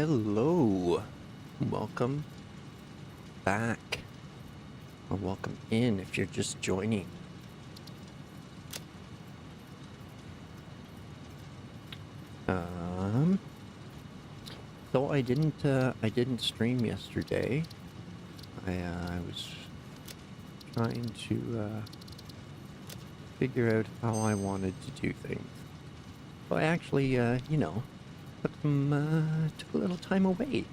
Hello, welcome back, or welcome in if you're just joining. So I didn't stream yesterday. I was trying to figure out how I wanted to do things. So I actually, took a little time away.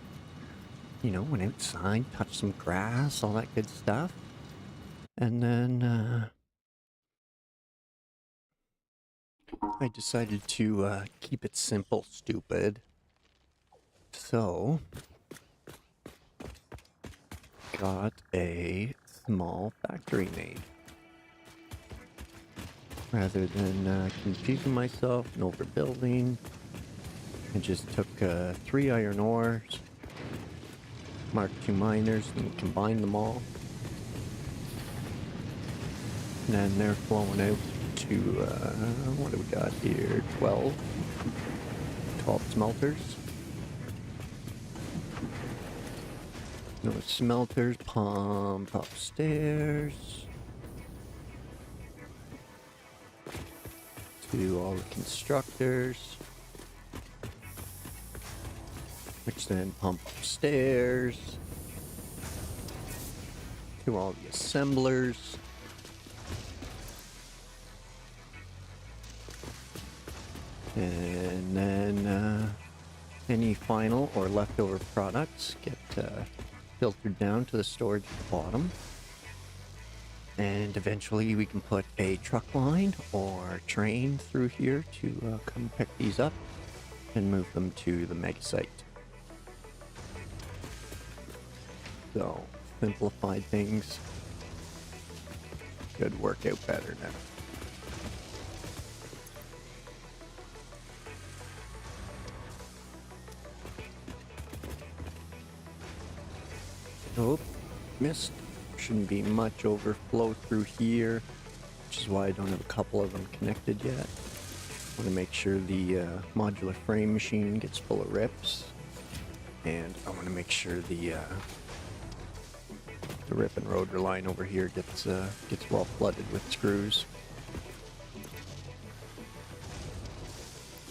Went outside, touched some grass, all that good stuff. And then, I decided to, keep it simple, stupid. So, got a small factory made. Rather than, confusing myself and overbuilding, I just took, 3 iron ores, marked 2 miners, and combined them all. And then they're flowing out to, what do we got here? 12 smelters. Those smelters pump upstairs to all the constructors, which then pump upstairs to all the assemblers. And then any final or leftover products get filtered down to the storage at the bottom. And eventually we can put a truck line or train through here to come pick these up and move them to the mega site. So, simplified things should work out better now. Oh, missed. Shouldn't be much overflow through here, which is why I don't have a couple of them connected yet. Want to make sure the modular frame machine gets full of rips, and I want to make sure the rip and rotor line over here gets well flooded with screws,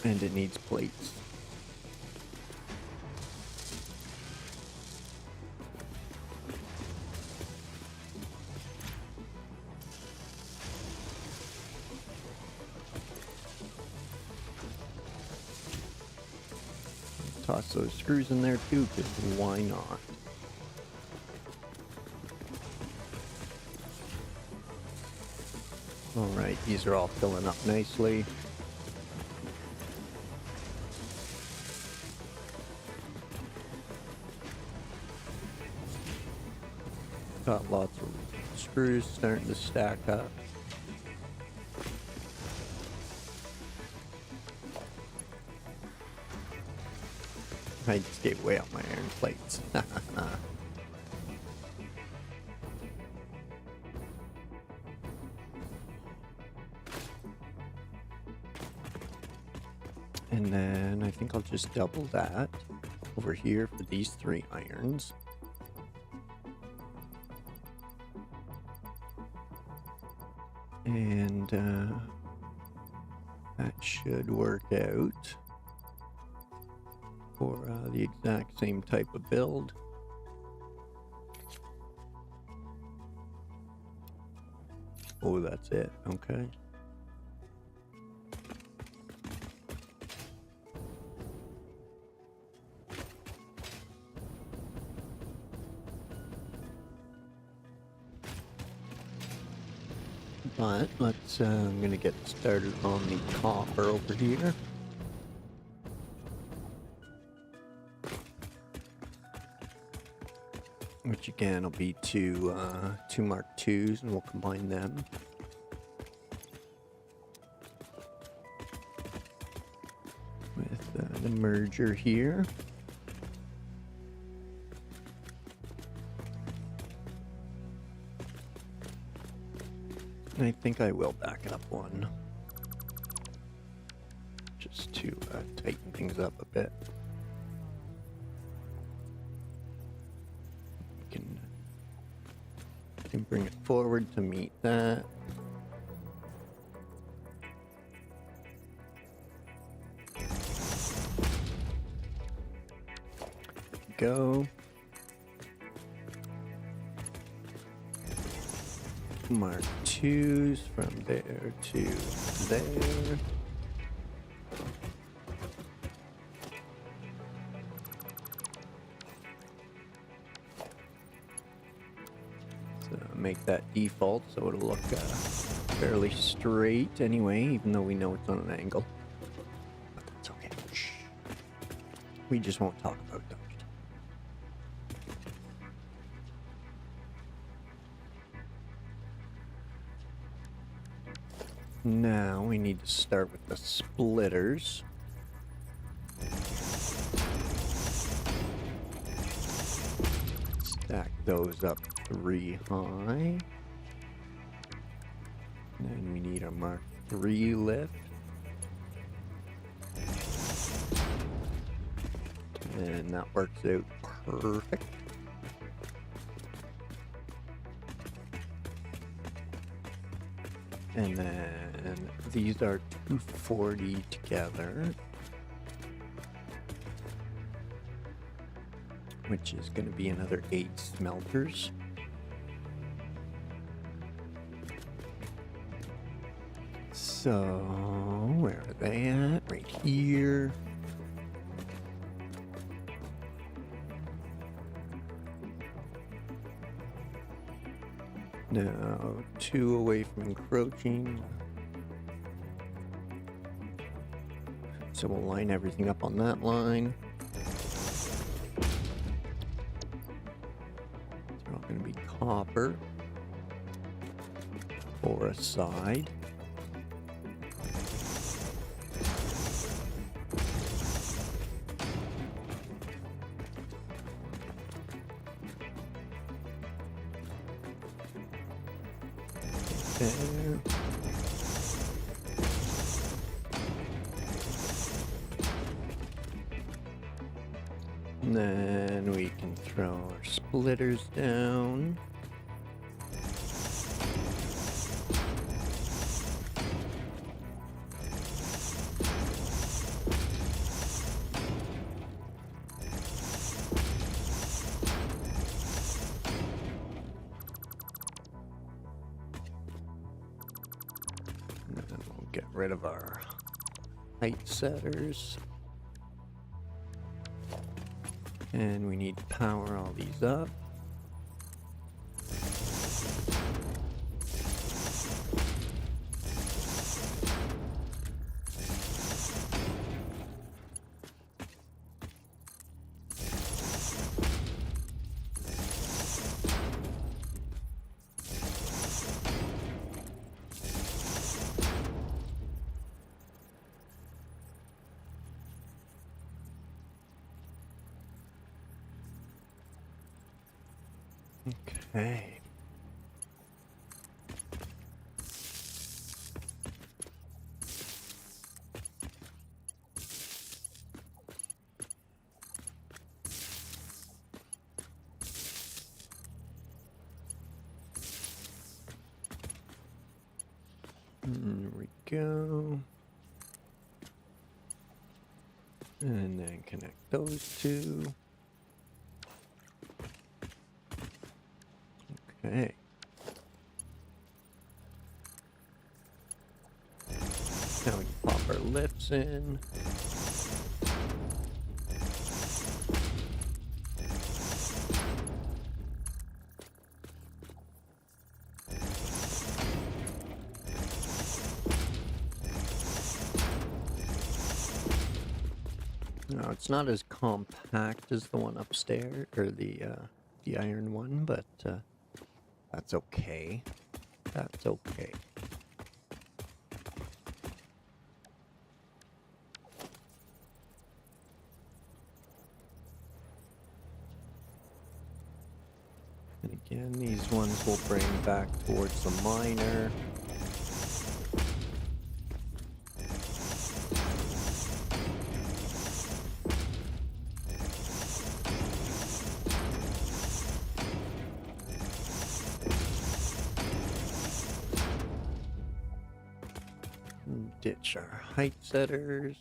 and it needs plates. Toss those screws in there too, because why not? Alright, these are all filling up nicely. Got lots of screws starting to stack up. I just gave way out my iron plates. And then I think I'll just double that over here for these 3 irons. And that should work out for the exact same type of build. Oh, that's it. Okay. But let's, I'm gonna get started on the copper over here. Which again will be two Mark IIs, and we'll combine them. With the merger here. And I think I will back it up one. Just to tighten things up a bit. can bring it forward to meet that. Go. Mark 2s from there to there. So make that default so it'll look fairly straight anyway, even though we know it's on an angle. But that's okay. Shh. We just won't talk about those. Now we need to start with the splitters. Stack those up 3 high. Then we need a Mark 3 lift. And that works out perfect. And then these are 240 together, which is going to be another 8 smelters. So, where are they at? Right here. Now, 2 away from encroaching. So we'll line everything up on that line. They're all going to be copper for a side. There. And then we can throw our splitters down. Get rid of our height setters. And we need to power all these up. Okay. There we go. And then connect those two. Okay. Now we can pop our lifts in. No, it's not as compact as the one upstairs, or the iron one, but that's okay. That's okay. And again, these ones will bring back towards the miner. Ditch our height setters.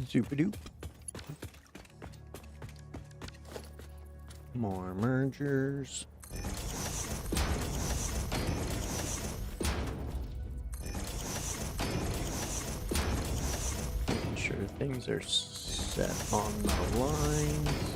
Zoopadoop. More mergers. Making sure things are set on the lines.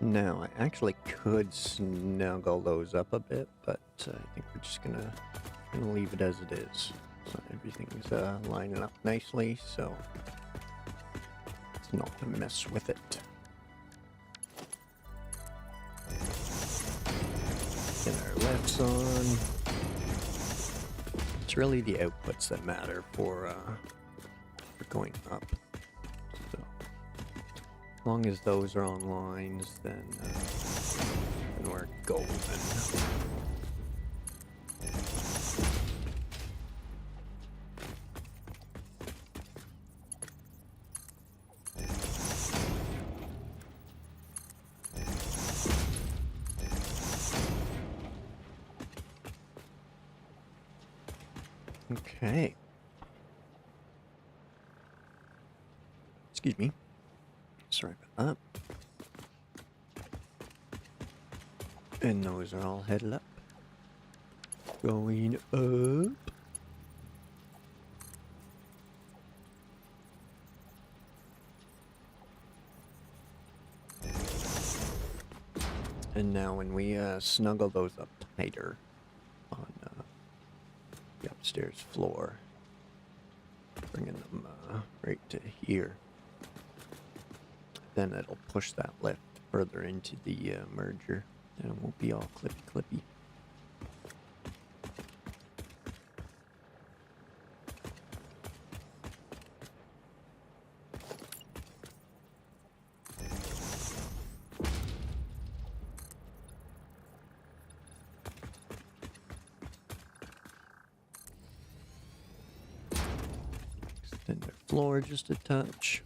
Now, I actually could snuggle those up a bit, but I think we're just gonna leave it as it is. So everything's lining up nicely, so it's not to mess with it. Get our lefts on. It's really the outputs that matter for going up. So as long as those are on lines, then we're golden. Okay. Excuse me. Sorry about that. And those are all headed up. Going up. And now when we snuggle those up tighter on the upstairs floor, bringing them right to here, then it'll push that lift further into the merger, and it won't be all clippy. Extend their floor just a touch.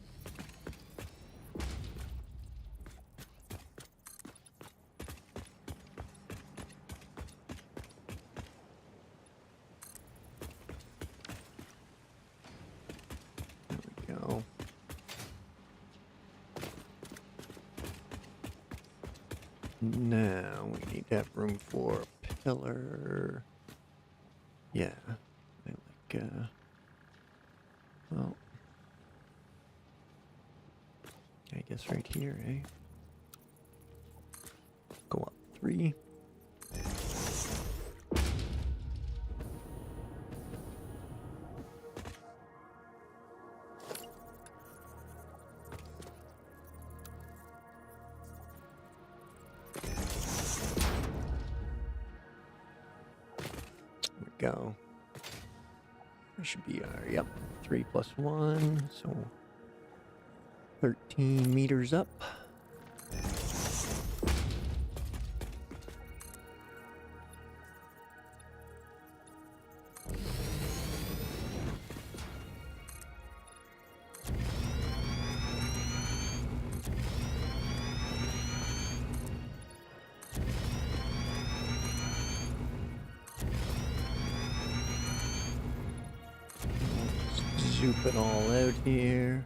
Now we need to have room for a pillar. Yeah, I like, well, I guess right here, eh? Go up 3. Go. There should be our, yep, 3 plus 1, so 13 meters up. Zoop it all out here.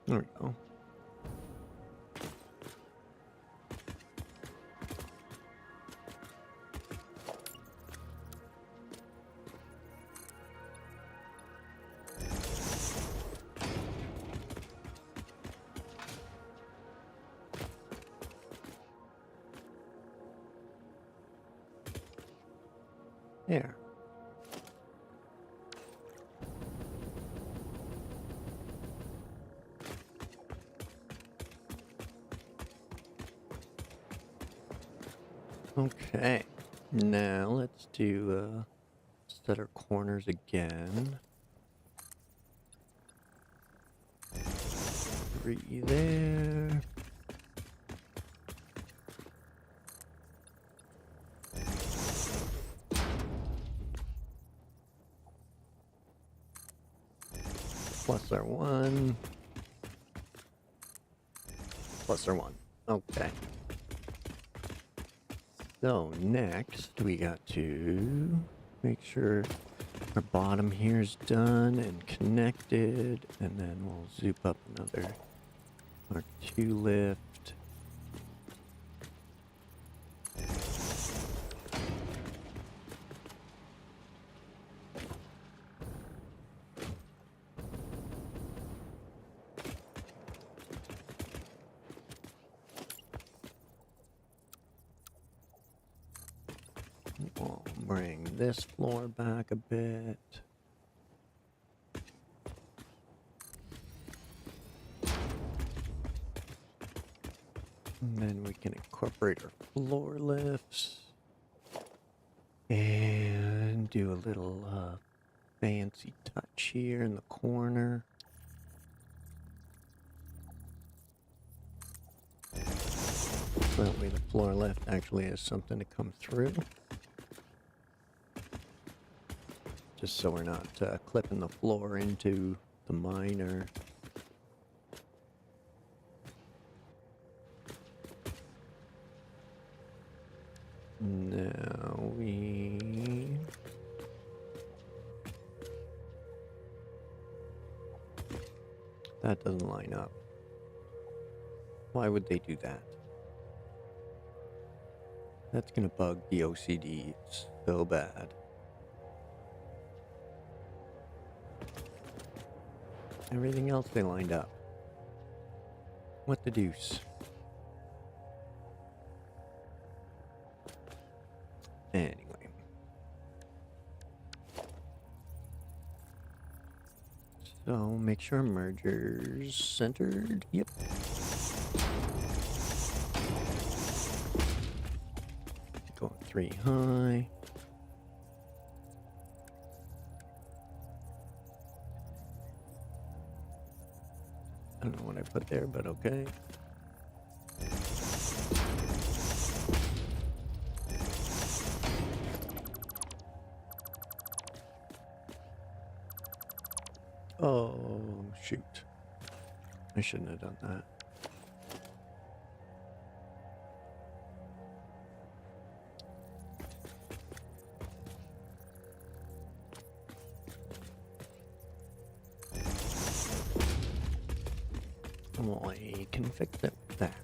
There we go. There. Okay, now let's do set our corners again. 3 there. Plus our 1. Plus our 1. Okay. So next we got to make sure our bottom here is done and connected, and then we'll zoop up another Mark II lift. We'll bring this floor back a bit. And then we can incorporate our floor lifts. And do a little fancy touch here in the corner. So that way the floor lift actually has something to come through. Just so we're not clipping the floor into the miner. Now that doesn't line up. Why would they do that? That's gonna bug the OCD so bad. Everything else they lined up. What the deuce? Anyway. So make sure merger's centered. Yep. Going 3 high. I don't know what I put there, but okay. Oh, shoot. I shouldn't have done that. Well, I can fix it with that.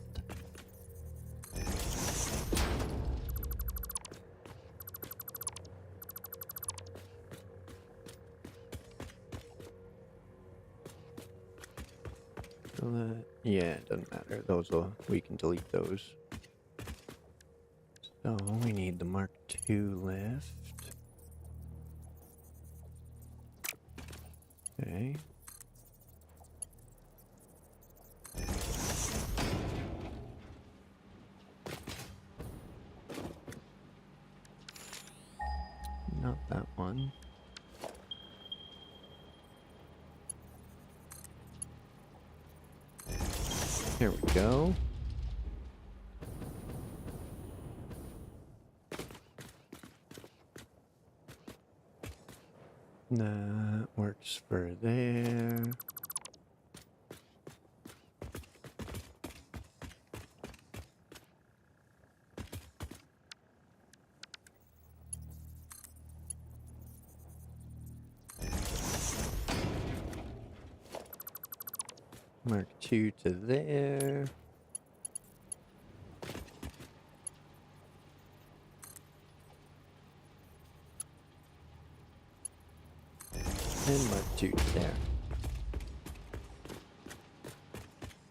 So that, yeah, it doesn't matter. Those will, we can delete those. So we need the Mark II lift. Okay. Not that one. Here we go. That works for there. Mark II to there. And Mark II to there.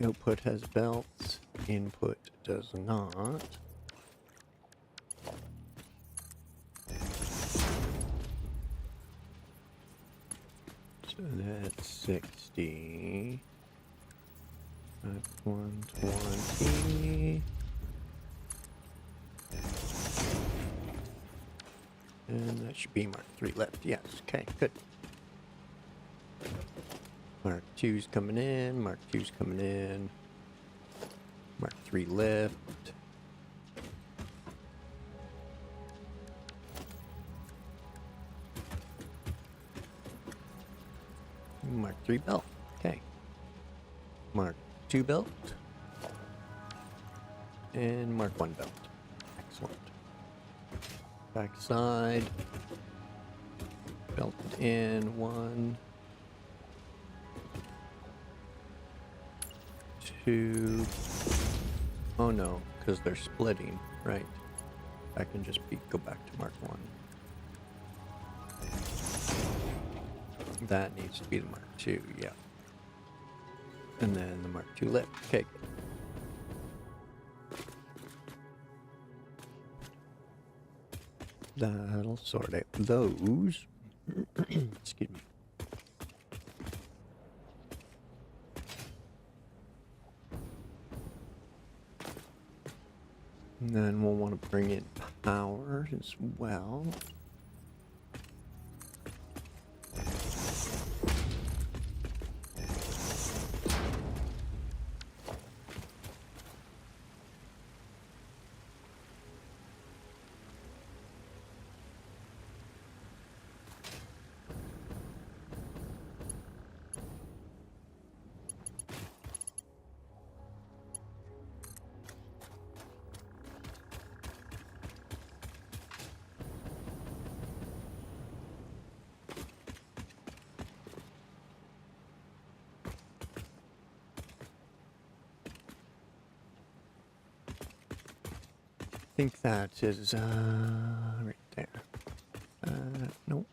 Output has belts. Input does not. So that's 60. That's 120. And that should be Mark 3 left. Yes, okay, good. Mark 2's coming in, Mark 2's coming in. Mark 3 left. Mark 3 belt. Okay. Mark 2 belt. And Mark 1 belt. Excellent. Back side. Belted in. 1, 2. Oh no, because they're splitting. Right. I can just go back to Mark 1. That needs to be the Mark 2, yeah. And then the Mark 2 lift. Okay. That'll sort out those. Excuse me. And then we'll want to bring in power as well. I think that is right there. Nope.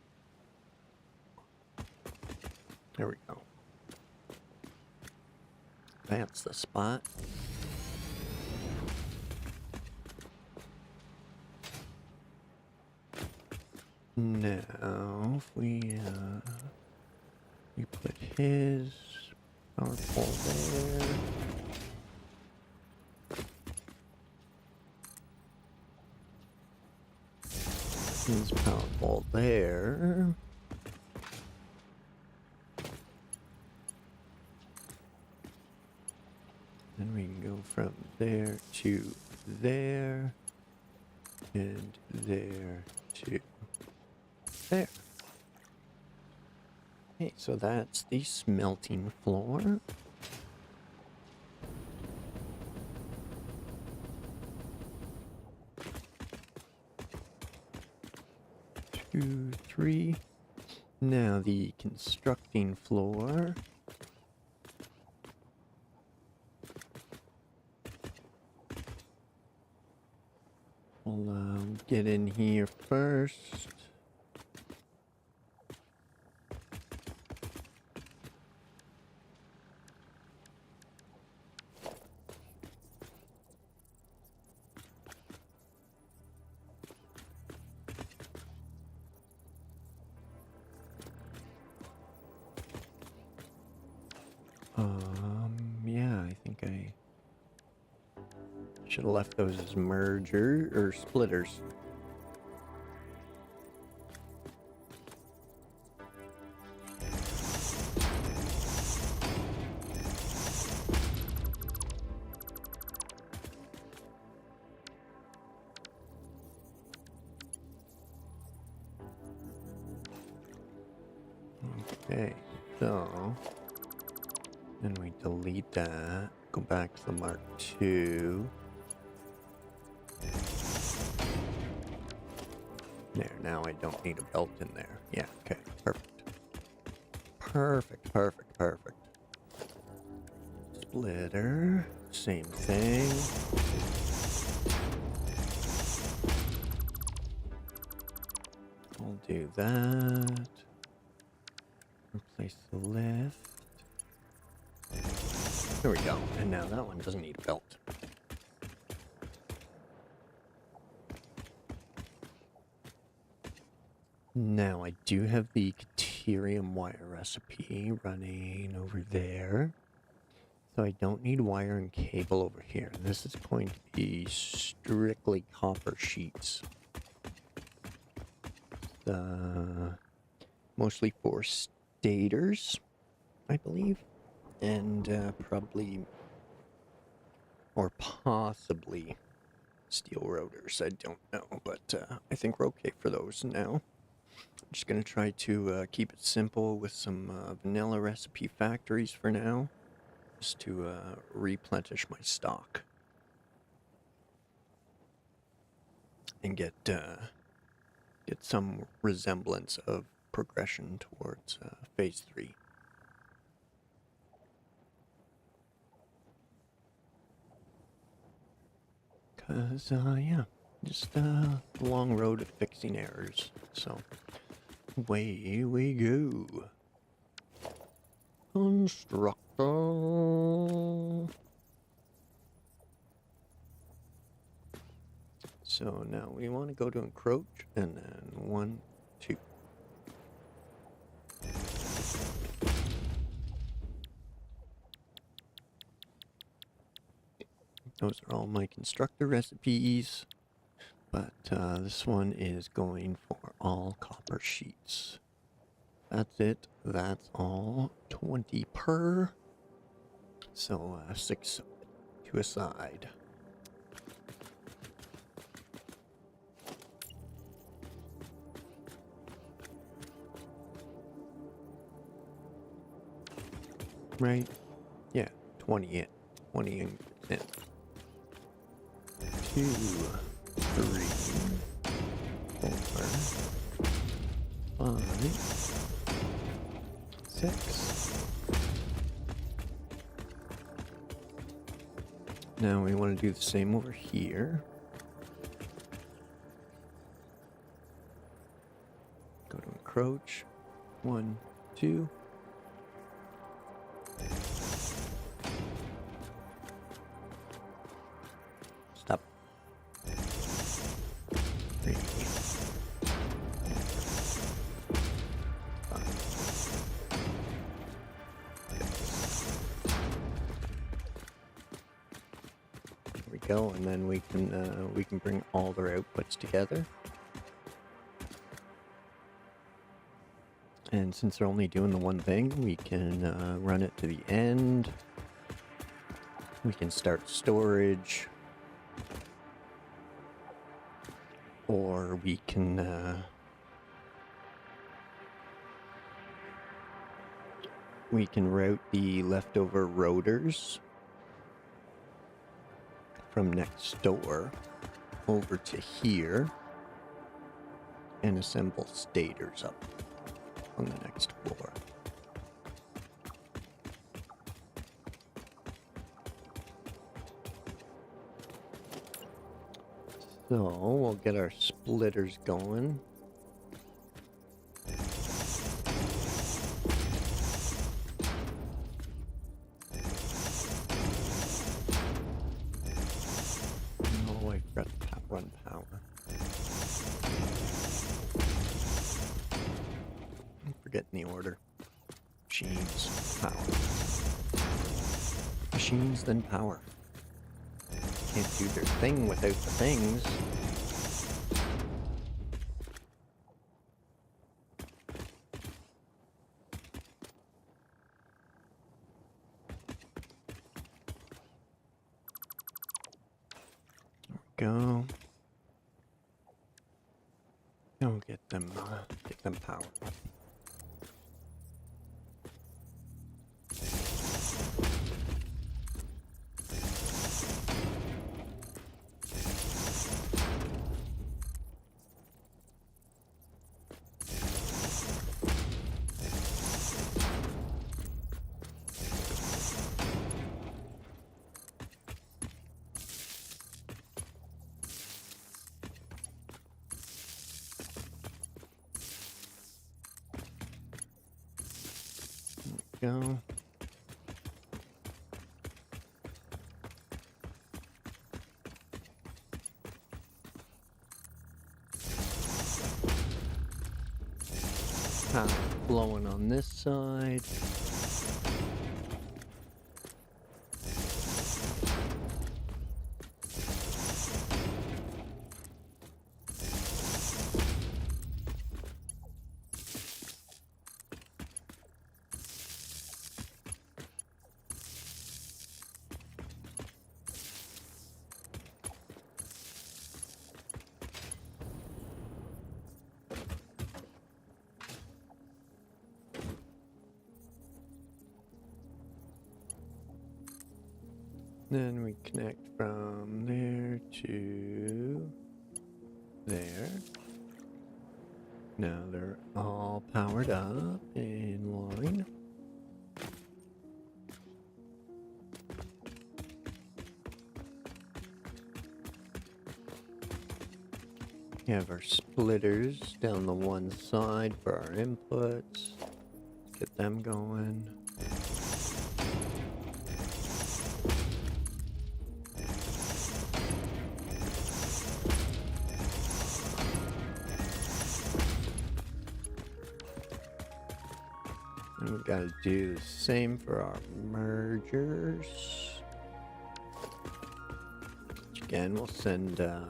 There we go. That's the spot. Now, if we put his power pole there. His power pole there. Then we can go from there to there. And there to there. Okay, so that's the smelting floor. Two, three. Now the constructing floor. We'll get in here first. Yeah, I think I should have left those as merger or splitters. Okay, so then we delete that, go back to the Mark II. There, now I don't need a belt in there. Yeah, okay, perfect. Perfect, perfect, perfect. Splitter, same thing. We'll do that. Replace the lift. There we go. And now that one doesn't need a belt. Now I do have the deuterium wire recipe running over there. So I don't need wire and cable over here. This is going to be strictly copper sheets. Mostly for stators, I believe. And probably, or possibly, steel rotors. I don't know, but I think we're okay for those now. I'm just going to try to keep it simple with some vanilla recipe factories for now, just to replenish my stock and get some resemblance of progression towards phase 3. Because, yeah, just a long road of fixing errors. So, away we go. Constructor. So now we want to go to encroach, and then 1, 2. Those are all my constructor recipes, but this one is going for all copper sheets. That's it. That's all. 20 per. So 6 to a side. Right? Yeah, 20 in. 20 in. 2, 3, 4, 5, 6. Now we want to do the same over here. Go to encroach. 1, 2. Stop. 3, 5, 6. There we go, and then we can bring all their outputs together. And since they're only doing the one thing, we can run it to the end. We can start storage. Or we can route the leftover rotors from next door over to here and assemble stators up on the next floor. So we'll get our splitters going. Oh, I forgot to run power. I'm forgetting the order. Machines, power. Machines, then power. Can't do their thing without the things. There we go. Now get them power. Go. Power. flowing on this side. Then we connect from there to there. Now they're all powered up in line. We have our splitters down the one side for our inputs. Get them going. And we gotta do the same for our mergers. Which again, we'll send to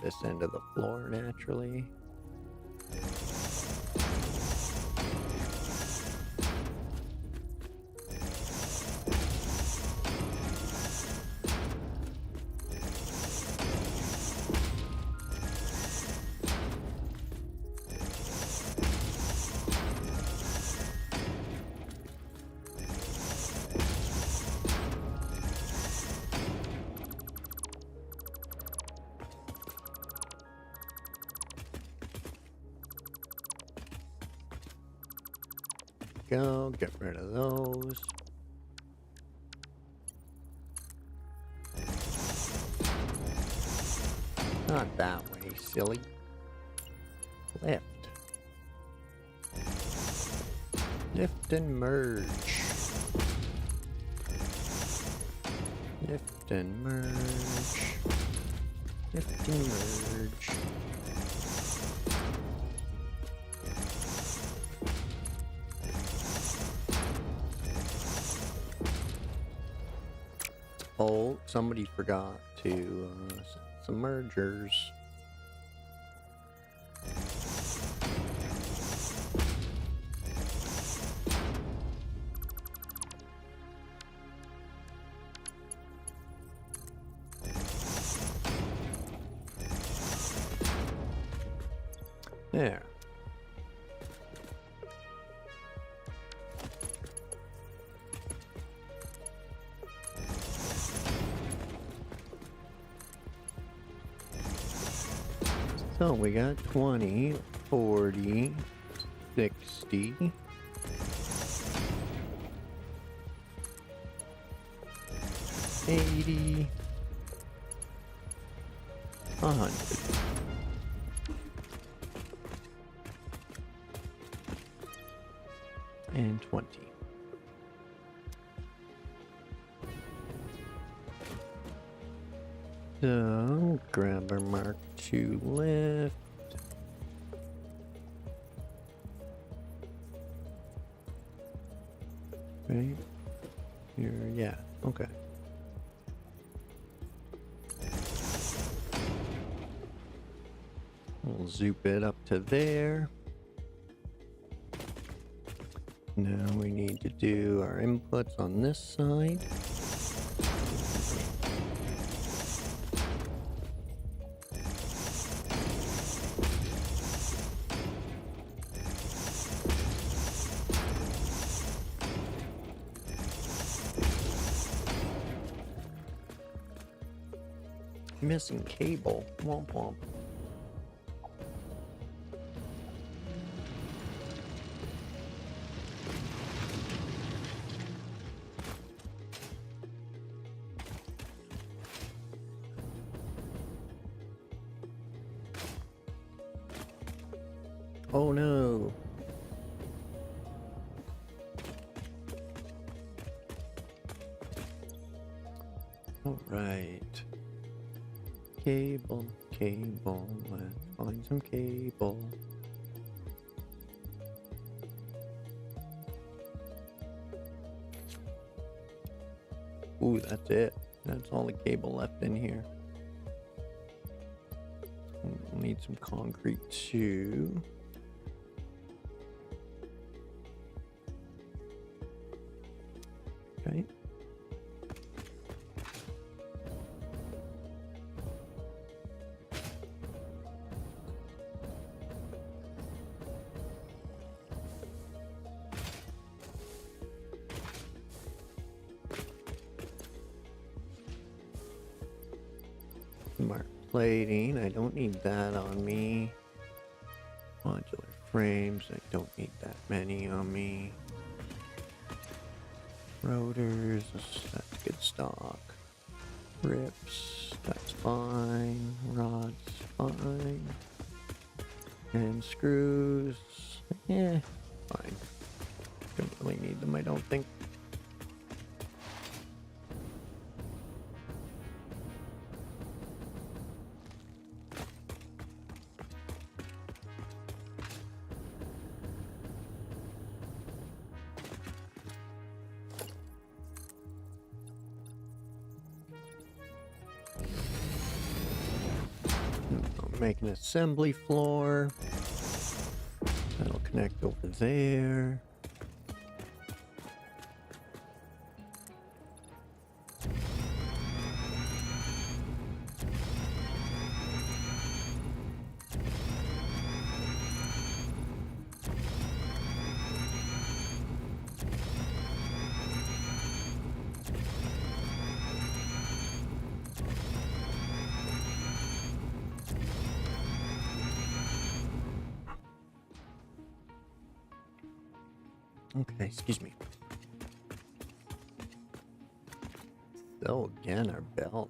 this end of the floor naturally. Go, get rid of those. Not that way, silly. Lift. Lift and merge. Lift and merge. Lift and merge. Oh, somebody forgot to set some mergers. There. So we got 20, 40, 60. 80. 100. And 20. So, grab our Mark II lift. Right here, yeah, okay. We'll zoop it up to there. Now we need to do our inputs on this side. Missing cable. Womp womp. Oh no. All right. Cable, cable, let's find some cable. Ooh, that's it. That's all the cable left in here. We'll need some concrete too. Okay. Smart plating, I don't need that on me. Modular frames, I don't need that many on me. Rotors, that's good stock. Rips, that's fine. Rods, fine. And screws, fine. Don't really need them, I don't think. I'll make an assembly floor. That'll connect over there. Okay, excuse me. So again, our belt,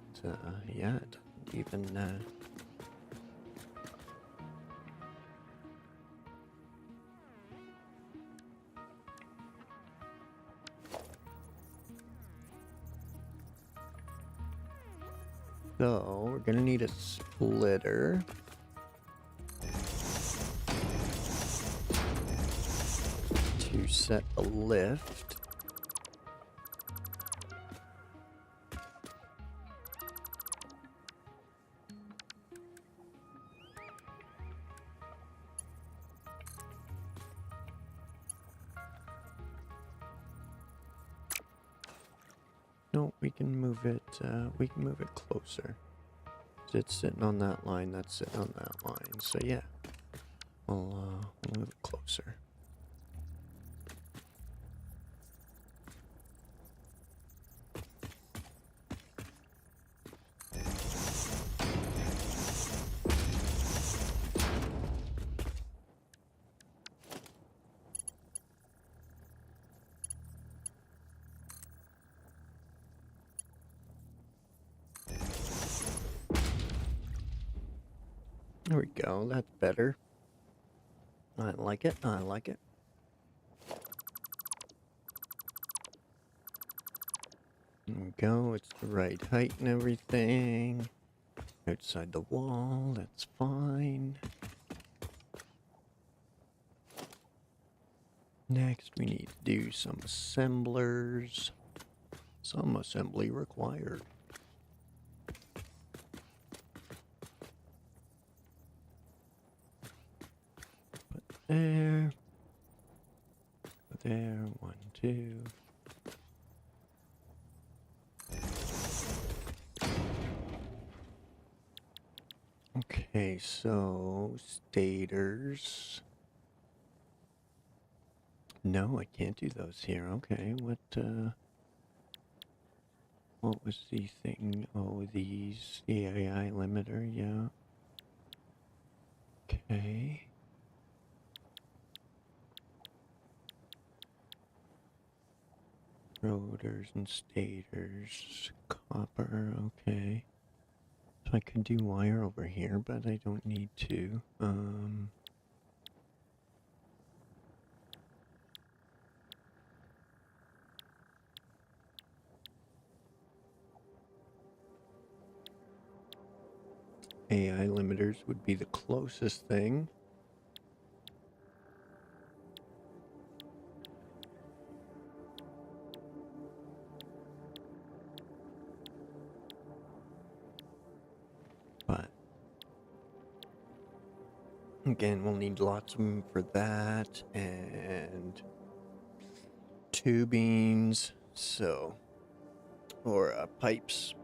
yeah, it doesn't even, so we're gonna need a splitter. To set a lift. No, we can move it closer. It's sitting on that line, that's sitting on that line. So yeah, we'll move it closer. There we go, that's better. I like it, I like it. There we go, it's the right height and everything. Outside the wall, that's fine. Next, we need to do some assemblers. Some assembly required. There. There, 1, 2. Okay, so stators. No, I can't do those here. Okay, what was the thing? Oh, these, the AI limiter, yeah. Okay. Rotors and stators, copper, okay. So I could do wire over here, but I don't need to. AI limiters would be the closest thing. Again, we'll need lots of them for that, and tubings, so, or pipes.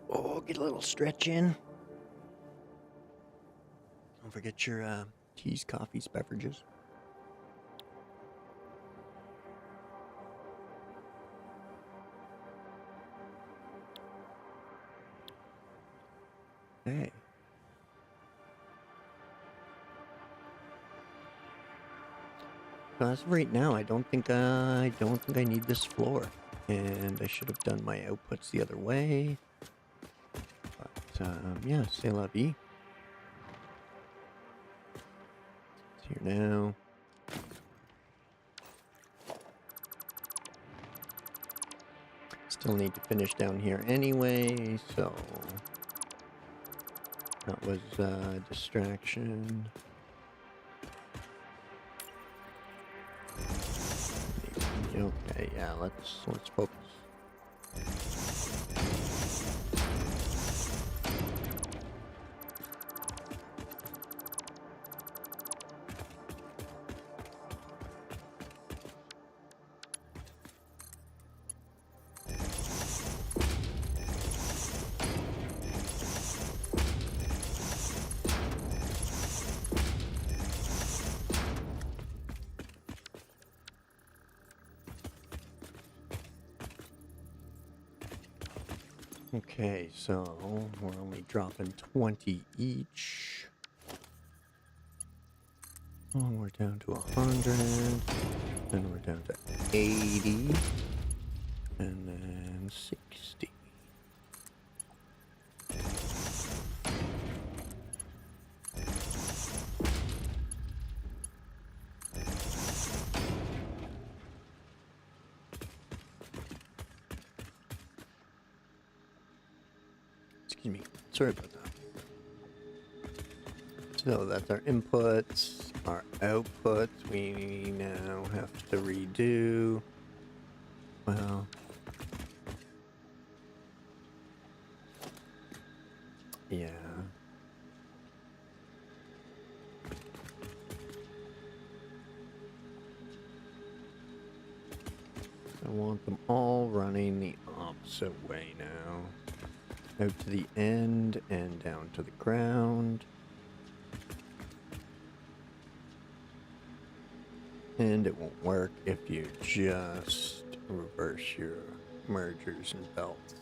Oh, get a little stretch in. Don't forget your teas, coffees, beverages. Hey. So as of right now, I don't think I need this floor, and I should have done my outputs the other way. But yeah, c'est la vie. It's here now. Still need to finish down here anyway, so that was a distraction. Okay, yeah, let's focus. Okay, so we're only dropping 20 each. Oh, we're down to 100. Then we're down to 80. And then 60. Excuse me. Sorry about that. So that's our inputs, our outputs. We now have to redo. Well, yeah. I want them all running the opposite way now. Out to the end and down to the ground. And it won't work if you just reverse your mergers and belts.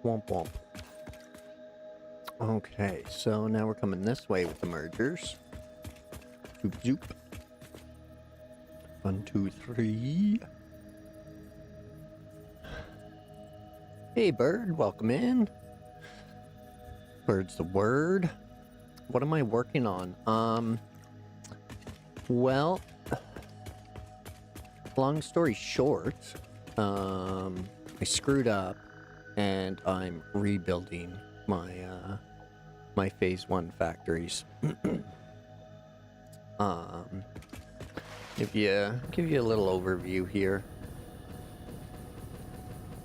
Womp womp. Okay, so now we're coming this way with the mergers. Zoop zoop. 1, 2, 3. Hey bird, welcome in. Bird's the word. What am I working on? Well, long story short, I screwed up and I'm rebuilding my my phase 1 factories. Give you a little overview here.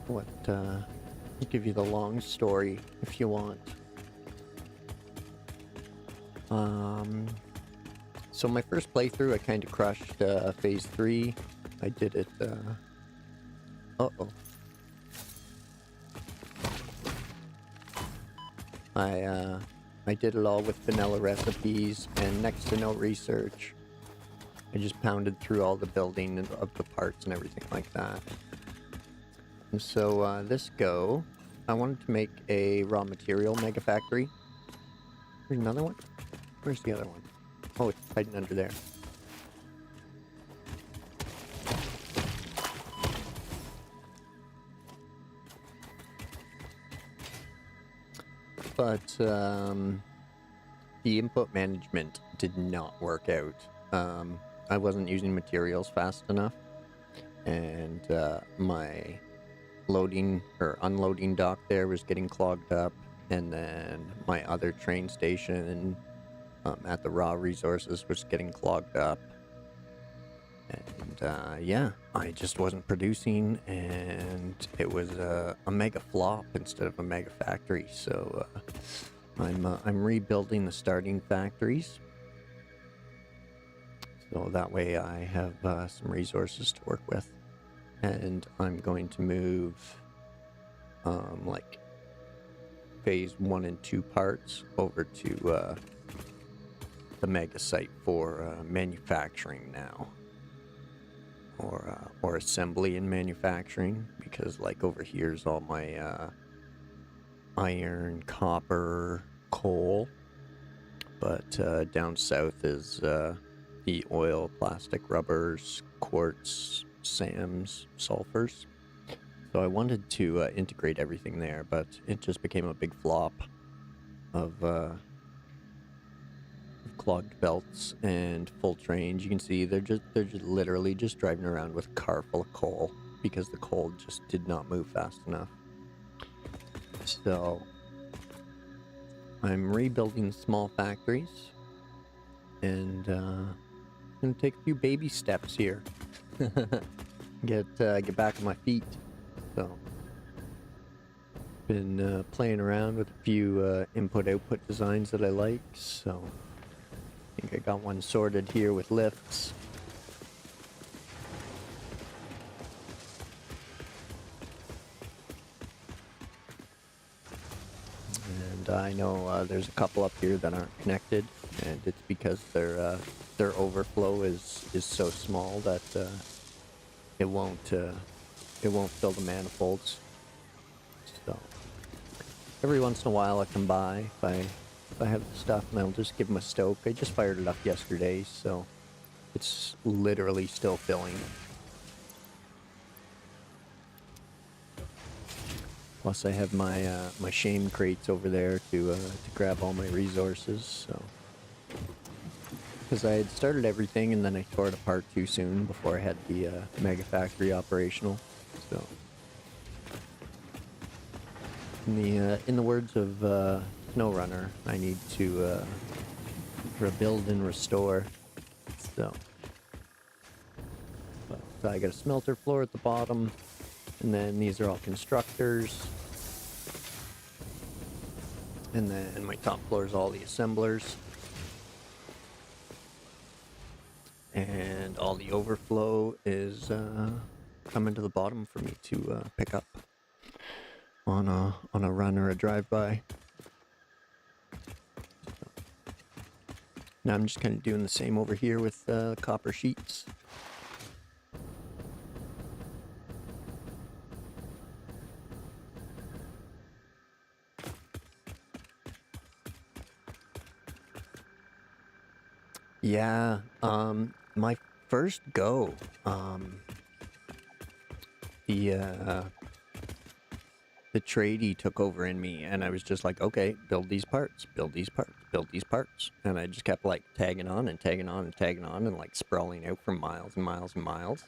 I'll give you the long story if you want. So my first playthrough, I kind of crushed phase 3. I did it. Uh-oh. I did it all with vanilla recipes and next to no research. I just pounded through all the building of the parts and everything like that. And so this go, I wanted to make a raw material Megafactory. There's another one? Where's the other one? Oh, it's hiding under there. But the input management did not work out. I wasn't using materials fast enough, and my loading or unloading dock there was getting clogged up, and then my other train station at the raw resources was getting clogged up, and yeah, I just wasn't producing, and it was a mega flop instead of a mega factory. So I'm rebuilding the starting factories, so that way I have some resources to work with, and I'm going to move like phase 1 and 2 parts over to the mega site for manufacturing now, or assembly and manufacturing, because like over here's all my iron, copper, coal, but down south is the oil, plastic, rubbers, quartz, SAMs, sulfurs. So I wanted to integrate everything there, but it just became a big flop of clogged belts and full trains. You can see they're just literally just driving around with a car full of coal because the coal just did not move fast enough. So I'm rebuilding small factories, and gonna take a few baby steps here. Get back on my feet. So been playing around with a few input-output designs that I like. So I think I got one sorted here with lifts. And I know there's a couple up here that aren't connected, and it's because their overflow is so small that it won't fill the manifolds. So every once in a while I come by if I have the stuff, and I'll just give them a stoke. I just fired it up yesterday, so it's literally still filling. Plus I have my my shame crates over there to grab all my resources. So because I had started everything and then I tore it apart too soon before I had the Megafactory operational. So in the words of SnowRunner, I need to rebuild and restore. So, but I got a smelter floor at the bottom, and then these are all constructors, and then my top floor is all the assemblers, and all the overflow is coming to the bottom for me to pick up on a run or a drive-by. Now I'm just kind of doing the same over here with copper sheets. Yeah, my first go, the tradie took over in me, and I was just like, okay, build these parts, build these parts, build these parts. And I just kept like tagging on and tagging on and tagging on and like sprawling out for miles and miles and miles.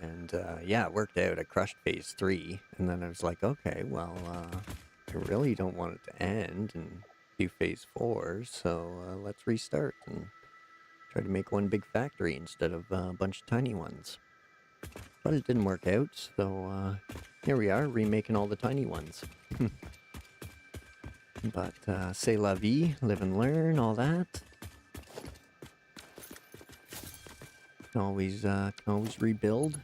And yeah, it worked out. I crushed phase 3, and then I was like, okay, well, I really don't want it to end and do phase 4, so let's restart and try to make one big factory instead of a bunch of tiny ones. But it didn't work out, so here we are, remaking all the tiny ones. But c'est la vie, live and learn, all that. Can always rebuild.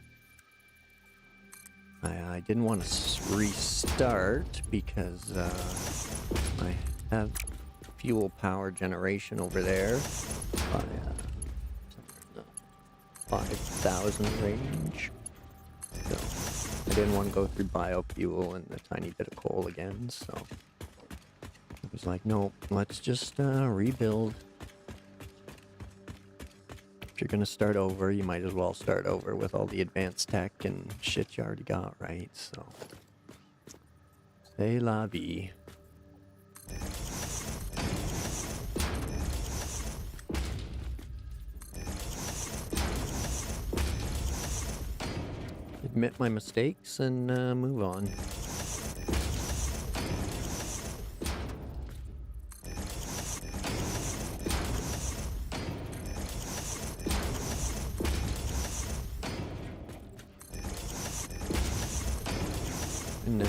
I didn't want to restart because I have fuel power generation over there by 5,000 range. So I didn't want to go through biofuel and a tiny bit of coal again, so I was like, no, let's just rebuild. If you're gonna start over, you might as well start over with all the advanced tech and shit you already got, right? So c'est la vie. Admit my mistakes and move on.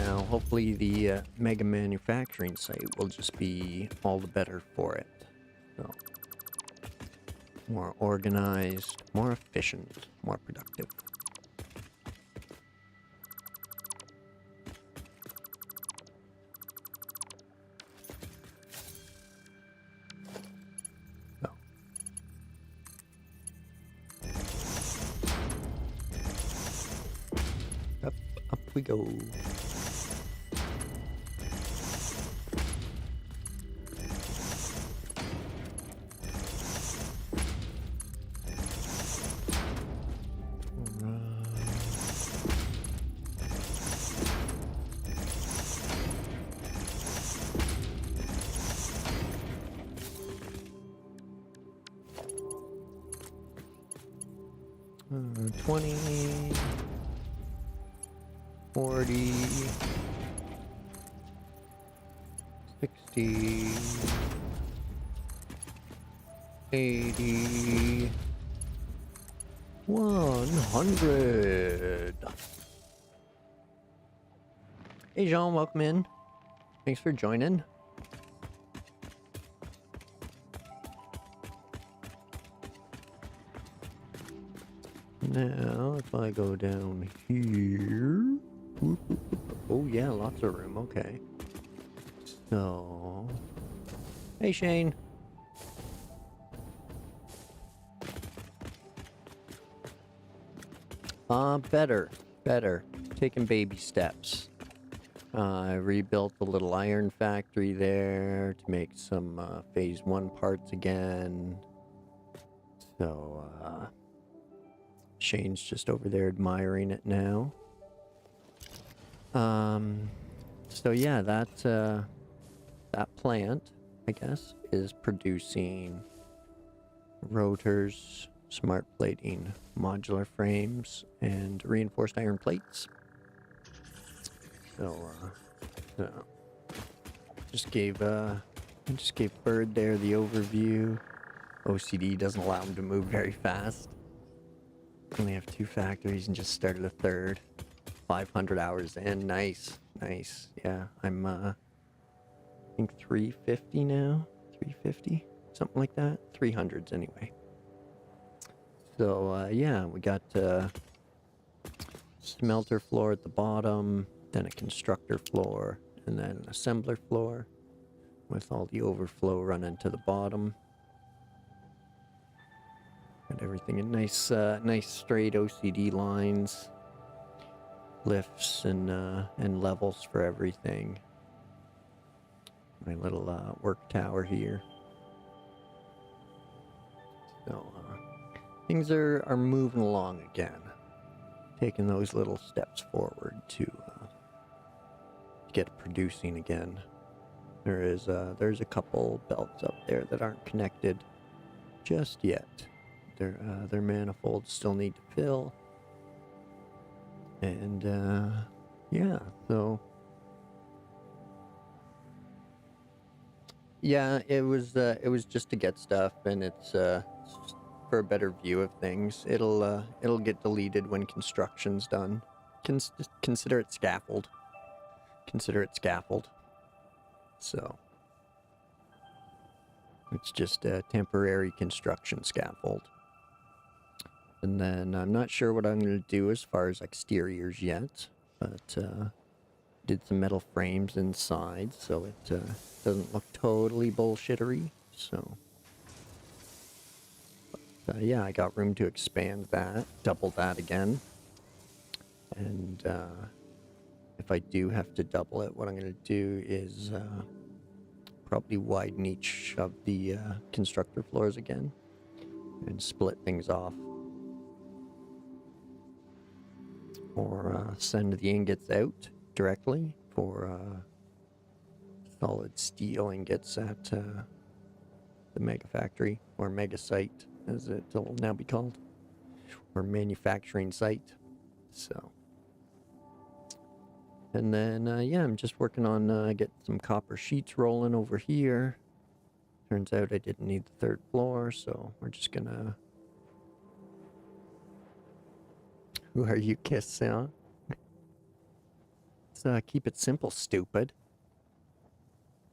Now, hopefully the mega manufacturing site will just be all the better for it. So, more organized, more efficient, more productive. So. Up we go. Uh, 20, 40, 60, 80, 100. Hey Jean, welcome in. Thanks for joining. Now, if I go down here... Oh yeah, lots of room, okay. So... Hey Shane! Better. Taking baby steps. I rebuilt the little iron factory there to make some phase 1 parts again. So, Shane's just over there admiring it now. So yeah, that plant, I guess, is producing rotors, smart plating, modular frames, and reinforced iron plates. So, just gave Bird there the overview. OCD doesn't allow him to move very fast. Only have 2 factories and just started a 3rd. 500 hours in. Nice. Yeah, I'm I think 350 now. 350, something like that. 300s anyway. So yeah, we got smelter floor at the bottom, then a constructor floor, and then an assembler floor with all the overflow running to the bottom. Got everything in nice straight OCD lines, lifts and levels for everything. My little work tower here. So things are moving along again, taking those little steps forward to get producing again. There's a couple belts up there that aren't connected just yet. Their manifolds still need to fill, and yeah, so yeah, it was just to get stuff, and it's for a better view of things. It'll get deleted when construction's done. Consider it scaffold. So it's just a temporary construction scaffold. And then I'm not sure what I'm going to do as far as exteriors yet, but did some metal frames inside, so it doesn't look totally bullshittery. So yeah, I got room to expand that, double that again. And if I do have to double it, what I'm going to do is probably widen each of the constructor floors again and split things off. Or send the ingots out directly for solid steel ingots at the Megafactory, or Mega Site, as it will now be called, or manufacturing site. So, and then yeah, I'm just working on getting some copper sheets rolling over here. Turns out I didn't need the 3rd floor, so we're just gonna... Who are you, K.I.S.S, huh? Let's keep it simple, stupid.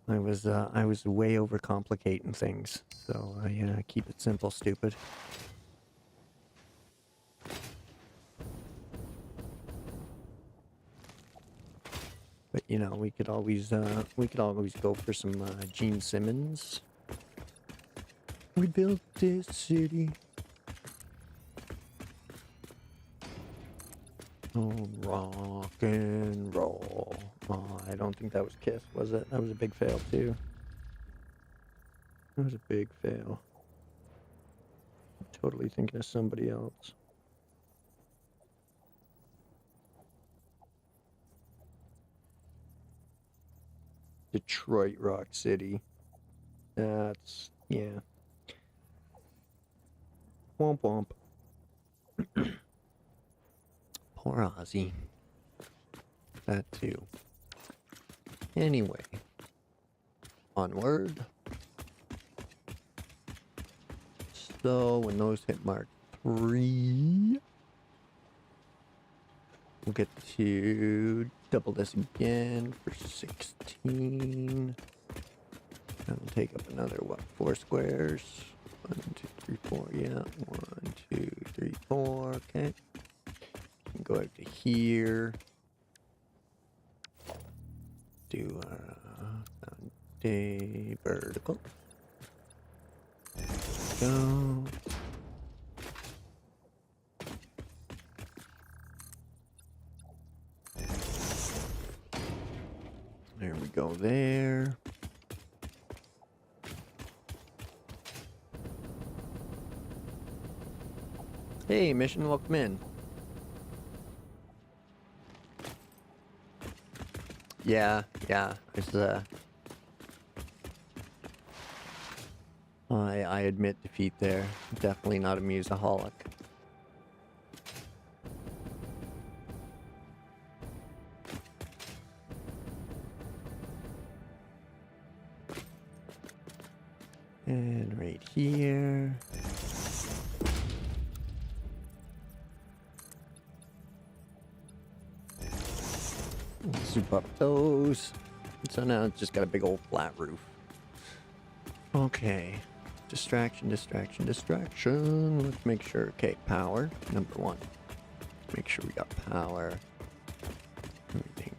I was way overcomplicating things, so I keep it simple, stupid. But you know, we could always go for some Gene Simmons. We built this city. Oh, rock and roll. Oh, I don't think that was K.I.S.S, was it? That was a big fail too. That was a big fail. I'm totally thinking of somebody else. Detroit Rock City. That's, yeah. Womp womp. Poor Ozzy. That too. Anyway. Onward. So when those hit Mark 3, we'll get to double this again for 16. That'll take up another, what, 4 squares? 1, 2, 3, 4, yeah. 1, 2, 3, 4, okay. Can go out to here. Do a vertical. Go. There we go there. Hey, mission, welcome in. Yeah, it's I admit defeat there. Definitely not a musaholic. And right here. Soup up those. So now it's just got a big old flat roof. Okay. Distraction. Let's make sure. Okay, power. Number 1. Make sure we got power. Everything's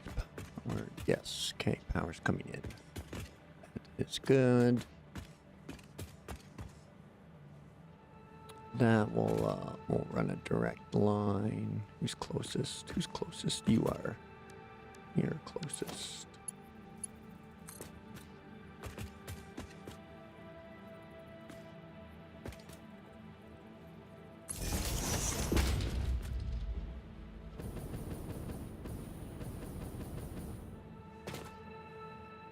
powered. Yes. Okay, power's coming in. It's good. That will run a direct line. Who's closest? Who's closest? You are. You're closest.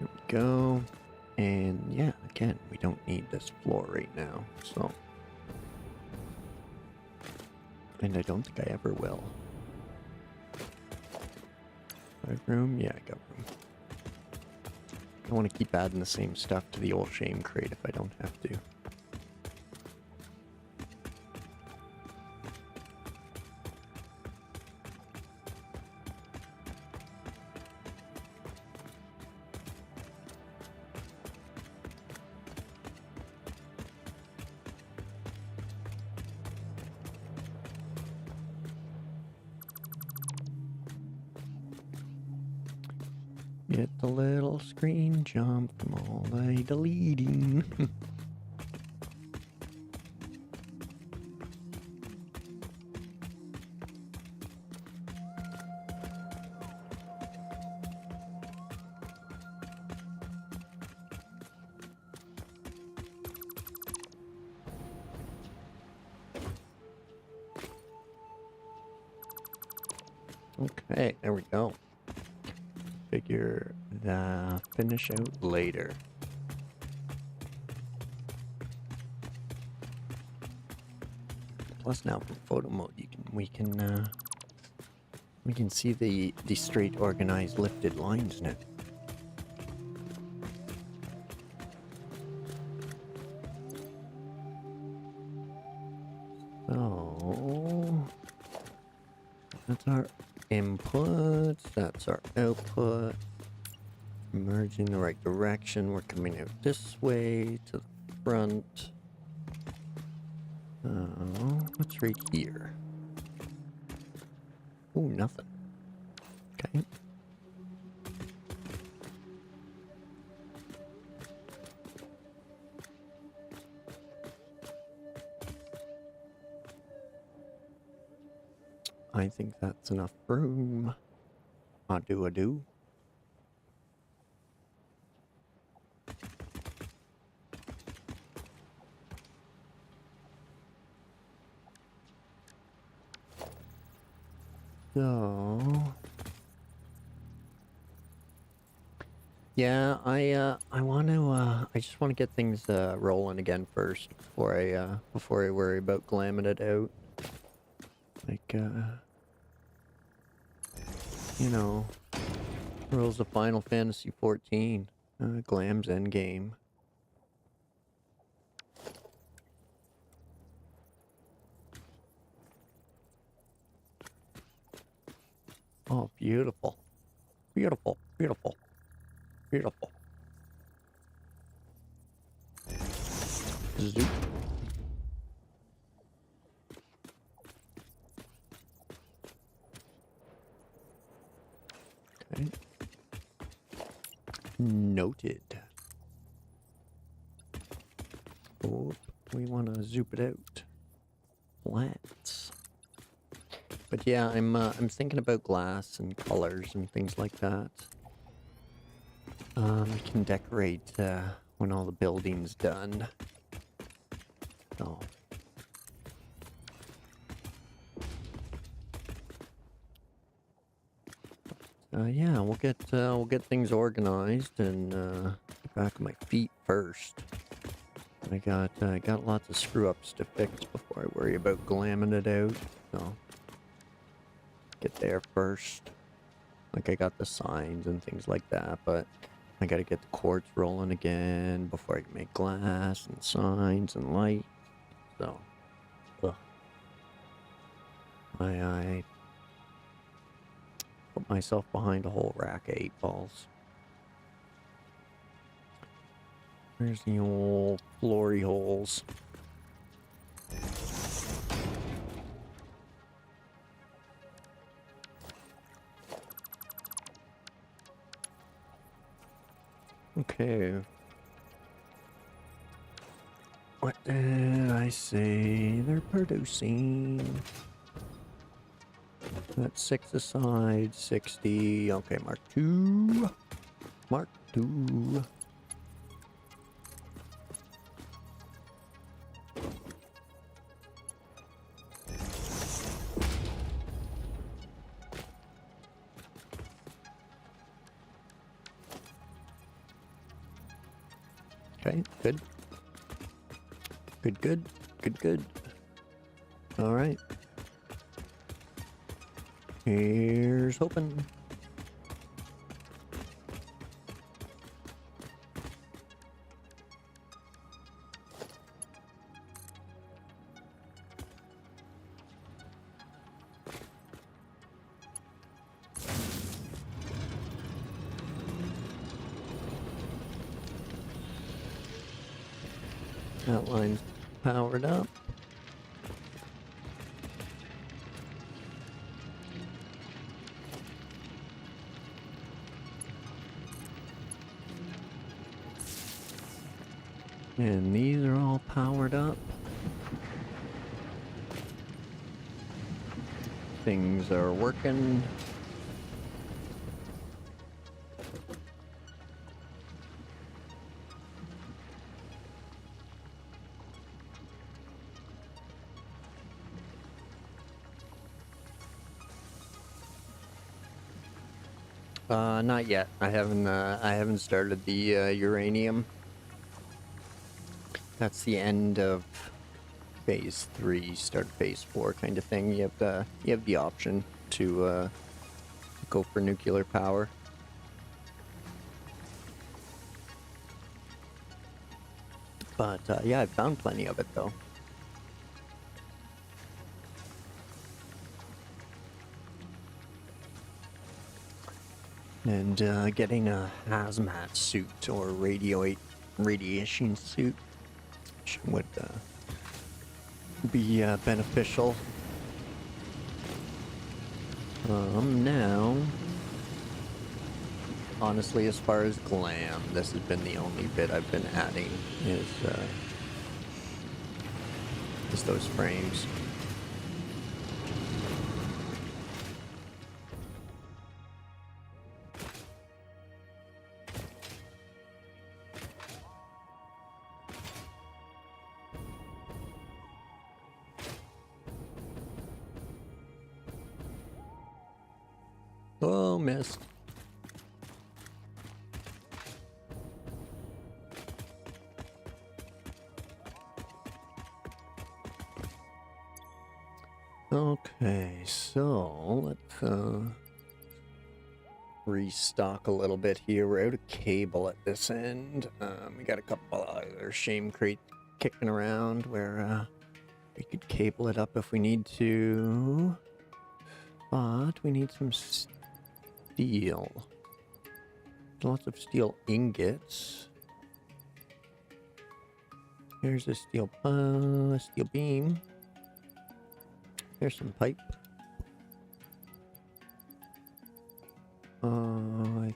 There we go. And yeah, again, we don't need this floor right now, so. And I don't think I ever will. Room? Yeah, I got room. I want to keep adding the same stuff to the old shame crate if I don't have to. Get the little screen jump from all the deleting. Okay, there we go. Figure the finish out later. Plus now from photo mode we can see the straight organized lifted lines now. So that's our inputs. That's our output. Merging the right direction. We're coming out this way to the front. What's right here? Oh, nothing. Okay. I think that's enough room. I do. So yeah, I want to I just want to get things rolling again first before I worry about glamming it out. Like you know, rules of Final Fantasy 14. Glam's endgame. Oh, beautiful. Beautiful, beautiful, beautiful. Zoop. Okay. Noted. Oh, we want to zoop it out. Let's. But yeah, I'm thinking about glass and colors and things like that. We can decorate when all the building's done. So. Yeah, we'll get things organized and get back on my feet first. I got lots of screw ups to fix before I worry about glamming it out. So get there first. Like I got the signs and things like that, but I gotta get the quartz rolling again before I can make glass and signs and light. So, I put myself behind a whole rack of 8 balls. There's the old floory holes. Okay. What did I say they're producing? That's 6 aside, 60. Okay, Mark 2. Mark 2. Okay, good. Good. All right. Here's hoping. That line's powered up. And these are all powered up. Things are working. Not yet. I haven't started the uranium. That's the end of phase 3, start phase 4 kind of thing. You have the option to go for nuclear power. But yeah, I've found plenty of it though. And getting a hazmat suit or radiation suit would be beneficial. Now, honestly, as far as glam, this has been the only bit I've been adding is those frames. Oh, missed. Okay, so let's restock a little bit here. We're out of cable at this end. We got a couple other shame crate kicking around where we could cable it up if we need to. But we need some steel. Lots of steel ingots. Here's a steel beam. Here's some pipe. I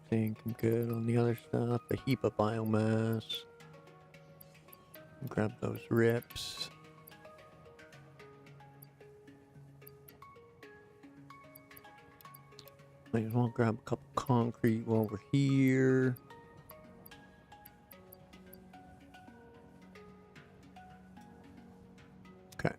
think I'm good on the other stuff. A heap of biomass. Grab those rips. Might as well grab a couple concrete while we're here. Okay.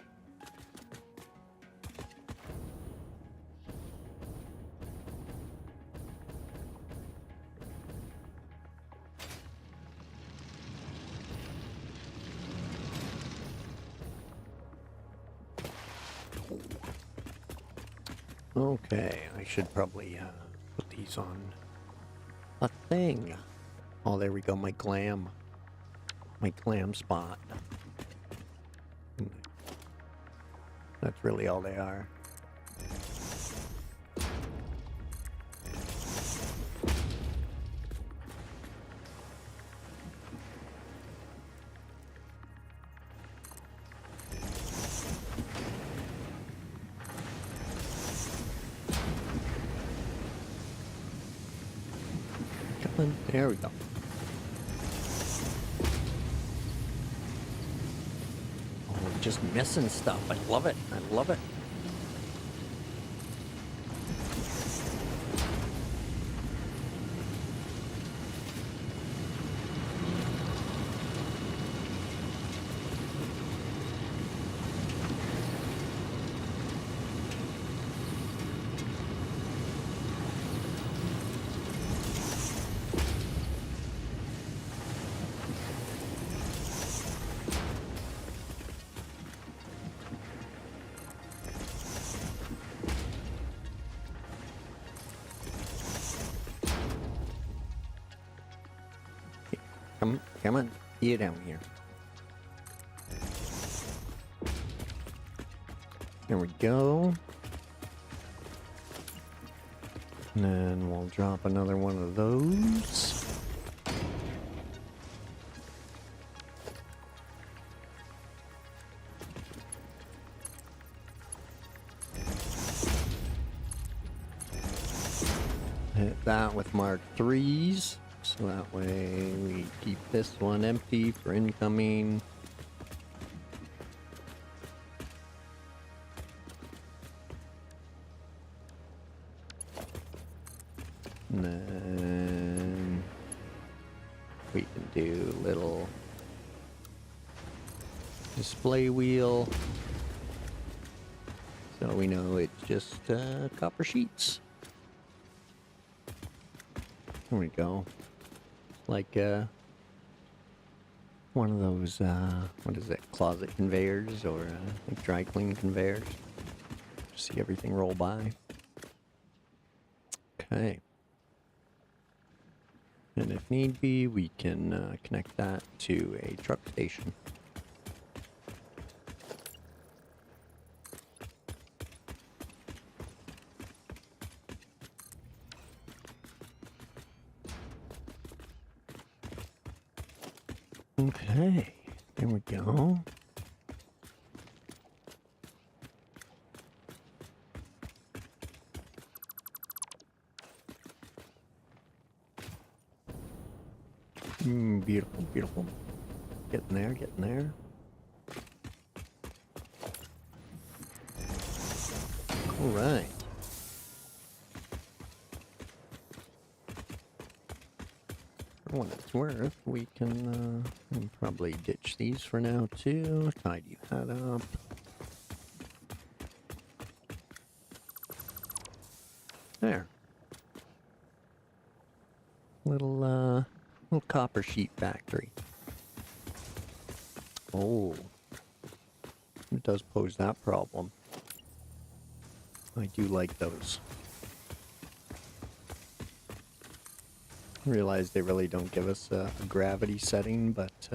Okay, I should probably put these on a thing. Oh, there we go, my glam spot. That's really all they are. There we go. Oh, we're just missing stuff. I love it. I love it. Come on, get down here. There we go. And then we'll drop another one of those. Hit that with Mark 3s. So that way we keep this one empty for incoming. And then we can do a little display wheel. So we know it's just copper sheets. There we go. Like one of those what is it, closet conveyors or like dry clean conveyors. See everything roll by. Okay, and if need be we can connect that to a truck station. Okay, there we go. Beautiful, beautiful. Getting there, getting there. All right. For what it's worth, we can probably ditch these for now too. Tidy that up. There. Little copper sheet factory. Oh, it does pose that problem. I do like those. I realize they really don't give us a gravity setting, but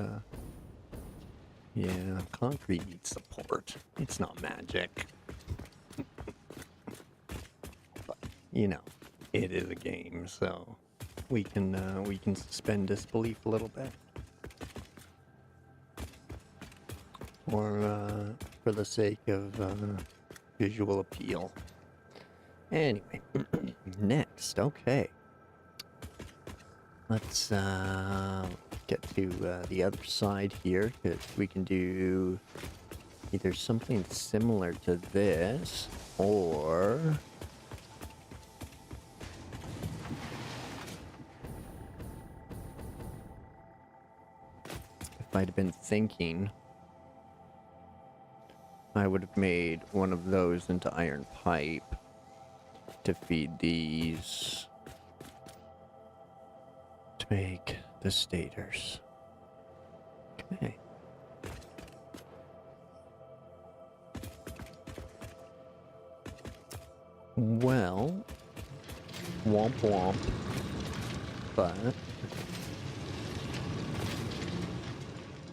yeah, concrete needs support. It's not magic. But, you know, it is a game, so we can suspend disbelief a little bit. Or for the sake of visual appeal. Anyway, next, okay. Let's get to the other side here, because we can do either something similar to this, or if I'd have been thinking, I would have made one of those into iron pipe to feed these to make the stators. Okay. Well, womp womp, but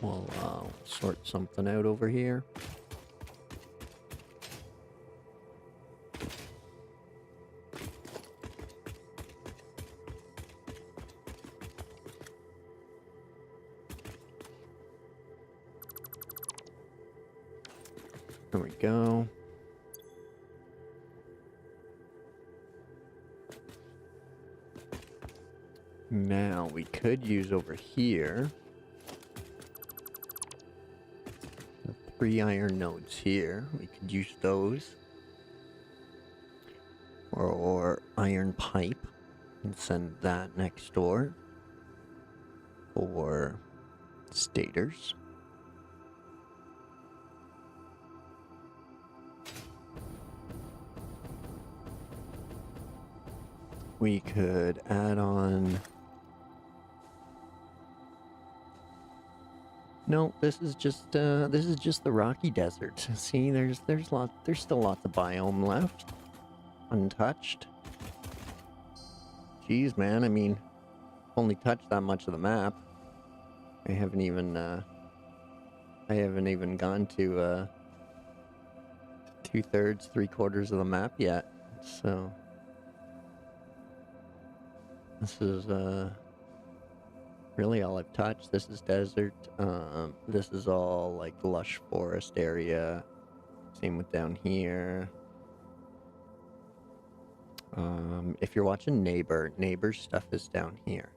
we'll sort something out over here. There we go. Now we could use over here the 3 iron nodes here. We could use those, or iron pipe, and send that next door for stators. We could add on. No, this is just the rocky desert. See, there's still lots of biome left, untouched. Jeez, man, I mean, only touched that much of the map. I haven't even gone to 2/3, 3/4 of the map yet. So this is really all I've touched. This is desert. This is all like lush forest area. Same with down here. If you're watching Neighbor's stuff is down here.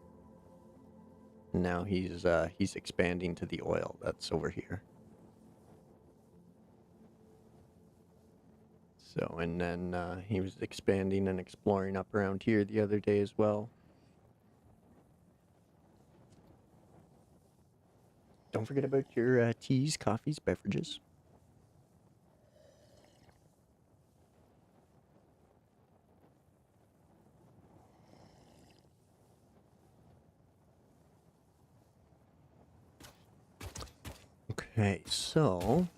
Now he's expanding to the oil that's over here. So, and then he was expanding and exploring up around here the other day as well. Don't forget about your teas, coffees, beverages. Okay, so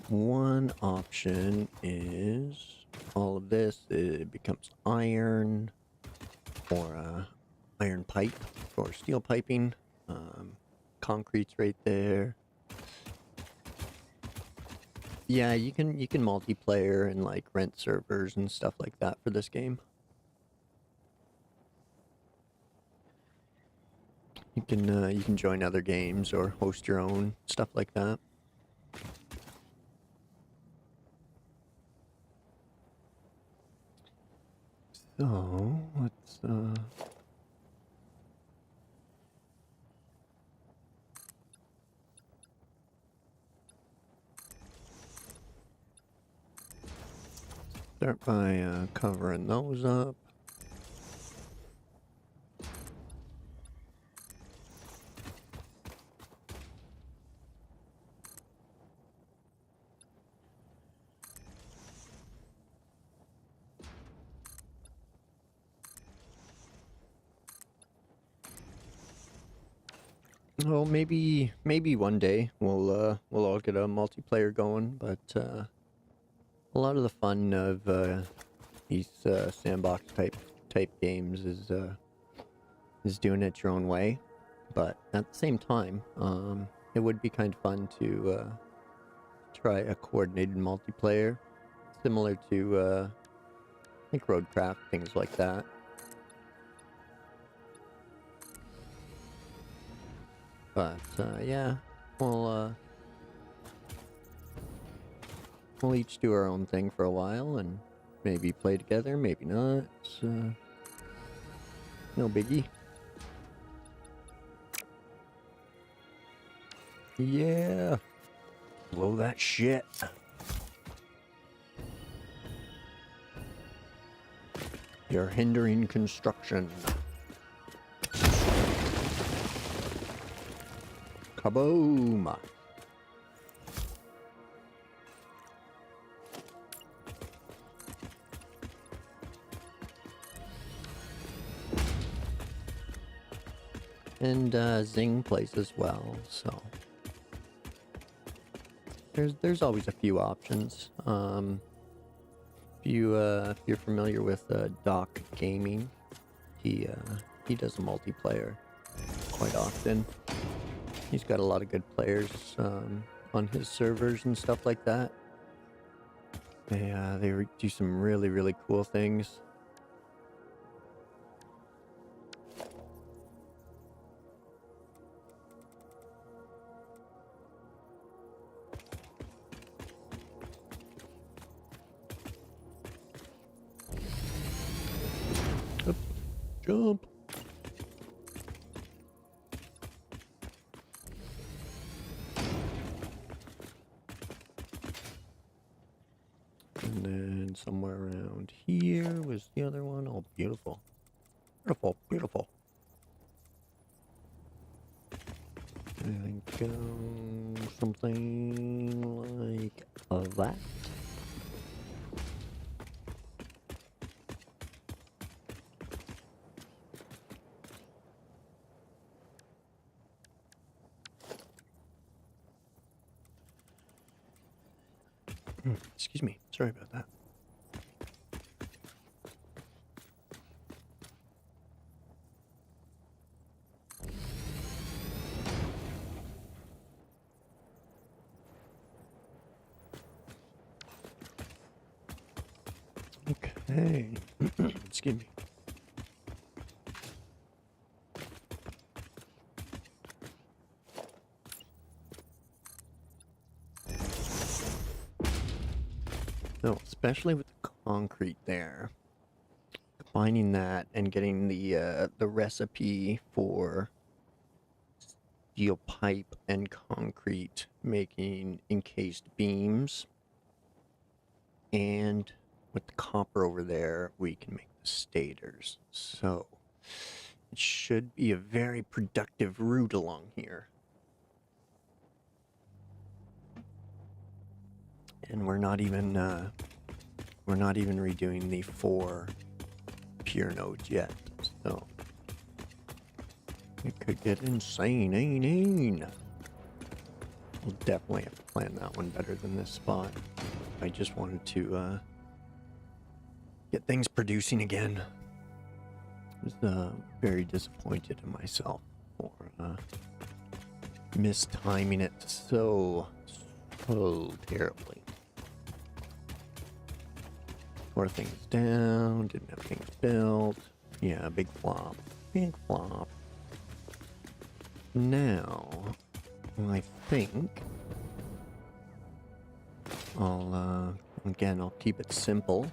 one option is all of this, it becomes iron, or iron pipe, or steel piping. Concrete's right there. Yeah, you can multiplayer and like rent servers and stuff like that for this game. You You can join other games or host your own, stuff like that. So, let's start by covering those up. Well, maybe one day we'll all get a multiplayer going, but a lot of the fun of these sandbox type games is doing it your own way. But at the same time, it would be kind of fun to try a coordinated multiplayer, similar to like Roadcraft, things like that. But yeah, we'll each do our own thing for a while and maybe play together, maybe not. It's no biggie. Yeah, blow that shit. You're hindering construction. Kaboom! And Zing plays as well, so there's always a few options. If you're familiar with Doc Gaming, he does a multiplayer quite often. He's got a lot of good players on his servers and stuff like that. They do some really cool things. Up, jump. And then somewhere around here was the other one. Oh, beautiful. Beautiful, beautiful. I think something like that. Excuse me. Sorry about that. Okay. Excuse me. No, especially with the concrete there. Combining that and getting the recipe for steel pipe and concrete, making encased beams. And with the copper over there, we can make the stators. So it should be a very productive route along here. And we're not even redoing the 4 pure nodes yet. So it could get insane. We'll definitely have to plan that one better than this spot. I just wanted to get things producing again. I was very disappointed in myself for mistiming it so terribly. Tore things down, didn't have things built. Yeah, big flop. Big flop. now, I think I'll keep it simple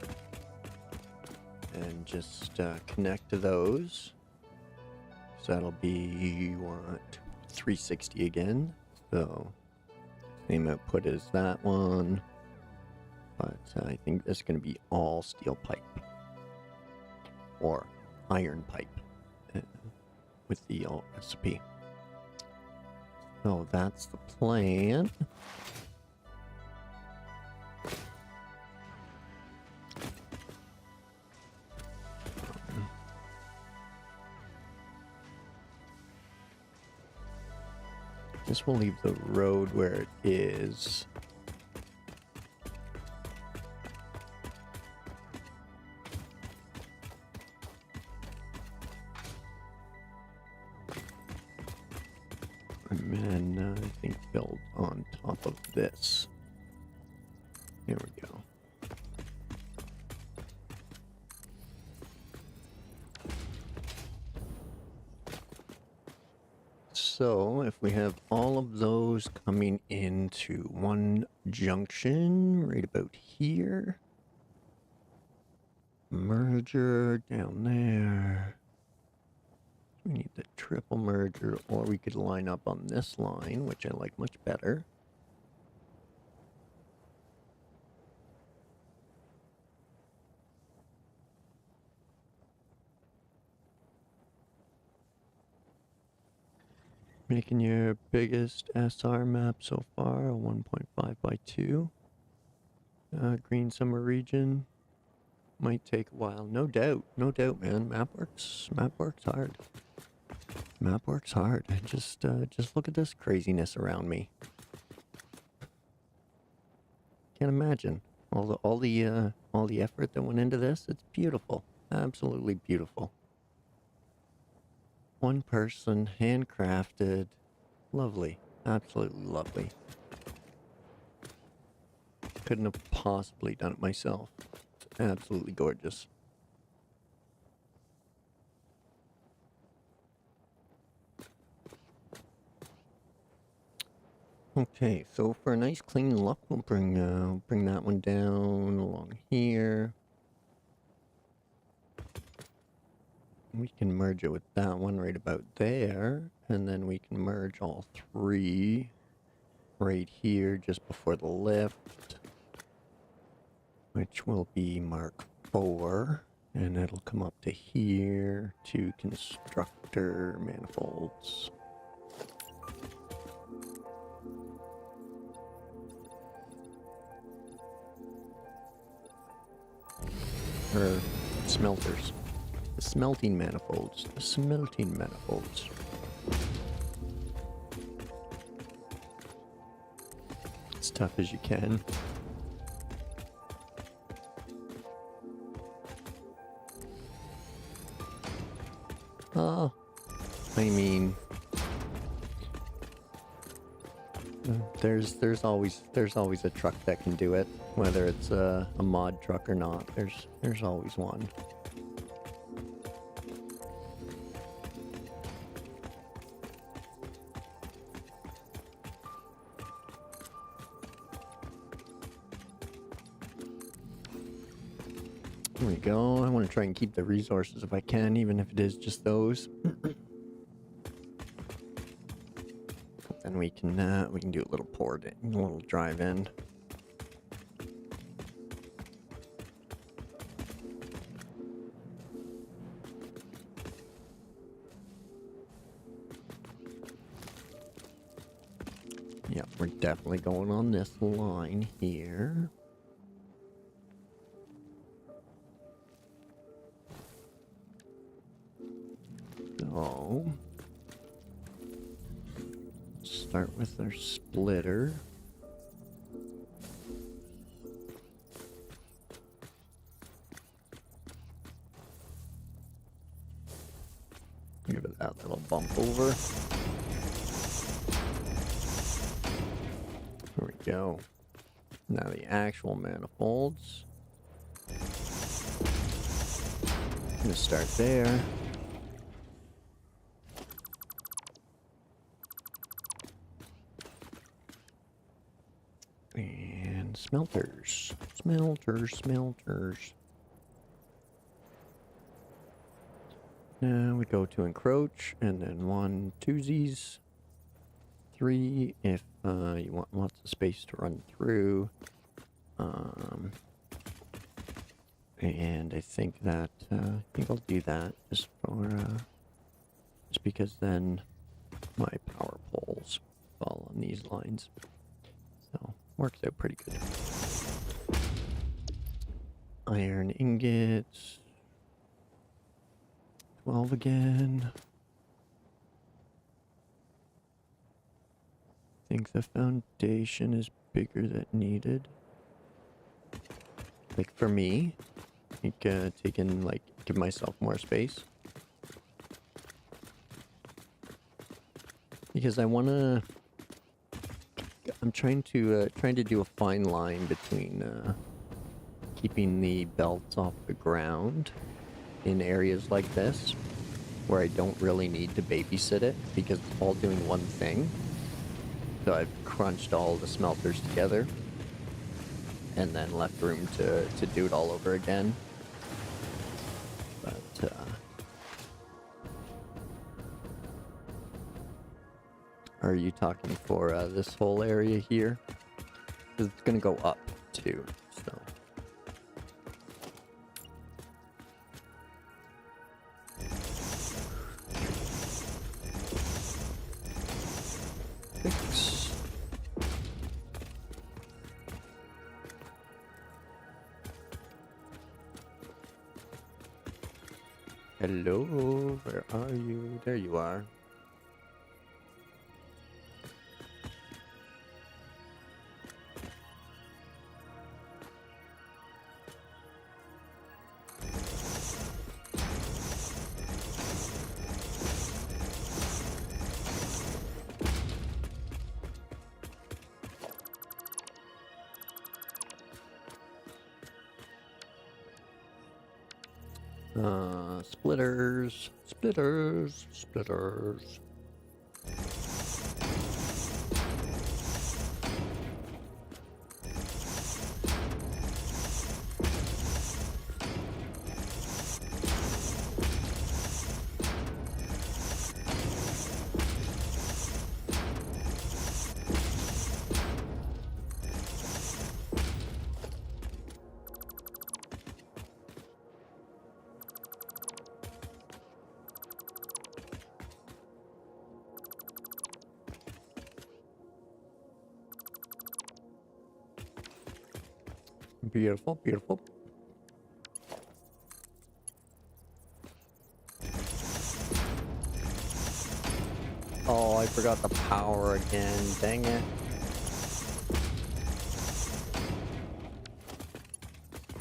and just connect to those. So that'll be, what, 360 again. So same output as that one, but I think this is going to be all steel pipe or iron pipe with the old recipe. So that's the plan. This will leave the road where it is. And then I think build on top of this. There we go. So if we have all of those coming into one junction right about here, merger down there. We need the triple merger, or we could line up on this line, which I like much better. Making your biggest SR map so far, a 1.5 by 2. Green summer region. Might take a while, no doubt, man. Map works hard. Map works hard. Just look at this craziness around me. Can't imagine all the effort that went into this. It's beautiful, absolutely beautiful. One person, handcrafted, lovely, absolutely lovely. Couldn't have possibly done it myself. It's absolutely gorgeous. Okay, so for a nice clean look, we'll bring that one down along here. We can merge it with that one right about there, and then we can merge all three right here just before the lift, which will be Mark 4, and it'll come up to here to constructor manifolds. Or smelters. The smelting manifolds. The smelting manifolds. As tough as you can. Oh, I mean, there's always a truck that can do it, whether it's a mod truck or not. There's always one. There we go. I want to try and keep the resources if I can, even if it is just those. Then we can do a little port in, a little drive in. Yeah, we're definitely going on this line here. So, start with our splitter. Give it that little bump over. There we go. Now the actual manifolds. I'm gonna start there. smelters. Smelters. Now we go to encroach, and then 1 twosies. 3 if you want lots of space to run through. And I think I'll do that just because then my power poles fall on these lines. So works out pretty good. Iron ingots. 12 again. I think the foundation is bigger than needed. Like for me, give myself more space. Because I'm trying to do a fine line between keeping the belts off the ground in areas like this, where I don't really need to babysit it because it's all doing one thing. So I've crunched all the smelters together and then left room to do it all over again. But are you talking for this whole area here? Because it's gonna go up too, so. Fix. Hello, where are you? There you are. Splitters. Beautiful. Oh, I forgot the power again. Dang it.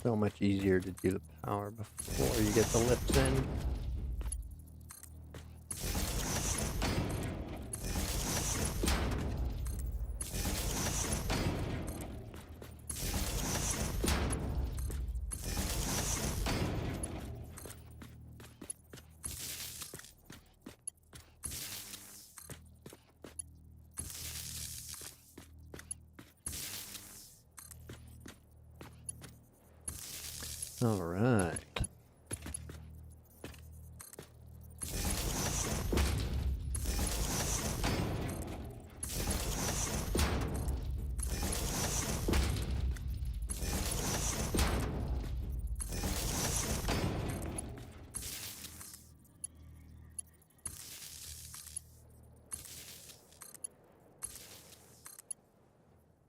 So much easier to do the power before you get the lifts in. All right.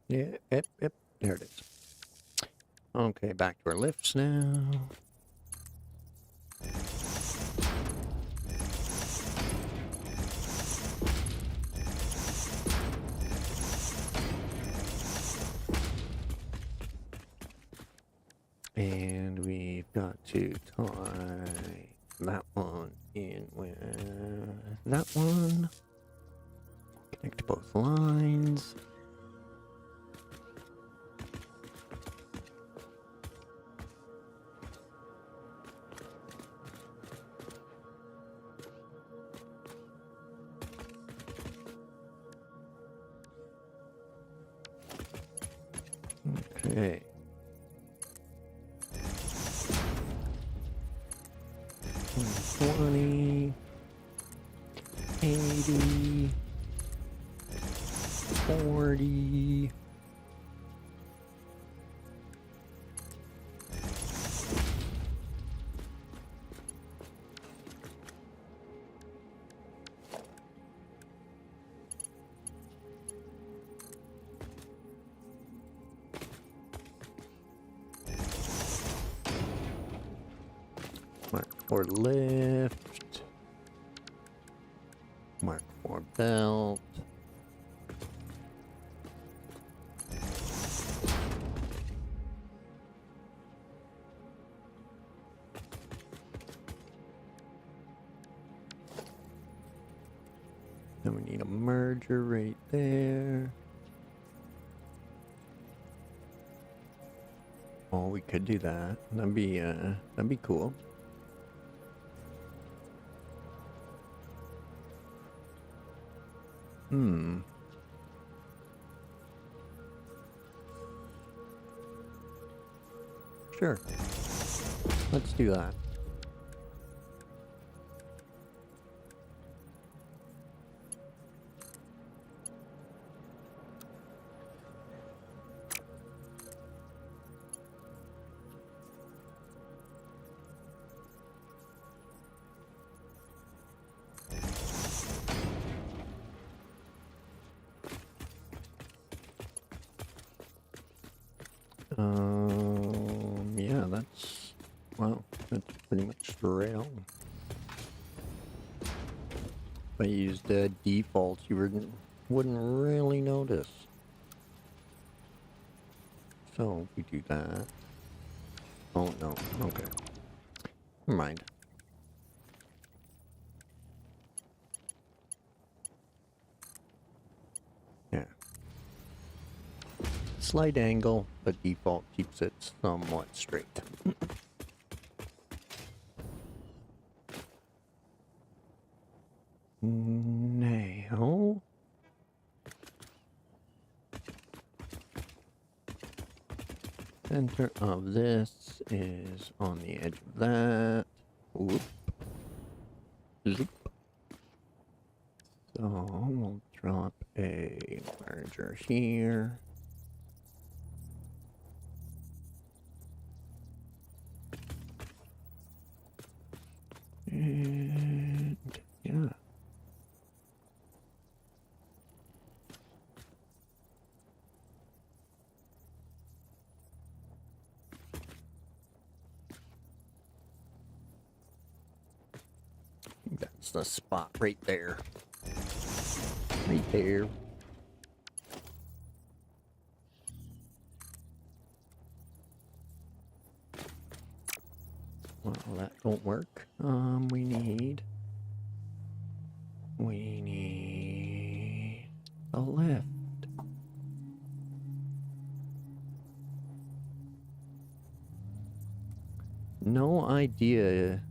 Yep. There it is. Okay, back to our lifts now. And we've got to tie that one in with that one. Connect both lines. Okay. $20, $80, $40. Mark for lift. Mark for belt. Then we need a merger right there. Oh, we could do that. That'd be cool. Sure. Let's do that. Yeah, that's, wow, that's pretty much straight on. If I used defaults, you wouldn't really notice. So, if we do that. Oh, no, okay. Never mind. Yeah. Slight angle, but default keeps it somewhat straight. Now, center of this is on the edge of that. Whoop. Zoop. So we'll drop a merger here. And yeah. That's the spot right there. Right there. Well, that don't work. We need a lift. No idea,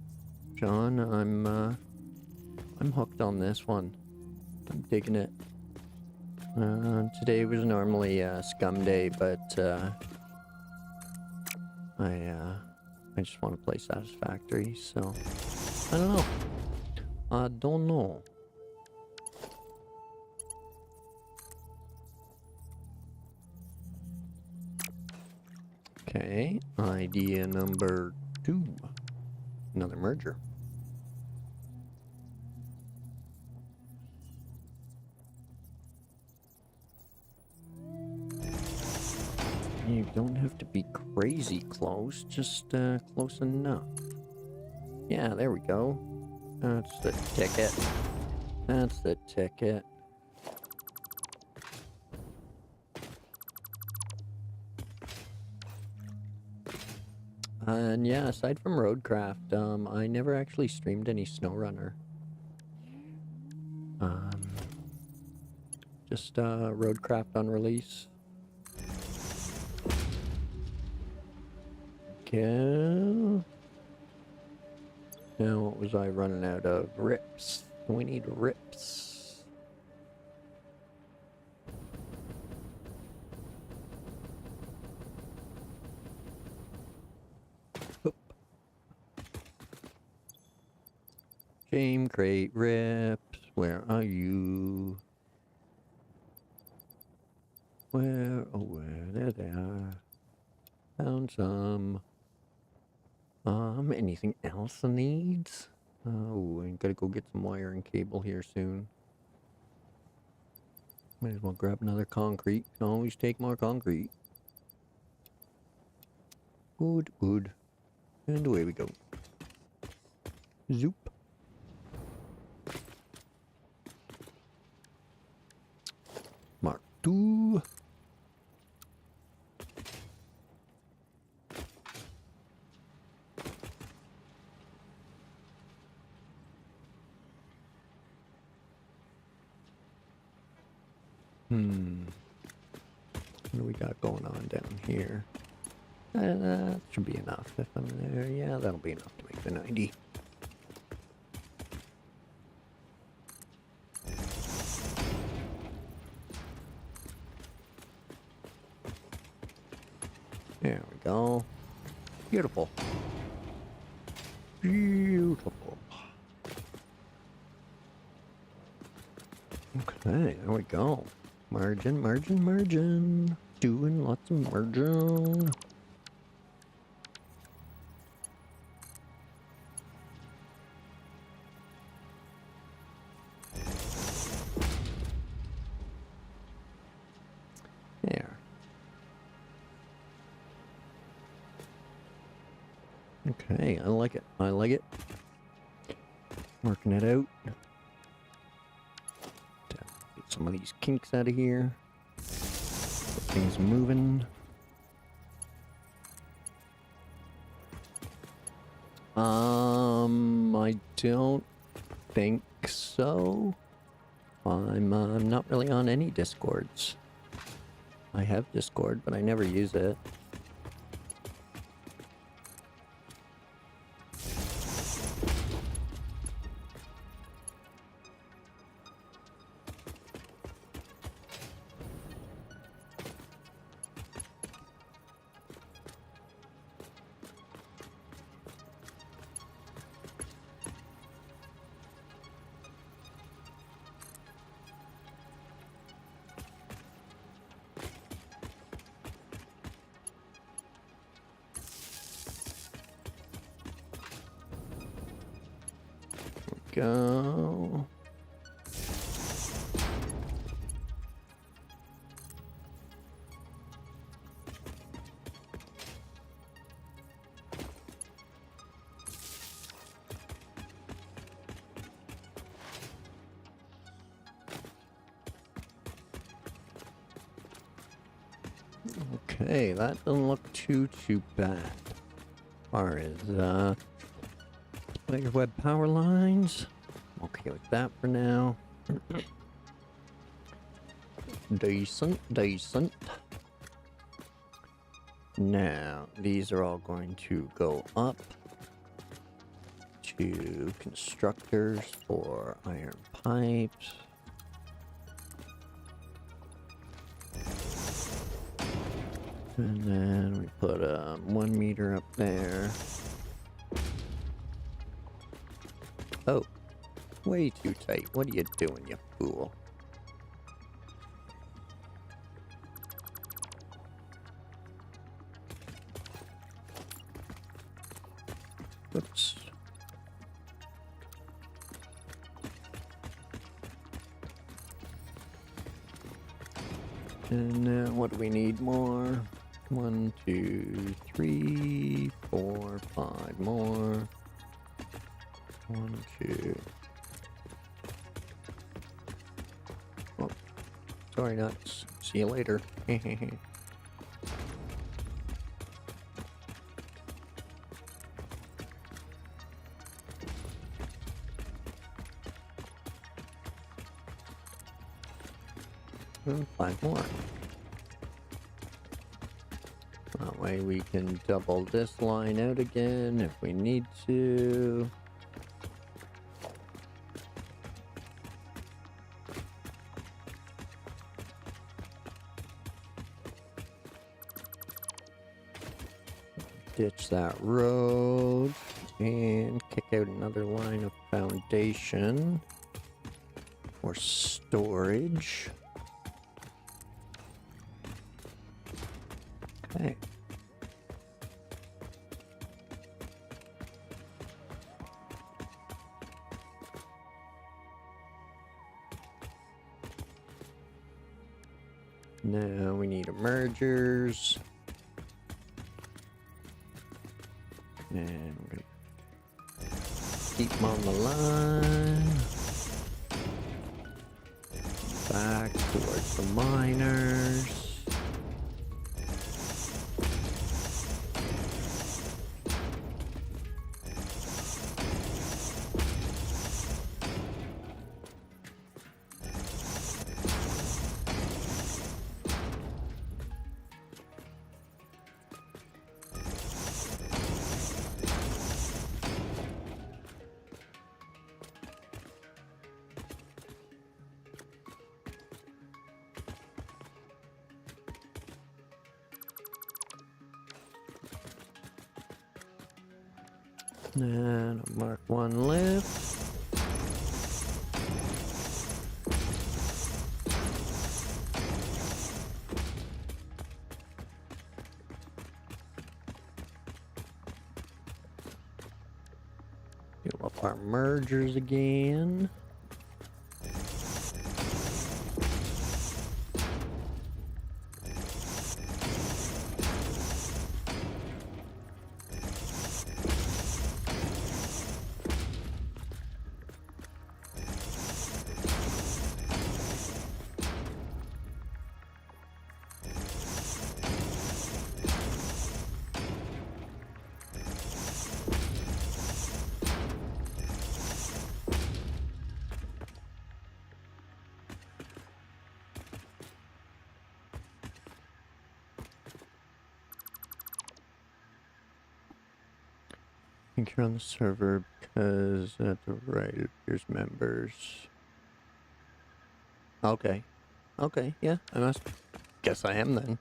John. I'm hooked on this one. I'm digging it. Today was normally a scum day, but I just want to play Satisfactory, so I don't know. I don't know. Okay, idea number 2. Another merger. You don't have to be crazy close, just close enough. Yeah, there we go. That's the ticket. That's the ticket. And yeah, aside from Roadcraft, I never actually streamed any SnowRunner. Just Roadcraft on release. Okay. Now, what was I running out of? Rips. We need rips. crate rips. Where are you? Where? Oh, where? There they are. Found some. Anything else I needs? Oh, I gotta go get some wire and cable here soon. Might as well grab another concrete. Can always take more concrete. Wood, wood. And away we go. Zoop. Mark 2. What do we got going on down here? That should be enough if I'm there. Yeah, that'll be enough to make the 90. There we go. Beautiful. Beautiful. Okay, there we go. Margin, margin, margin. Doing lots of margin. There. Okay, I like it. I like it. Working it out. Get some of these kinks out of here. Get things moving. I don't think so. I'm not really on any Discords. I have Discord, but I never use it. Go. Okay, that doesn't look too bad. As far as spider web power lines, I'm okay with that for now. Decent, decent. Now, these are all going to go up to constructors for iron pipes. And then we put 1 meter up there. Oh, way too tight. What are you doing, you fool? Whoops. And now what do we need more? 1, 2, 3, 4, 5 more. 1, 2. Oh, sorry, nuts. See you later. And 5 more. That way we can double this line out again if we need to. Ditch that road. And kick out another line of foundation for storage. Okay. Now we need emergers. And we're gonna keep them on the line. Back towards the miners. And mark one lift. Fill up our mergers again. I think you're on the server because at the right it appears members. Okay. Okay, yeah, I must guess I am then.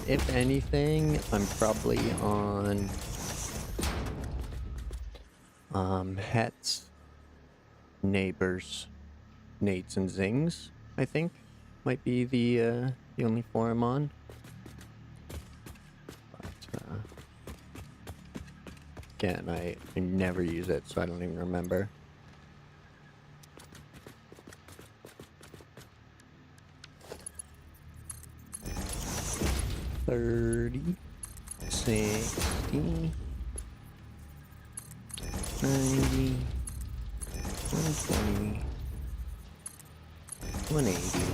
If anything, I'm probably on Hets, Neighbors, Nates and Zings, I think. Might be the only forum on. But again, I never use it, so I don't even remember. $30, $60, $90, $120, $180,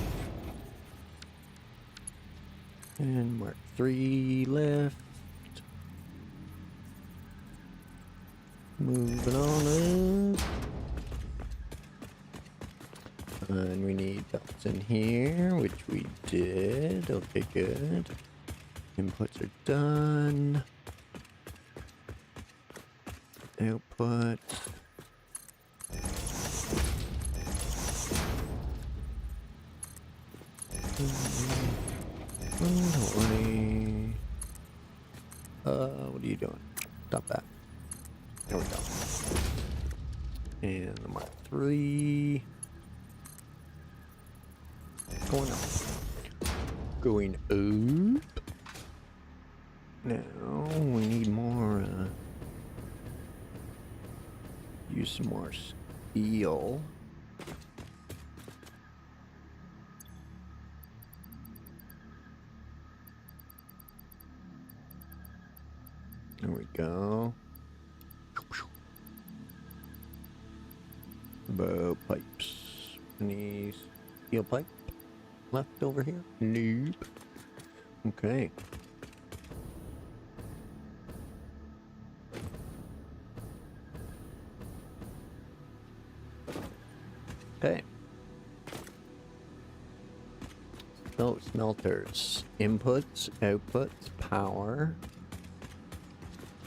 and mark 3 left. Moving on up. And we need belts in here, which we did. Okay, good. Inputs are done. Output. What are you doing? Stop that. There we go. And the mark 3. Going up. Going up. Now we need more, use some more steel. There we go. Bow pipes. Any steel pipe left over here? Nope. Okay. Okay. So smelters, inputs, outputs, power,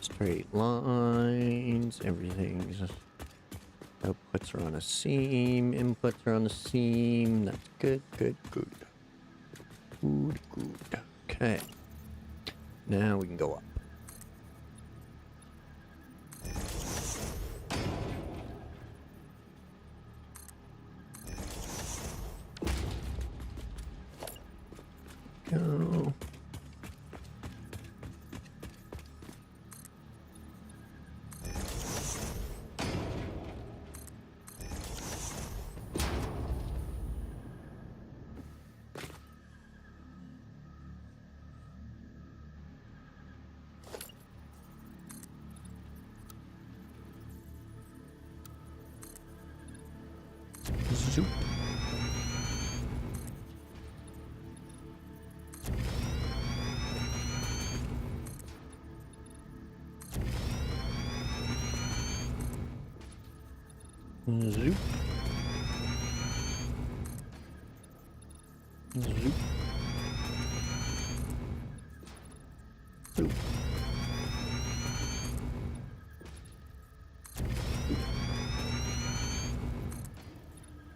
straight lines, everything's Outputs are on a seam, inputs are on a seam. That's good, good, good. Good, good. Okay. Now we can go up. Go. Zoop. Zoop. Zoop. Zoop.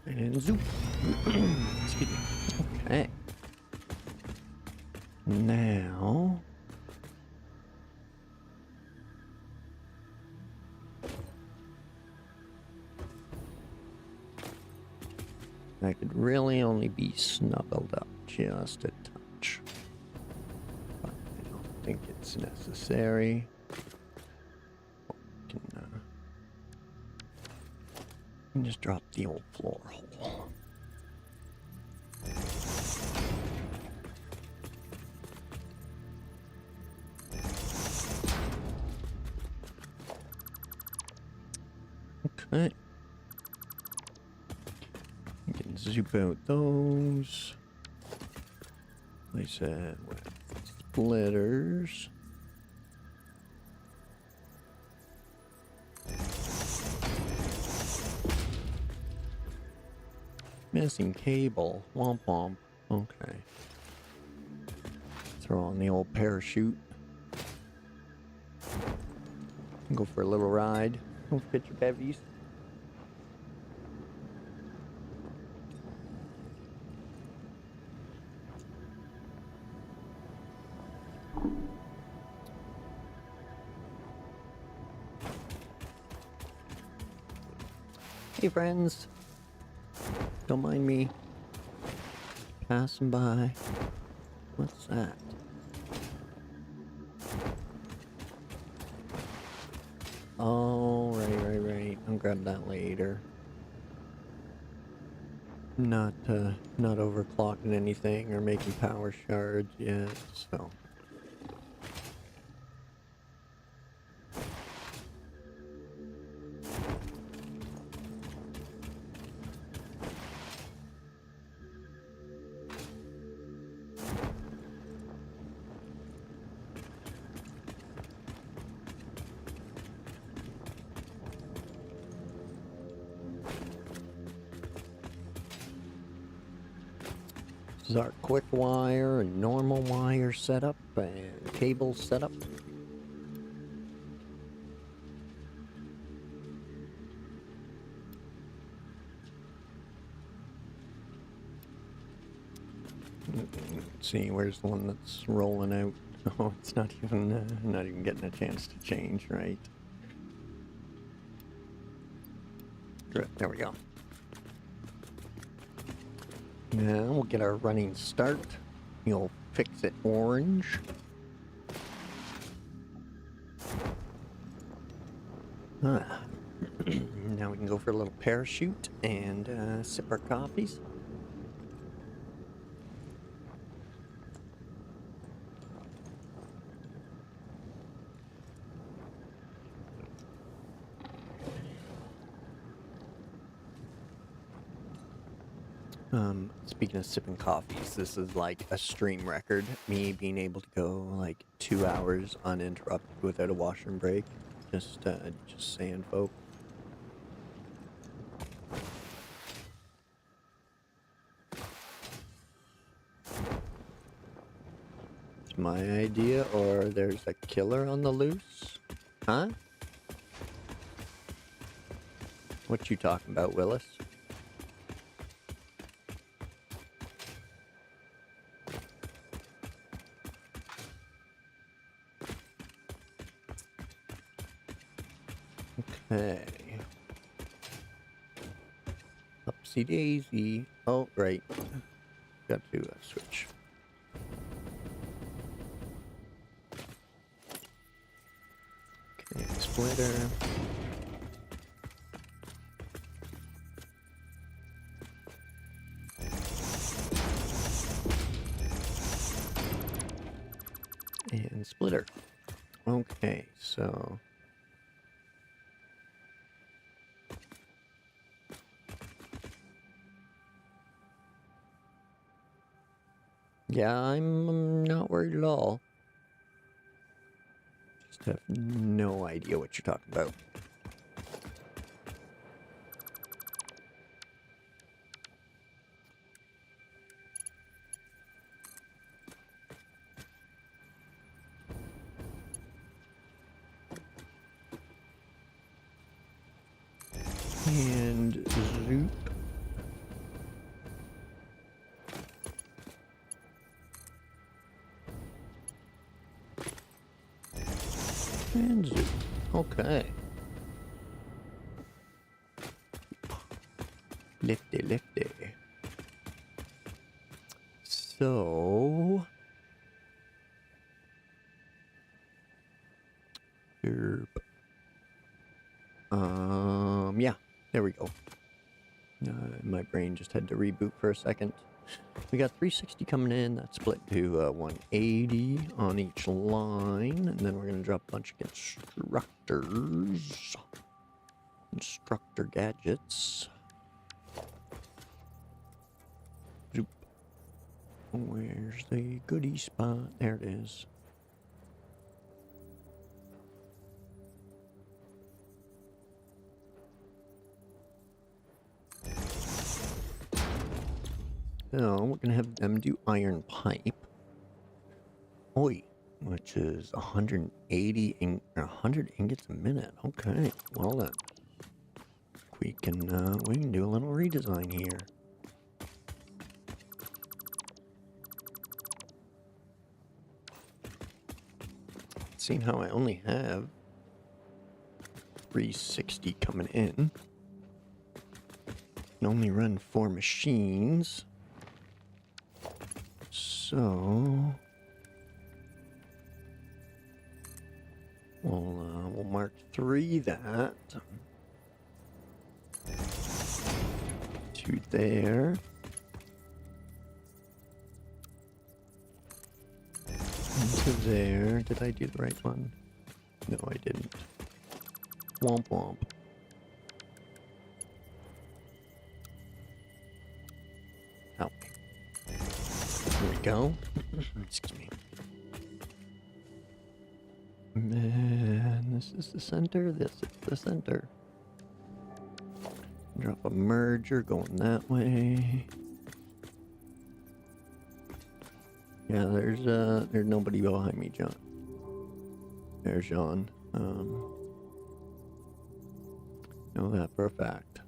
And zoop. Excuse me. Okay. Now. I could really only be snuggled up just a touch. But I don't think it's necessary. Can just drop the old floor hole. Okay. You can zoop out those. Place it with splitters. Missing cable. Womp womp. Okay. Throw on the old parachute. Go for a little ride. Don't fit your bevies. Hey friends. Don't mind me passing by. What's that? Oh, right. I'll grab that later. Not overclocking anything or making power shards yet, so. This is our quick wire and normal wire setup and cable setup. Let's see, where's the one that's rolling out? Oh, it's not even getting a chance to change, right? Good, there we go. Now we'll get our running start. You'll fix it orange. Now we can go for a little parachute and sip our coffees. Speaking of sipping coffees, this is like a stream record. Me being able to go like 2 hours uninterrupted without a washroom break. Just saying, folks. It's my idea, or there's a killer on the loose? Huh? What you talking about, Willis? Okay. Upsy daisy. Oh, right. Got to switch. Okay, splitter. And splitter. Okay, so... yeah, I'm not worried at all. Just have no idea what you're talking about. And zoop. And zoop. Okay. Lifty, lifty. So... derp. Yeah. There we go. My brain just had to reboot for a second. We got 360 coming in. That's split to 180 on each line. And then we're going to drop a bunch of constructors. Constructor gadgets. Zoop. Where's the goodie spot? There it is. So we're gonna have them do iron pipe. Oi, which is 180 100 ingots a minute. Okay, well then, we can do a little redesign here. Seeing how I only have 360 coming in, can only run 4 machines. So we'll mark 3 that. 2 there. Into there. Did I do the right one? No, I didn't. Womp womp. Ow. There we go. Excuse me. And this is the center. This is the center. Drop a merger going that way. Yeah, there's nobody behind me, John. There's John. Know that for a fact.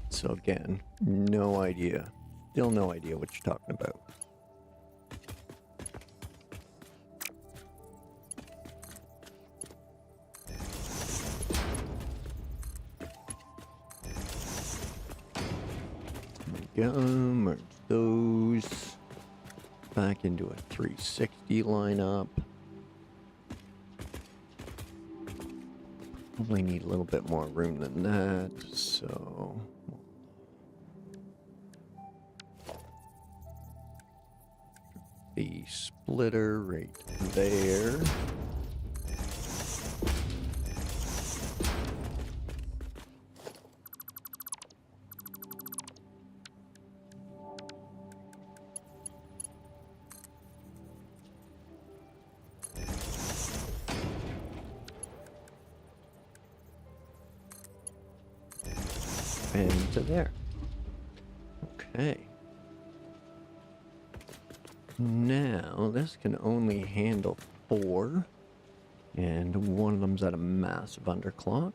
So again, no idea. Still no idea what you're talking about. There we go. Merge those back into a 360 lineup. Probably need a little bit more room than that, so... the splitter right there. And to there. Okay. Now, this can only handle 4. And one of them's at a massive underclock.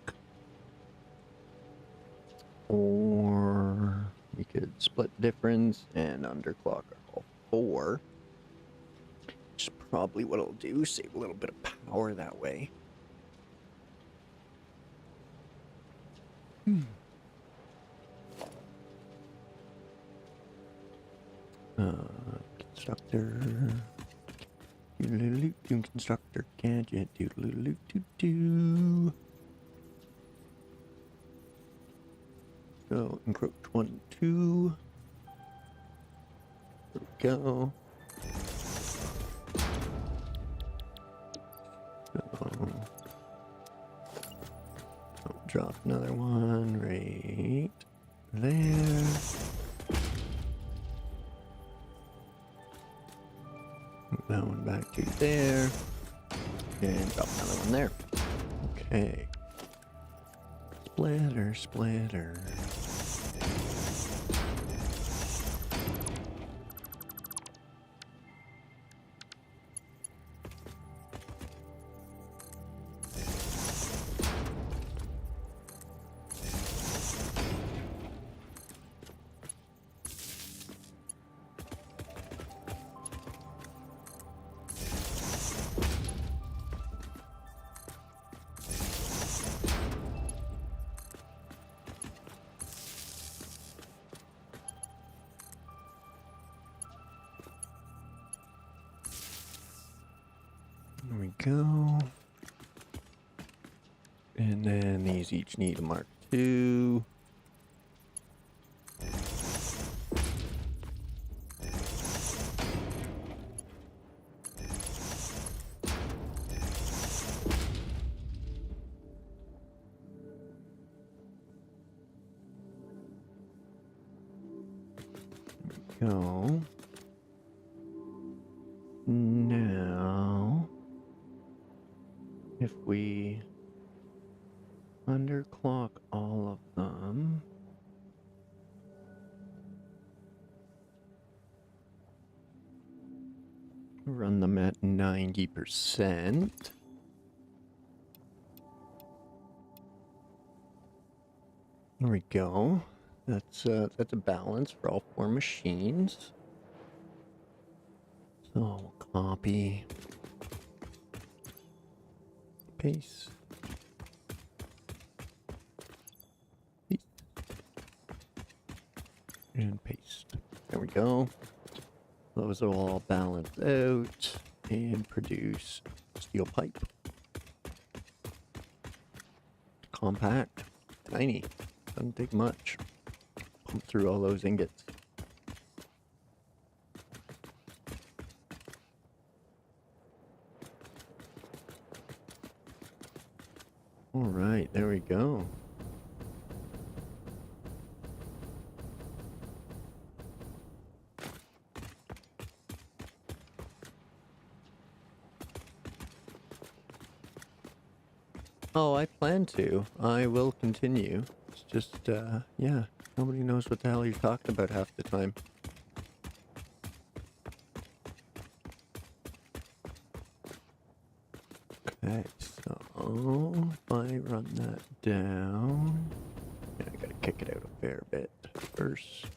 Or we could split difference and underclock all 4. Which is probably what I'll do, save a little bit of power that way. Constructor. Doodle-doo, constructor gadget. Doodle-doo-doo-doo. So, encroach 1, 2. There we go. So, I'll drop another one right there. Move that one back to there. And drop another one there. Okay. Splitter, splitter. There we go. And then these each need a Mark II. There we go. Now, if we underclock all of them, run them at 90%. There we go. That's a balance for all 4 machines. So we'll copy, paste, and paste. There we go. Those will all balance out and produce steel pipe. Compact, tiny, doesn't take much. Pump through all those ingots. All right, there we go. Oh, I plan to. I will continue. It's just, yeah, nobody knows what the hell you're talking about half the time. Okay, so if I run that down, yeah, I gotta kick it out a fair bit first.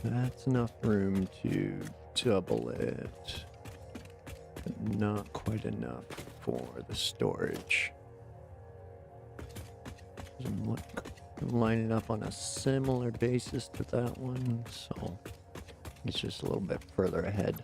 That's enough room to double it, but not quite enough for the storage. I'm lining up on a similar basis to that one, so it's just a little bit further ahead.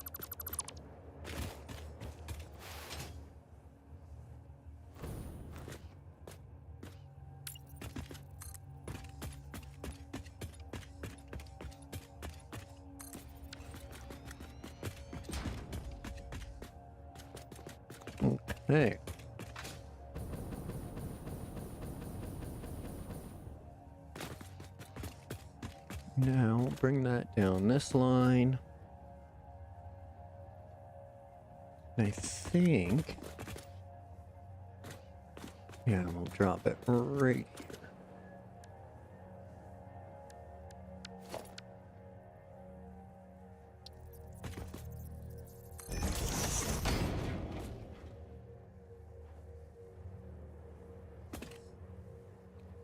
Okay. Now bring that down this line. I think... Yeah, we'll drop it right here.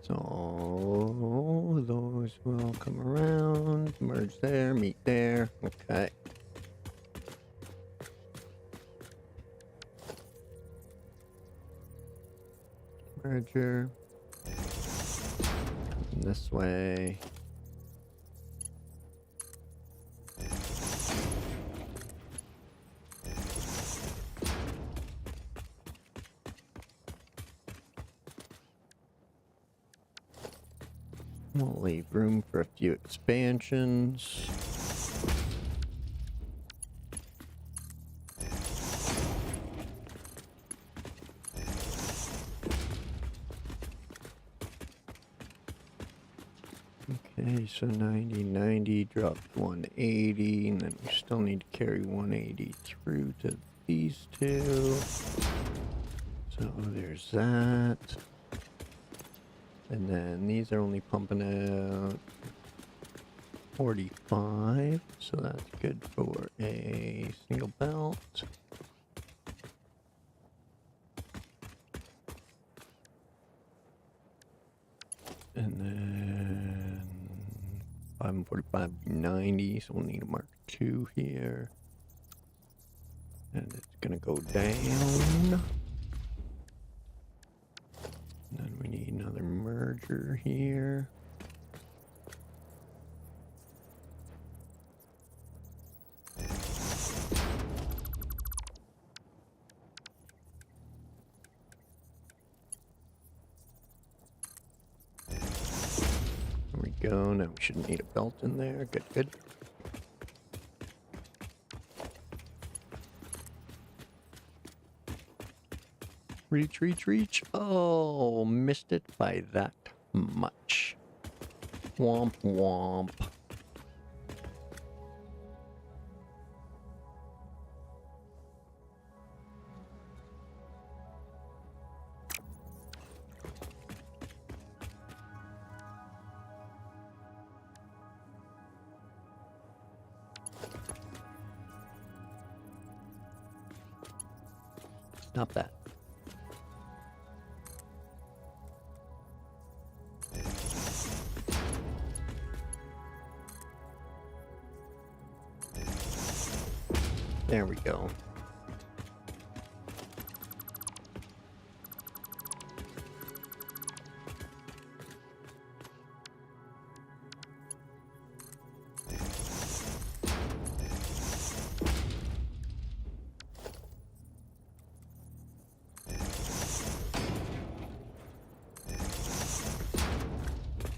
So those will come around, merge there, meet there. Okay. Merger. This way. We'll leave room for a few expansions. Okay, so 90, 90 dropped 180, and then we still need to carry 180 through to these two. So there's that. And then these are only pumping out 45, so that's good for a single belt. And then 5 and 45, 90, so we'll need a Mark II here. And it's gonna go down. And then we need another merger here. There we go. Now we shouldn't need a belt in there. Good, good. Reach, reach, reach. Oh, missed it by that much. Womp, womp. Stop that. There we go.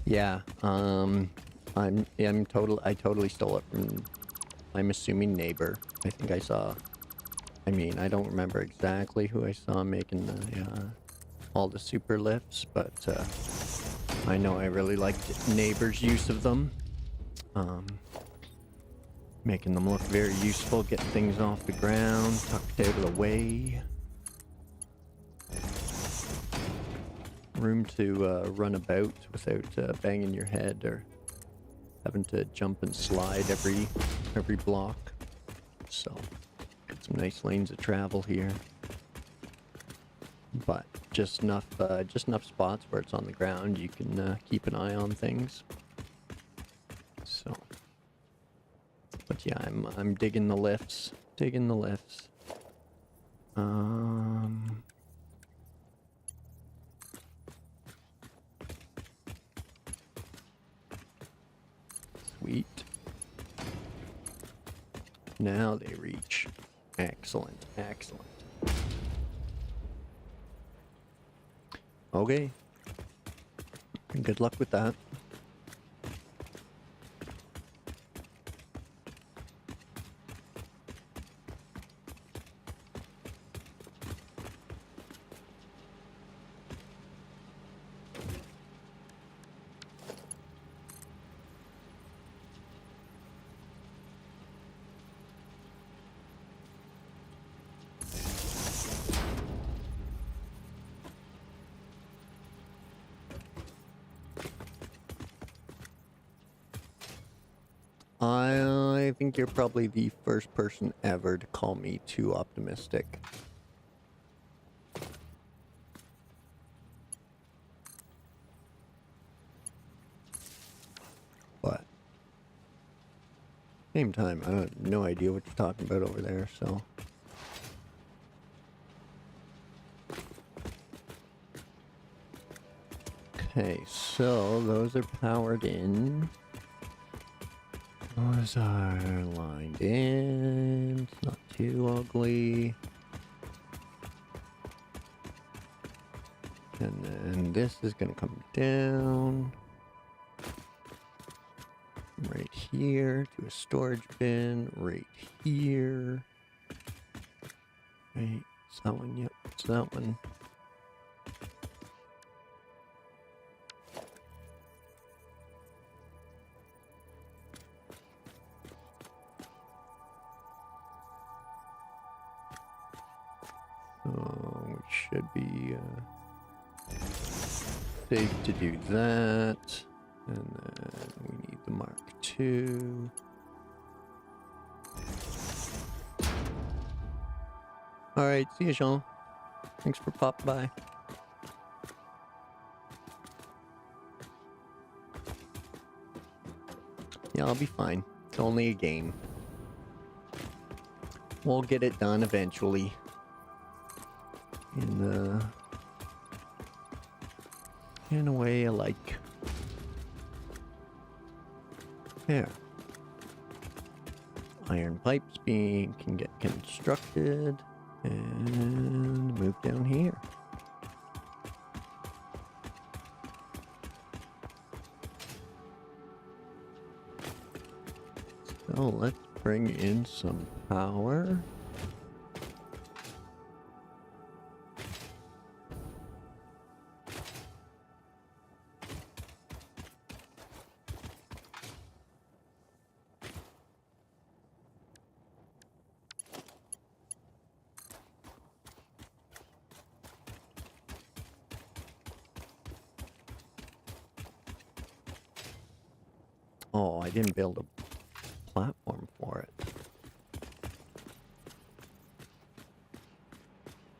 Yeah, I totally stole it from, I'm assuming, neighbor. I think I saw, I mean, I don't remember exactly who I saw making the, all the super lifts, but, I know I really liked neighbor's use of them. Making them look very useful, getting things off the ground, tucked out of the way. Room to run about without banging your head or having to jump and slide every block. So, got some nice lanes of travel here, but just enough spots where it's on the ground you can keep an eye on things. So, but yeah, I'm digging the lifts, digging the lifts. Sweet. Now they reach. Excellent, excellent. Okay. Good luck with that. I think you're probably the first person ever to call me too optimistic. But same time, I have no idea what you're talking about over there, so. Okay, so those are powered in. Those are lined in. It's not too ugly. And then this is going to come down right here to a storage bin right here. Right, it's that one, yep, it's that one. So we should be safe to do that. And then we need the Mark II. Alright, see you, Sean. Thanks for popping by. Yeah, I'll be fine. It's only a game. We'll get it done eventually. In a way I like. There. Iron pipes can get constructed and move down here. So let's bring in some power. Oh, I didn't build a platform for it.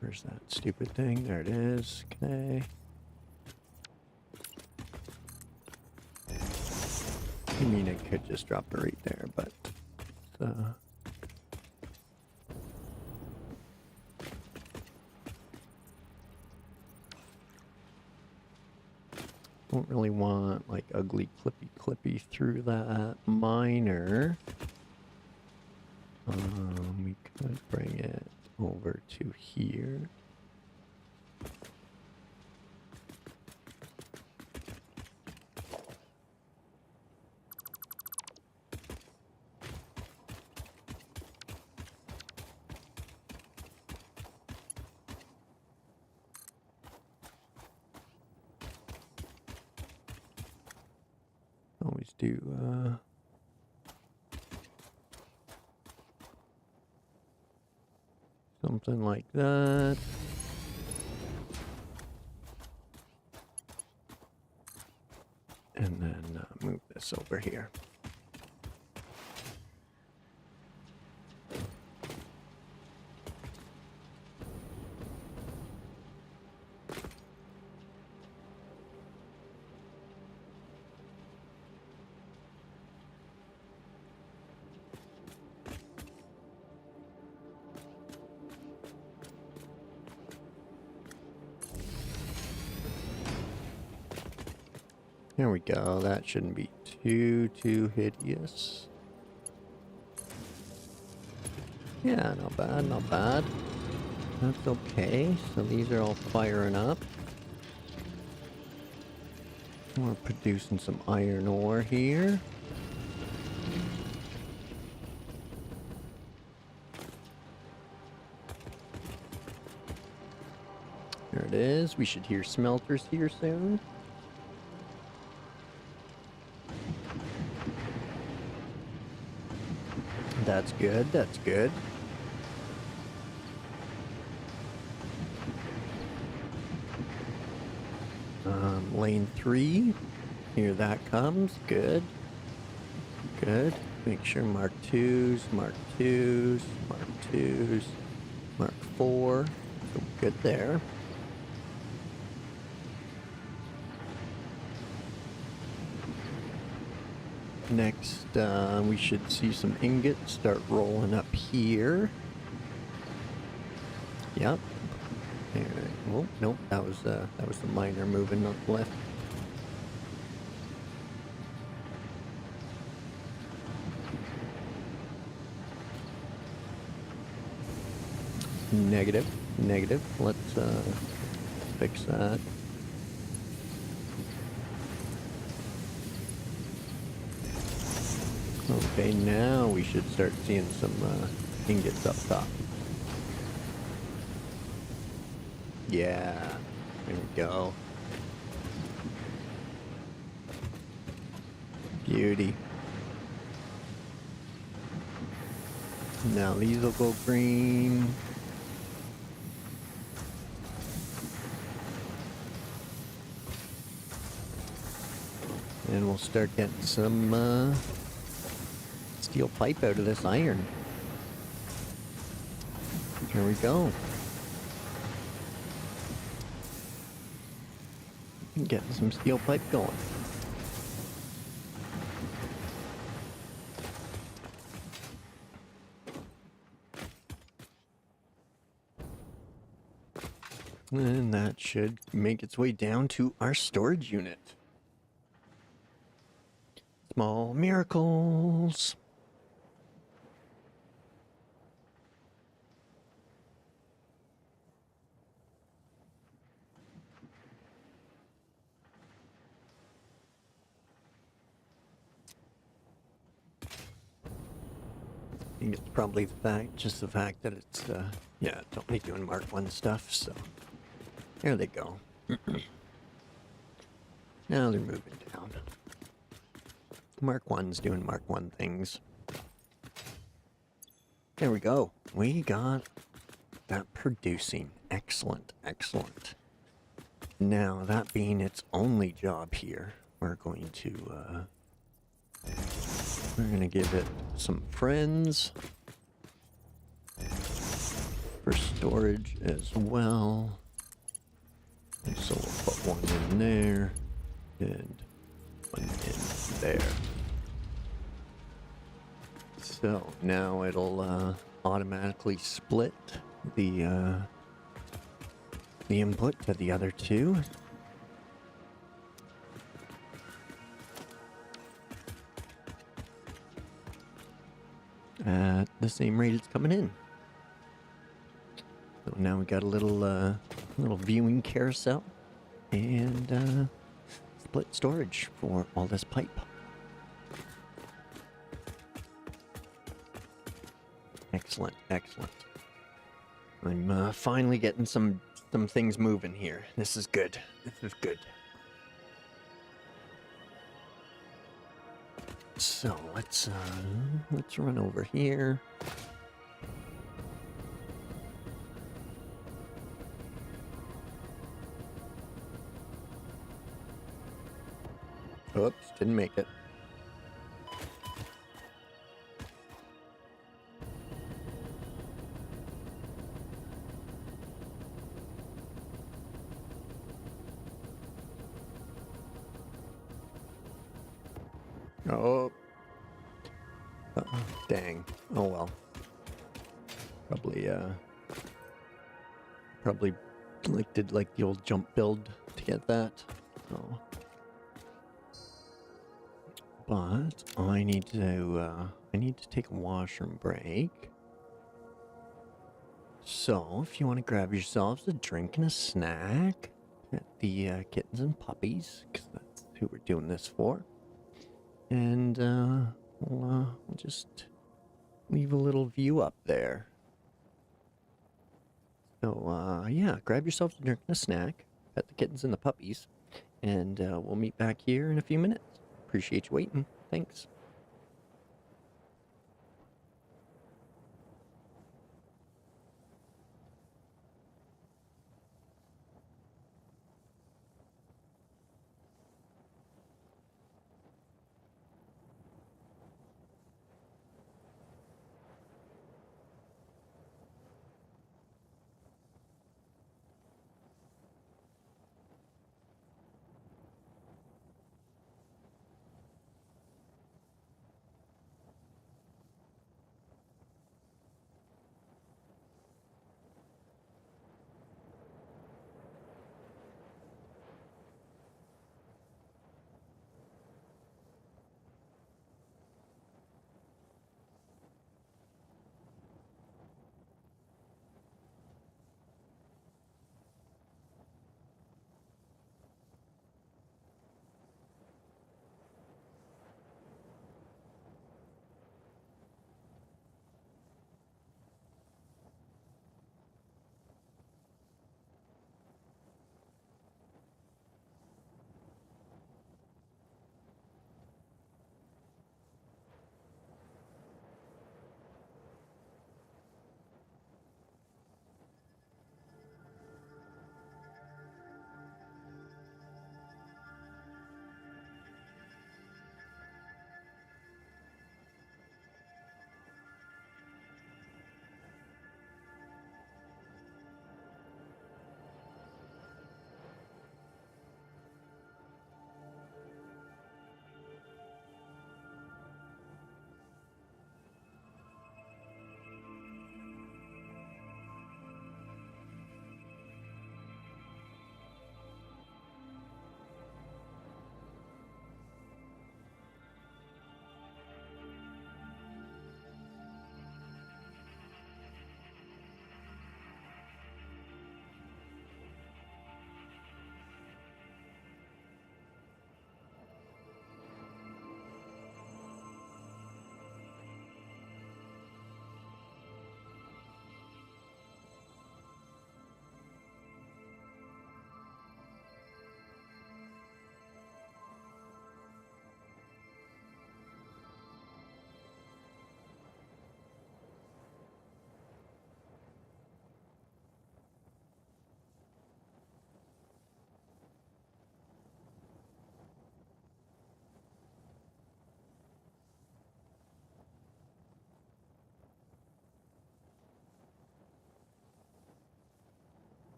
Where's that stupid thing? There it is. Okay. I mean, I could just drop it right there, but don't really want like ugly clippy through that miner. We could bring it over to here. Always do something like that. And then move this over here. There we go. That shouldn't be too hideous. Yeah, not bad, not bad. That's okay. So these are all firing up. We're producing some iron ore here. There it is. We should hear smelters here soon. That's good, that's good. Lane 3, here that comes, good. Good. Make sure Mark 2s, Mark 2s, Mark 2s, Mark 4. So good there. Next, we should see some ingots start rolling up here. Yep. There. Oh, nope. That was the miner moving up left. Negative. Negative. Let's fix that. Okay, now we should start seeing some ingots up top. Yeah, there we go. Beauty. Now these will go green. And we'll start getting some steel pipe out of this iron. Here we go. Getting some steel pipe going. And that should make its way down to our storage unit. Small miracles. I think it's probably just the fact that it's, yeah, it's only doing Mark 1 stuff, so there they go. Now they're moving down. Mark 1's doing Mark 1 things. There we go. We got that producing. Excellent, excellent. Now, that being its only job here, we're going to give it some friends for storage as well. And so we'll put one in there and one in there. So now it'll automatically split the input to the other two. At the same rate it's coming in. So now we got a little viewing carousel and split storage for all this pipe. Excellent, excellent. I'm finally getting some things moving here. This is good. This is good. So let's run over here. Oops, didn't make it. Oh. Dang. Oh well. Probably did like the old jump build to get that. So. But I need to take a washroom break. So if you want to grab yourselves a drink and a snack at the Kittens and Puppies, because that's who we're doing this for. And we'll just leave a little view up there. So yeah, grab yourself a drink and a snack at the Kittens and the Puppies, and we'll meet back here in a few minutes. Appreciate you waiting. Thanks.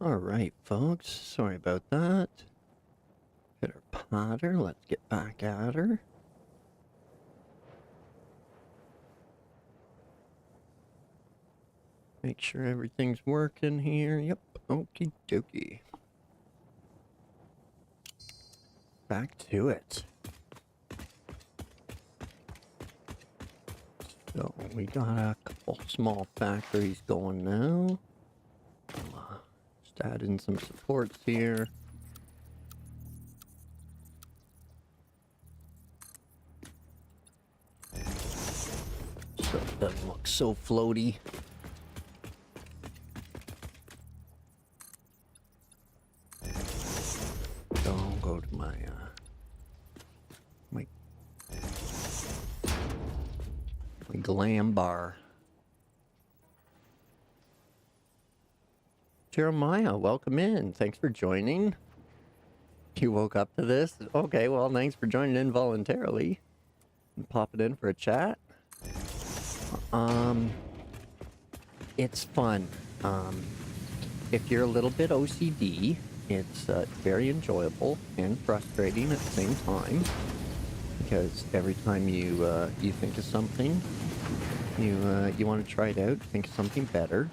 Alright, folks. Sorry about that. Hit our potter. Let's get back at her. Make sure everything's working here. Yep. Okie dokie. Back to it. So we got a couple small factories going now. Just add in some supports here. So it doesn't look so floaty. So I'll go to my glam bar. Jeremiah, welcome in. Thanks for joining. You woke up to this? Okay, well, thanks for joining in voluntarily. And popping in for a chat. It's fun. If you're a little bit OCD, it's very enjoyable and frustrating at the same time. Because every time you think of something, you want to try it out, think of something better.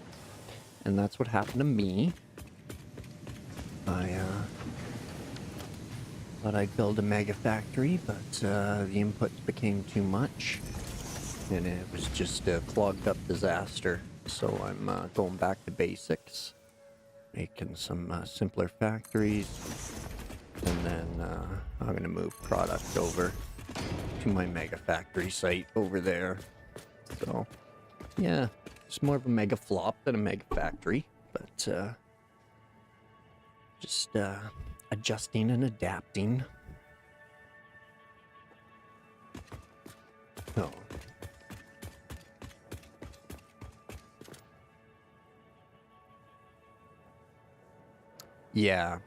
And that's what happened to me. I thought I'd build a Megafactory, but the inputs became too much. And it was just a clogged up disaster. So I'm going back to basics. Making some simpler factories. And then I'm going to move product over to my Megafactory site over there. So, yeah. It's more of a mega flop than a mega factory, but just adjusting and adapting. So, yeah,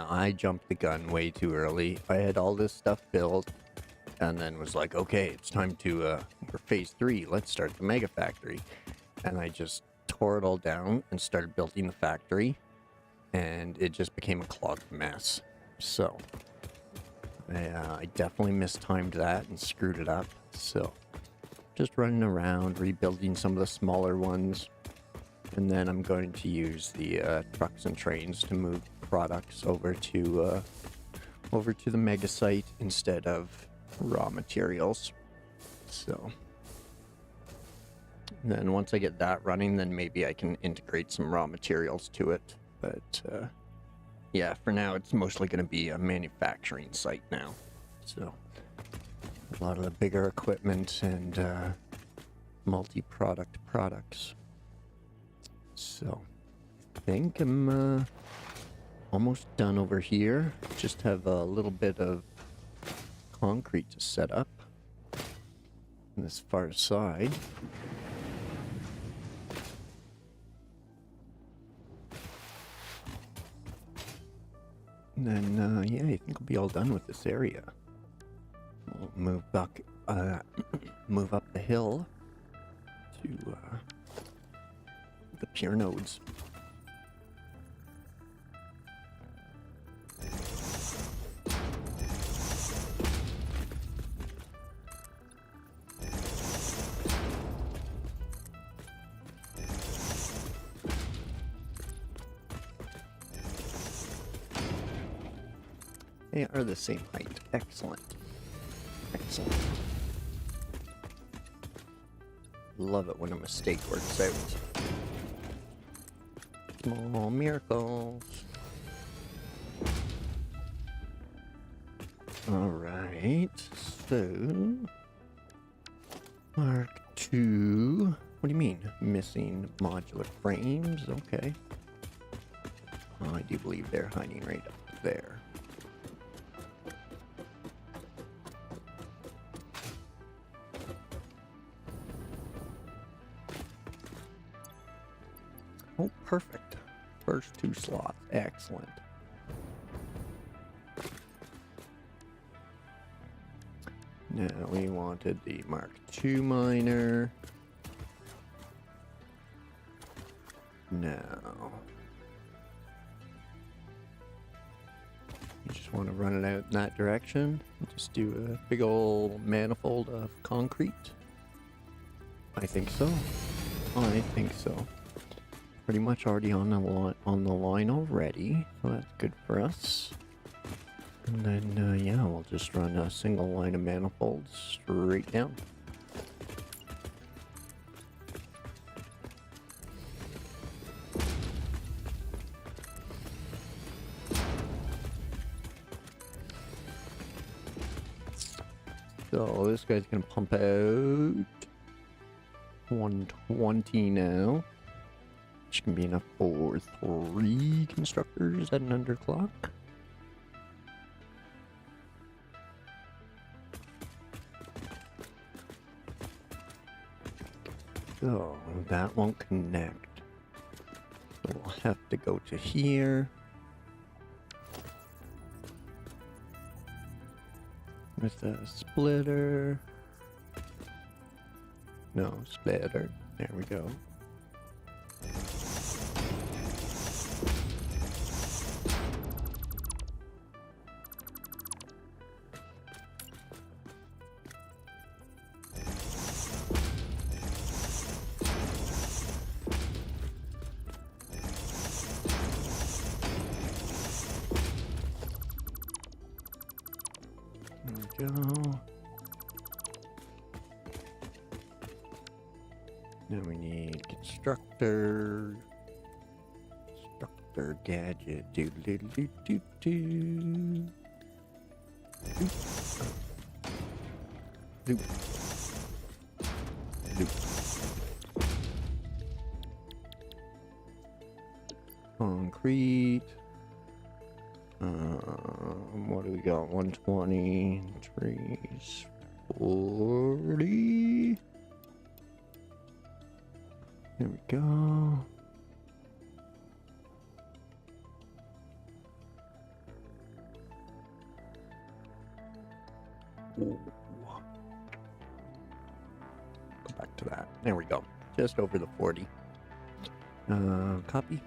I jumped the gun way too early. I had all this stuff built, and then was like, okay, it's time to for phase 3. Let's start the mega factory. And I just tore it all down and started building the factory, and it just became a clogged mess. So I definitely mistimed that and screwed it up. So just running around rebuilding some of the smaller ones, and then I'm going to use the trucks and trains to move products over to the mega site instead of raw materials. So. And then once I get that running, then maybe I can integrate some raw materials to it. But yeah, for now it's mostly going to be a manufacturing site now. So a lot of the bigger equipment and multi-product products. So I think I'm almost done over here. Just have a little bit of concrete to set up on this far side. And then, yeah, I think we'll be all done with this area. We'll move back, move up the hill to the pure nodes. They are the same height. Excellent. Excellent. Love it when a mistake works out. Small miracles. Alright, so... Mark 2. What do you mean? Missing modular frames? Okay. Oh, I do believe they're hiding right up there. Oh, perfect. First 2 slots. Excellent. Now we wanted the Mark II miner. Now Just want to run it out in that direction. Just do a big old manifold of concrete. I think so. I think so. Pretty much already on the line already, so that's good for us. And then yeah, we'll just run a single line of manifolds straight down. So this guy's gonna pump out 120 now, which can be enough for 3 constructors at an underclock. So that won't connect. So we'll have to go to here. With a splitter. No, splitter. There we go. There we go. Now we need constructor. Constructor gadget. Do do do do do. Loop. Loop. Concrete. What do we got? 120 trees. 40. There we go. Ooh. Go back to that. There we go. Just over the 40. Copy.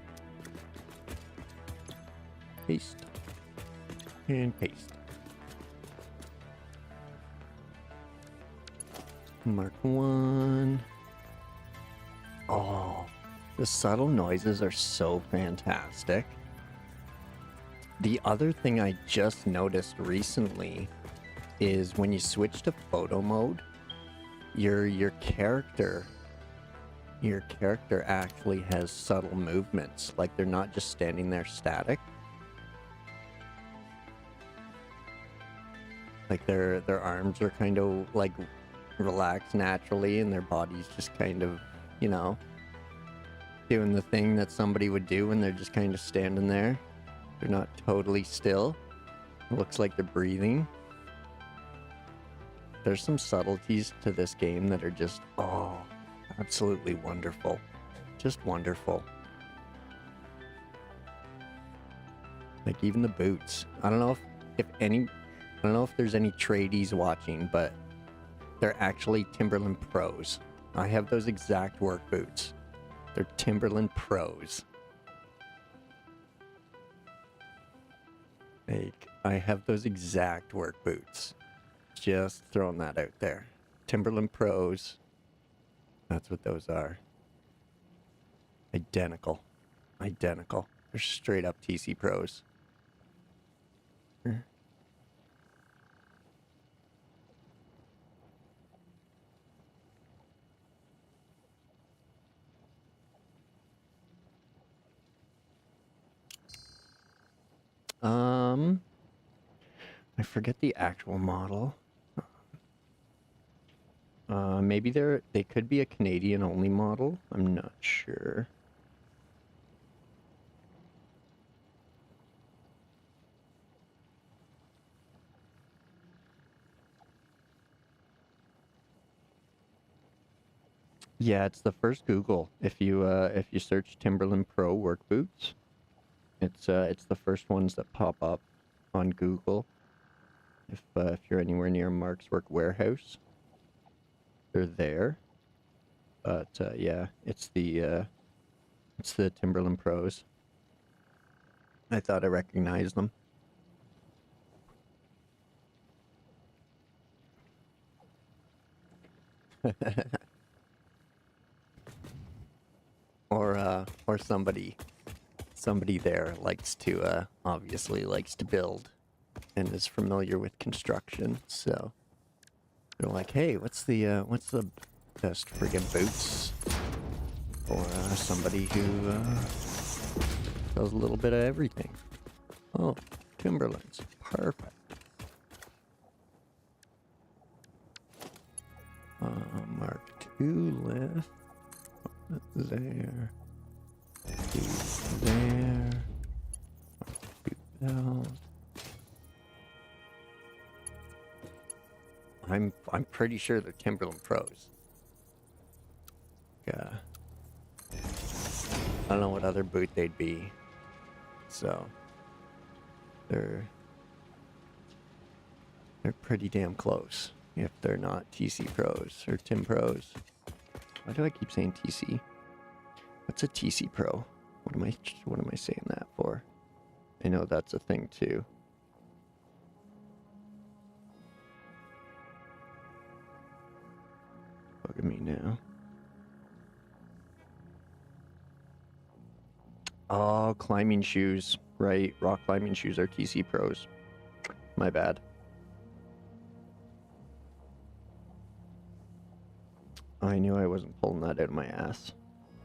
Paste. And paste. Mark 1. Oh, the subtle noises are so fantastic. The other thing I just noticed recently is when you switch to photo mode, your character actually has subtle movements. Like they're not just standing there static. Like their arms are kind of like relaxed naturally, and their body's just kind of, you know, doing the thing that somebody would do when they're just kind of standing there. They're not totally still. It looks like they're breathing. There's some subtleties to this game that are just, oh, absolutely wonderful. Just wonderful. Like even the boots. I don't know if there's any tradies watching, but they're actually Timberland Pros. I have those exact work boots. They're Timberland Pros. Like, I have those exact work boots. Just throwing that out there. Timberland Pros. That's what those are. Identical. Identical. They're straight up TC Pros. I forget the actual model. Maybe they could be a Canadian only model. I'm not sure. Yeah, it's the first Google. If you search Timberland Pro work boots, it's the first ones that pop up on Google. If you're anywhere near Mark's Work Warehouse, they're there. But yeah, it's the Timberland Pros. I thought I recognized them. Or somebody there likes to obviously likes to build and is familiar with construction, so they're like, hey, what's the best friggin' boots for somebody who does a little bit of everything? Oh, Timberlands, perfect. Mark II lift there, two there, two bells. I'm pretty sure they're Timberland Pros. Yeah. I don't know what other boot they'd be. So they're pretty damn close if they're not TC Pros or Tim Pros. Why do I keep saying TC? What's a TC Pro? What am I saying that for? I know that's a thing too. Look at me now. Oh, climbing shoes. Right, rock climbing shoes are TC Pros. My bad. I knew I wasn't pulling that out of my ass.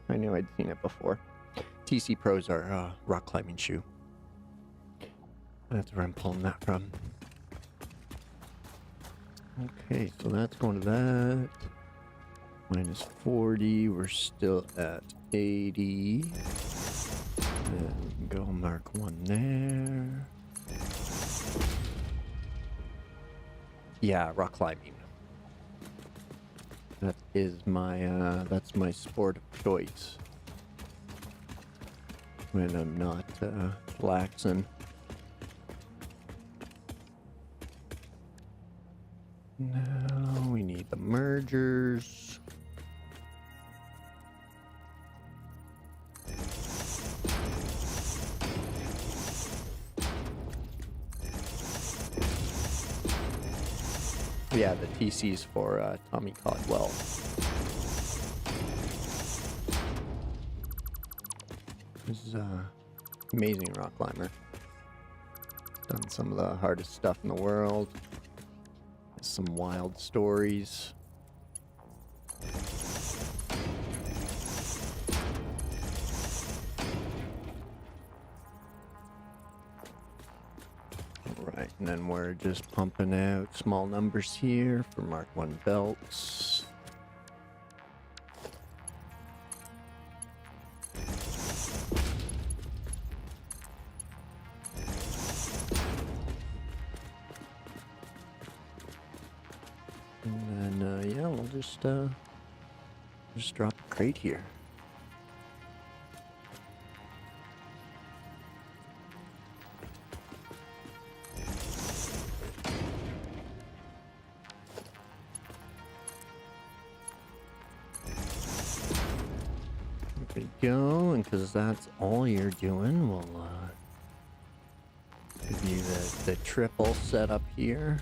I knew I'd seen it before. TC Pros are rock climbing shoe. That's where I'm pulling that from. Okay, so that's going to that. Minus 40, we're still at 80. And go mark 1 there. Yeah, rock climbing. That is my, that's my sport of choice. When I'm not, relaxing. Now we need the mergers. Yeah, the TC's for Tommy Caldwell. This is amazing rock climber. Done some of the hardest stuff in the world. Some wild stories. Alright, and then we're just pumping out small numbers here for Mark 1 belts. And then, yeah, we'll just drop a crate here. There we go, and because that's all you're doing, we'll give you the triple setup here.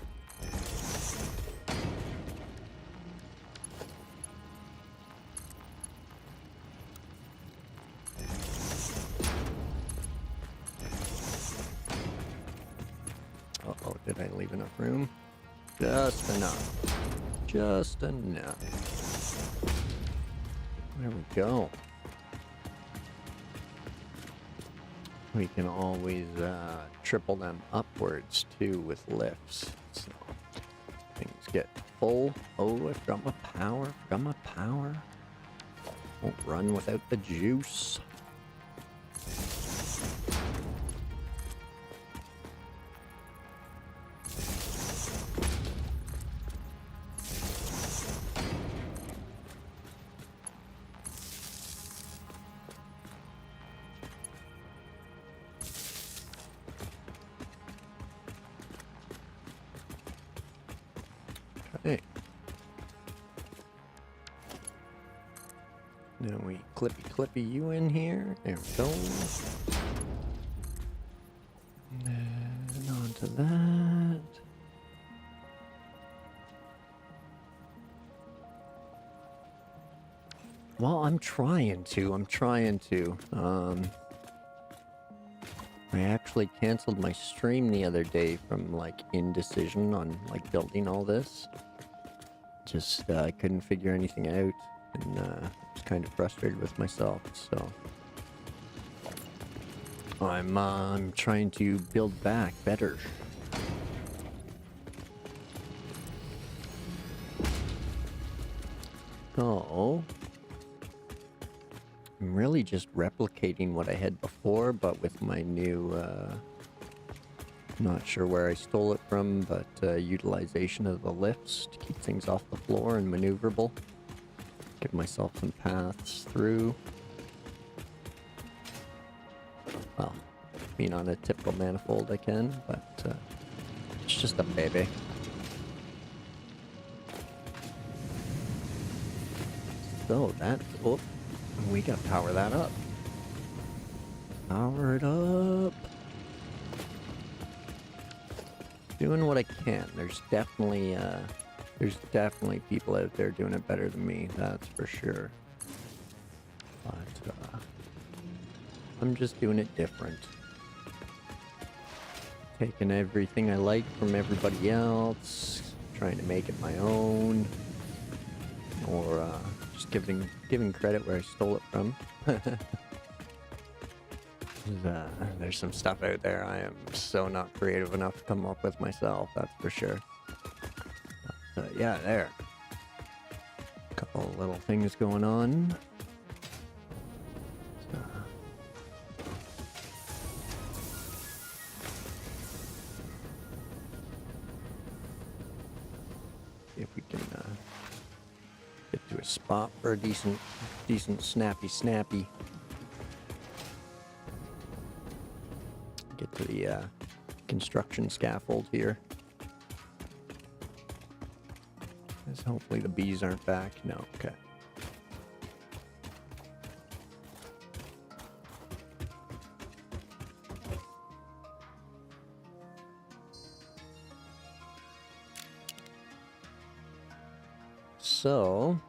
Uh-oh, did I leave enough room? Just enough. Just enough. There we go. We can always triple them upwards too with lifts. So things get full. Oh, I forgot my power. Forgot my power. Won't run without the juice. Okay. Then we clippy you in here. There we go. And onto that. Well, I'm trying to. I actually canceled my stream the other day from, like, indecision on, like, building all this. Just, I couldn't figure anything out, and, was kind of frustrated with myself, so... I'm trying to build back better. So... I'm really just replicating what I had before, but with my new, not sure where I stole it from, but utilization of the lifts to keep things off the floor and maneuverable. Give myself some paths through. Well, I mean, on a typical manifold I can, but it's just a baby. So that, oh, we gotta power that up. Power it up. Doing what I can. There's definitely people out there doing it better than me, that's for sure. But I'm just doing it different. Taking everything I like from everybody else, trying to make it my own, or just giving credit where I stole it from. There's some stuff out there I am so not creative enough to come up with myself, that's for sure. But, yeah, there. Couple of little things going on. See if we can get to a spot for a decent snappy. Get to the construction scaffold here. As hopefully the bees aren't back. No, okay. So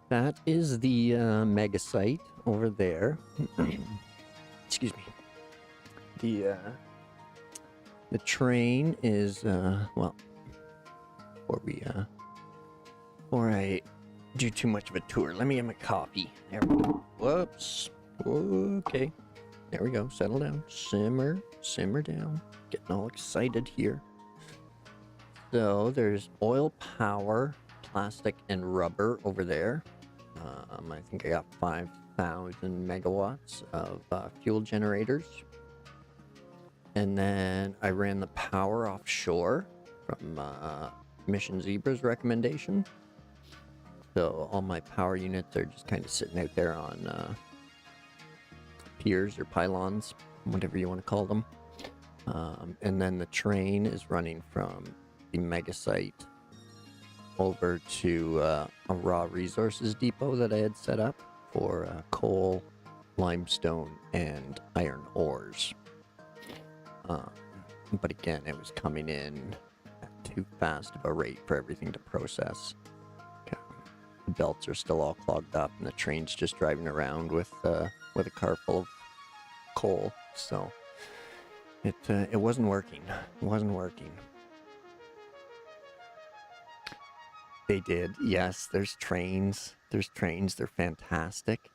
that is the mega site over there. Excuse me. The train is well, before I do too much of a tour, let me get my coffee. There we go. Whoops. Okay. There we go. Settle down. Simmer down. Getting all excited here. So there's oil power, plastic, and rubber over there. I think I got 5,000 megawatts of fuel generators. And then I ran the power offshore from Mission Zebra's recommendation. So all my power units are just kind of sitting out there on piers or pylons, whatever you want to call them. And then the train is running from the mega site over to a raw resources depot that I had set up for coal, limestone, and iron ores. But again, it was coming in at too fast of a rate for everything to process. Okay. The belts are still all clogged up, and the train's just driving around with a car full of coal. So it wasn't working. It wasn't working. They did, yes. There's trains. They're fantastic.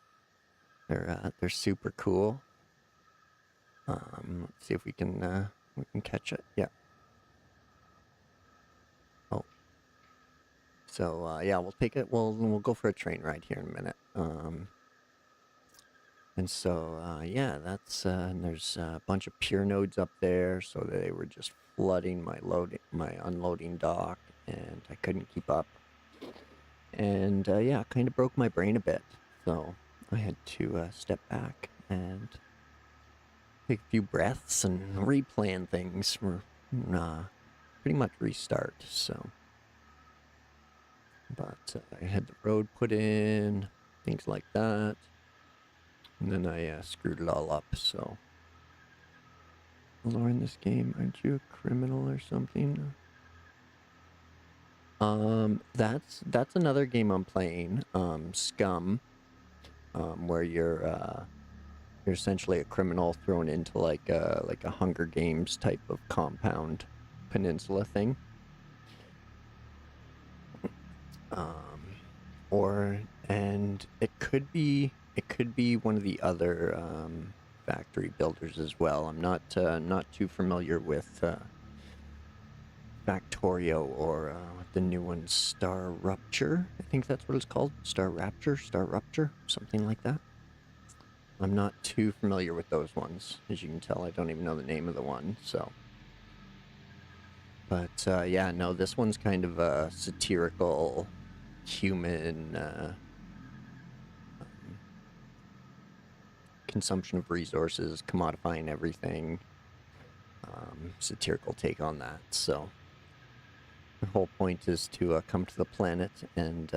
They're super cool. Let's see if we can catch it. Yeah. Oh. So yeah, we'll take it. We'll go for a train ride here in a minute. And so yeah, that's and there's a bunch of pier nodes up there, so they were just flooding my unloading dock, and I couldn't keep up. And yeah, kind of broke my brain a bit, so I had to step back and take a few breaths and replan things for pretty much restart. So, but I had the road put in, things like that, and then I screwed it all up. So, Lord, in this game, aren't you a criminal or something? That's another game I'm playing, Scum, where you're essentially a criminal thrown into like a Hunger Games type of compound peninsula thing. Or and it could be one of the other factory builders as well. I'm not too familiar with Factorio or the new one, Star Rupture. I think that's what it's called. Star Rapture, Star Rupture, something like that. I'm not too familiar with those ones. As you can tell, I don't even know the name of the one, so. But yeah, no, this one's kind of a satirical human consumption of resources, commodifying everything, satirical take on that. So the whole point is to come to the planet and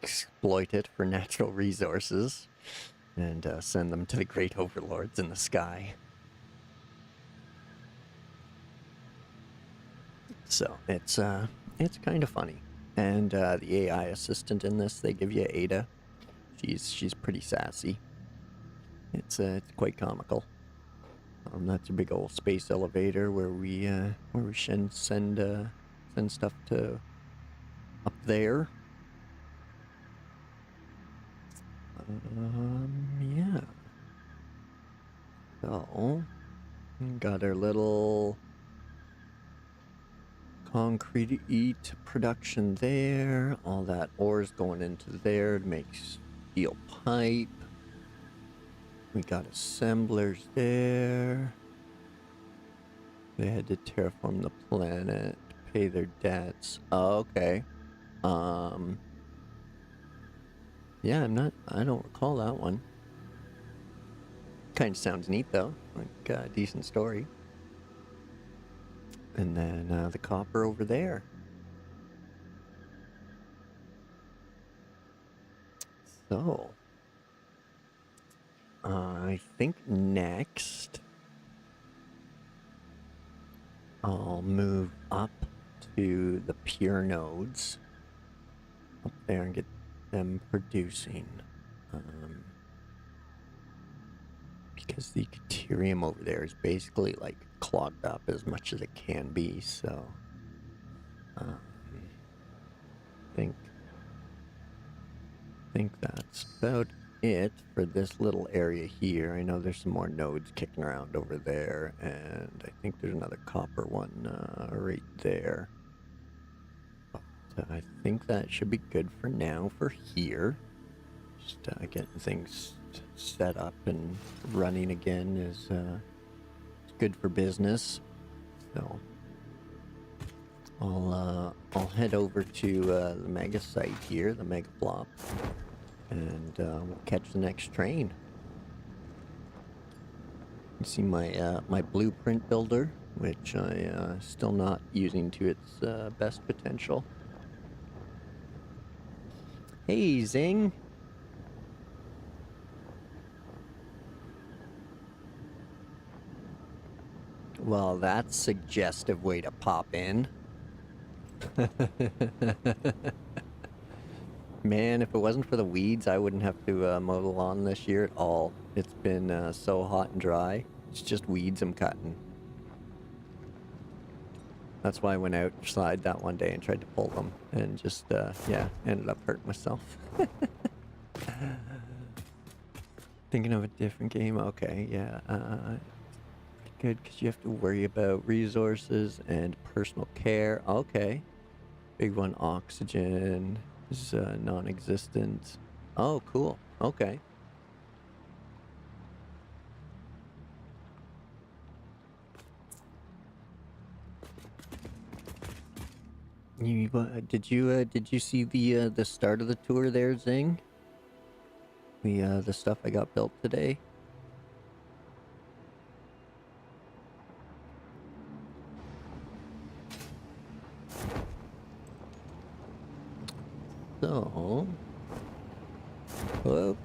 exploit it for natural resources and send them to the great overlords in the sky. So it's kind of funny. And the AI assistant in this, they give you Ada. She's pretty sassy. It's quite comical. That's a big old space elevator where we send stuff to up there. Yeah. So got our little concrete production there. All that ore's going into there to make steel pipe. We got assemblers there. They had to terraform the planet, pay their debts. Oh, okay. Yeah, I don't recall that one. Kind of sounds neat though, like a decent story. And then the copper over there. So, I think next I'll move up to the pure nodes up there and get them producing. Because the deuterium over there is basically like clogged up as much as it can be, so think that's about it for this little area here. I know there's some more nodes kicking around over there, and I think there's another copper one right there. But I think that should be good for now for here. Just getting things set up and running again is good for business. So I'll head over to the mega site here, the mega flop, and we'll catch the next train. You see my my blueprint builder, which I still not using to its best potential. Hey, Zing. Well, that's a suggestive way to pop in. Man, if it wasn't for the weeds, I wouldn't have to mow the lawn this year at all. It's been so hot and dry. It's just weeds I'm cutting. That's why I went outside that one day and tried to pull them, and just, yeah, ended up hurting myself. Thinking of a different game? Okay, yeah. Good, because you have to worry about resources and personal care. Okay. Big one, oxygen is non-existent. Oh, cool. Okay. Did you see the start of the tour there, Zing? The stuff I got built today. So, whoa.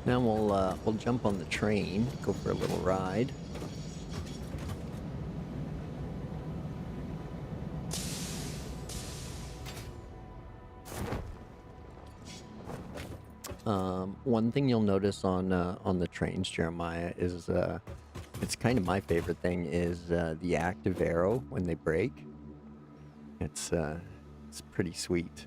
Now we'll jump on the train, go for a little ride. One thing you'll notice on the trains, Jeremiah, is it's kind of my favorite thing is the active arrow when they break. It's pretty sweet.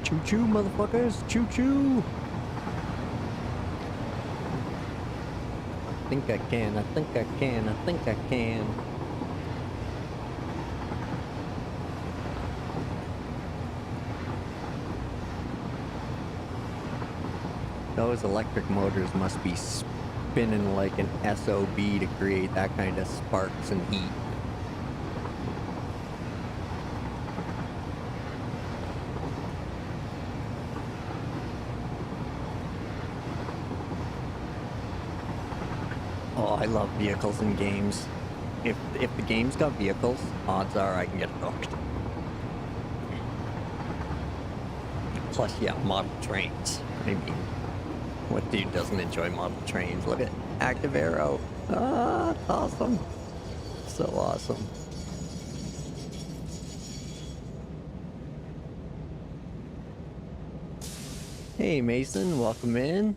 Choo-choo, motherfuckers! Choo-choo! I think I can, I think I can, I think I can. Those electric motors must be spinning like an SOB to create that kind of sparks and heat. Oh, I love vehicles in games. If the game's got vehicles, odds are I can get hooked. Plus, yeah, model trains. I mean, what dude doesn't enjoy model trains? Look at active arrow. Ah, awesome. So awesome. Hey, Mason, welcome in.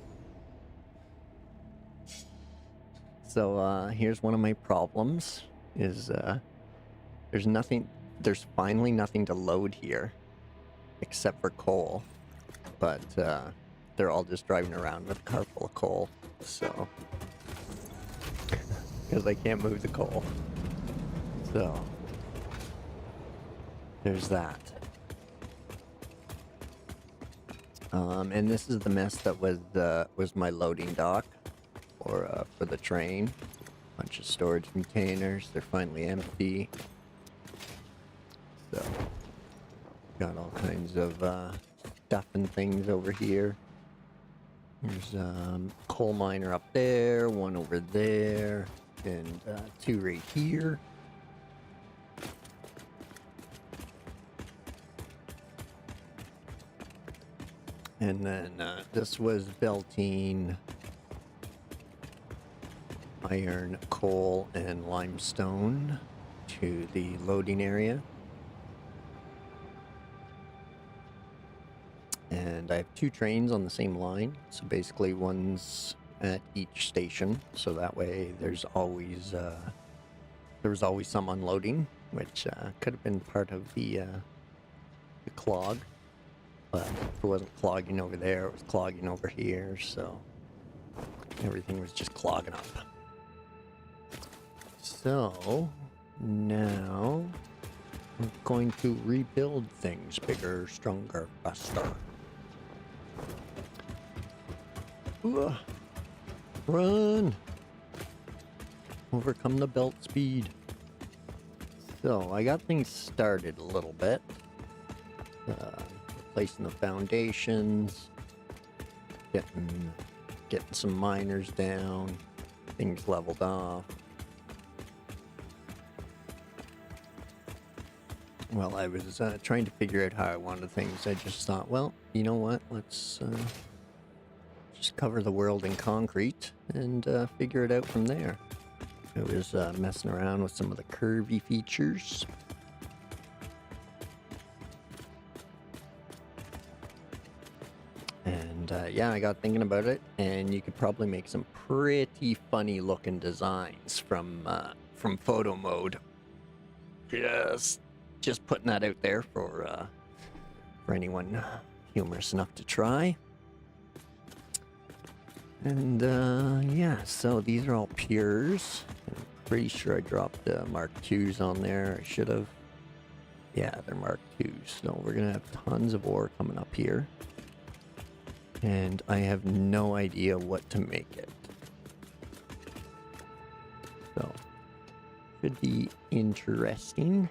So, here's one of my problems, is, there's finally nothing to load here, except for coal, but, they're all just driving around with a car full of coal, so, because I can't move the coal, so, there's that. And this is the mess that was my loading dock. For the train. Bunch of storage containers. They're finally empty. So, got all kinds of stuff and things over here. There's coal miner up there, one over there, and two right here. And then this was belting iron, coal, and limestone to the loading area. And I have two trains on the same line, so basically one's at each station, so that way there's always some unloading, which could have been part of the clog, but if it wasn't clogging over there, it was clogging over here, so everything was just clogging up. So, now, I'm going to rebuild things bigger, stronger, faster. Ugh. Run! Overcome the belt speed. So, I got things started a little bit. Replacing the foundations. Getting some miners down. Things leveled off. While I was trying to figure out how I wanted things, I just thought, well, you know what? Let's just cover the world in concrete and figure it out from there. I was messing around with some of the curvy features. And yeah, I got thinking about it, and you could probably make some pretty funny looking designs from photo mode. Just putting that out there for anyone humorous enough to try. And yeah, so these are all pures. I'm pretty sure I dropped Mark IIs on there. I should have. Yeah, they're Mark IIs. So we're gonna have tons of ore coming up here. And I have no idea what to make it. So, should be interesting.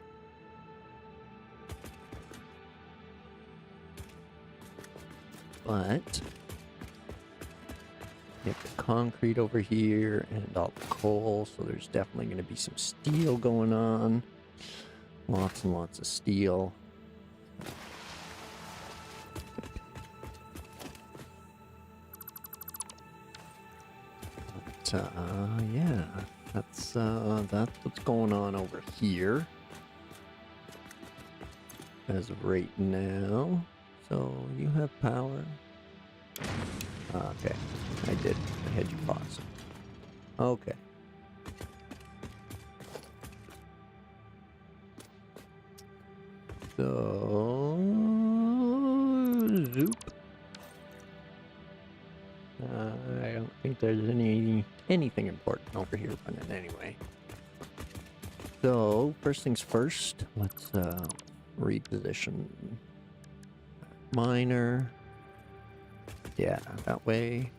But get the concrete over here and all the coal, so there's definitely going to be some steel going on. Lots and lots of steel. But, yeah, that's what's going on over here as of right now. So you have power. Okay, I did. I had you pause. Okay. So, zoop. I don't think there's anything important over here running anyway. So, first things first, let's reposition miner. Yeah, that way.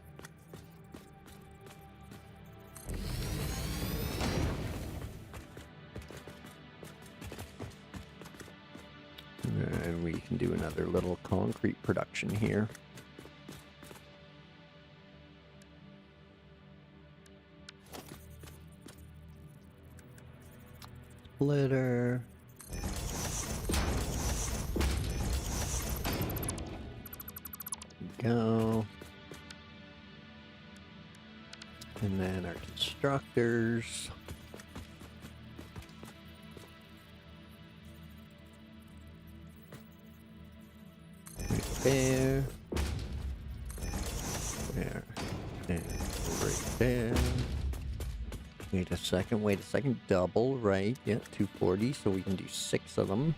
And we can do another little concrete production here. Splitter. Go. And then our constructors. Right there. There. And right there. Wait a second. Double, right? Yeah, 240, so we can do 6 of them.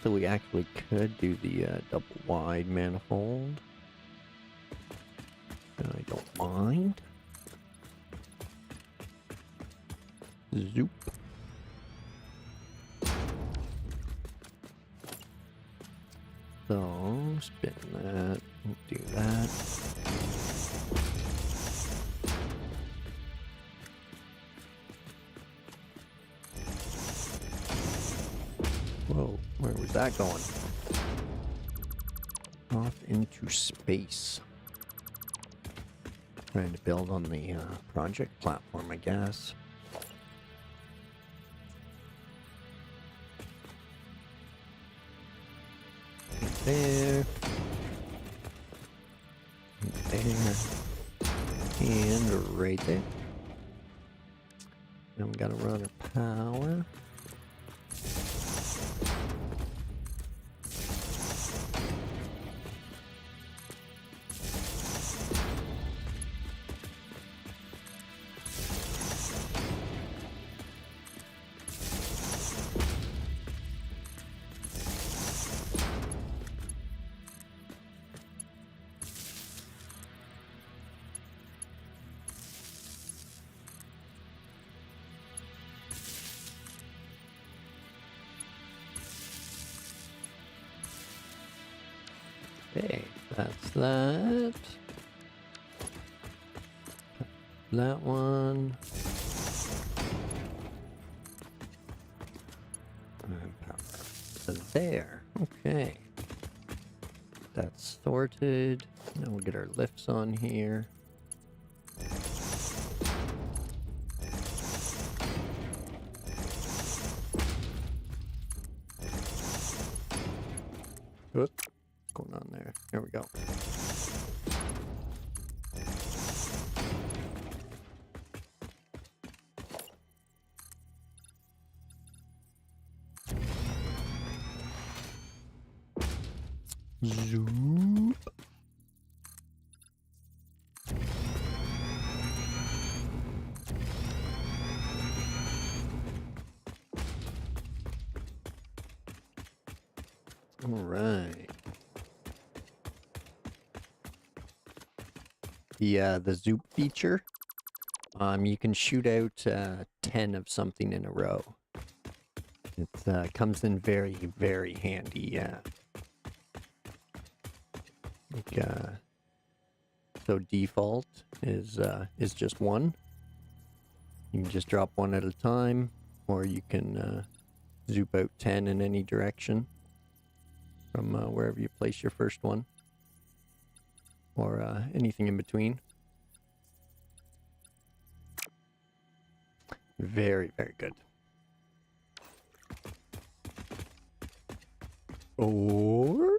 So we actually could do the double wide manifold. And I don't mind. Zoop. So, spin that. We'll do that. Whoa, where was that going? Off into space. Trying to build on the project platform, I guess. There. There. And right there. Now we gotta run our power. Okay, that's that. That one. And power up to there. Okay. That's sorted. Now we'll get our lifts on here. What's going on there? There we go. Zoop. All right. The zoop feature. You can shoot out 10 of something in a row. It comes in very, very handy. Yeah. Like, so default is just one. You can just drop one at a time, or you can zoop out 10 in any direction from wherever you place your first one, or anything in between. Very, very good. Or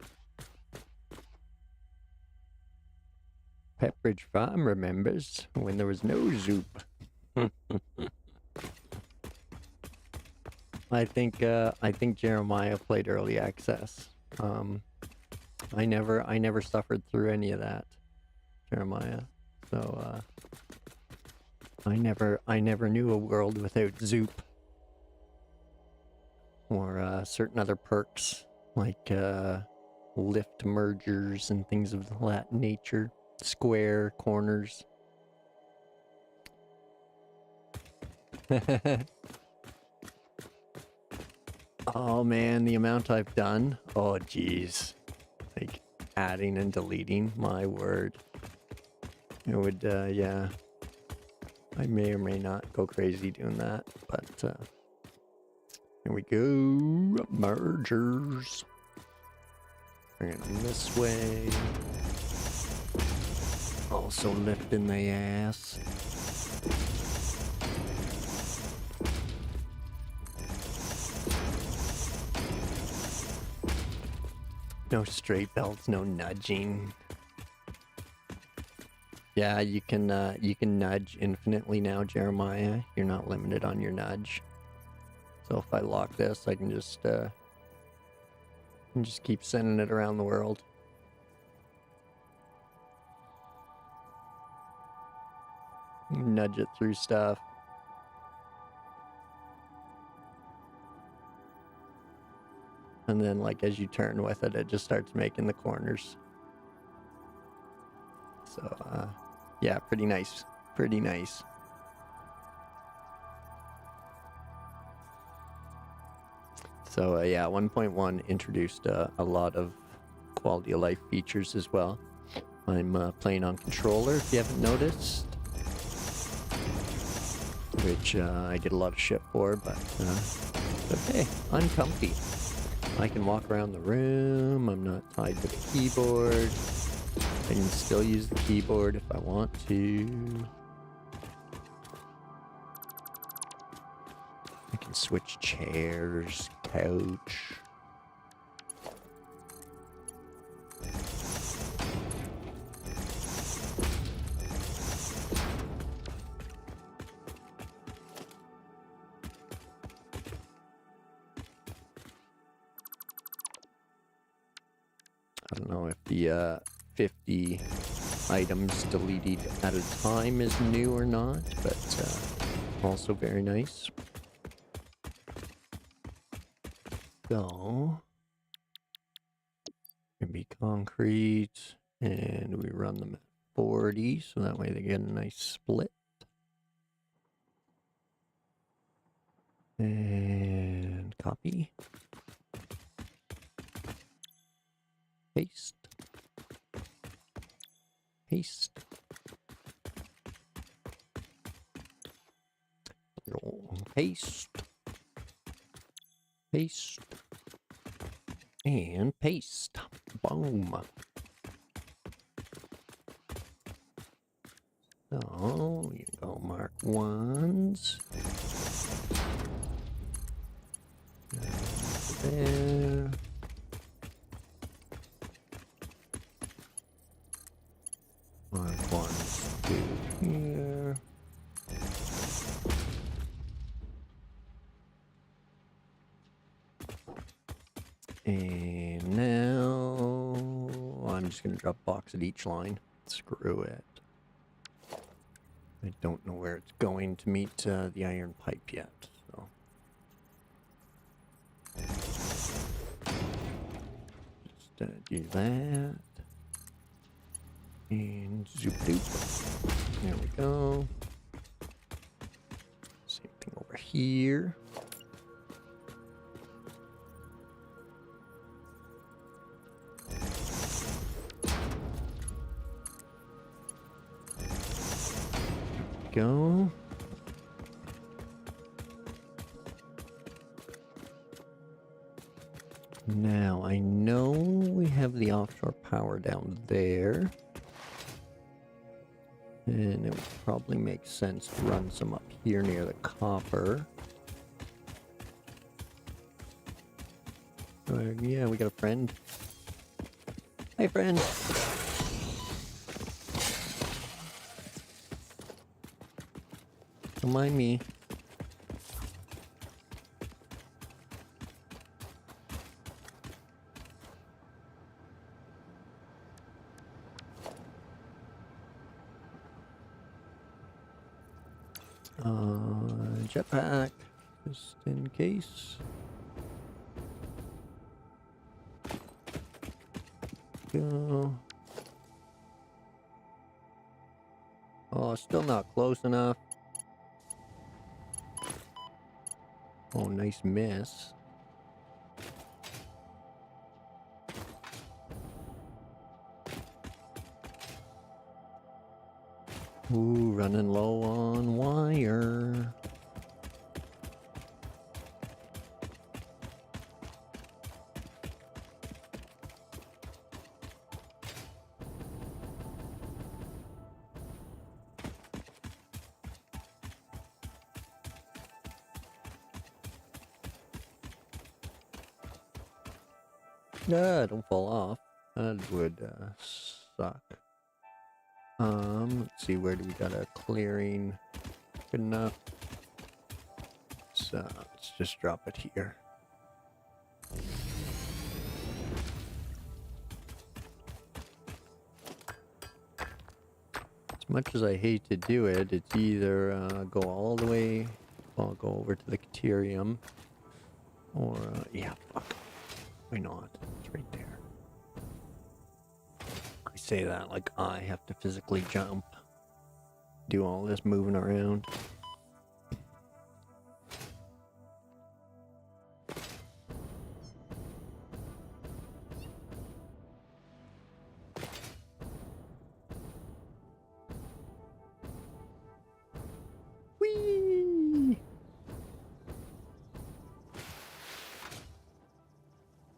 Pepperidge Farm remembers when there was no Zoop. I think Jeremiah played early access. I never suffered through any of that, Jeremiah. So I never knew a world without Zoop or certain other perks like lift mergers and things of that nature, square corners. Oh man, the amount I've done. Oh geez. Like adding and deleting, my word. It would, yeah. I may or may not go crazy doing that, but here we go. Mergers. Bring it this way. Also lifting the ass. No straight belts, no nudging. Yeah, you can nudge infinitely now, Jeremiah. You're not limited on your nudge. So if I lock this, I can just keep sending it around the world. Nudge it through stuff. And then, like, as you turn with it, it just starts making the corners. So, yeah, pretty nice. Pretty nice. So, yeah, 1.1 introduced a lot of quality of life features as well. I'm playing on controller, if you haven't noticed. Which I get a lot of shit for, but okay, I'm comfy. I can walk around the room, I'm not tied to the keyboard. I can still use the keyboard if I want to. I can switch chairs, couch. I don't know if the 50 items deleted at a time is new or not, but also very nice. So, gonna be concrete, and we run them at 40, so that way they get a nice split. And copy. Paste. Paste. Paste. Paste. And paste. Boom. So, you go mark ones. There. Mark ones to here. And now I'm just gonna drop a box at each line. Screw it. I don't know where it's going to meet the iron pipe yet, so. Just do that. And zoop doop. There we go. Same thing over here. Go. Now, I know we have the offshore power down there. And it would probably make sense to run some up here near the copper. So Yeah, we got a friend. Hey, friend. Don't mind me. Jetpack, just in case. Go. Oh, still not close enough. Oh, nice miss. Ooh, running low on wire. Don't fall off. That would suck. Let's see, where do we got a clearing? Good enough. So let's just drop it here. As much as I hate to do it, it's either go all the way, I'll go over to the Caterium, or yeah, fuck. Why not? It's right there. I say that like I have to physically jump. Do all this moving around. Whee!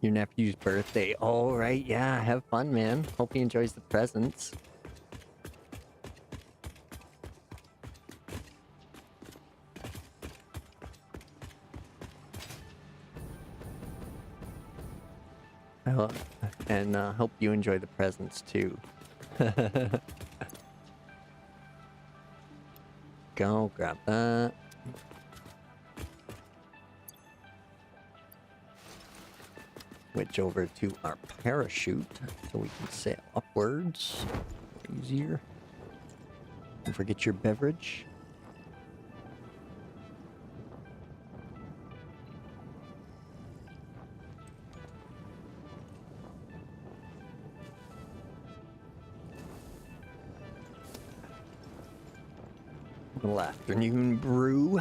Your nephew's birthday. All right, yeah, have fun, man. Hope he enjoys the presents. And hope you enjoy the presents too. Go, grab that. Switch over to our parachute so we can sail upwards. Easier. Don't forget your beverage. Little afternoon brew.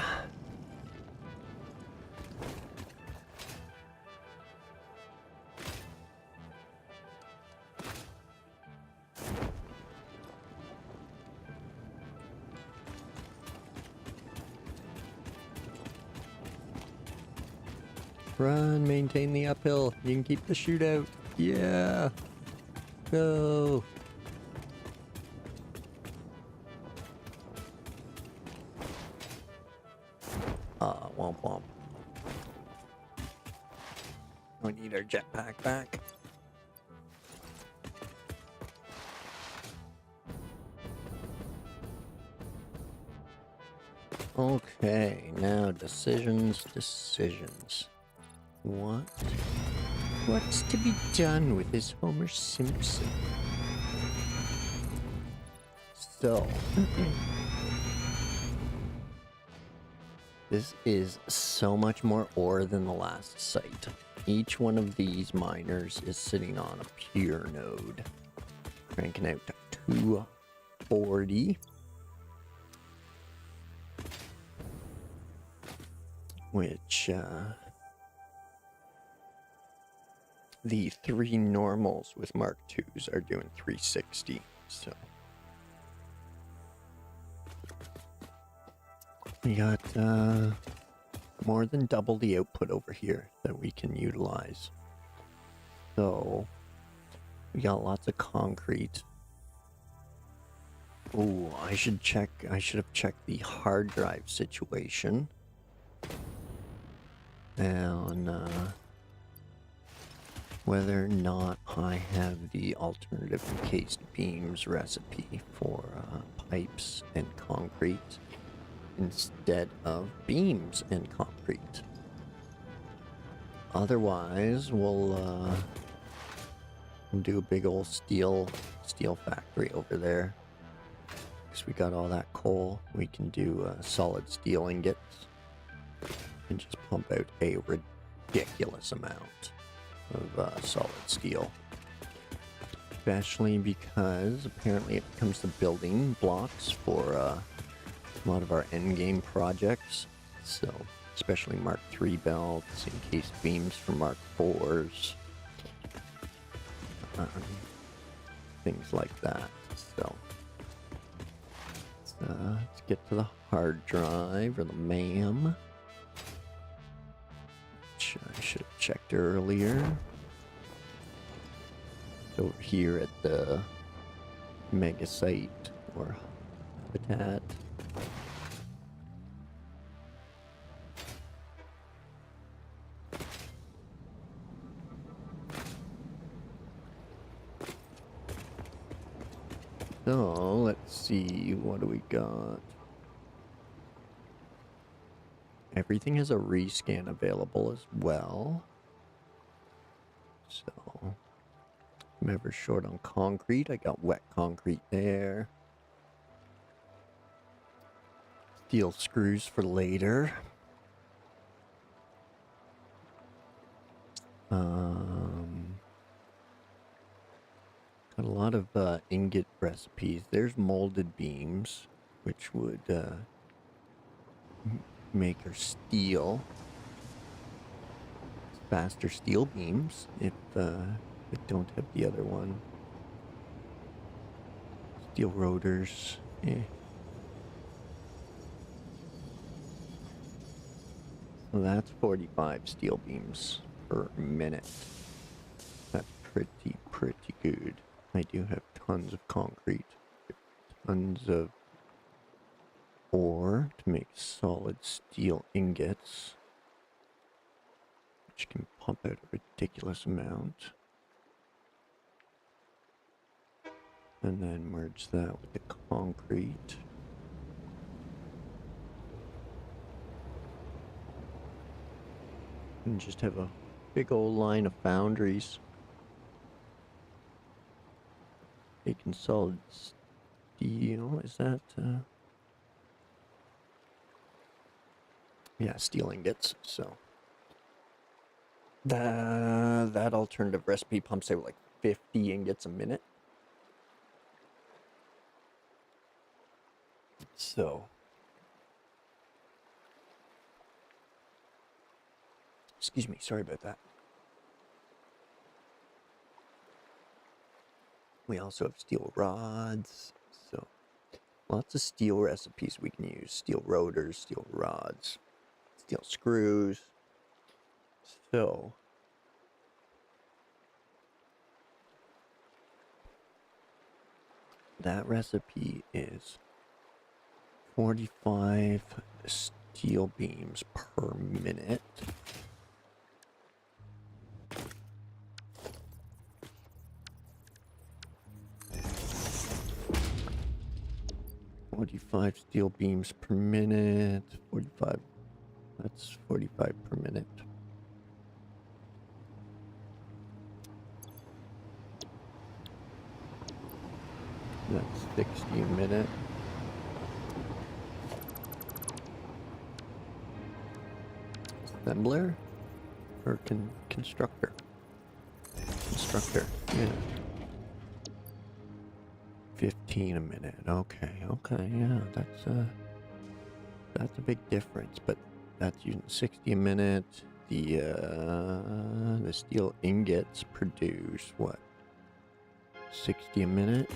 Run, maintain the uphill. You can keep the shootout. Yeah. Go. Womp womp. We need our jetpack back. Okay, now decisions. What's to be done with this Homer Simpson? So, this is so much more ore than the last site. Each one of these miners is sitting on a pure node, cranking out 240. Which, the 3 normals with Mark IIs are doing 360, so. We got, more than double the output over here that we can utilize. So, we got lots of concrete. Ooh, I should have checked the hard drive situation. And, whether or not I have the alternative encased beams recipe for pipes and concrete instead of beams and concrete. Otherwise, we'll do a big old steel factory over there. Because we got all that coal, we can do solid steel ingots and just pump out a ridiculous amount of solid steel. Especially because apparently it becomes the building blocks for a lot of our endgame projects. So, especially Mark III belts, encased beams for Mark IVs, things like that. So, let's get to the hard drive or the MAM. I should have checked earlier. It's over here at the mega site or habitat. So let's see, what do we got? Everything has a rescan available as well. So, I'm ever short on concrete. I got wet concrete there. Steel screws for later. Got a lot of ingot recipes. There's molded beams, which would make our steel faster steel beams if we don't have the other one. Steel rotors, So that's 45 steel beams per minute. That's pretty good. I do have tons of concrete, tons of ore to make solid steel ingots, which can pump out a ridiculous amount. And then merge that with the concrete. And just have a big old line of foundries making solid steel. Is that yeah, steel ingots. So that alternative recipe pumps out like 50 ingots a minute. So excuse me, sorry about that. We also have steel rods, so lots of steel recipes we can use. Steel rotors, steel rods, steel screws. So that recipe is 45 steel beams per minute. $45 steel beams per minute. 45. That's 45 per minute. That's 60 a minute. Assembler or constructor? Constructor, yeah. 15 a minute. Okay, yeah, that's a big difference, but that's using 60 a minute. The steel ingots produce what? 60 a minute?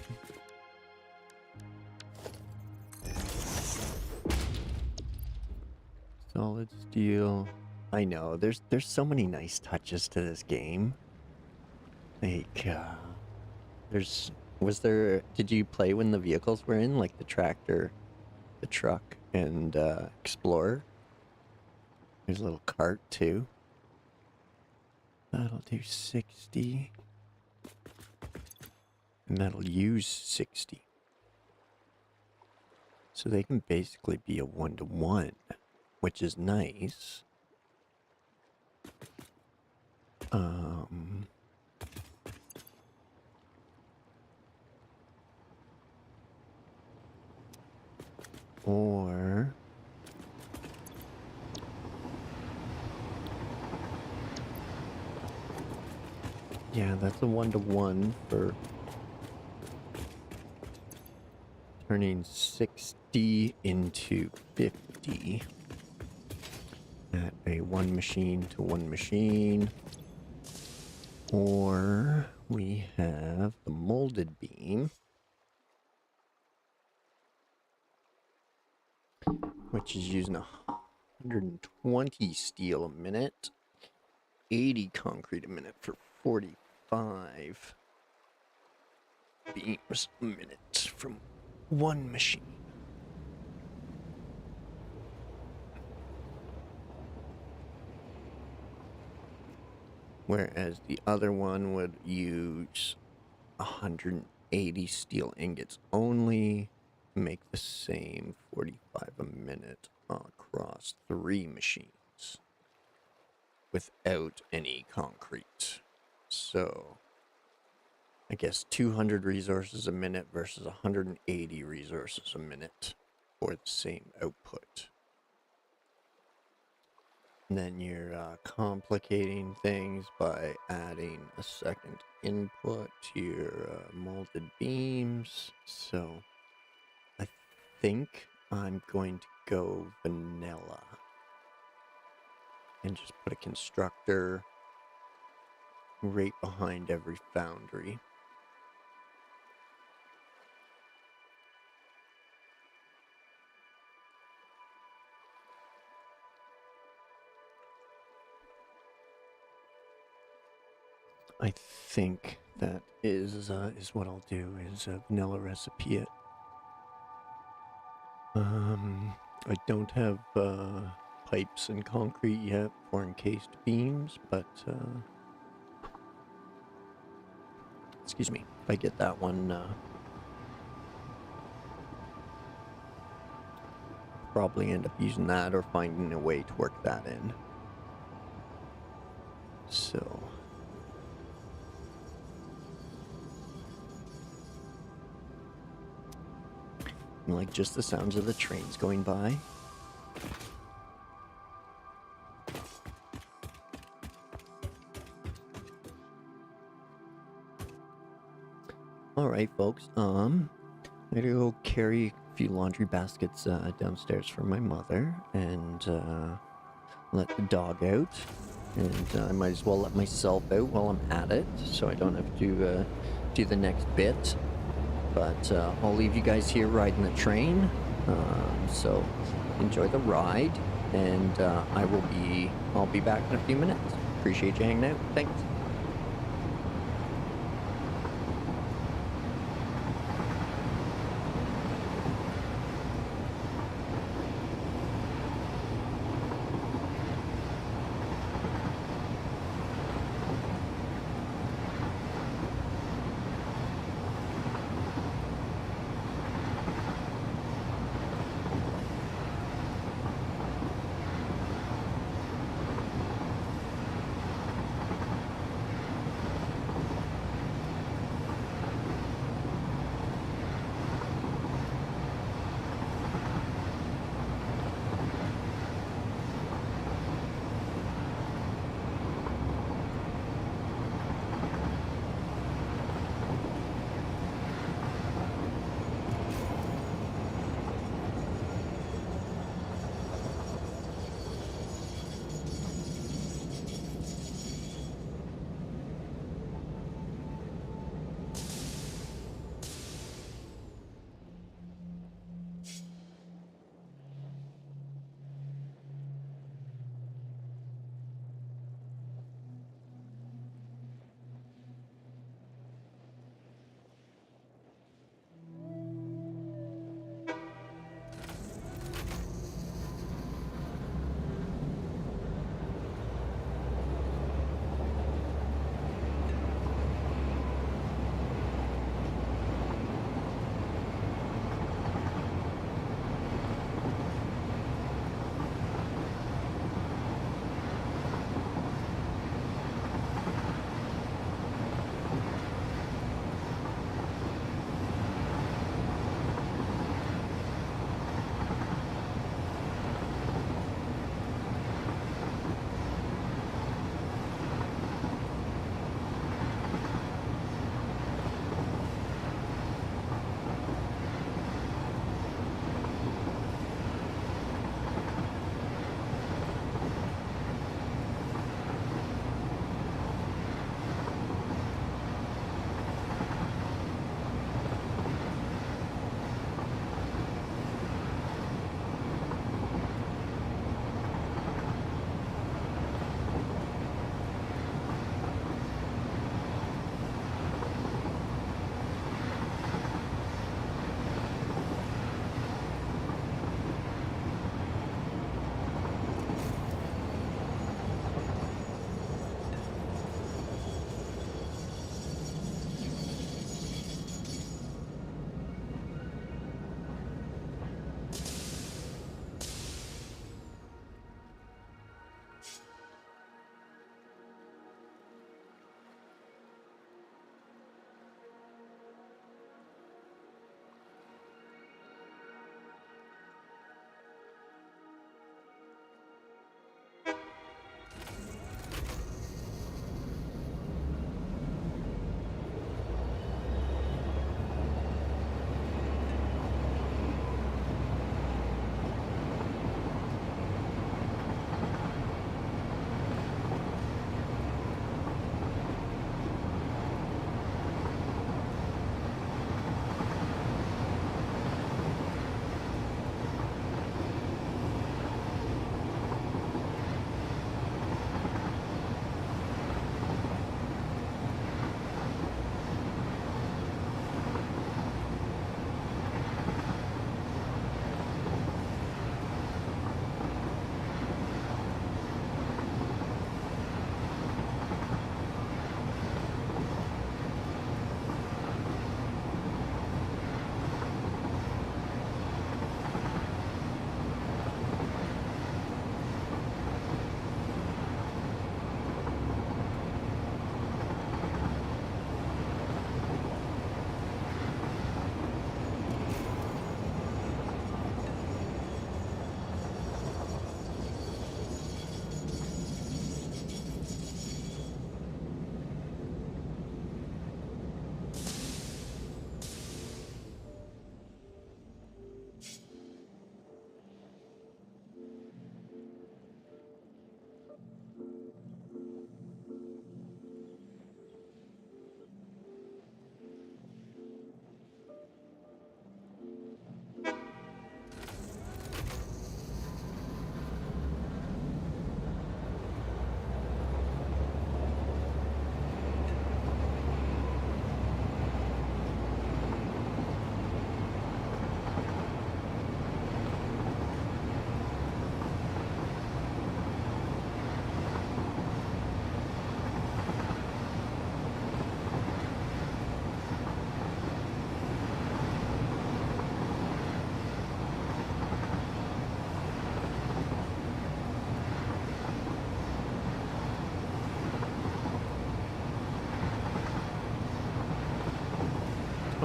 Solid steel. I know, there's so many nice touches to this game. Like, did you play when the vehicles were in, like the tractor, the truck, and Explorer? There's a little cart too. That'll do 60. And that'll use 60. So they can basically be a 1-to-1, which is nice. Or yeah, that's a 1-to-1 for turning 60 into 50 at a 1 machine to 1 machine. Or we have the molded beam, which is using 120 steel a minute, 80 concrete a minute for 45 beams a minute from 1 machine. Whereas the other one would use 180 steel ingots only, make the same 45 a minute across 3 machines without any concrete. So I guess 200 resources a minute versus 180 resources a minute for the same output. And then you're complicating things by adding a second input to your molded beams. So I think I'm going to go vanilla and just put a constructor right behind every foundry. I think that is what I'll do, is a vanilla recipe it. I don't have pipes and concrete yet for encased beams, but excuse me, if I get that one, probably end up using that or finding a way to work that in. So I like just the sounds of the trains going by. Alright folks, I'm gonna go carry a few laundry baskets downstairs for my mother and let the dog out. And I might as well let myself out while I'm at it, so I don't have to do the next bit. But I'll leave you guys here riding the train. So enjoy the ride, and I'll be back in a few minutes. Appreciate you hanging out. Thanks.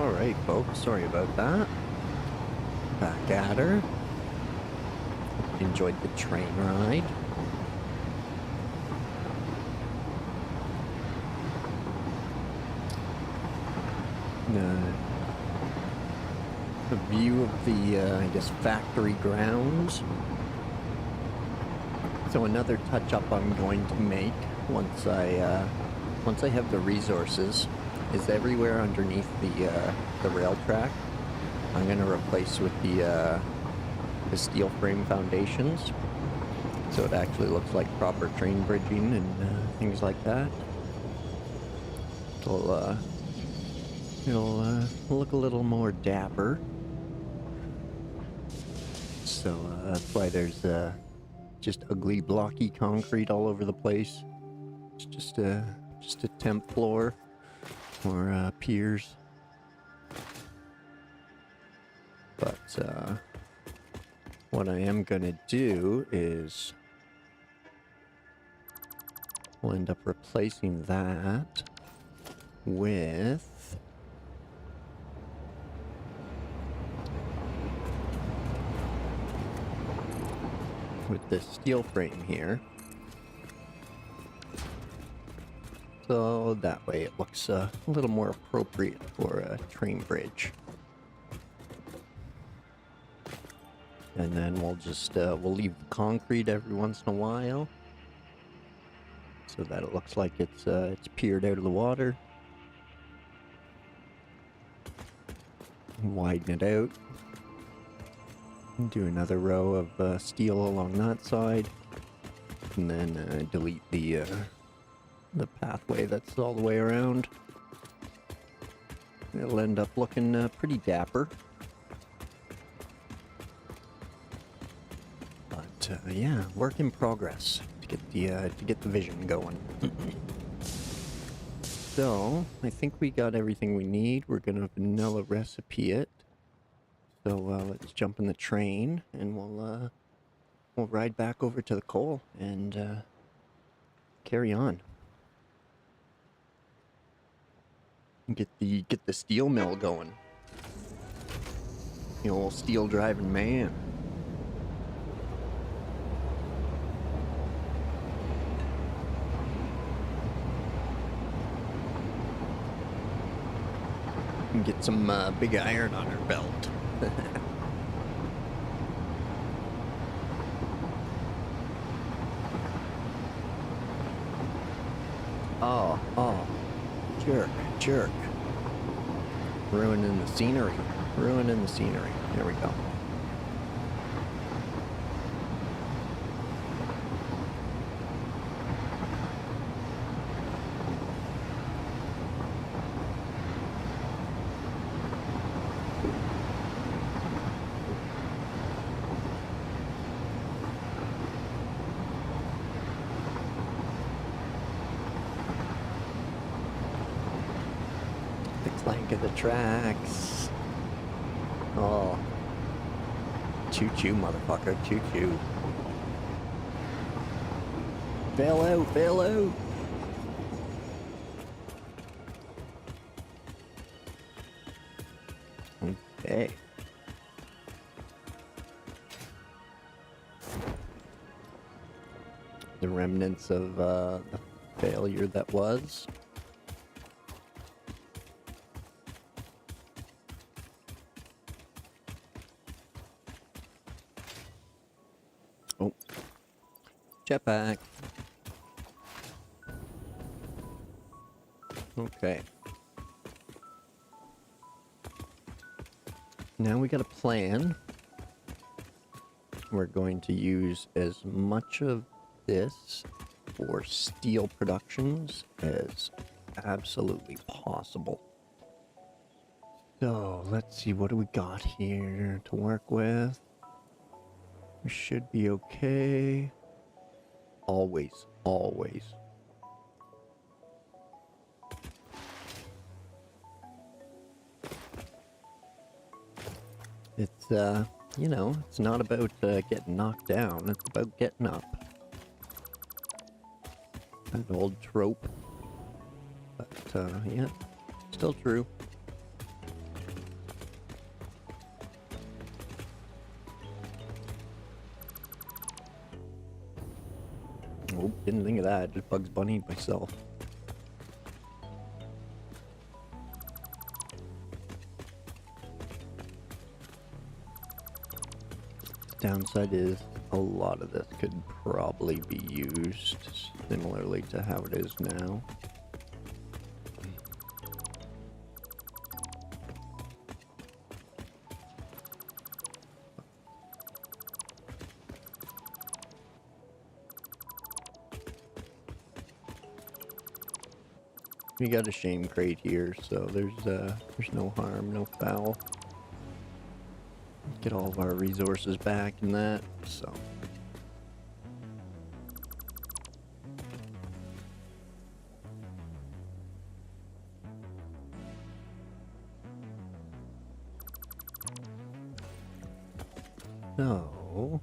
Alright, folks, sorry about that. Back at her. Enjoyed the train ride. A view of the, I guess, factory grounds. So another touch-up I'm going to make once I have the resources is everywhere underneath the rail track. I'm gonna replace with the steel frame foundations, so it actually looks like proper train bridging and things like that. It'll look a little more dapper. So that's why there's just ugly blocky concrete all over the place. It's just a temp floor or piers. But what I am gonna do is we'll end up replacing that with this steel frame here. So that way it looks a little more appropriate for a train bridge. And then we'll just we'll leave the concrete every once in a while, so that it looks like it's peered out of the water. Widen it out. Do another row of steel along that side, and then delete the pathway that's all the way around. It'll end up looking pretty dapper. But yeah, work in progress to get the vision going. So I think we got everything we need. We're gonna vanilla recipe it. So let's jump in the train and we'll ride back over to the coal and carry on. Get the steel mill going. The old steel driving man. And get some big iron on her belt. Oh, jerk. Ruining the scenery. There we go. Clank of the tracks. Oh. Choo-choo, motherfucker. Choo-choo. Bail out. Okay. The remnants of the failure that was. Oh. Jetpack. Okay. Now we got a plan. We're going to use as much of this for steel productions as absolutely possible. So let's see, what do we got here to work with? We should be okay. Always. It's, you know, it's not about getting knocked down, it's about getting up. An old trope. But, yeah, still true. Oh, didn't think of that. Just Bugs Bunny myself. Downside is a lot of this could probably be used similarly to how it is now. We got a shame crate here, so there's no harm, no foul. Get all of our resources back in that, so. So.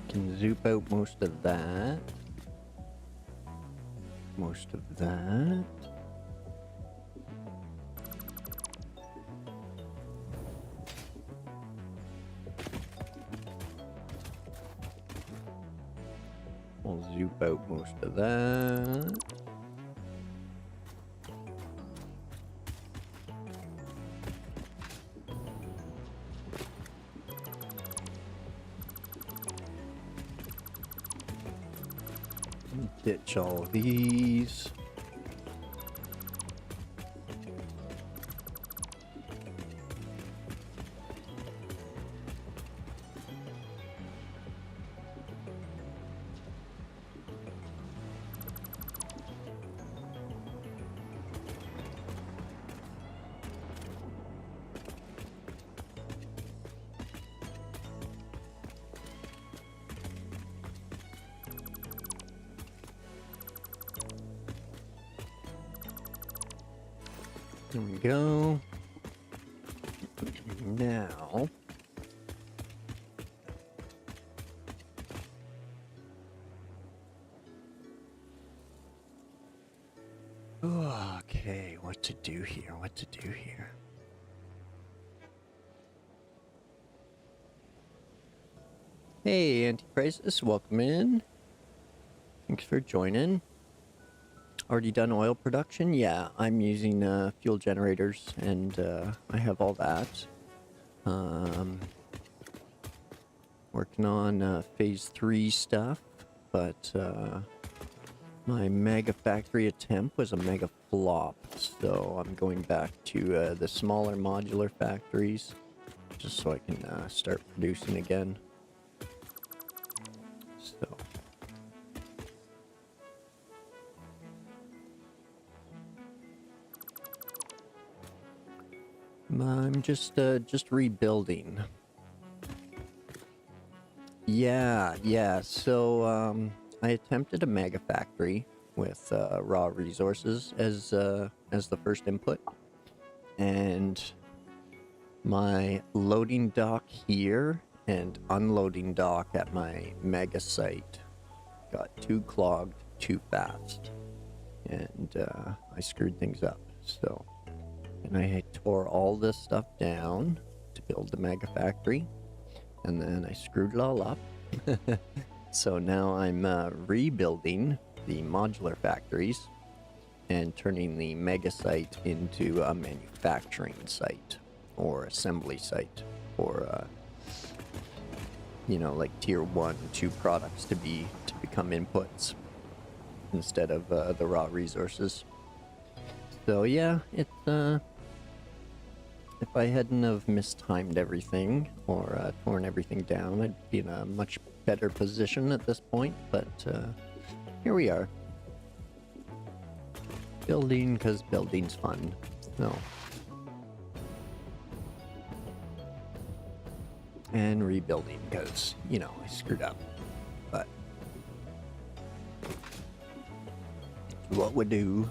Can zoop out most of that. Most of that. We'll zoop out most of that. Ditch all of these. There we go. Now, okay, what to do here? What to do here? Hey, Anti-Crisis, welcome in. Thanks for joining. Already done oil production? Yeah, I'm using fuel generators, and I have all that. Working on phase 3 stuff, but my Megafactory attempt was a mega flop, so I'm going back to the smaller modular factories, just so I can start producing again. So. I'm just rebuilding. Yeah. So I attempted a Megafactory with raw resources as the first input, and my loading dock here and unloading dock at my mega site got too clogged too fast, and I screwed things up. So. And I tore all this stuff down to build the Megafactory, and then I screwed it all up. So now I'm rebuilding the modular factories and turning the mega site into a manufacturing site or assembly site for, you know, like tier 1, 2 products to become inputs instead of the raw resources. So yeah, it's if I hadn't have mistimed everything or torn everything down, I'd be in a much better position at this point, but here we are. Building because building's fun. No. And rebuilding because, you know, I screwed up. But what we do.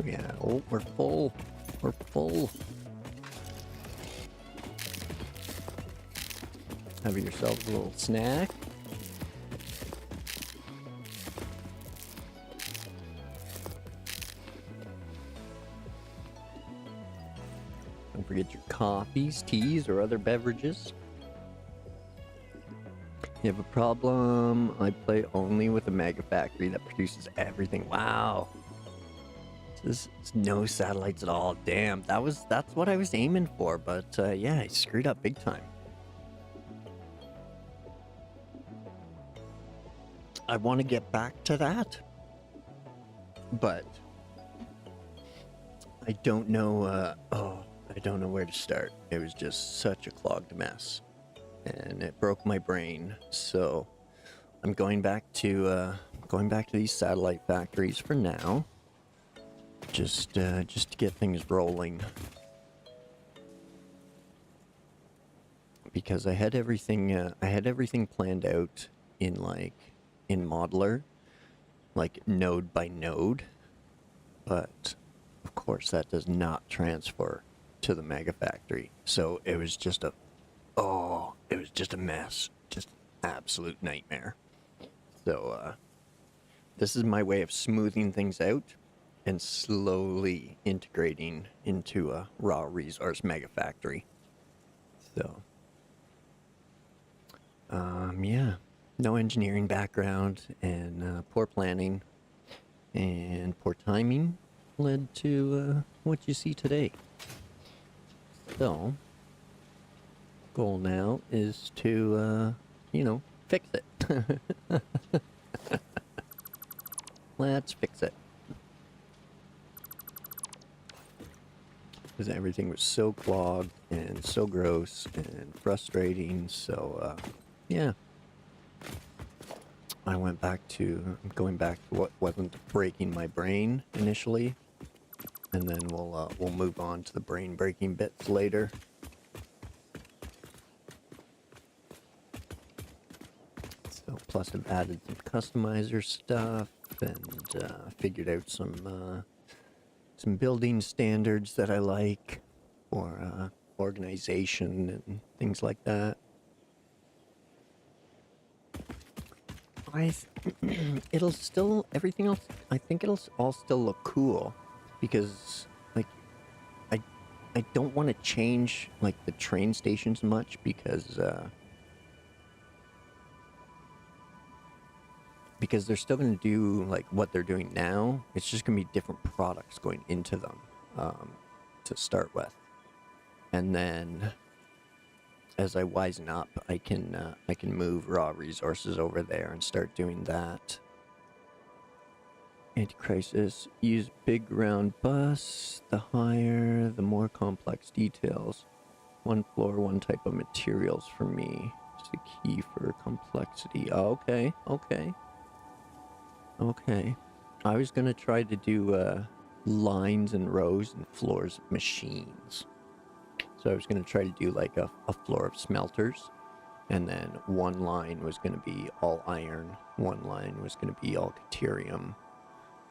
Yeah, oh, we're full. We're full. Have yourselves a little snack. coffees, teas, or other beverages? You have a problem? I play only with a Megafactory that produces everything. Wow. There's no satellites at all. Damn, that's what I was aiming for, but yeah, I screwed up big time. I want to get back to that, but I don't know. I don't know where to start. It was just such a clogged mess, and it broke my brain. So I'm going back to these satellite factories for now. Just to get things rolling, because I had everything planned out in modular, like node by node, but of course that does not transfer to the Megafactory. So it was just a mess, just absolute nightmare. So this is my way of smoothing things out and slowly integrating into a raw resource Megafactory. So, yeah, no engineering background and poor planning and poor timing led to what you see today. So, goal now is to, fix it. Let's fix it. Because everything was so clogged and so gross and frustrating. So, yeah. I'm going back to what wasn't breaking my brain initially. And then we'll move on to the brain breaking bits later. So, plus I've added some customizer stuff and figured out some building standards that I like for organization and things like that. It'll still, everything else, I think it'll all still look cool, because I don't want to change the train stations much, because they're still going to do what they're doing now. It's just going to be different products going into them to start with, and then as I wisen up, I can move raw resources over there and start doing that. Anti-K.I.S.S. Use big round bus. The higher, the more complex details. One floor, one type of materials for me. It's the key for complexity. Oh, okay. I was gonna try to do lines and rows and floors of machines. So I was gonna try to do a floor of smelters, and then one line was gonna be all iron, one line was gonna be all deuterium,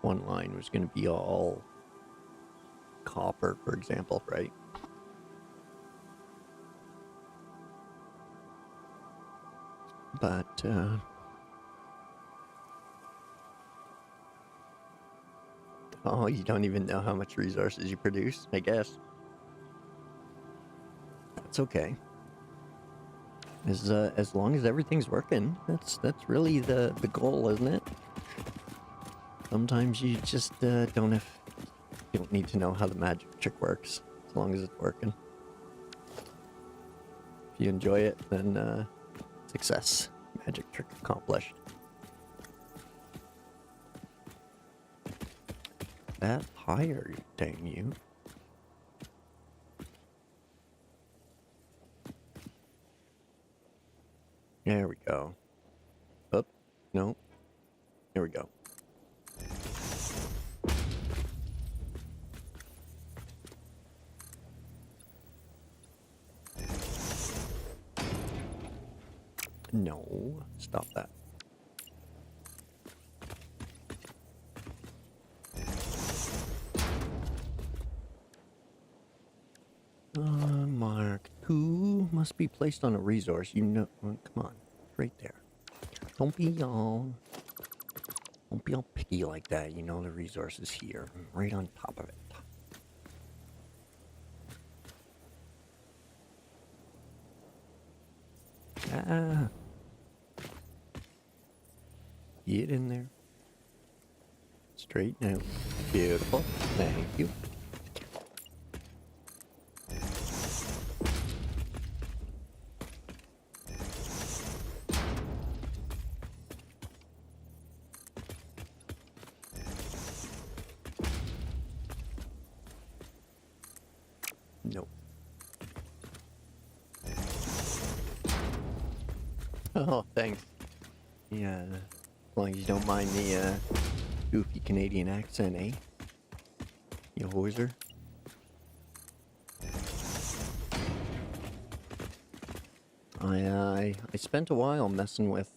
one line was gonna be all copper, for example, right? But oh, you don't even know how much resources you produce, I guess. That's okay. As long as everything's working, that's really the goal, isn't it? Sometimes you just don't need to know how the magic trick works, as long as it's working. If you enjoy it, then success. Magic trick accomplished. That higher, dang you. There we go. Oh, no. There we go. No, stop that. Mark 2 must be placed on a resource. You know, come on, right there. Don't be all picky like that. You know the resource is here, right on top of it. Get in there. Straighten out. Beautiful. Thank you. Nope. Oh, thanks. Yeah, as long as you don't mind the goofy Canadian accent, eh? You hoser. I spent a while messing with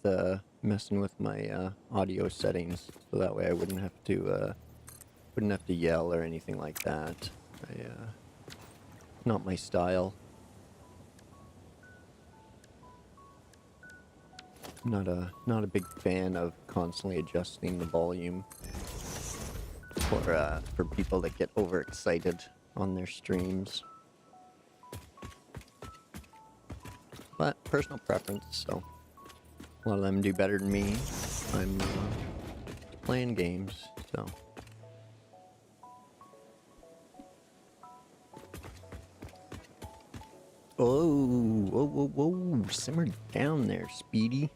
my audio settings, so that way I wouldn't have to yell or anything like that. Not my style. Not a big fan of constantly adjusting the volume for people that get overexcited on their streams. But personal preference, so a lot of them do better than me. I'm playing games, so. Oh, whoa, whoa, whoa! Simmer down there, Speedy.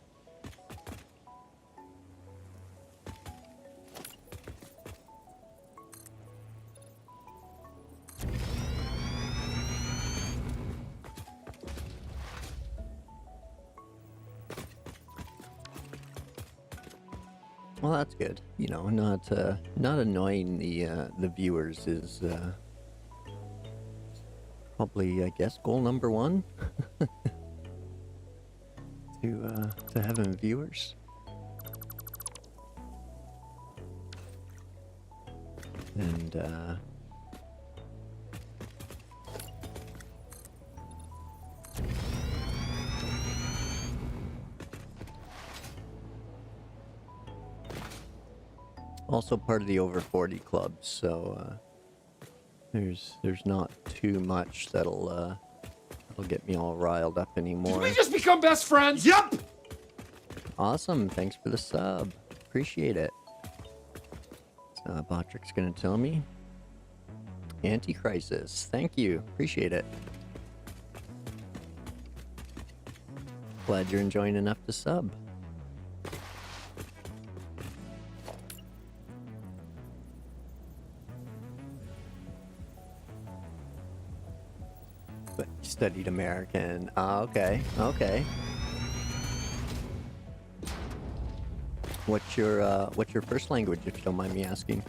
Well, that's good. You know, not annoying the viewers is probably, I guess, goal number one. to having viewers. And also part of the over 40 club, so there's not too much that'll get me all riled up anymore. Did we just become best friends? Yup! Awesome, thanks for the sub. Appreciate it. So Botrick's gonna tell me. Anti-K.I.S.S, thank you. Appreciate it. Glad you're enjoying enough to sub. But you studied American. Ah, okay, okay. What's your first language, if you don't mind me asking?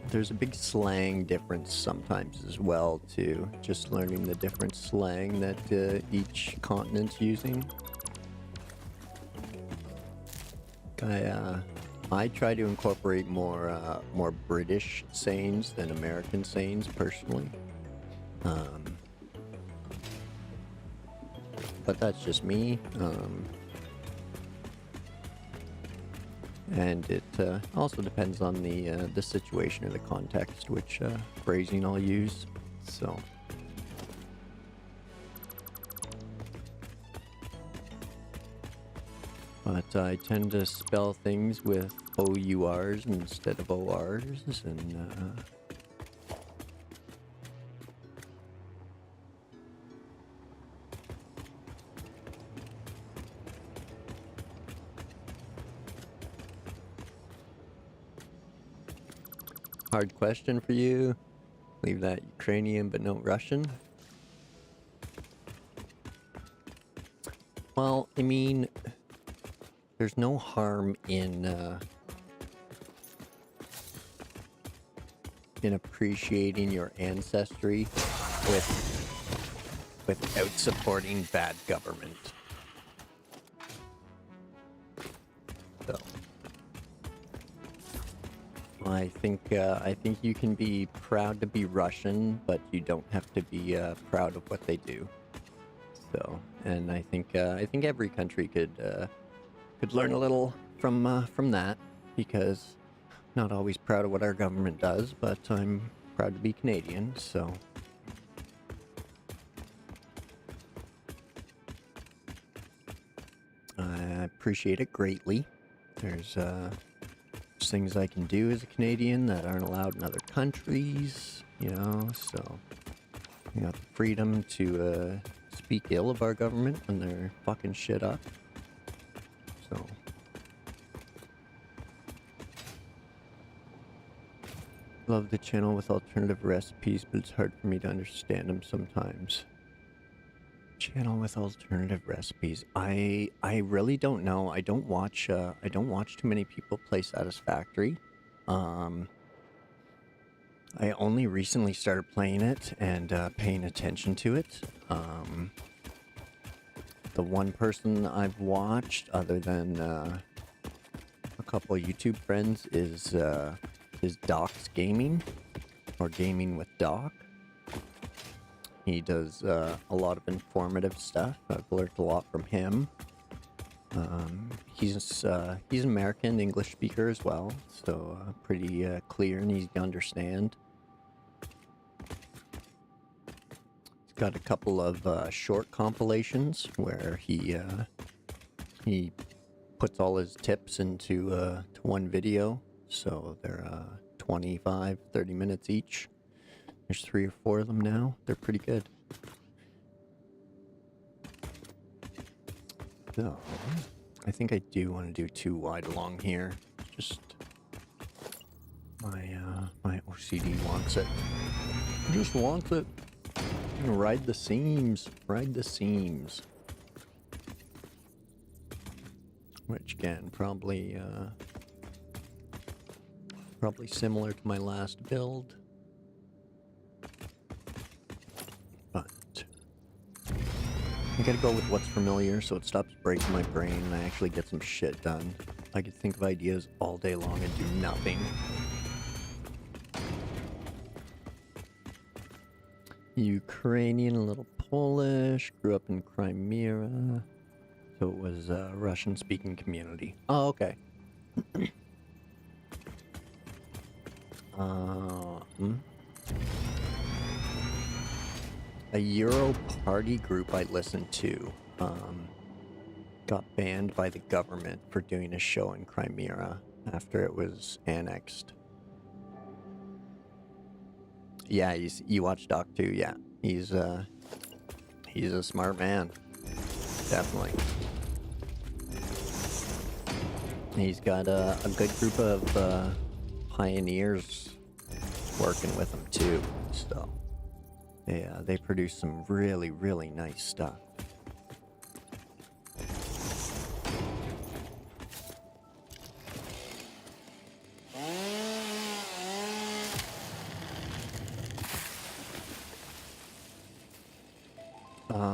There's a big slang difference sometimes as well, too. Just learning the different slang that each continent's using. I try to incorporate more British sayings than American sayings personally. But that's just me. And it also depends on the situation or the context, which phrasing I'll use. So, but I tend to spell things with O-U-Rs instead of O-Rs, and hard question for you. Leave that Ukrainian, but no Russian. Well, I mean, there's no harm in appreciating your ancestry without supporting bad government. So, I think you can be proud to be Russian, but you don't have to be proud of what they do. So, and I think every country could learn a little from that, because not always proud of what our government does, but I'm proud to be Canadian. So. I appreciate it greatly. There's things I can do as a Canadian that aren't allowed in other countries, you know, so we got the freedom to speak ill of our government when they're fucking shit up. So love the channel with alternative recipes, but it's hard for me to understand them sometimes. Channel with alternative recipes. I really don't know. I don't watch too many people play Satisfactory. I only recently started playing it and paying attention to it. The one person I've watched, other than a couple of YouTube friends, is Doc's Gaming, or Gaming with Doc. He does a lot of informative stuff. I've learned a lot from him. He's an American English speaker as well, so pretty clear and easy to understand. He's got a couple of short compilations where he puts all his tips into to one video, so they're 25, 30 minutes each. There's 3 or 4 of them now. They're pretty good. So, I think I do want to do 2 wide along here. Just my OCD wants it. Just wants it. I'm gonna ride the seams. Ride the seams. Which again, probably similar to my last build. I gotta go with what's familiar so it stops breaking my brain and I actually get some shit done. I could think of ideas all day long and do nothing. Ukrainian, a little Polish, grew up in Crimea. So it was a Russian-speaking community. Oh, okay. A Euro party group I listened to got banned by the government for doing a show in Crimea after it was annexed. Yeah, you watch Doc too. Yeah, he's a smart man, definitely. He's got a good group of pioneers working with him too. So. Yeah, they produce some really, really nice stuff.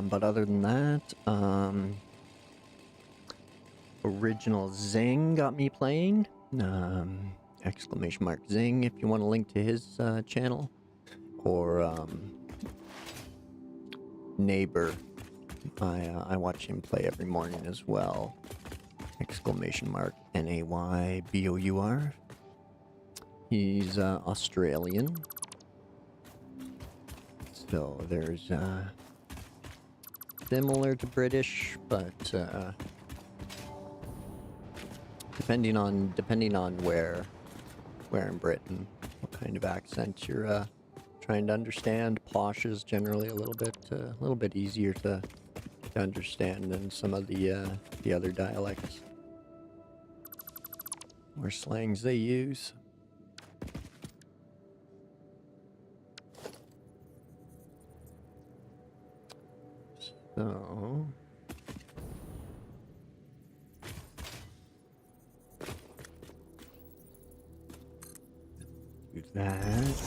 But other than that, Original Zing got me playing. Exclamation mark Zing if you want a link to his channel. Or, Neighbor. I watch him play every morning as well. Exclamation mark NAYBOUR. He's Australian. So there's similar to British, but depending on where in Britain, what kind of accent you're trying to understand. Posh is generally a little bit easier to understand than some of the other dialects or slangs they use. So do that.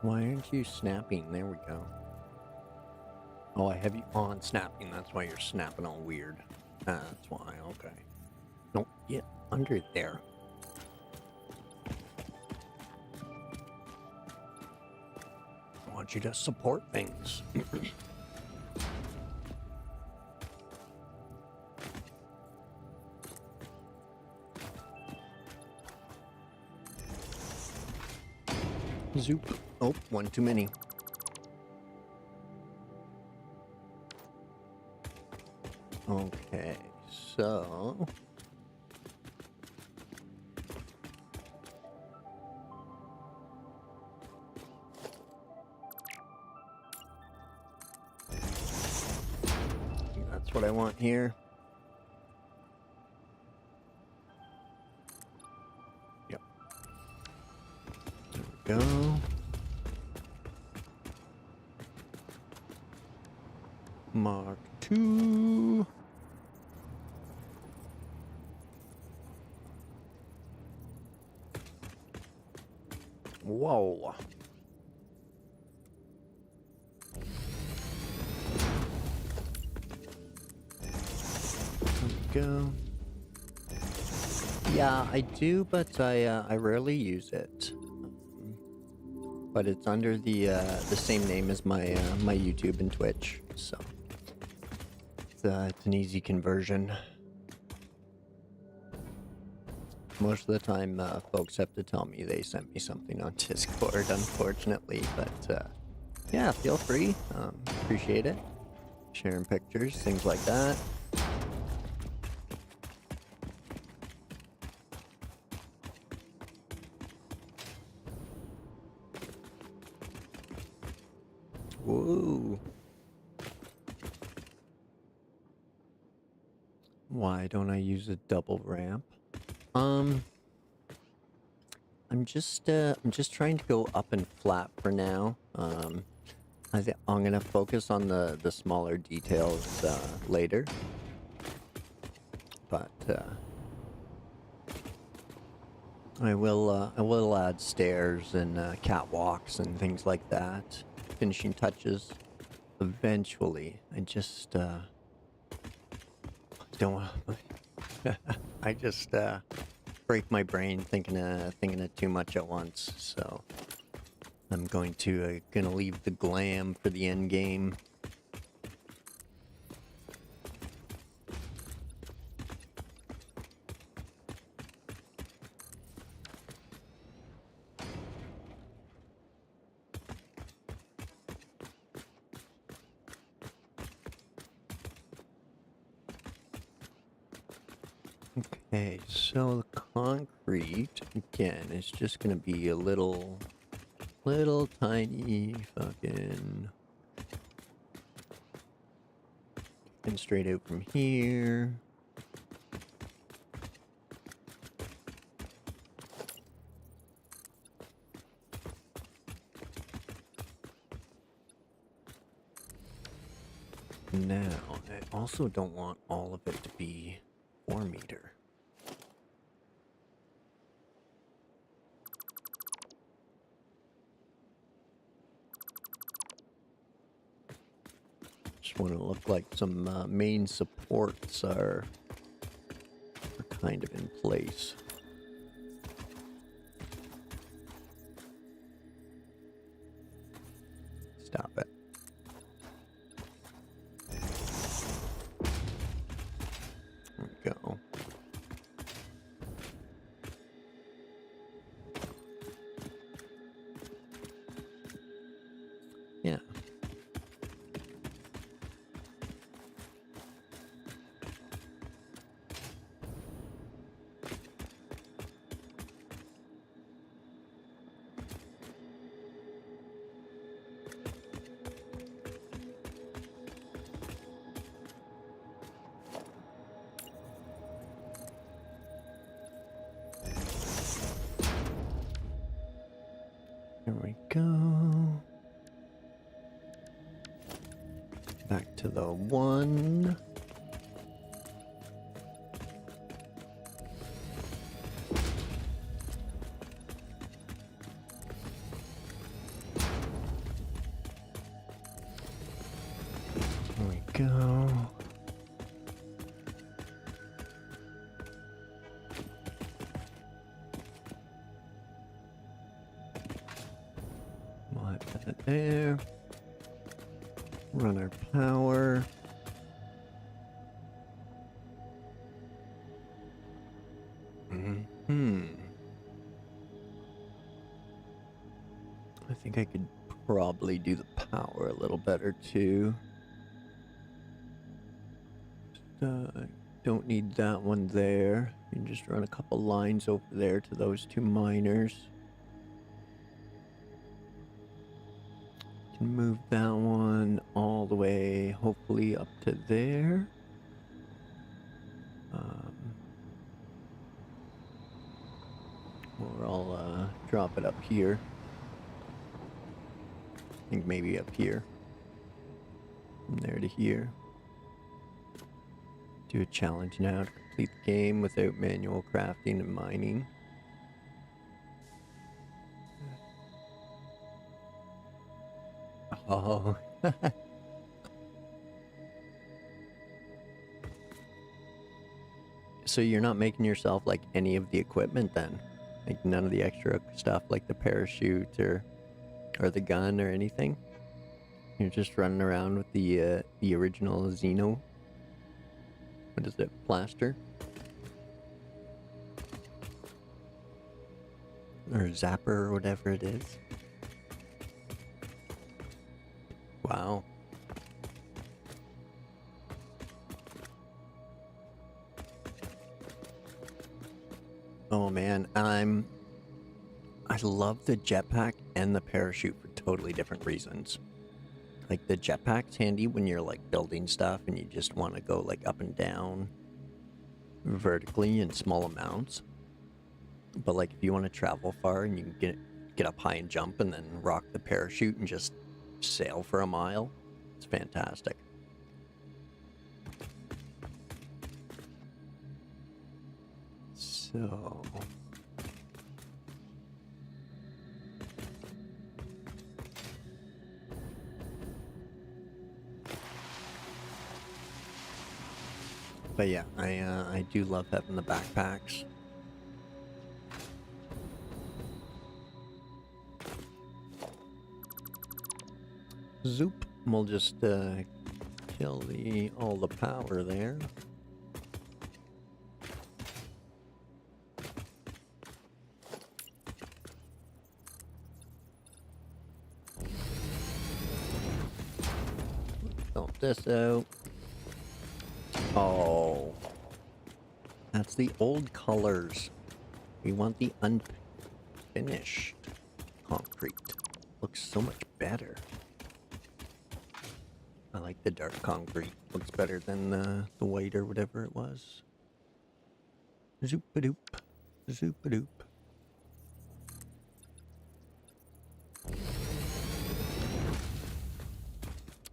Why aren't you snapping? There we go. Oh, I have you on snapping. That's why you're snapping all weird. That's why. Okay. Don't get under there. I want you to support things. Zoop. Oh, one too many. Okay, so... that's what I want here. Yep. There we go. Mark 2. Whoa. There we go. Yeah, I do, but I rarely use it. But it's under the same name as my my YouTube and Twitch, so it's an easy conversion. Most of the time, folks have to tell me they sent me something on Discord, unfortunately. But yeah, feel free. Appreciate it. Sharing pictures, things like that. Whoa. Why don't I use a double ramp? I'm just trying to go up and flat for now. I think I'm gonna focus on the smaller details later. But I will add stairs and catwalks and things like that. Finishing touches eventually. I just don't want I just break my brain thinking of too much at once, so I'm gonna leave the glam for the end game. Okay, so the concrete again is just gonna be a little tiny fucking straight out from here. Now, I also don't want all of it to be 4 meter. Just want to look like some main supports are kind of in place. Stop it. There we go. Yeah. There we go. Back to the 1. go. We'll have that there. Run our power. I think I could probably do the power a little better too. Don't need that one there. You can just run a couple lines over there to those two miners. Can move that one all the way, hopefully up to there. Or I'll drop it up here. I think maybe up here. From there to here. Do a challenge now to complete the game without manual crafting and mining. Oh. So you're not making yourself like any of the equipment then? Like none of the extra stuff like the parachute or the gun or anything? You're just running around with the original Xeno. What is it? Plaster? Or Zapper or whatever it is. Wow. Oh man, I love the jetpack and the parachute for totally different reasons. Like the jetpack's handy when you're like building stuff and you just want to go like up and down vertically in small amounts. But like if you want to travel far and you can get up high and jump and then rock the parachute and just sail for a mile, it's fantastic. So but yeah, I do love having the backpacks. Zoop. We'll just kill all the power there. Sort this out. Oh, that's the old colors. We want the unfinished concrete. Looks so much better. I like the dark concrete. Looks better than the white or whatever it was. Zoop-a-doop. Zoop-a-doop.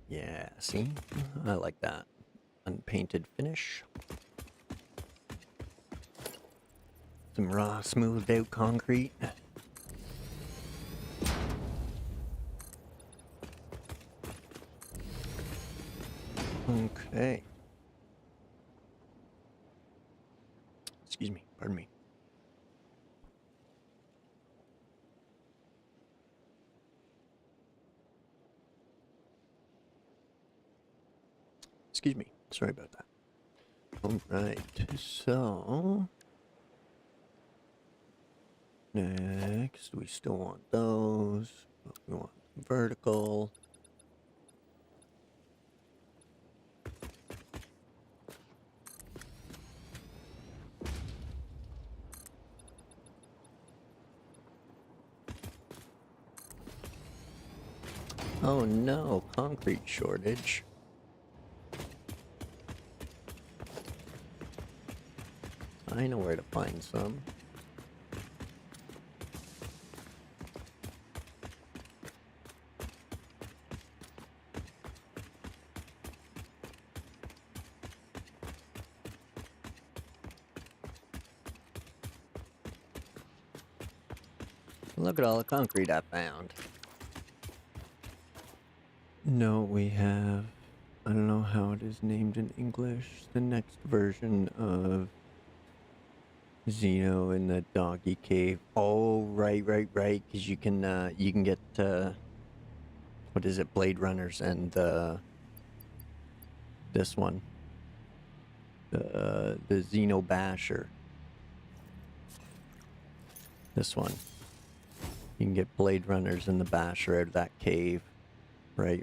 Yeah, see? I like that. Unpainted finish. Some raw, smoothed out concrete. Okay. Excuse me, pardon me. Excuse me, sorry about that. Alright, so next we still want those. We want vertical. Oh no, concrete shortage. I know where to find some. Look at all the concrete I found. No, we have I don't know how it is named in English. The next version of Xeno in the doggy cave. Oh, right. Because you can get what is it? Blade Runners and this one, the Xeno Basher. This one. You can get Blade Runners and the Basher out of that cave. Right.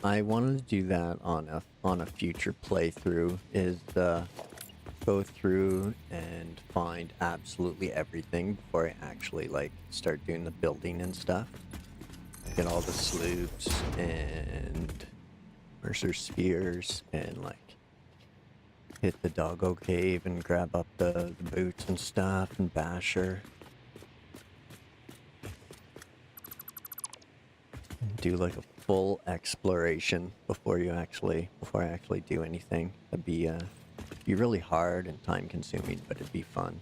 I wanted to do that on a future playthrough. Is go through and find absolutely everything before I actually like start doing the building and stuff. Get all the sloops and Mercer spears and like hit the doggo cave and grab up the boots and stuff and basher. And do like a full exploration before I actually do anything. That'd be really hard and time consuming, but it'd be fun.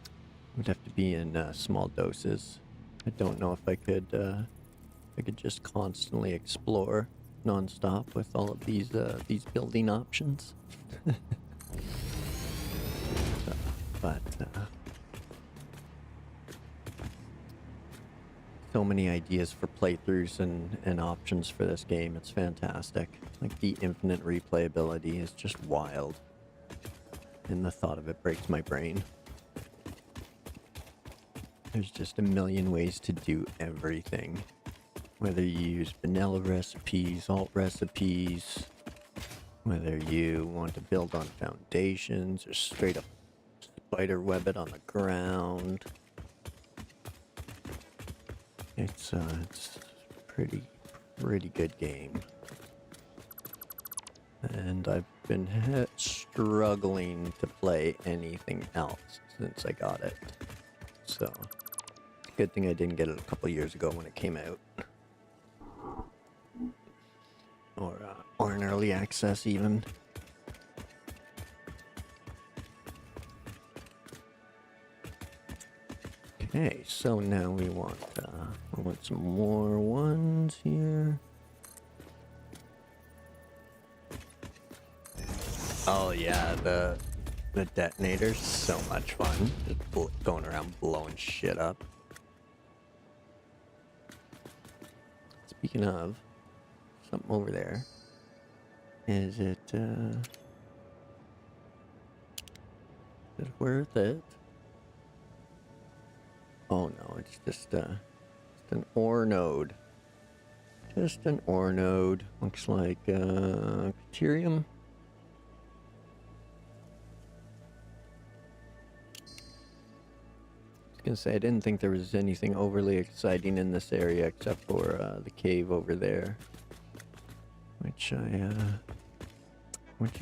It would have to be in small doses. I don't know if I could just constantly explore non-stop with all of these building options. But so many ideas for playthroughs and options for this game. It's fantastic. Like the infinite replayability is just wild. And the thought of it breaks my brain. There's just a million ways to do everything. Whether you use vanilla recipes, alt recipes, whether you want to build on foundations or straight up spider web it on the ground. It's pretty good game. And I've been struggling to play anything else since I got it. So, it's a good thing I didn't get it a couple years ago when it came out. Or an early access even. Okay, so now we want some more ones here. Oh yeah, the detonator's so much fun. Just going around blowing shit up. Speaking of, something over there. Is it worth it? Oh no, it's just an ore node. Just an ore node. Looks like Criterium. I was gonna say I didn't think there was anything overly exciting in this area except for the cave over there, which I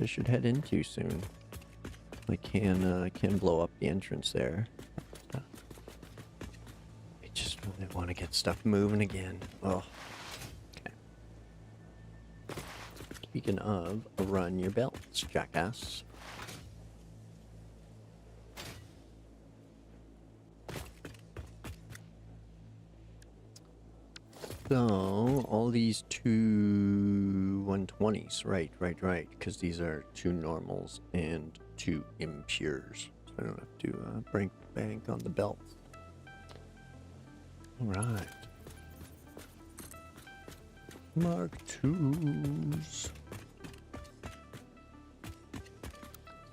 should head into soon. I can blow up the entrance there. I just really want to get stuff moving again. Oh. Okay. Speaking of, run your belts, jackass. So, all these two 120s, right, because these are two normals and two impures. So I don't have to break bank on the belts. Alright. Mark IIs.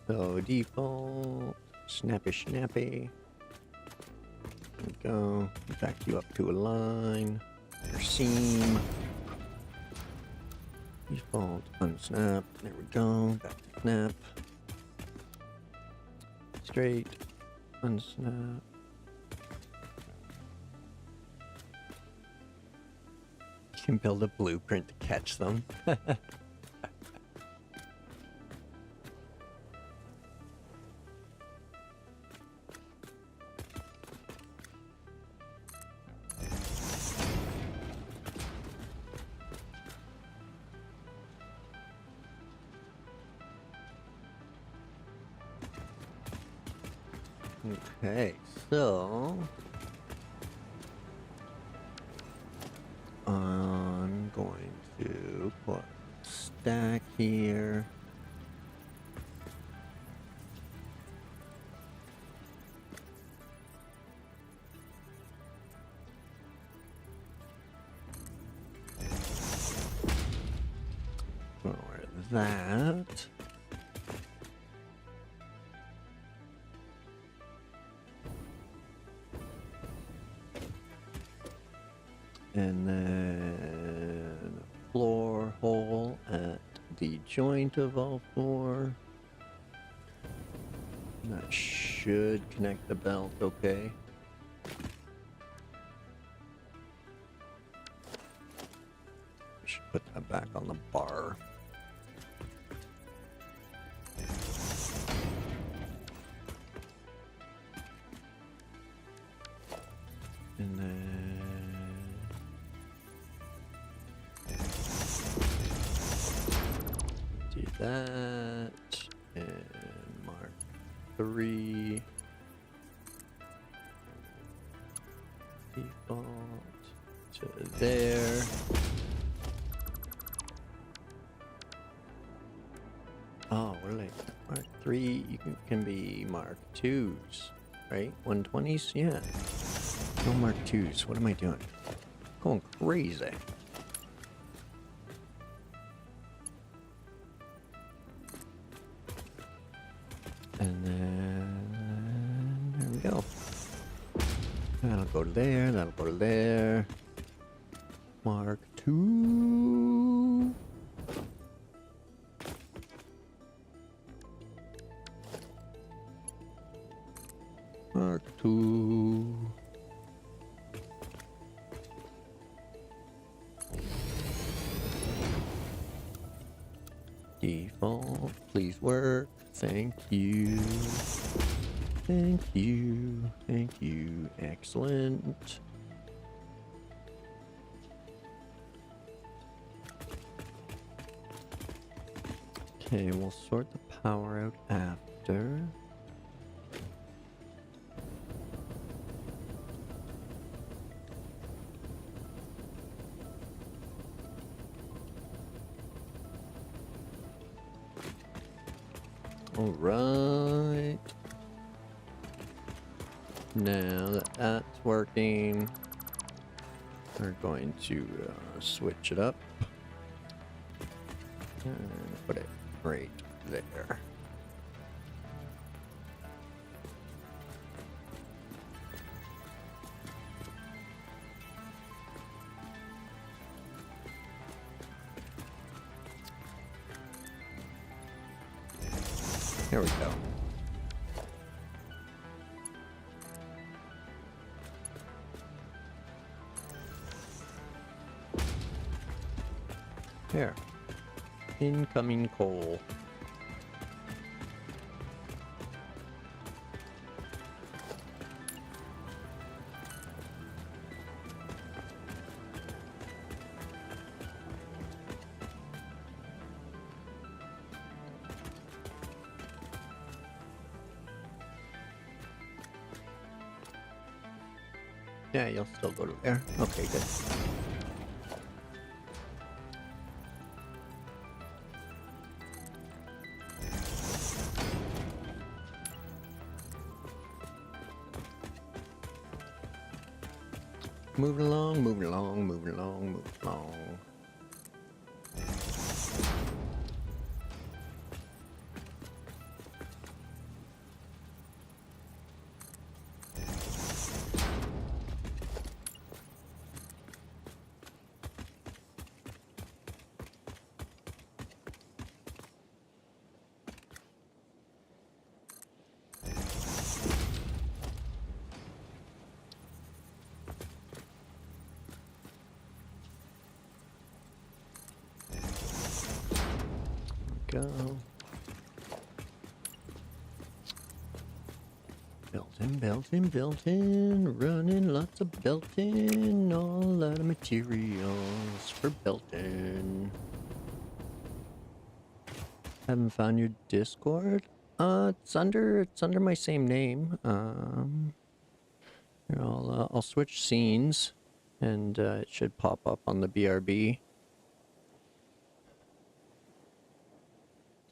So, default, snappy. There we go. Back you up to a line. Your seam. Default, unsnap. There we go. Back to snap. Straight. Unsnap. You can build a blueprint to catch them. Okay, so I'm going to put a stack here. Or that. And then a floor hole at the joint of all four. That should connect the belt okay. We should put that back on the bar. And then do that and mark 3 default to there. Oh, what are they? Mark 3 can be mark 2s, right? 120s? Yeah. No mark 2s. What am I doing? Going crazy. And then there we go. That'll go to there, that'll go to there. Mark 2. Mark 2. Default, please work. Thank you. Thank you. Thank you. Excellent. Okay, we'll sort the power out after. All right. Now that that's working, we're going to switch it up and put it right there. Here we go. Here. Incoming coal. Yeah, you'll still go to there. Okay, good. Moving along, moving along, moving along, moving along. Go. Belting, belting, belting, running lots of belting, all out of materials for belting. Haven't found your Discord? It's under my same name. Here, I'll switch scenes, and it should pop up on the BRB.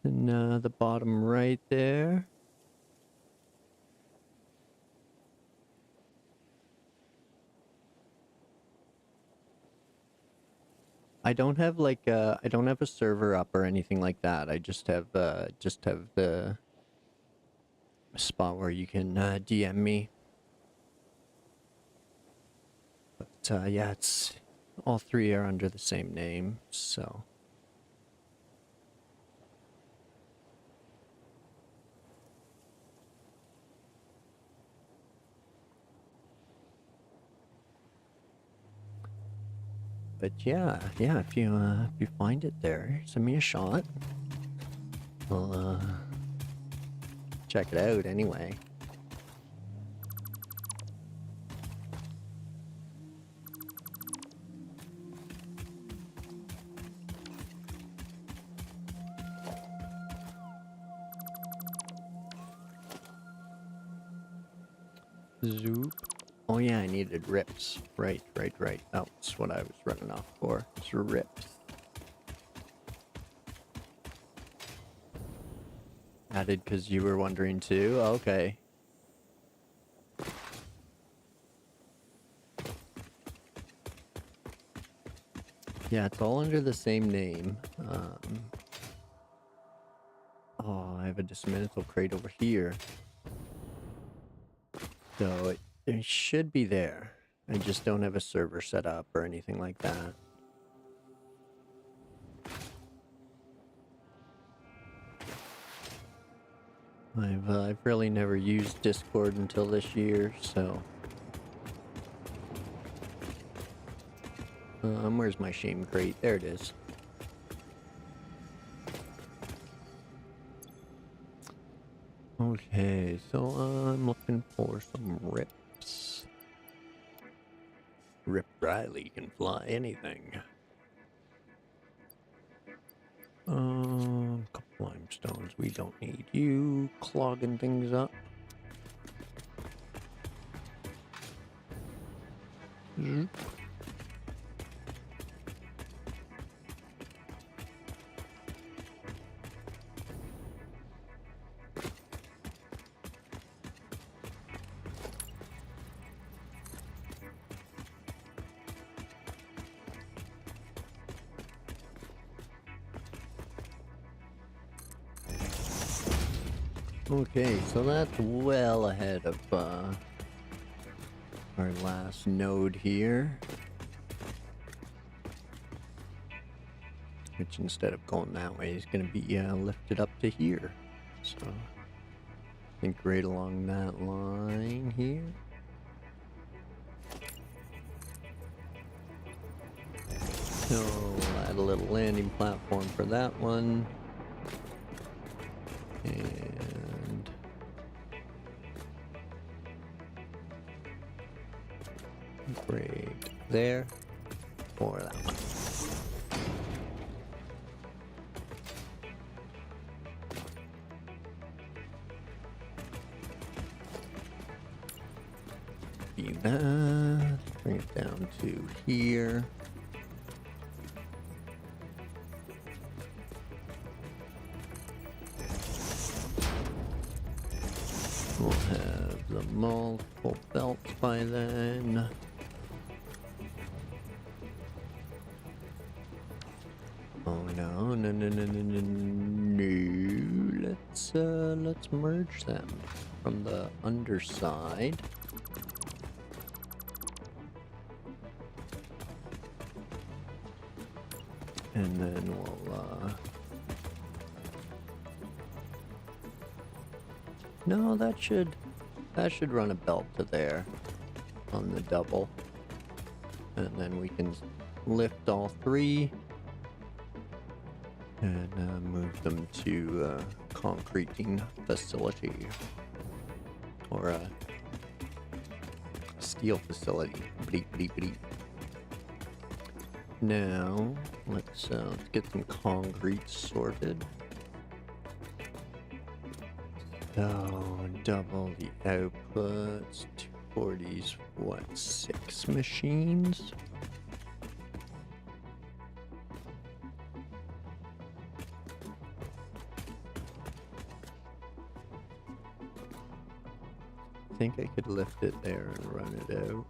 In the bottom right there. I don't have like I don't have a server up or anything like that. I just have the spot where you can DM me. But yeah, it's all three are under the same name, so. But yeah, if you find it there, send me a shot. I'll check it out anyway. Zoop. Oh yeah, I needed rips. Right. That's what I was running off for. It's rips. Added because you were wondering too? Okay. Yeah, it's all under the same name. Oh, I have a dismantle crate over here. So it should be there. I just don't have a server set up or anything like that. I've really never used Discord until this year, so. Where's my shame crate? There it is. Okay, so I'm looking for some rips. Rip Riley can fly anything. Couple limestones. We don't need you clogging things up. Zoop. Okay, so that's well ahead of our last node here. Which instead of going that way is going to be lifted up to here. So I think right along that line here. So we'll add a little landing platform for that one. And break there for that one. Be that. Bring it down to here. We'll have the multiple belts by then. Oh no. Let's merge them from the underside. And then we'll no, that should run a belt to there on the double. And then we can lift all three and move them to a concreting facility or a steel facility. Bleep. Now let's get some concrete sorted. So double the outputs. 240's what? 6 machines? I think I could lift it there and run it out.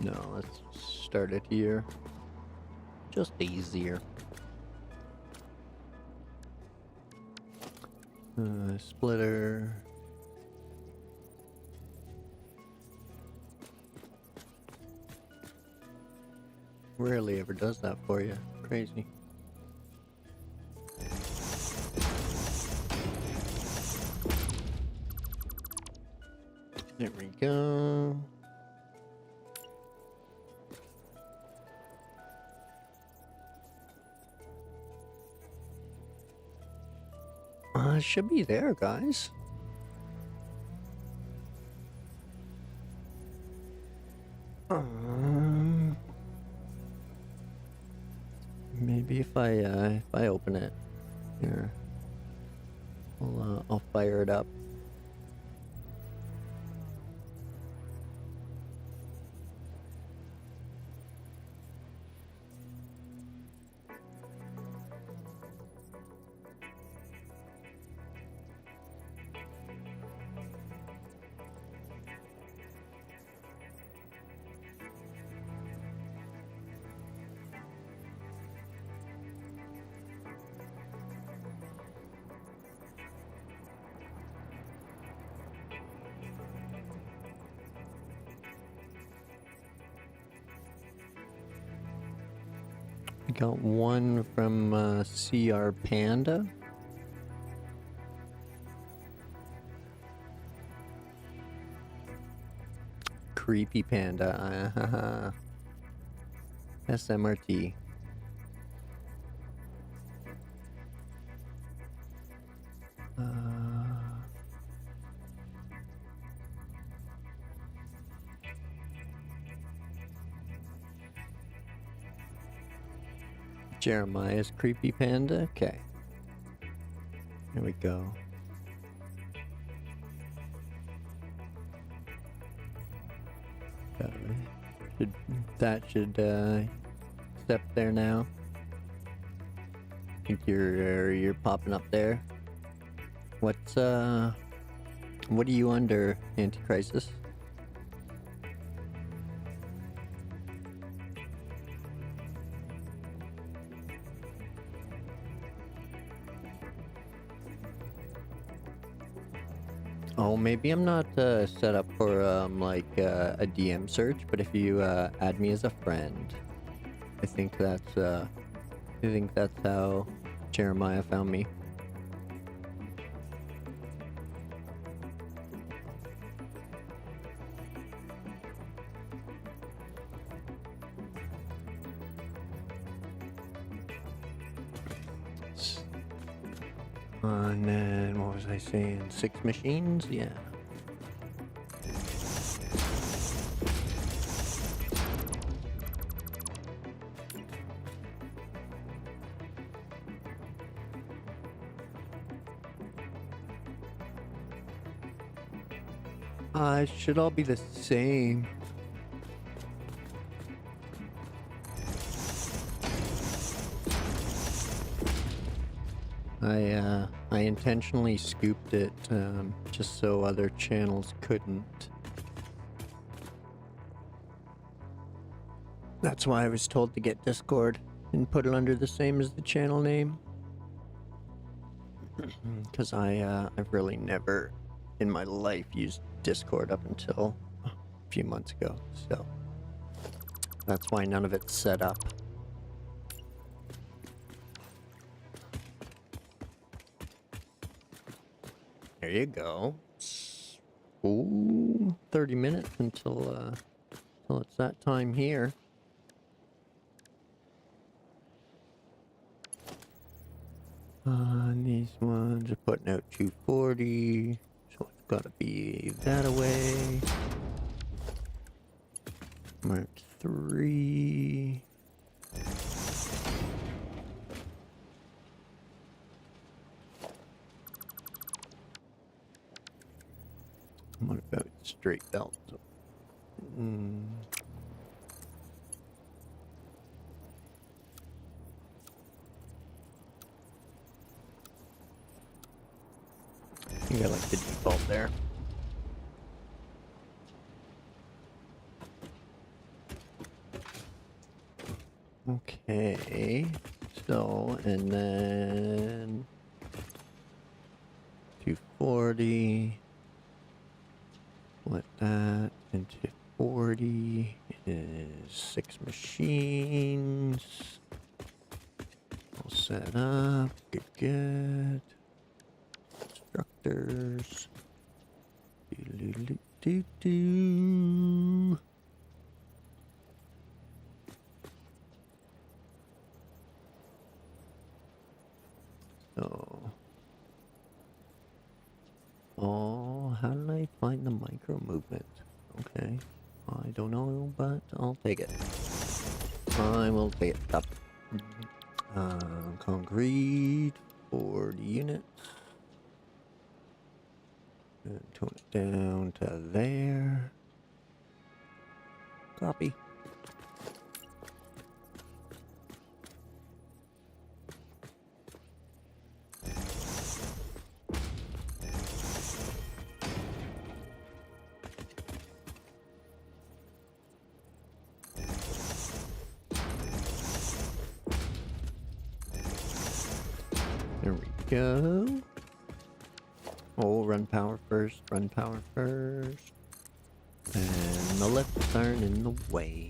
No, let's start it here. Just easier. Splitter. Rarely ever does that for you. Crazy. There we go. Should be there, guys. Maybe if I open it here, I'll fire it up. Got one from CR Panda. Creepy Panda. SMRT. Jeremiah's Creepy Panda. Okay. Here we go. That should step there now. I think you're popping up there. What are you under, Anti-Crisis? Oh, maybe I'm not set up for like a DM search, but if you add me as a friend, I think that's how Jeremiah found me. And then, what was I saying? 6 machines? Yeah. It should all be the same. I intentionally scooped it just so other channels couldn't. That's why I was told to get Discord and put it under the same as the channel name. Because I've really never in my life used Discord up until a few months ago, so that's why none of it's set up. There you go. Ooh, 30 minutes until it's that time here. And these ones are putting out 240, so it's gotta be that away. Mark 3. What about straight belt? I think I like the default there. Okay, so, and then 240, split that into 40 is 6 machines. All set up, good. Instructors. Do-do-do-do-do. So, oh, how did I find the micro movement? Okay, I don't know, but I'll take it. I will take it up. Concrete, 40 units. And tone it down to there. Copy. There we go. Oh, run power first, run power first. And the left turn in the way.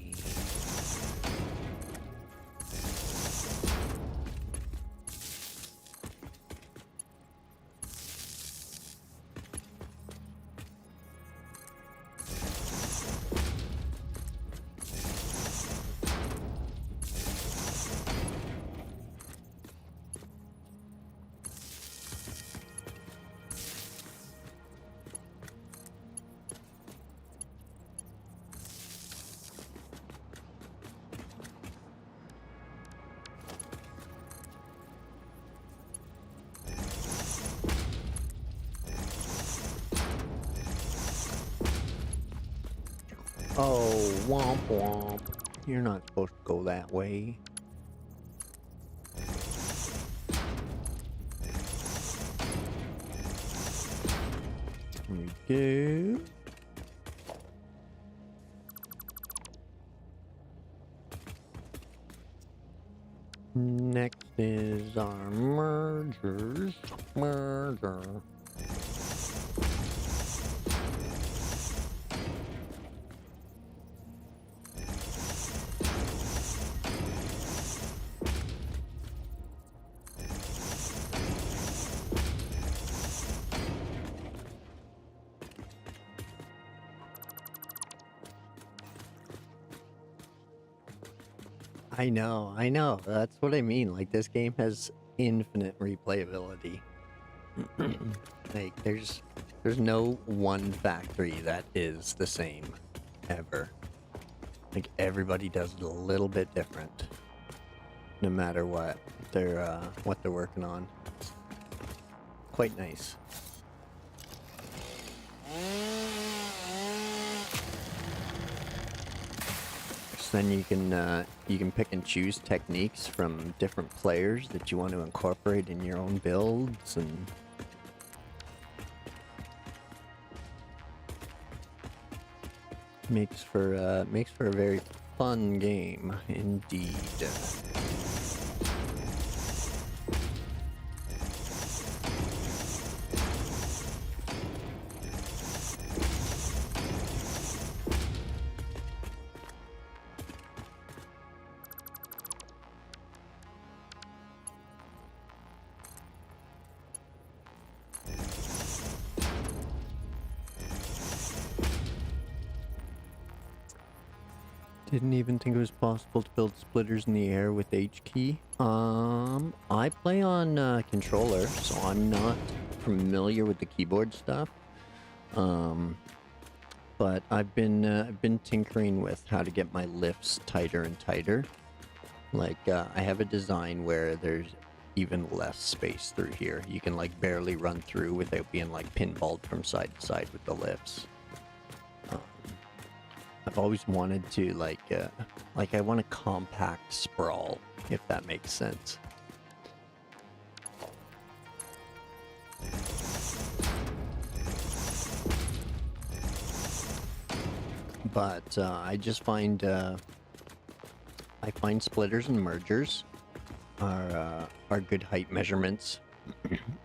Oh, womp womp. You're not supposed to go that way. Here we go. Next is our mergers. Merger. I know. That's what I mean. Like, this game has infinite replayability. Like, there's no one factory that is the same, ever. Like, everybody does it a little bit different, no matter what they're working on. It's quite nice. Then you can pick and choose techniques from different players that you want to incorporate in your own builds, and makes for a very fun game indeed. Didn't even think it was possible to build splitters in the air with H key. I play on controller, so I'm not familiar with the keyboard stuff. But but I've been tinkering with how to get my lifts tighter and tighter. Like I have a design where there's even less space through here. You can like barely run through without being like pinballed from side to side with the lifts. I've always wanted to like I want a compact sprawl, if that makes sense. But I just find I find splitters and mergers are good height measurements,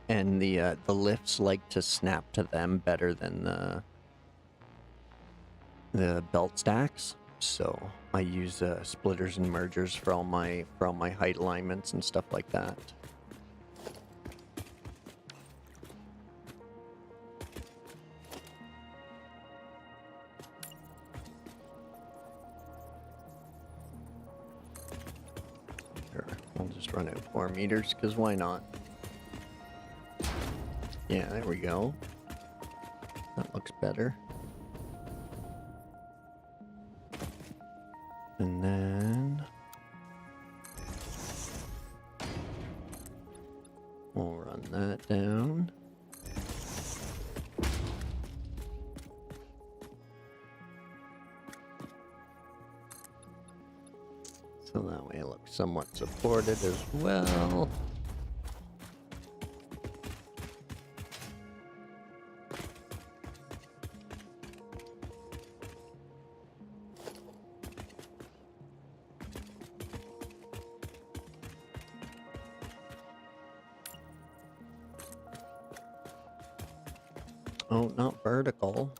and the lifts like to snap to them better than the belt stacks. So I use splitters and mergers for all my height alignments and stuff like that. I'll just run out 4 meters, because why not? Yeah, there we go. That looks better. And then we'll run that down. So that way it looks somewhat supported as well. Oh, not vertical.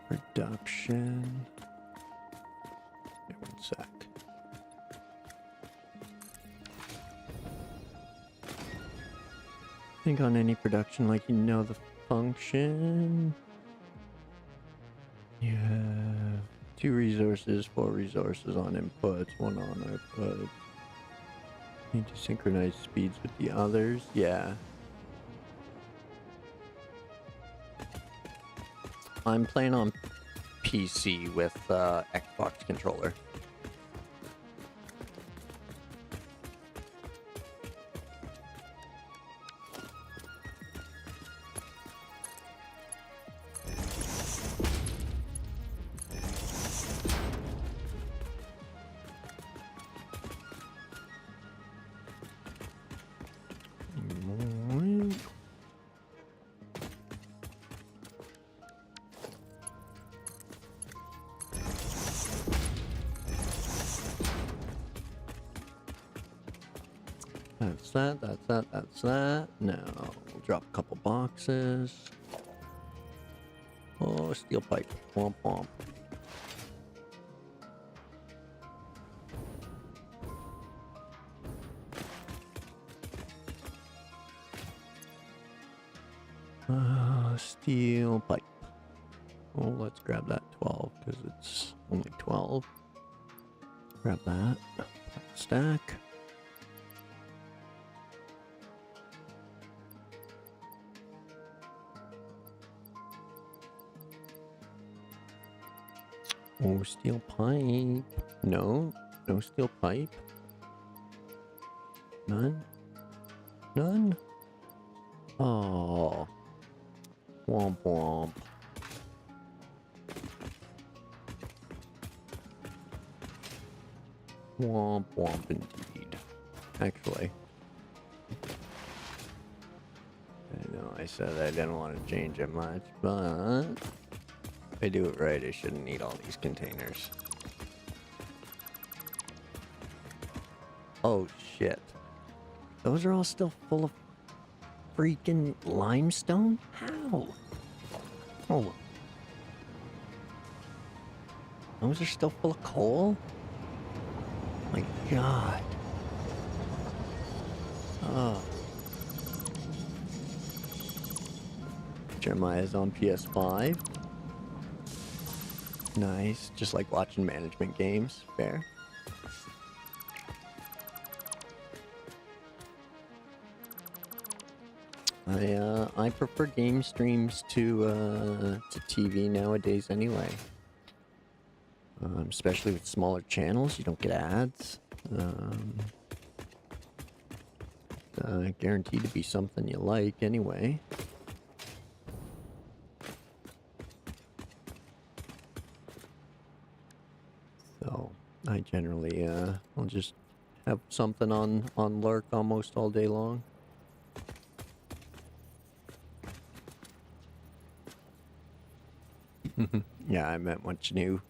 Production. Wait 1 sec. I think on any production, like, you know the function. You have 2 resources, 4 resources on inputs, 1 on output. Need to synchronize speeds with the others. Yeah. I'm playing on PC with Xbox controller. That's that, that's that, that's that. Now, we'll drop a couple boxes. Oh, steel pipe. Womp womp. Steel pipe. Oh, let's grab that 12, because it's only 12. Grab that. Stack. Oh, steel pipe. No, no steel pipe. None? None? Oh. Womp womp. Womp womp indeed. Actually, I know I said I didn't want to change it much, but if I do it right, I shouldn't need all these containers. Oh shit. Those are all still full of freaking limestone? How? Oh. Those are still full of coal? My god. Oh. Jeremiah's on PS5. Nice. Just like watching management games. Fair. I prefer game streams to TV nowadays anyway. Especially with smaller channels, you don't get ads. Guaranteed to be something you like anyway. So I generally I'll just have something on lurk almost all day long. Yeah, I meant what you knew.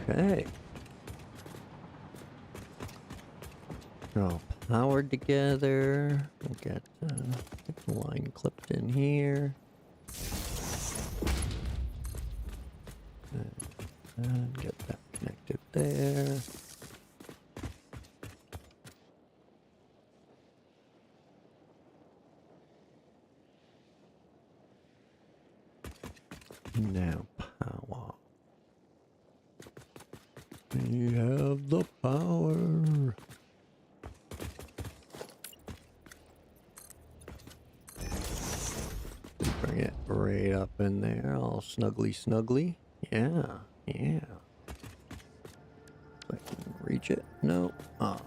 Okay. They're all powered together. We'll get the line clipped in here. And get that connected there. Now power. We have the power. Bring it right up in there, all snuggly. Yeah, yeah. If I can reach it. No. Ah.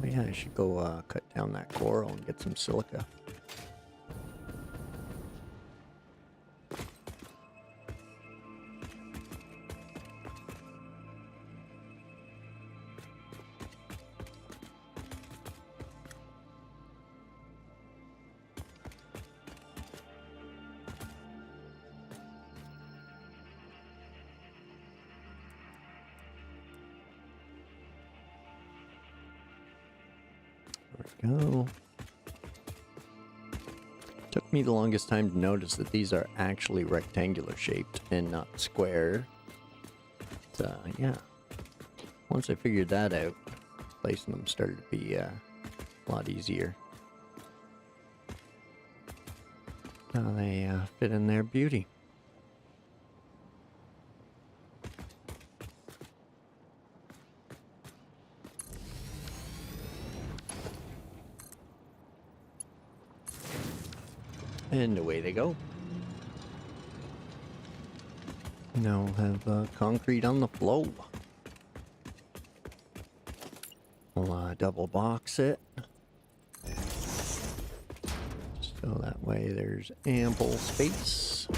Yeah, I should go cut down that coral and get some silica. There we go. Took me the longest time to notice that these are actually rectangular shaped and not square. But, yeah. Once I figured that out, placing them started to be a lot easier. Now they fit in their beauty. And away they go. Now we'll have concrete on the flow. We'll double box it. So that way there's ample space.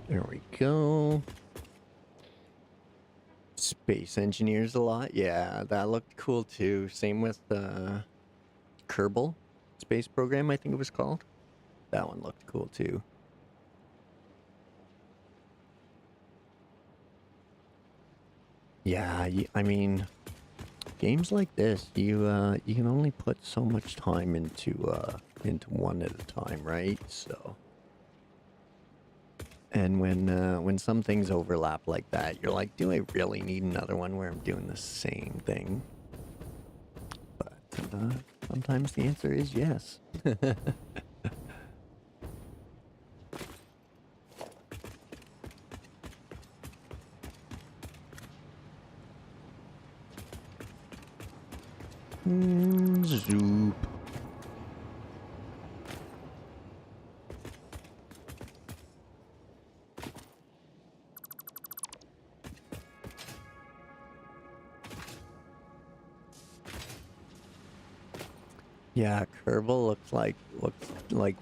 There we go. Space engineers a lot. Yeah, that looked cool too. Same with Kerbal space program, I think it was called. That one looked cool too. Yeah, I mean, games like this, you can only put so much time into one at a time, right? So, and when some things overlap like that, you're like, do I really need another one where I'm doing the same thing? But sometimes the answer is yes. Zoop. Yeah, Kerbal looks like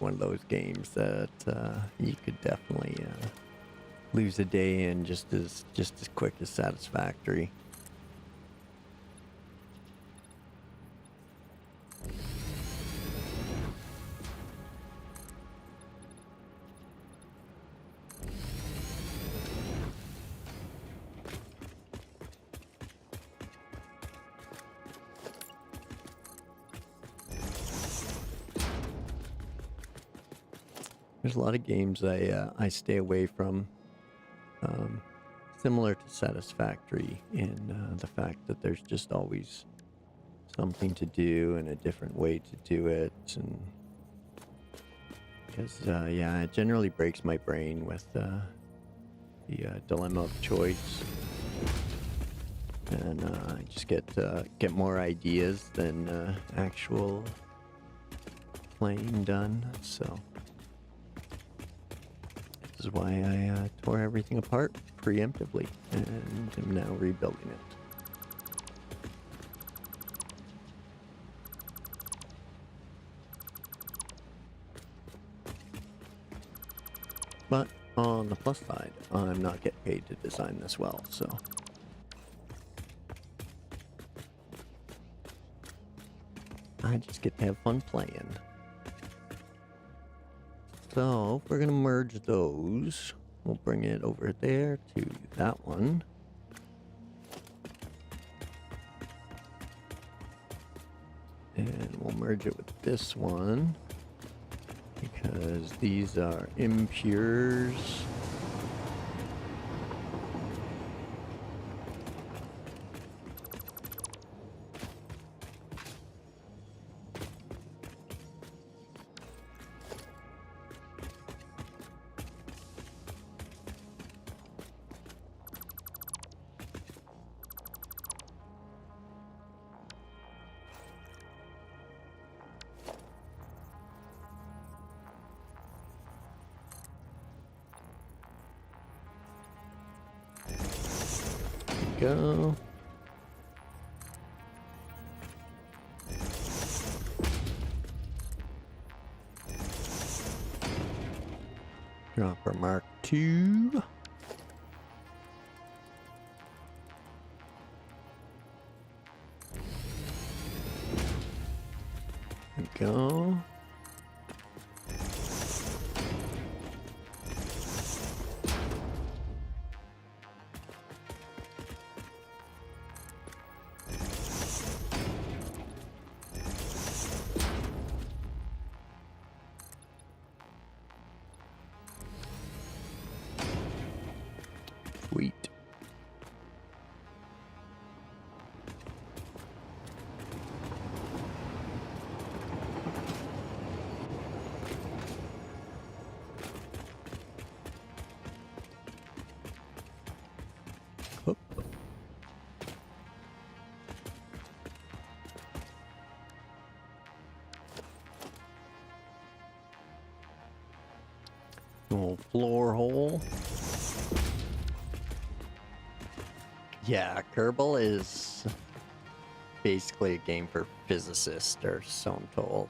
one of those games that you could definitely lose a day in just as quick as Satisfactory. There's a lot of games I stay away from, similar to Satisfactory in the fact that there's just always something to do and a different way to do it, and because yeah, it generally breaks my brain with the dilemma of choice, and I just get more ideas than actual playing done. So this is why I tore everything apart preemptively and am now rebuilding it. But on the plus side, I'm not getting paid to design this well, so I just get to have fun playing. So if we're gonna merge those, we'll bring it over there to that one. And we'll merge it with this one, because these are impures. Go. Dropper Mark II. There we go. Sweet. Oop. Little floor hole. Yeah, Kerbal is basically a game for physicists, or so I'm told.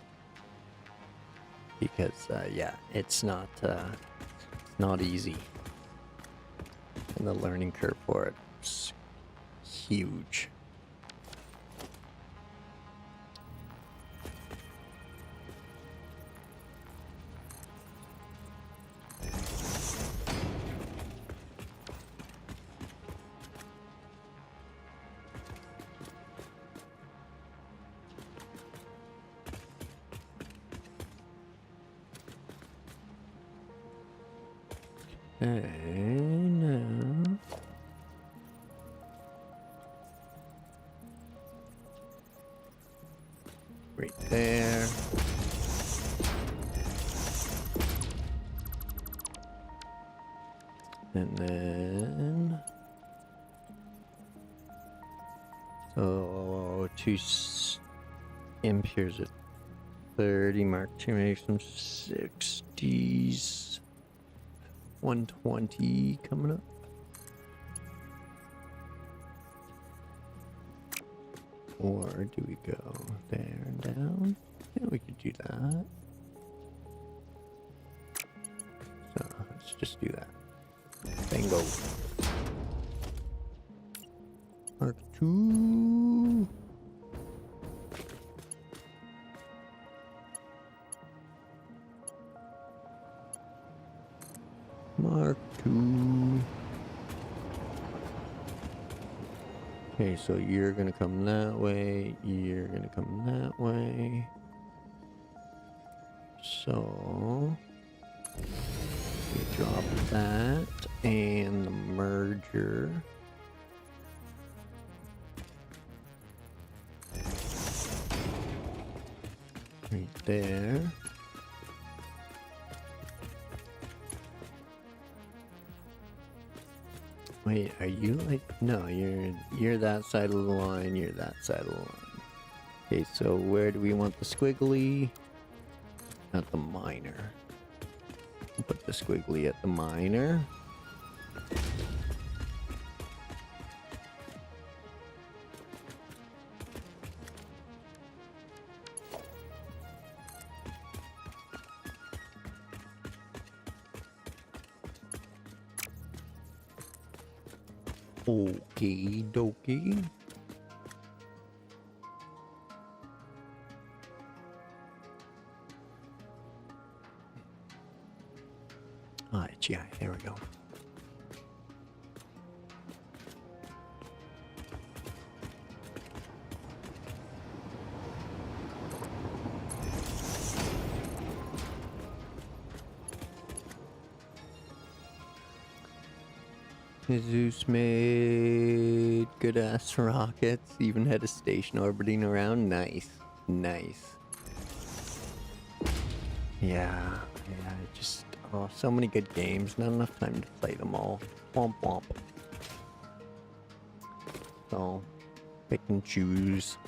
Because, yeah, it's not easy. And the learning curve for it is huge. No. Right there. And then... So, two impures at 30, Mark II makes them 60s. 120 coming up. Or do we go there and down? Yeah, we could do that. So let's just do that. Bingo. Mark II. Mark II. Okay, so you're gonna come that way, you're gonna come that way. So We drop that and the merger. Right there. Wait, are you like, no, you're that side of the line, you're that side of the line. Okay, so where do we want the squiggly? At the minor. We'll put the squiggly at the minor. Okie dokie. Ah, yeah, there we go. Zeus made good ass rockets, even had a station orbiting around. Nice. Nice. Yeah, just, oh, so many good games, not enough time to play them all. Womp womp. So, pick and choose.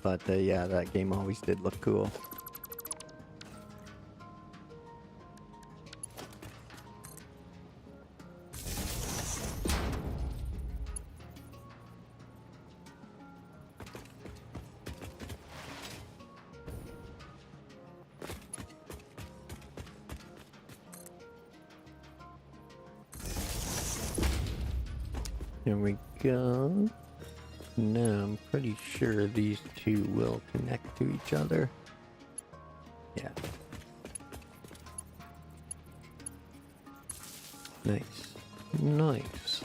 But yeah, that game always did look cool. There we go. Now I'm pretty sure these two will connect to each other. Yeah. Nice. Nice.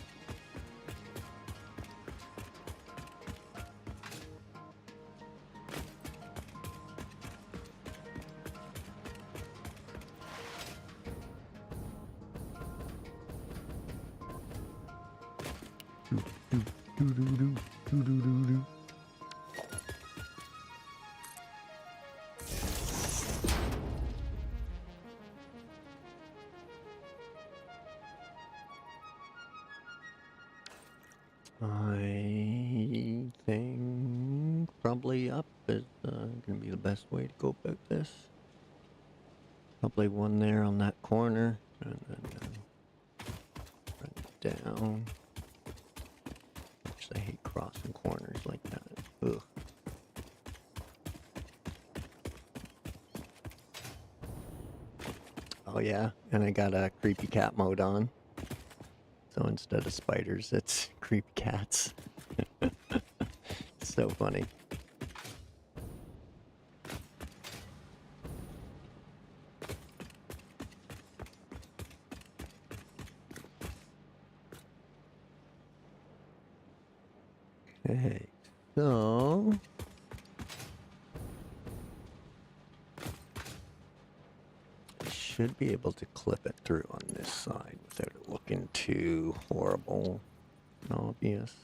I think probably up is gonna be the best way to go about this. Probably one there on that corner, and then run it down. Actually, I hate crossing corners like that. Ugh. Oh yeah, and I got a creepy cat mode on. So instead of spiders, it's creepy cats. So funny. Okay, so I should be able to clip it through on this side without it looking too horrible and obvious.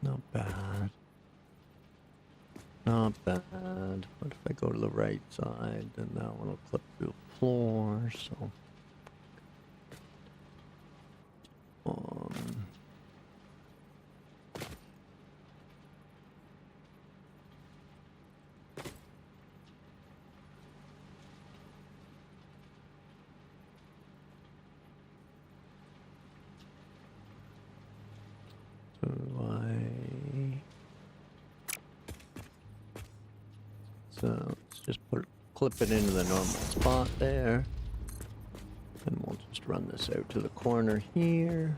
Not bad. Not bad. What if I go to the right side? Then that one will clip through the floor, so. So let's just clip it into the normal spot there. And we'll just run this out to the corner here.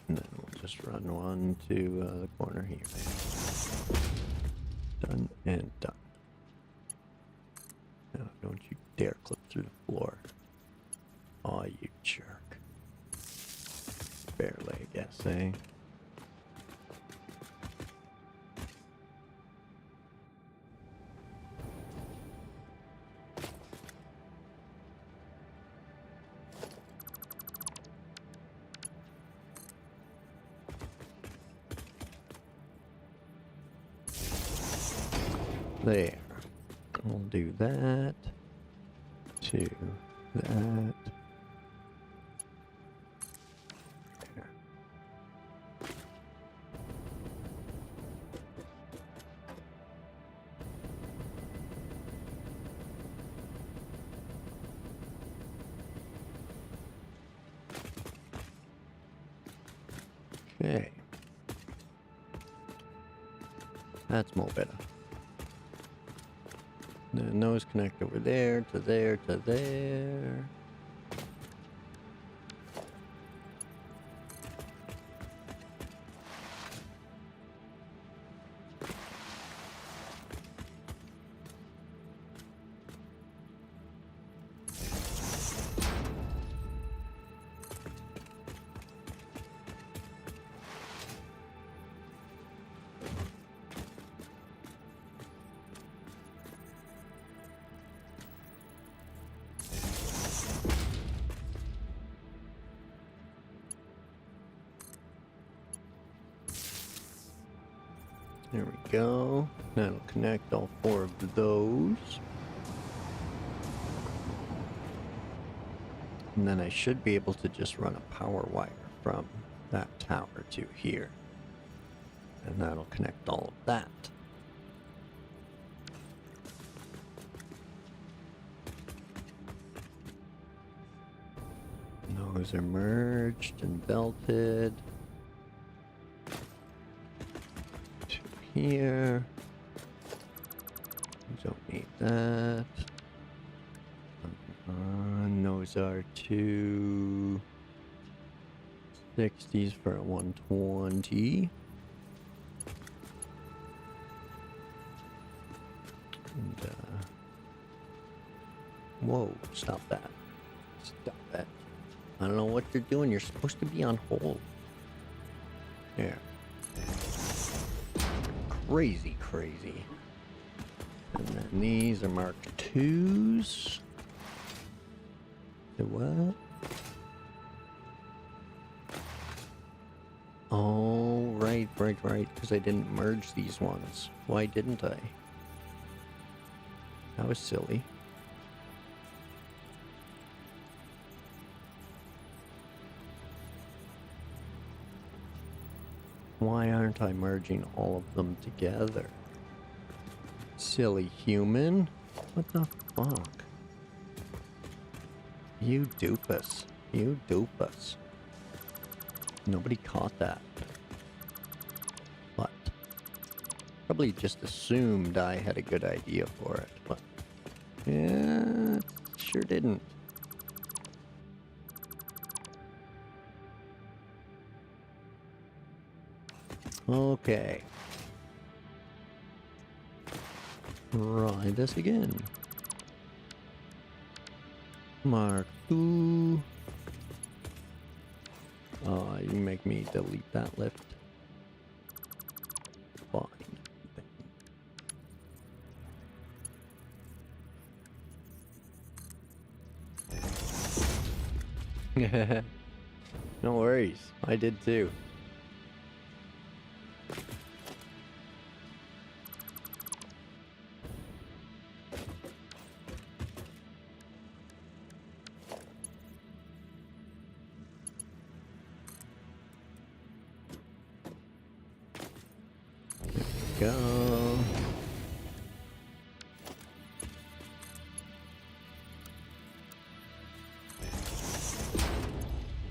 And then we'll just run one to the corner here. Done and done. Now, don't you dare clip through the floor. Aw, you jerk. Barely, I guess, eh? There. We'll do that. To that. There. Okay. That's more better. Then those connect over there, to there, to there. There we go. That'll connect all 4 of those. And then I should be able to just run a power wire from that tower to here. And that'll connect all of that. And those are merged and belted. Here. Don't need that. And those are 2 60s for a 120. And, whoa, stop that. Stop that. I don't know what you're doing. You're supposed to be on hold. There. Crazy, crazy. And then these are Mark IIs. The what? Oh, right, because I didn't merge these ones. Why didn't I? That was silly. Why aren't I merging all of them together? Silly human. What the fuck? You doofus. You doofus. Nobody caught that. But probably just assumed I had a good idea for it, but yeah, sure didn't. Okay. Try this again. Mark II. You make me delete that lift. Fine. No worries. I did too. Go.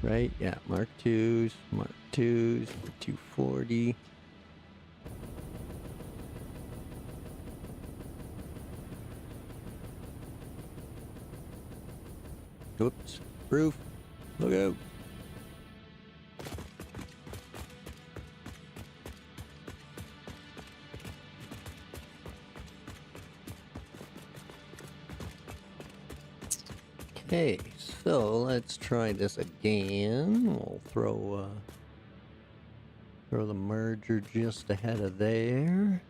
Right? Yeah, Mark IIs, 240. Oops, roof. Look out. Okay, so let's try this again. We'll throw the merger just ahead of there.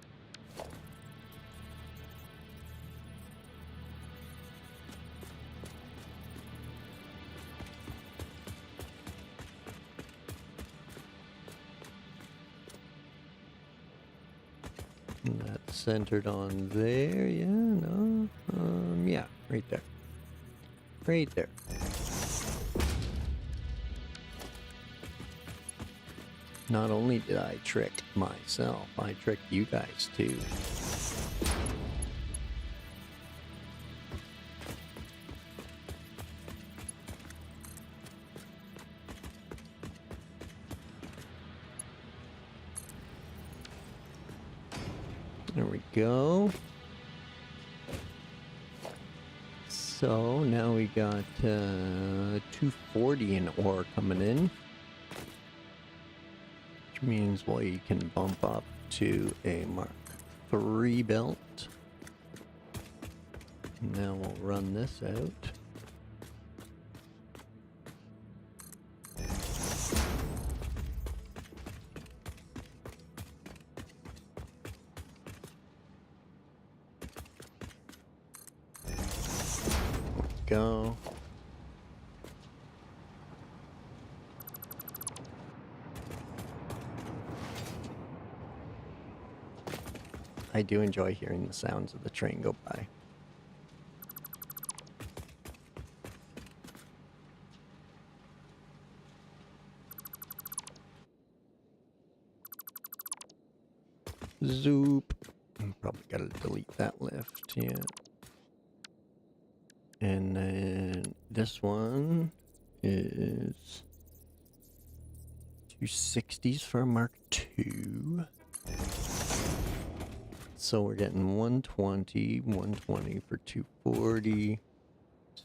And that's centered on there, yeah, no, yeah, right there. Right there. Not only did I trick myself, I tricked you guys too. There we go. So now we got 240 in ore coming in. Which means we can bump up to a Mark III belt. Now we'll run this out. Go. I do enjoy hearing the sounds of the train go by. Zoop. Probably gotta delete that lift, yeah. And then this one is 260s for a Mark II. So we're getting 120 for 240,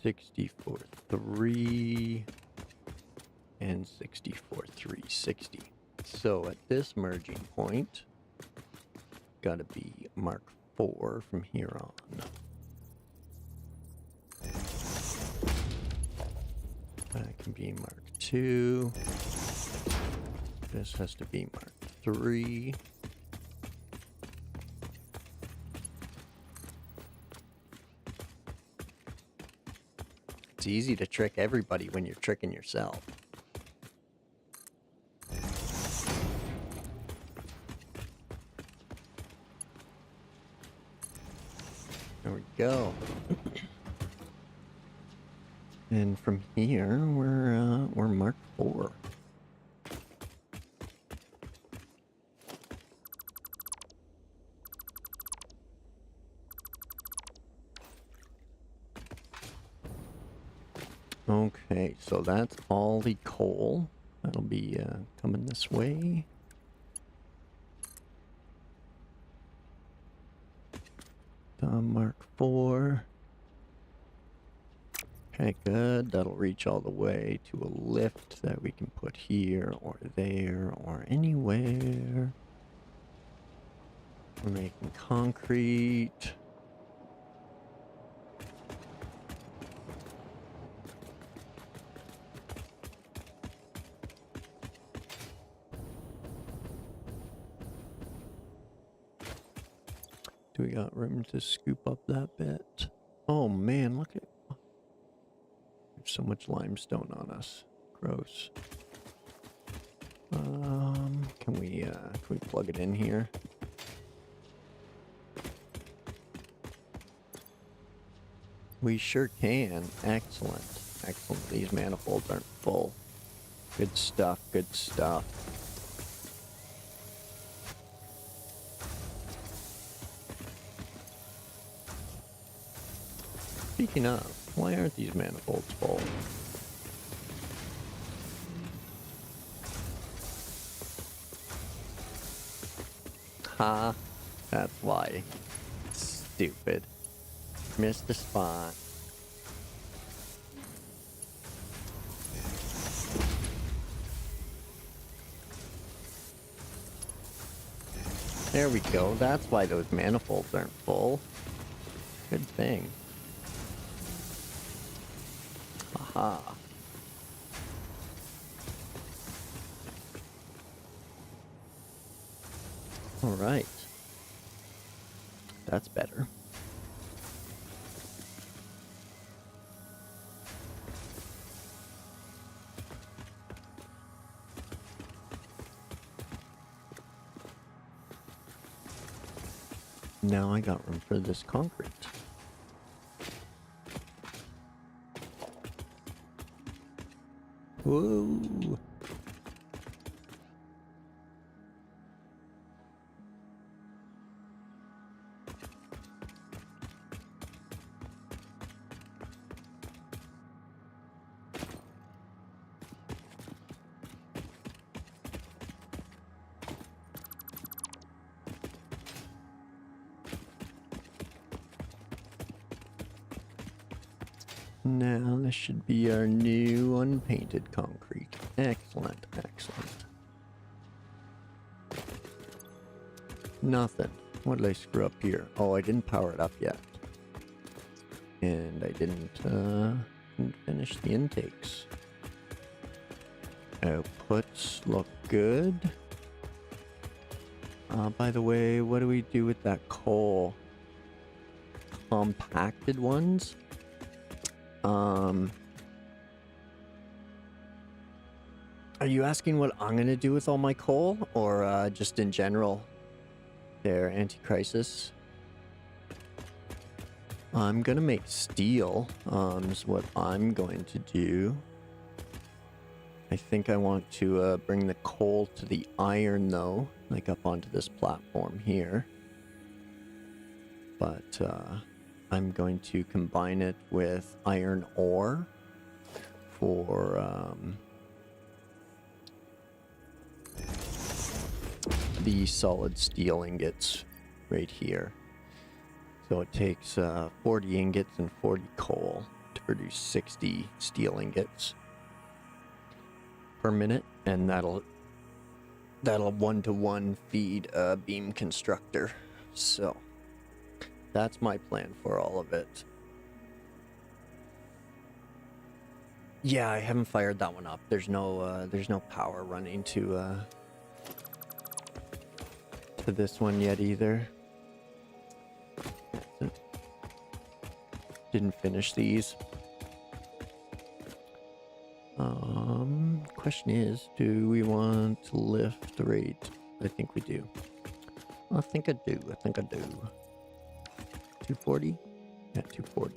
60 for 3, and 60 for 360. So at this merging point, gotta be Mark IV from here on. That can be Mark II. This has to be Mark III. It's easy to trick everybody when you're tricking yourself. There we go. And from here, we're Mark IV. Okay, so that's all the coal. That'll be coming this way. Mark IV. Okay, good. That'll reach all the way to a lift that we can put here or there or anywhere. We're making concrete. Do we got room to scoop up that bit? Oh man, look at... There's so much limestone on us. Gross. Can we plug it in here? We sure can. Excellent. Excellent. These manifolds aren't full. Good stuff, good stuff. Speaking of, why aren't these manifolds full? Ha! That's why. Stupid. Missed the spot. There we go. That's why those manifolds aren't full. Good thing. Aha. All right. That's better. Now I got room for this concrete. Whoa. Now this should be our new unpainted concrete. Excellent, excellent. Nothing. What did I screw up here? Oh, I didn't power it up yet. And I didn't finish the intakes. Outputs look good. By the way, what do we do with that coal? Compacted ones? Are you asking what I'm gonna do with all my coal, or just in general? There, Anti-Crisis. I'm gonna make steel. Is what I'm going to do. I think I want to bring the coal to the iron though, like up onto this platform here. But I'm going to combine it with iron ore for the solid steel ingots right here. So it takes 40 ingots and 40 coal to produce 60 steel ingots per minute, and that'll 1-to-1 feed a beam constructor. So that's my plan for all of it. Yeah, I haven't fired that one up. There's no power running to this one yet either. Didn't finish these. Question is, do we want to lift the rate? I think we do. I think I do. 240? Yeah, 240.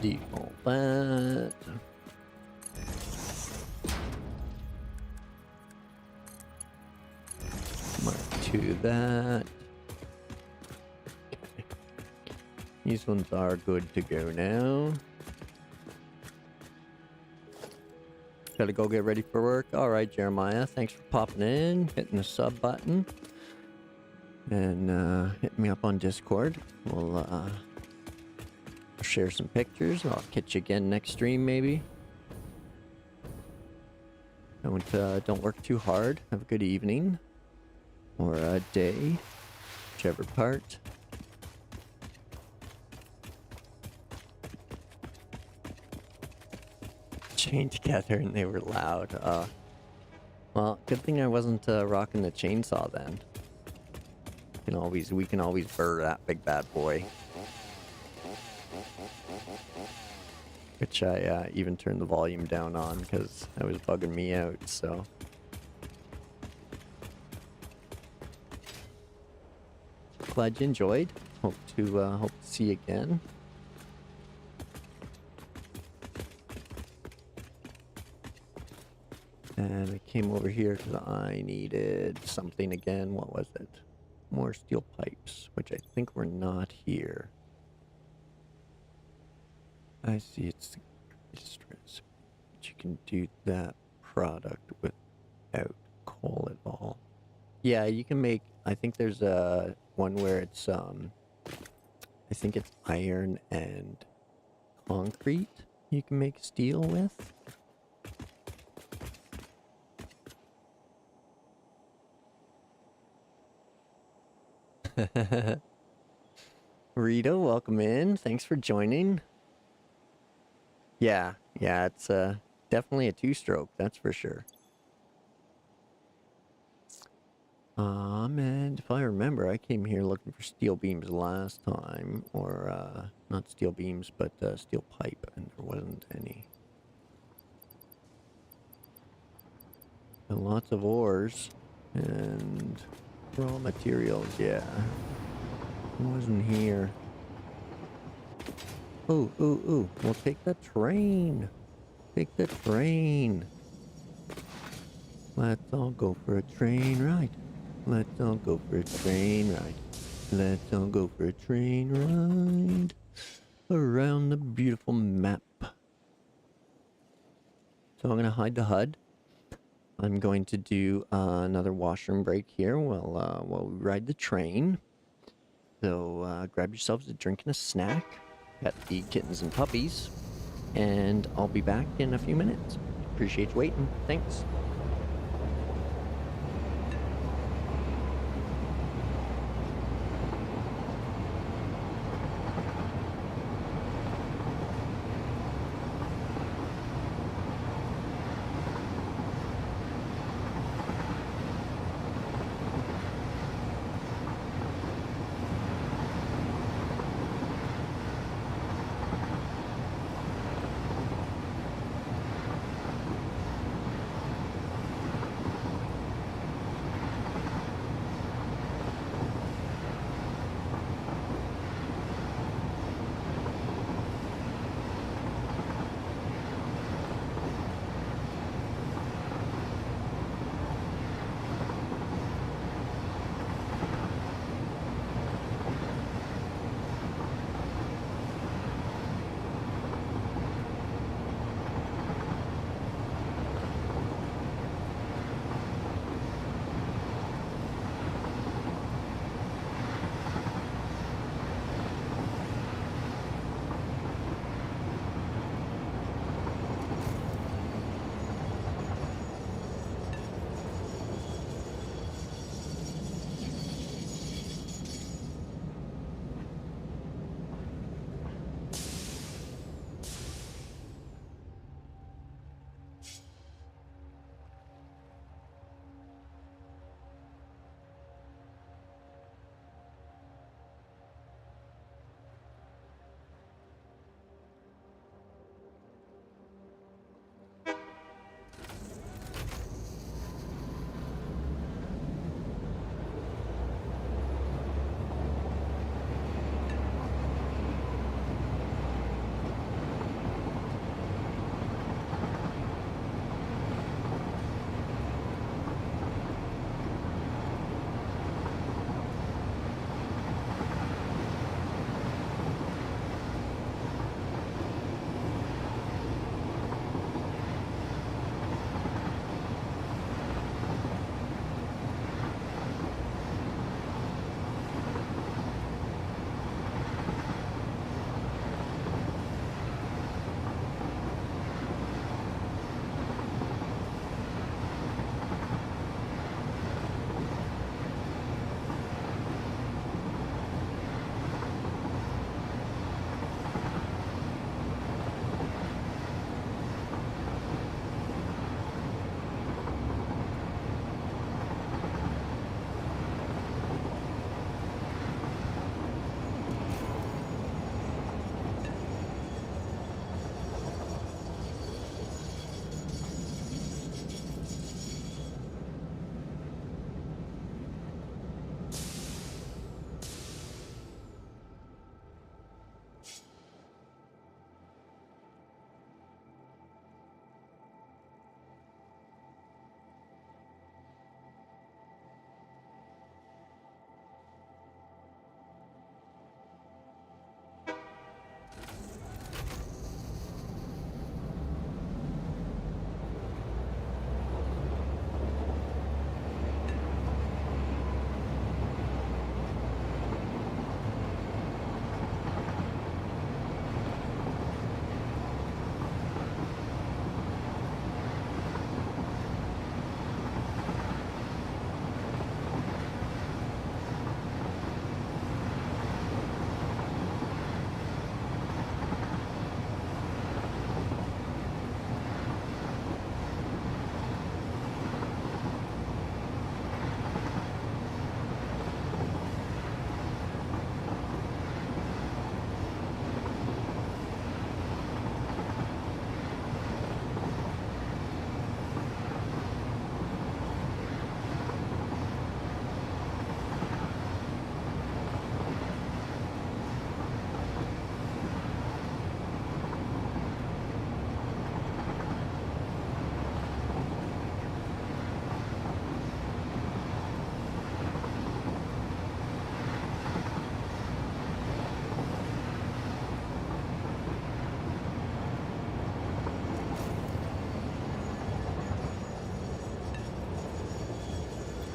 Default that. Mark 2 that. Okay. These ones are good to go now. Gotta go get ready for work. Alright, Jeremiah, thanks for popping in, hitting the sub button, and hitting me up on Discord. We'll share some pictures. I'll catch you again next stream, maybe. Don't work too hard. Have a good evening or a day, whichever part. Chained together and they were loud. Well, good thing I wasn't rocking the chainsaw then. We can always burr that big bad boy. Which I even turned the volume down on because that was bugging me out, so. Glad you enjoyed. Hope to see you again. And I came over here because I needed something again. What was it? More steel pipes, which I think were not here. I see, it's the distress. But you can do that product without coal at all. Yeah, you can make, I think there's a one where it's I I think it's iron and concrete you can make steel with. Rita, welcome in. Thanks for joining. Yeah, it's definitely a two-stroke, that's for sure. And if I remember, I came here looking for steel beams last time, or not steel beams, but steel pipe, and there wasn't any. And lots of ores and raw materials, yeah. It wasn't here. Ooh. We'll take the train. Take the train. Let's all go for a train ride. Let's all go for a train ride. Let's all go for a train ride around the beautiful map. So I'm going to hide the HUD. I'm going to do another washroom break here while we ride the train. So grab yourselves a drink and a snack. Got the kittens and puppies. And I'll be back in a few minutes. Appreciate you waiting. Thanks.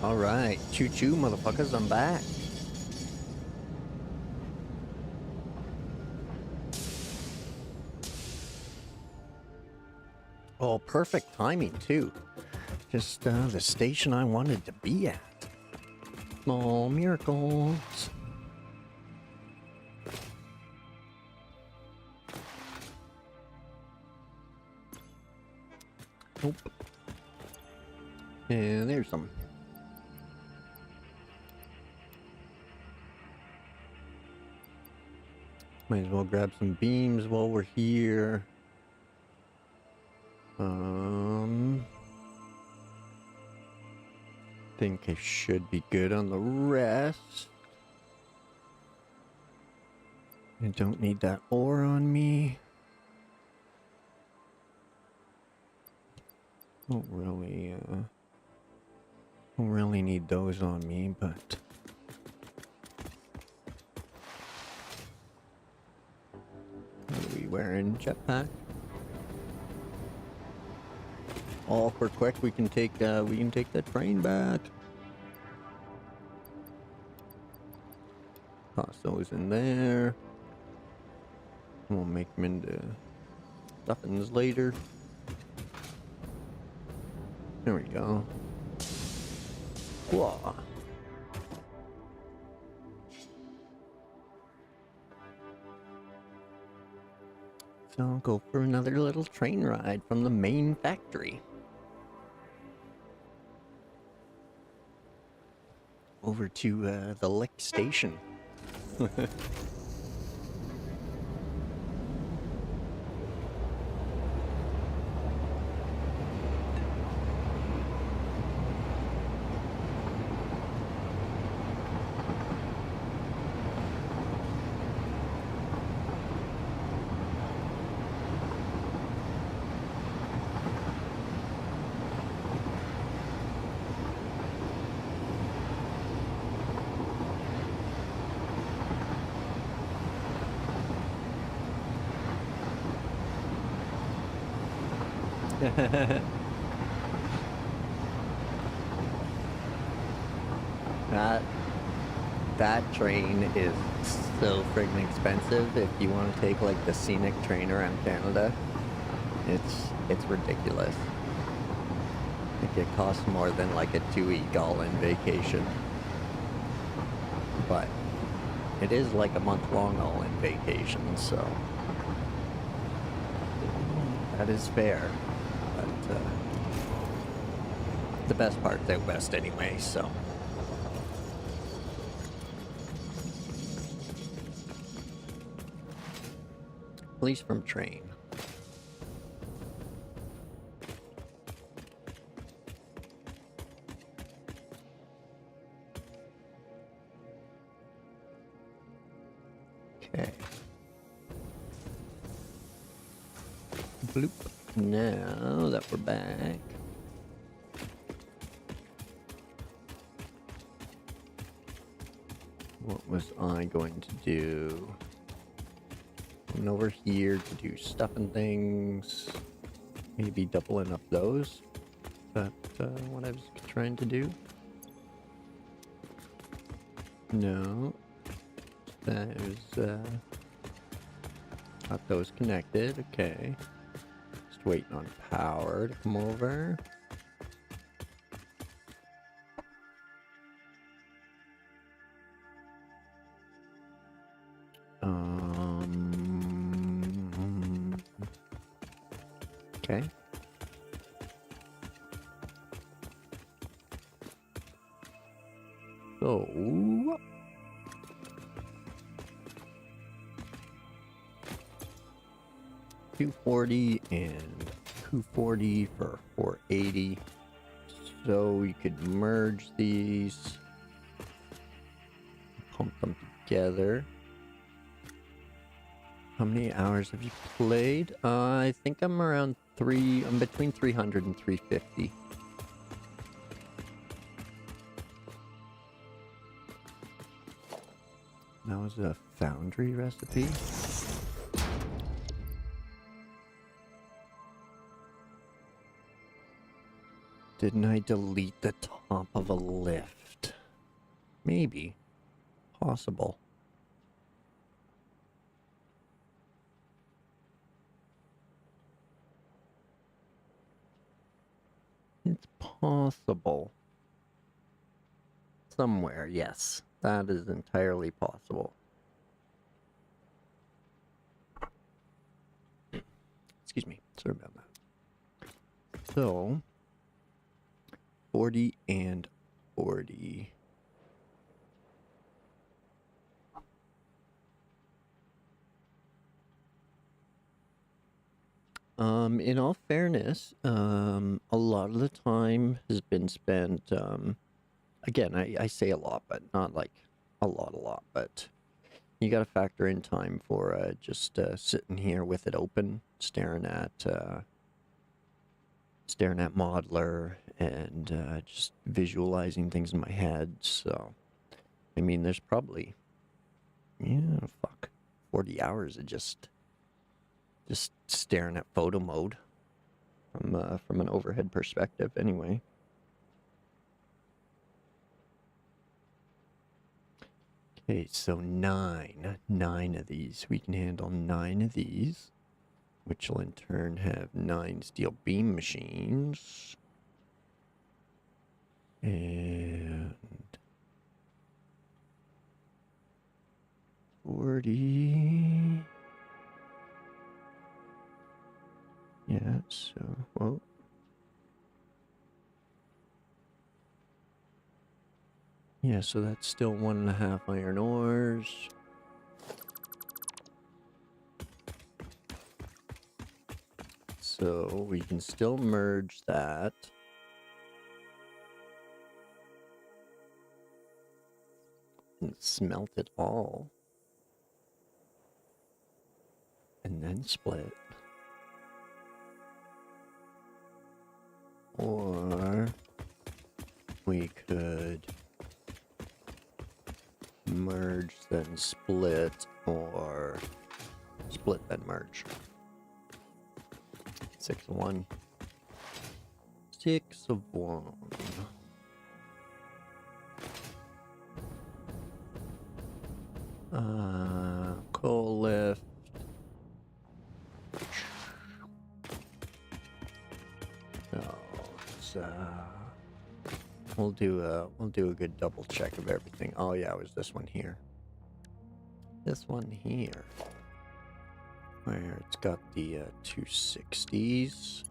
Alright, choo-choo, motherfuckers, I'm back. Oh, perfect timing, too. Just, the station I wanted to be at. Small miracles. Nope. And there's some. Might as well grab some beams while we're here. Think I should be good on the rest. I don't need that ore on me. Don't really need those on me, but what are we wearing? Jetpack. All for quick. We can take the train back. Toss those in there. We'll make them into stuffings later. There we go. Whoa. So I'll go for another little train ride from the main factory. Over to the Lick station. That train is so friggin' expensive. If you want to take like the scenic train around Canada, it's ridiculous. I think it costs more than like a 2-week all-in vacation, but it is like a month-long all-in vacation, so that is fair. But the best part's out west anyway, so. At least from train. Okay. Bloop. Now that we're back. What was I going to do? Coming over here to do stuff and things. Maybe doubling up those. Is that what I was trying to do? No. There's got those connected. Okay. Just waiting on power to come over. Okay. So 240 and 240 for 480. So we could merge these, pump them together. How many hours have you played? I think I'm around I'm between 300 and 350. That was a foundry recipe. Didn't I delete the top of a lift? Maybe. Possible. It's possible. Somewhere, yes. That is entirely possible. Excuse me. Sorry about that. So, 40 and 40. In all fairness, a lot of the time has been spent, again, I say a lot, but not like a lot, but you gotta factor in time for, just, sitting here with it open, staring at modular and, just visualizing things in my head, so, I mean, there's probably, 40 hours of just staring at photo mode from an overhead perspective anyway. Okay, so nine of these. We can handle 9 of these, which will in turn have 9 steel beam machines. And 40. Yeah, so, well. Yeah, so that's still 1.5 iron ores. So we can still merge that. And smelt it all. And then split. Or we could merge then split, or split then merge. 6 of 1. 6 of 1. Coal lift. So we'll do a good double check of everything. Oh yeah, it was this one here. This one here. Where it's got the 260s.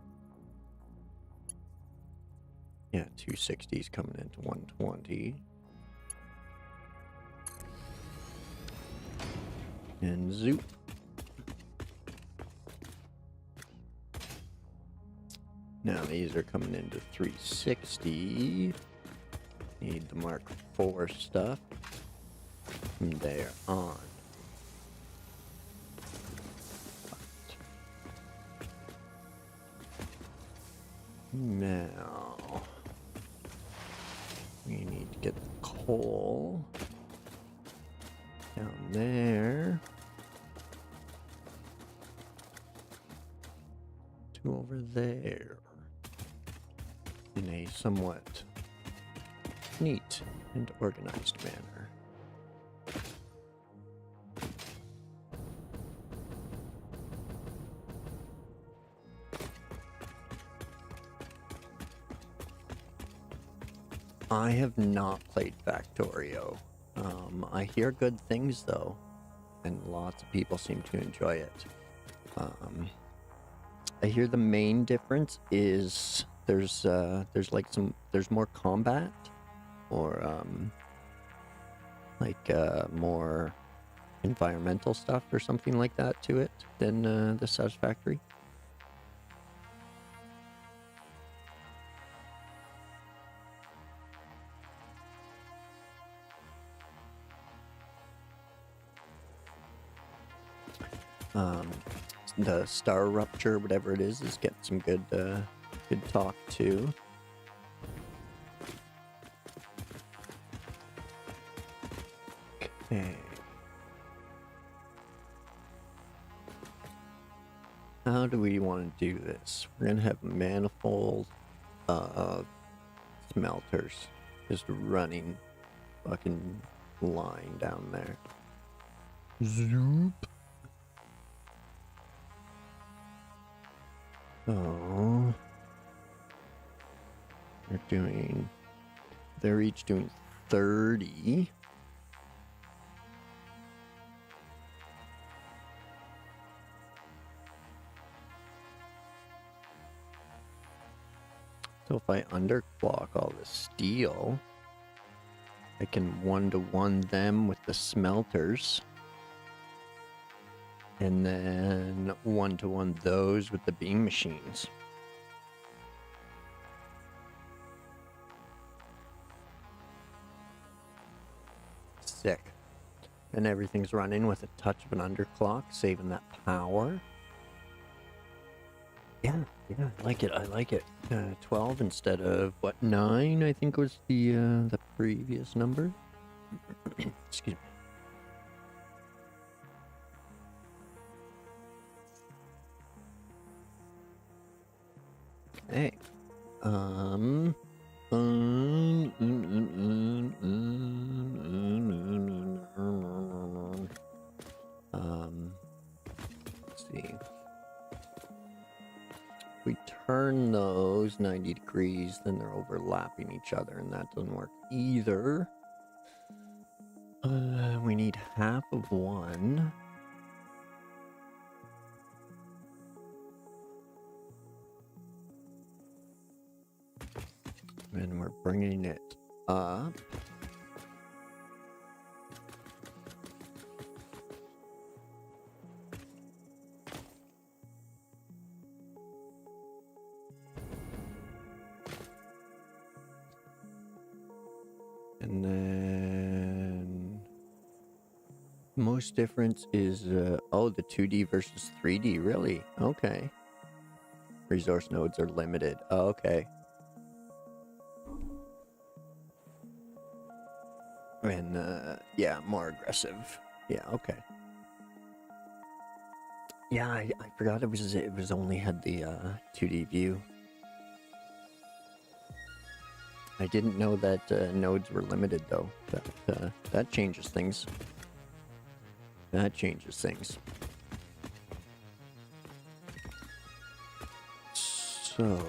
Yeah, 260s coming into 120. And zoop. Now these are coming into 360. Need the Mark IV stuff from there on. Now we need to get the coal down there. 2 over there. In a somewhat neat and organized manner. I have not played Factorio. I hear good things though, and lots of people seem to enjoy it. I hear the main difference is there's more combat, or more environmental stuff or something like that to it than the Satisfactory. The Star Rupture, whatever it is getting some good talk too. Okay. How do we want to do this? We're gonna have manifold smelters. Just running fucking line down there. Zoop. So they're each doing 30. So if I underclock all the steel, I can 1-to-1 them with the smelters. And then 1-to-1 those with the beam machines. Sick. And everything's running with a touch of an underclock, saving that power. Yeah, I like it. I like it. 12 instead of what, 9? I think was the previous number. Excuse me. Hey. Let's see. If we turn those 90 degrees, then they're overlapping each other, and that doesn't work either. We need half of one. And we're bringing it up. And then most difference is, oh, the 2D versus 3D, really? Okay. Resource nodes are limited. Oh, okay. And, yeah, more aggressive. Yeah, okay. Yeah, I forgot it was only had the, 2D view. I didn't know that, nodes were limited, though. That changes things. That changes things. So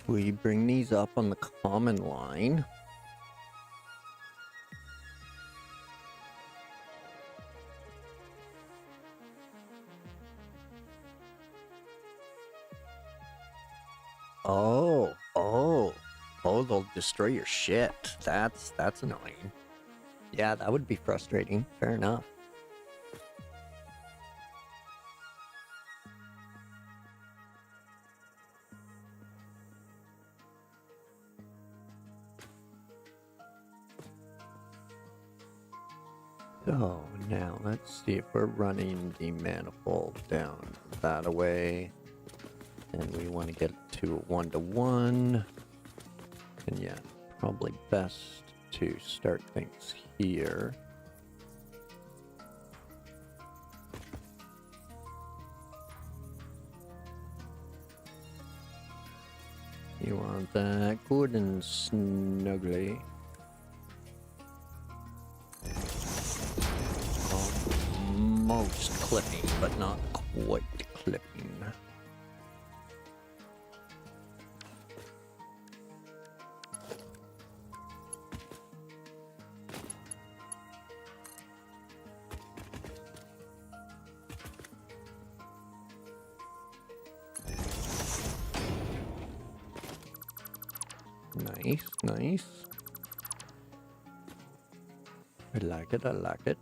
we bring these up on the common line. Oh, they'll destroy your shit. That's annoying. Yeah, that would be frustrating. Fair enough. So now let's see if we're running the manifold down that away, and we want to get to a 1-to-1. And yeah, probably best to start things here. You want that good and snuggly. Almost clipping, but not quite clipping. Nice, nice. I like it, I like it.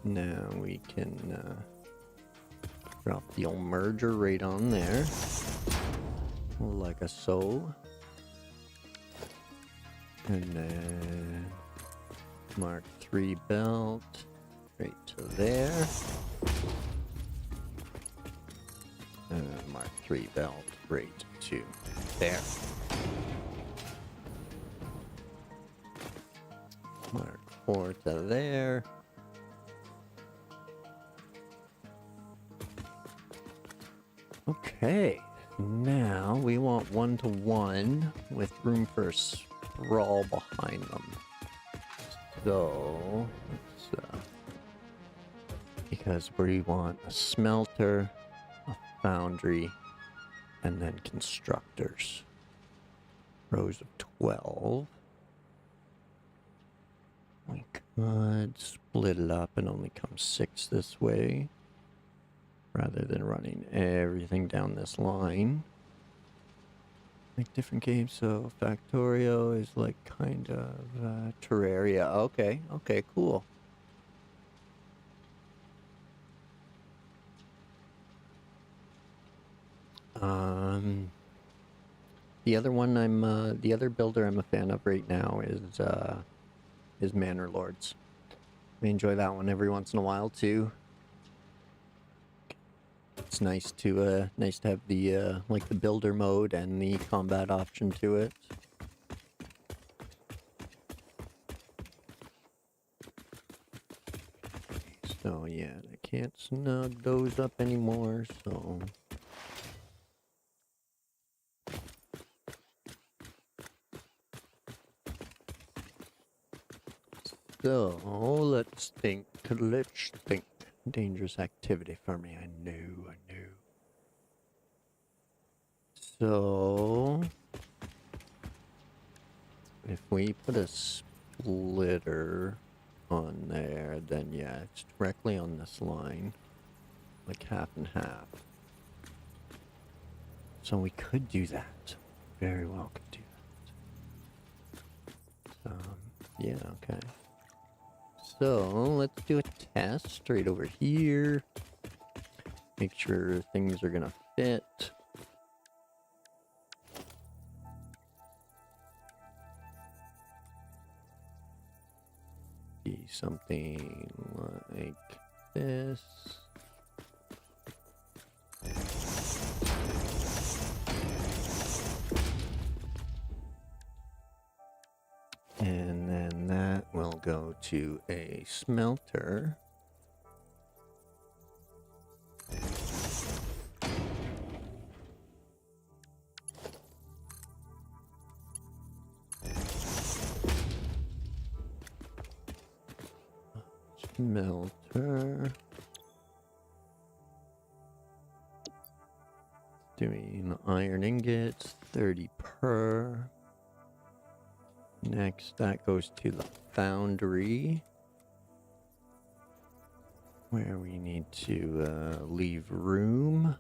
Now we can drop the old merger right on there, like a so. And then Mark 3 belt right to there. Mark 3 belt right to there. Mark 4 to there. Okay, now we want 1-to-1 with room for a sprawl behind them. So, because we want a smelter, a foundry, and then constructors. Rows of 12. We could split it up and only come 6 this way, rather than running everything down this line. Like different games, so Factorio is like kind of Terraria. Okay, cool. The other one the other builder I'm a fan of right now is Manor Lords. I enjoy that one every once in a while too. It's nice to have the like the builder mode and the combat option to it. So yeah, I can't snug those up anymore, so let's think. Dangerous activity for me, I know. So, if we put a splitter on there, then yeah, it's directly on this line, like half and half. So we could do that. Very well could do that. Yeah, okay. So, let's do a test straight over here. Make sure things are gonna fit. Be something like this. And then that will go to a smelter. Doing iron ingots, 30 per. Next, that goes to the foundry, where we need to leave room.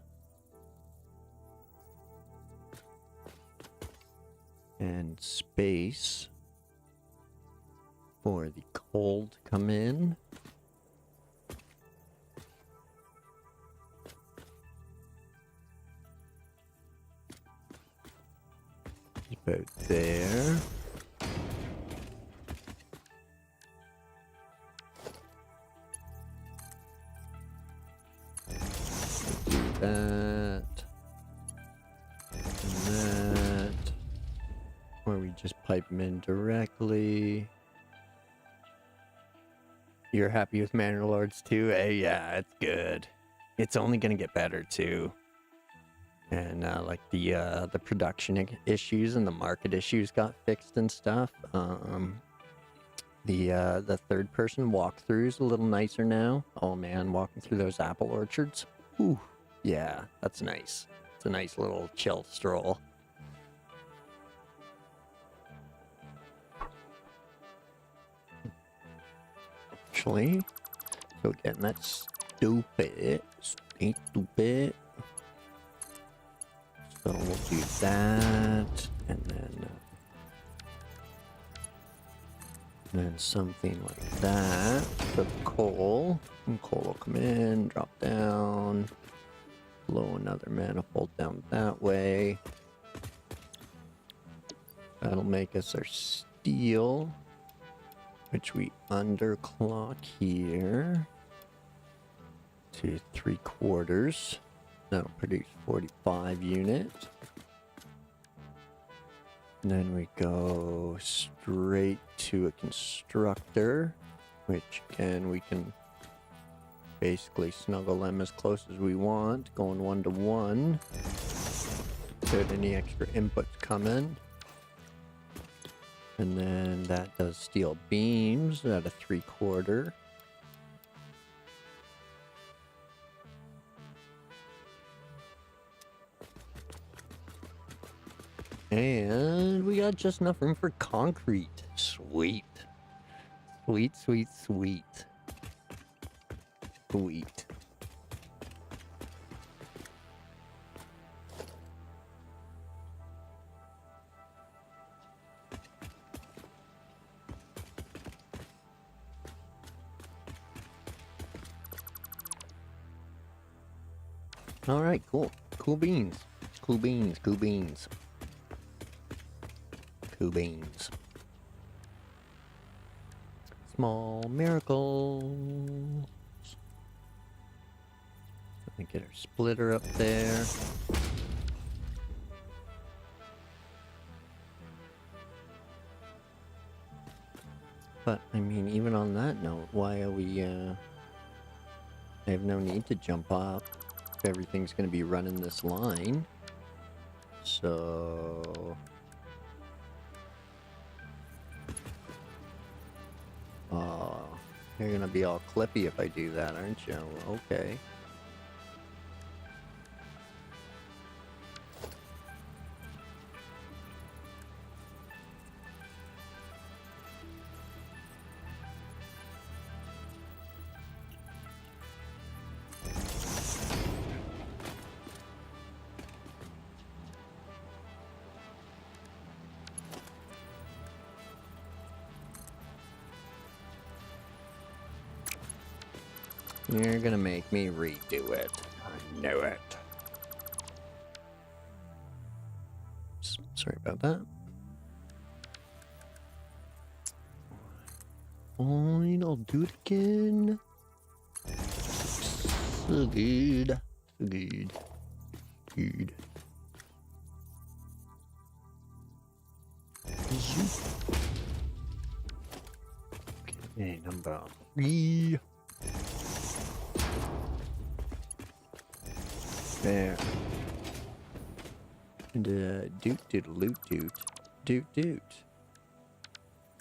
And space for the coal to come in. About there. Do that. And that. Or we just pipe them in directly. You're happy with Manor Lords too? Hey, yeah, it's good. It's only gonna get better too. And like the production issues and the market issues got fixed and stuff. The third person walkthrough is a little nicer now. Oh man, walking through those apple orchards. Ooh, yeah, that's nice. It's a nice little chill stroll. Actually, so again, that's stupid. Stupid. So we'll do that, and then something like that for coal. And coal will come in, drop down, blow another manifold down that way. That'll make us our steel, which we underclock here to 3/4. That'll produce 45 units. And then we go straight to a constructor, which again we can basically snuggle them as close as we want, going 1-to-1. Without any extra inputs coming. And then that does steel beams at a 3/4. And we got just enough room for concrete. Sweet. Sweet, sweet, sweet. Sweet. Alright, cool. Cool beans. Cool beans, cool beans. Cool beans. Small miracles. Let me get our splitter up there. But, I mean, even on that note, why are we, I have no need to jump up if everything's going to be running this line. So... Oh, you're going to be all clippy if I do that, aren't you? Okay. You're gonna make me redo it. I know it. Sorry about that. Fine, I'll do it again. So good. So good. Good. Okay, number 3. There. And doot.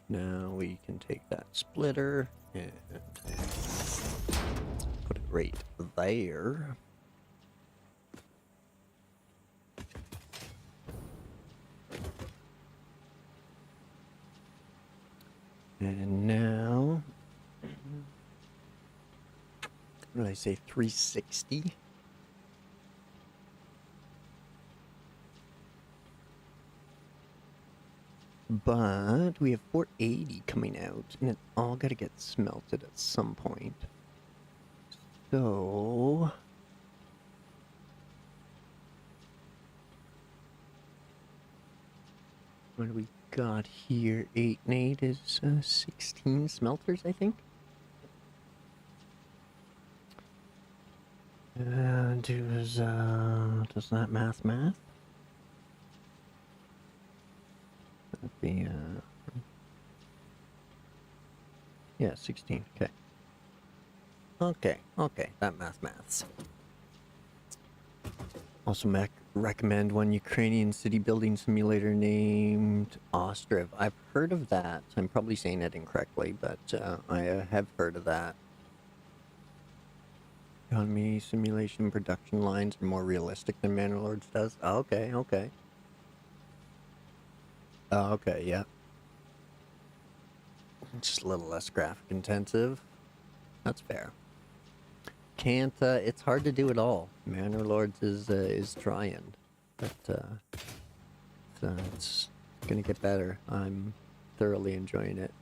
Now we can take that splitter and put it right there. And now, what did I say, 360? But we have 480 coming out, and it's all got to get smelted at some point. So... what do we got here? 8 and 8 is 16 smelters, I think. Does that math? That'd be, yeah, 16, okay. Okay, that maths. Also recommend one Ukrainian city building simulator named Ostriv. I've heard of that. I'm probably saying it incorrectly, but I have heard of that. Economy simulation production lines are more realistic than Manor does. Oh, okay. Oh, okay, yeah. Just a little less graphic intensive. That's fair. Can't, it's hard to do it all. Manor Lords is trying, but it's gonna get better. I'm thoroughly enjoying it.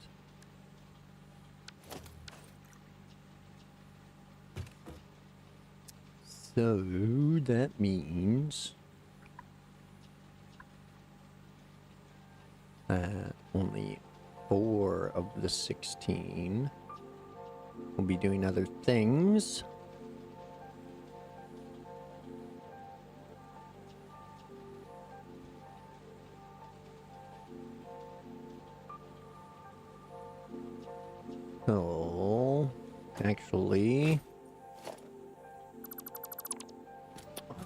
So that means that only 4 of the 16 will be doing other things. So, actually,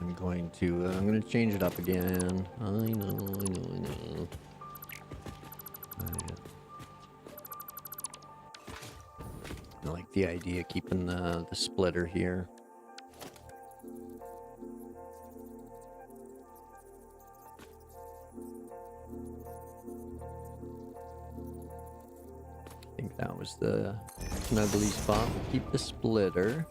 I'm gonna change it up again. I know. I like the idea of keeping the splitter here. I think that was the snuggly spot. We'll keep the splitter.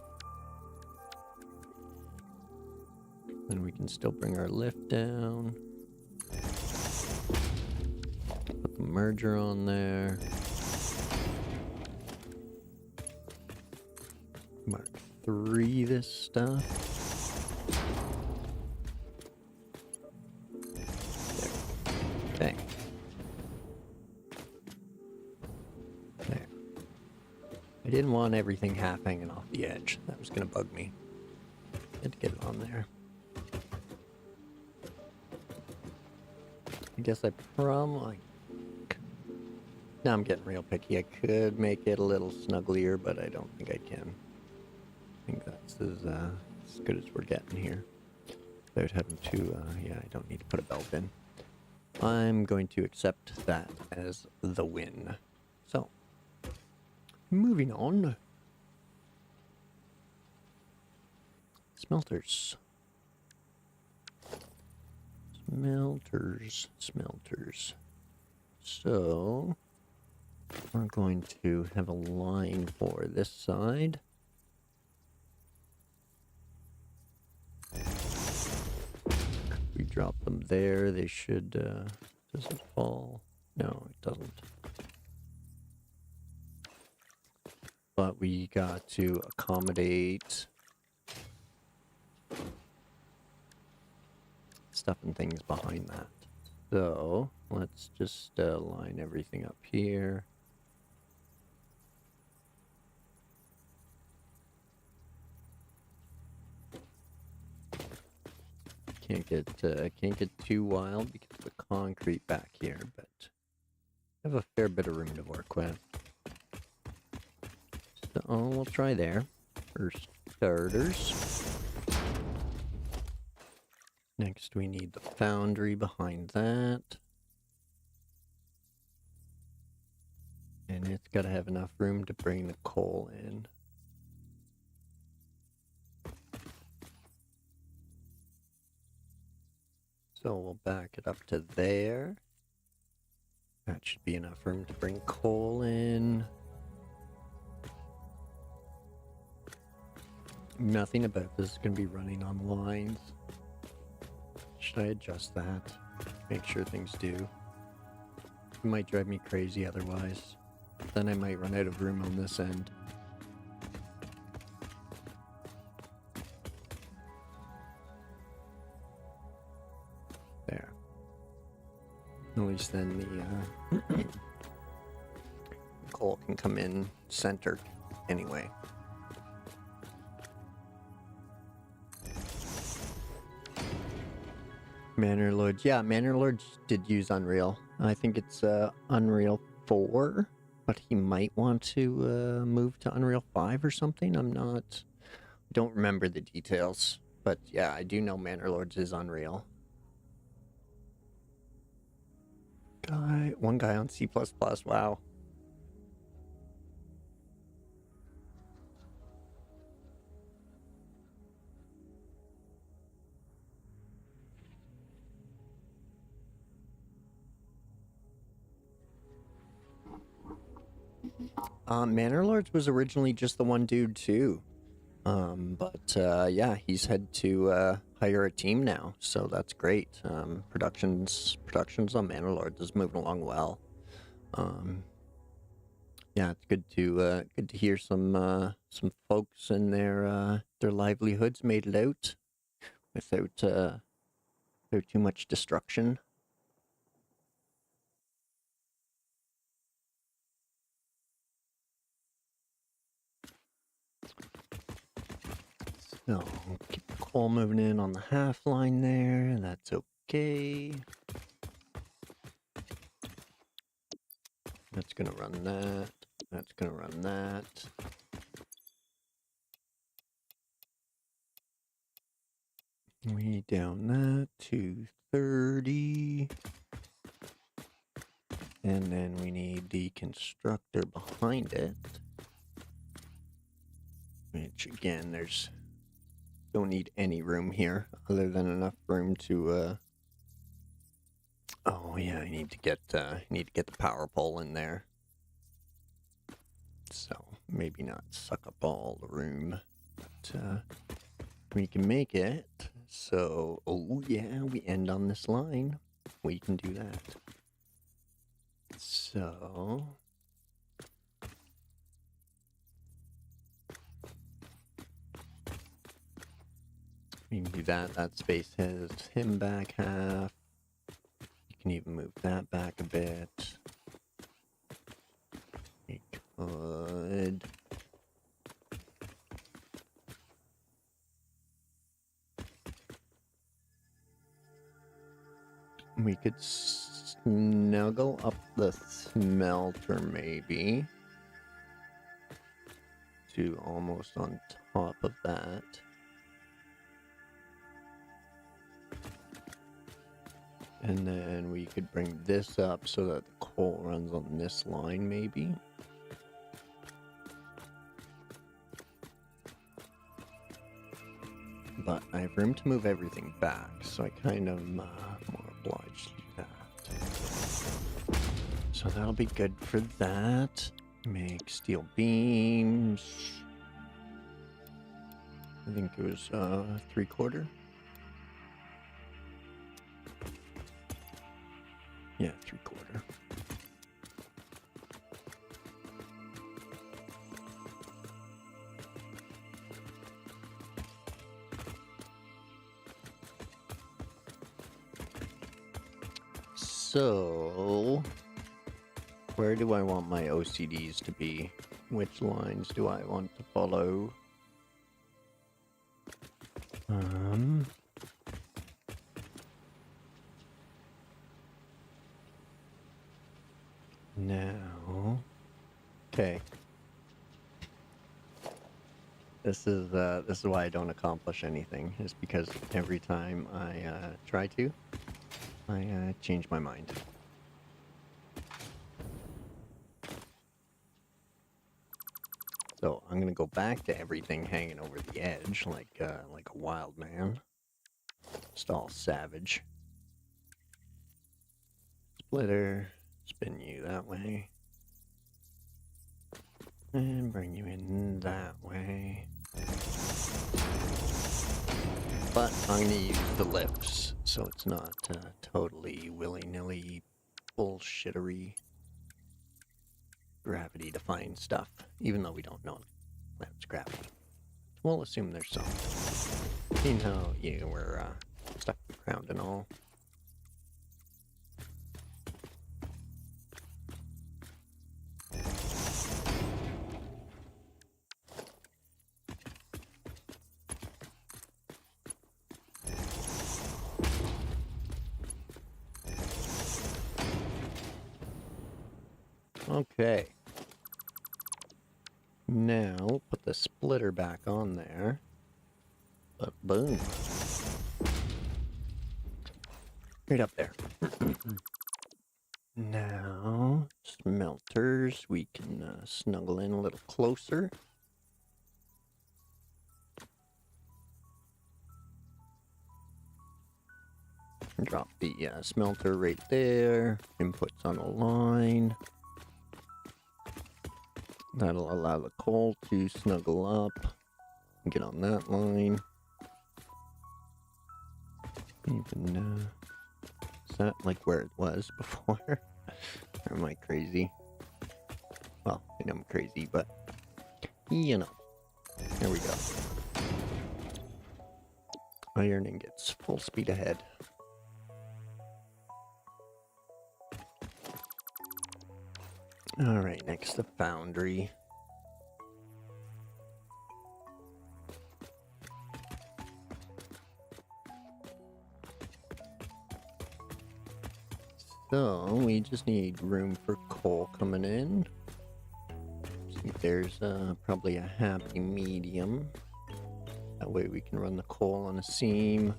Then we can still bring our lift down. Put the merger on there. Mark 3 this stuff. There. Okay. There. I didn't want everything half hanging off the edge. That was gonna bug me. Had to get it on there. I guess I probably... Now I'm getting real picky. I could make it a little snugglier, but I don't think I can. I think that's as good as we're getting here. Without having to, yeah, I don't need to put a belt in. I'm going to accept that as the win. So, moving on. Smelters. Smelters. So, we're going to have a line for this side. We drop them there. They should, does it fall? No, it doesn't. But we got to accommodate stuff and things behind that. So, let's just line everything up here. Can't get too wild because of the concrete back here, but I have a fair bit of room to work with. So we'll try there for starters. Next we need the foundry behind that. And it's got to have enough room to bring the coal in. So we'll back it up to there. That should be enough room to bring coal in. Nothing about this is going to be running on lines. Should I adjust that? Make sure things do. It might drive me crazy otherwise. Then I might run out of room on this end. There. At least then the coal can come in centered anyway. Manor Lords. Yeah, Manor Lords did use Unreal. I think it's Unreal 4, but he might want to move to Unreal 5 or something. Don't remember the details, but yeah, I do know Manor Lords is Unreal. One guy on C++, wow. Manor Lords was originally just the one dude too. Yeah, he's had to hire a team now, so that's great. Productions on Manor Lords is moving along well. Yeah, it's good to hear some folks and their livelihoods made it out without too much destruction. So, keep the coal moving in on the half line there, that's okay. That's gonna run that, that's gonna run that. We down that to 30. And then we need the constructor behind it. Which again, there's don't need any room here other than enough room to oh yeah, I need to get the power pole in there. So maybe not suck up all the room, but we can make it. So oh yeah, we end on this line. We can do that. So we can do that. That space has him back half. You can even move that back a bit. We could. We could snuggle up the smelter maybe to almost on top of that. And then we could bring this up so that the coal runs on this line maybe. But I have room to move everything back, so I kind of more obliged to do that. So that'll be good for that. Make steel beams. I think it was 3/4. Yeah, 3/4. So, where do I want my OCDs to be? Which lines do I want to follow? Now, okay. This is why I don't accomplish anything. Is because every time I try to, I change my mind. So I'm gonna go back to everything hanging over the edge, like a wild man, just all savage. Splitter, spin you that way, and bring you in that way. But I'm gonna use the lifts, so it's not totally willy-nilly bullshittery gravity-defying stuff, even though we don't know planet's gravity. We'll assume there's some. Seeing how we're stuck to the ground and all. Okay. Now, put the splitter back on there. But boom. Right up there. Now, smelters, we can snuggle in a little closer. Drop the smelter right there. Inputs on a line. That'll allow the coal to snuggle up. Get on that line. Even, is that like where it was before? Or am I crazy? Well, I know I'm crazy, but, you know. There we go. Iron ingots, full speed ahead. Alright, next the foundry. So, we just need room for coal coming in. See if there's probably a happy medium. That way we can run the coal on a seam.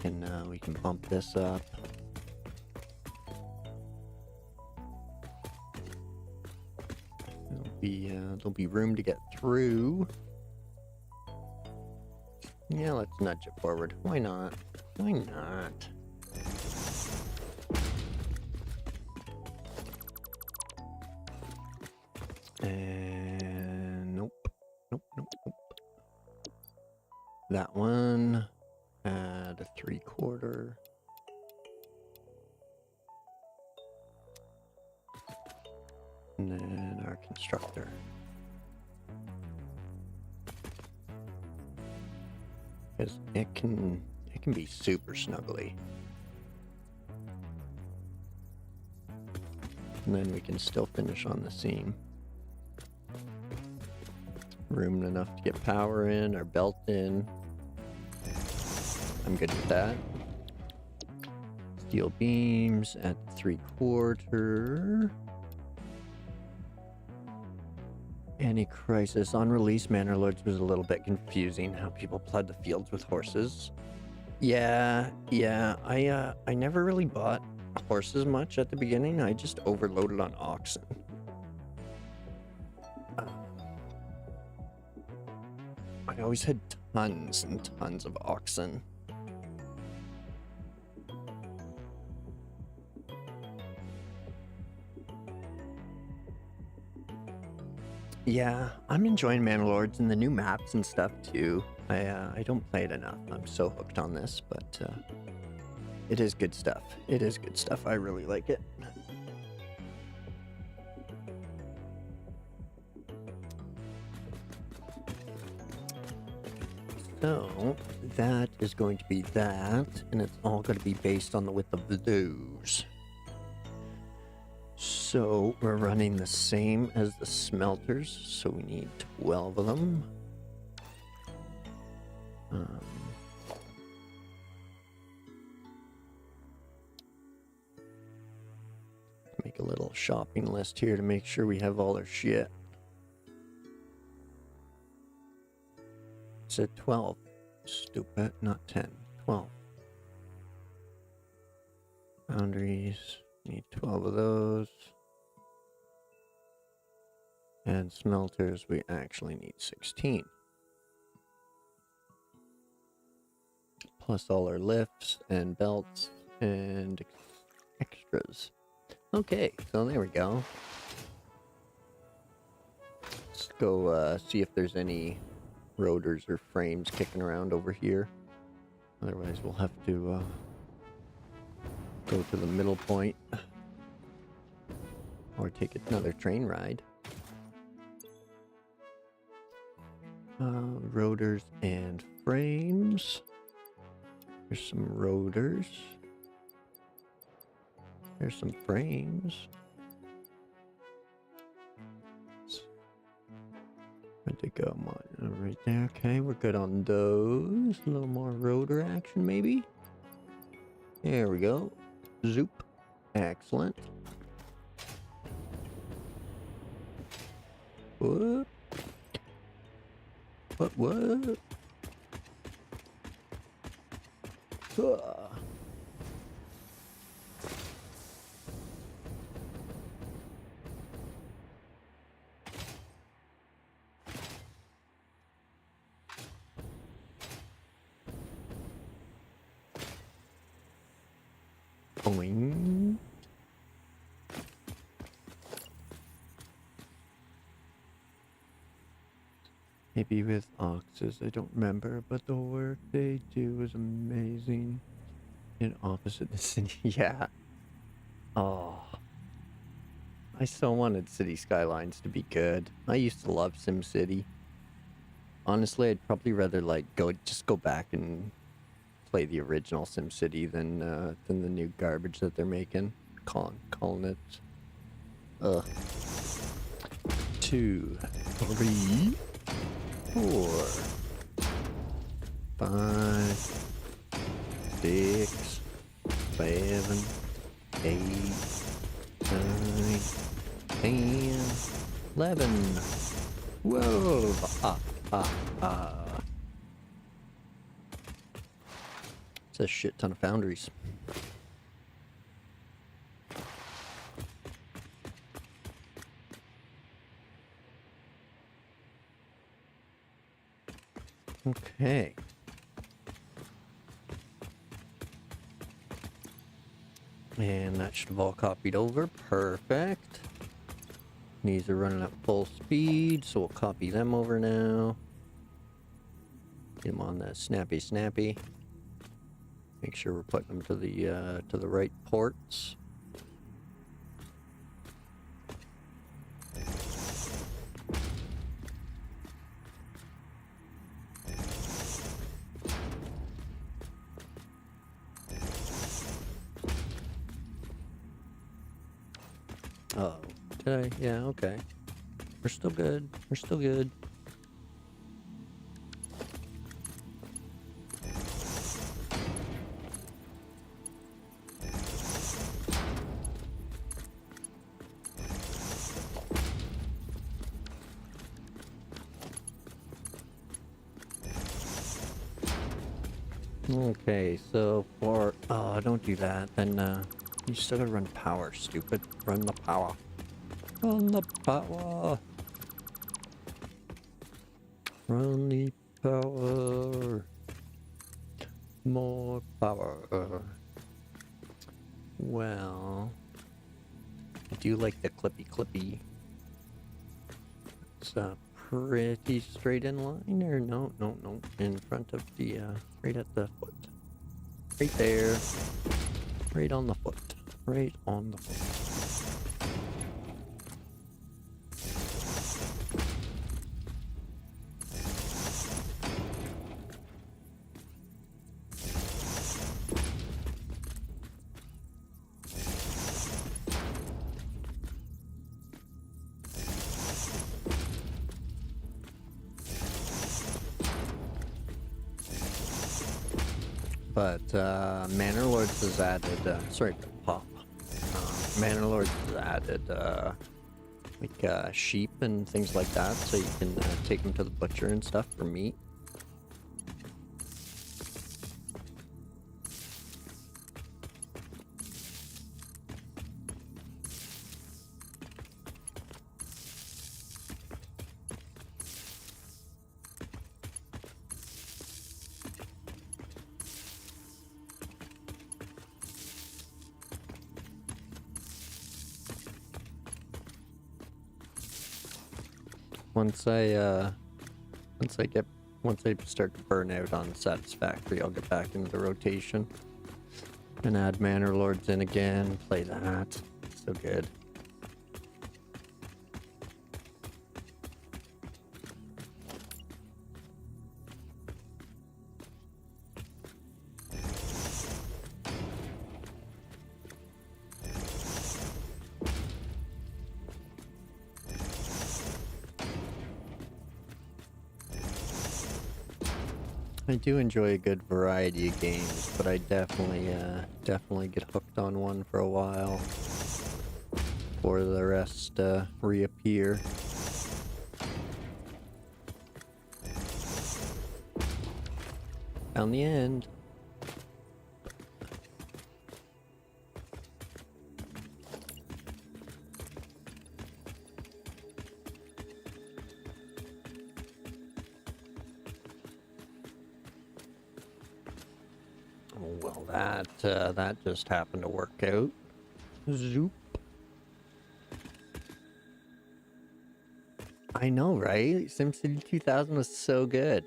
we can bump this up. There'll be room to get through. Yeah, let's nudge it forward. Why not? Why not? And nope. That one. Add a 3/4. And then our constructor. Because it can be super snuggly. And then we can still finish on the seam. Room enough to get power in, our belt in. I'm good with that. Steel beams at 3/4. K.I.S.S. On release, Manor Lords was a little bit confusing how people plowed the fields with horses. Yeah, I never really bought horses much at the beginning. I just overloaded on oxen. I always had tons and tons of oxen. Yeah, I'm enjoying Manor Lords and the new maps and stuff too. I don't play it enough. I'm so hooked on this, but it is good stuff. It is good stuff. I really like it. So that is going to be that, and it's all going to be based on the width of those. So we're running the same as the smelters, so we need 12 of them. Make a little shopping list here to make sure we have all our shit. It said 12. Stupid, not 10. 12. Boundaries. Need 12 of those. And smelters, we actually need 16. Plus all our lifts and belts and extras. Okay, so there we go. Let's go see if there's any rotors or frames kicking around over here. Otherwise, we'll have to go to the middle point or take another train ride. Rotors and frames. There's some rotors. There's some frames. Where'd they go? Right there. Okay, we're good on those. A little more rotor action, maybe. There we go. Zoop. Excellent. What? What? Boing. Maybe with oxes, I don't remember, but the work they do is amazing. In opposite the city, yeah. Oh, I so wanted City Skylines to be good. I used to love SimCity. Honestly, I'd probably rather like go back and play the original SimCity than the new garbage that they're making. Calling it. 2, 3, 4, 5, 6, 7, 8, 9, 10, 11. Whoa! It's a shit ton of foundries. Okay. And that should have all copied over. Perfect. These are running at full speed, so we'll copy them over now. Get them on that snappy. Make sure we're putting them to the right ports. Oh, did I? Yeah, okay. We're still good. We're still good. Okay, so for... Oh, don't do that. Then, you still gotta run power, stupid. Run the power. Run the power. Run the power. More power. Well... I do like the clippy. It's pretty straight in line, or no, in front of the, right at the foot. Right there. Right on the foot. Right on the foot. But Manor Lords has added, sorry to pop. Manor Lords has added like sheep and things like that, so you can take them to the butcher and stuff for meat. Once I start to burn out on Satisfactory, I'll get back into the rotation and add Manor Lords in again. Play that. So good. I do enjoy a good variety of games, but I definitely get hooked on one for a while before the rest reappear. Found the end. Well, that just happened to work out. Zoop. I know, right? SimCity 2000 was so good.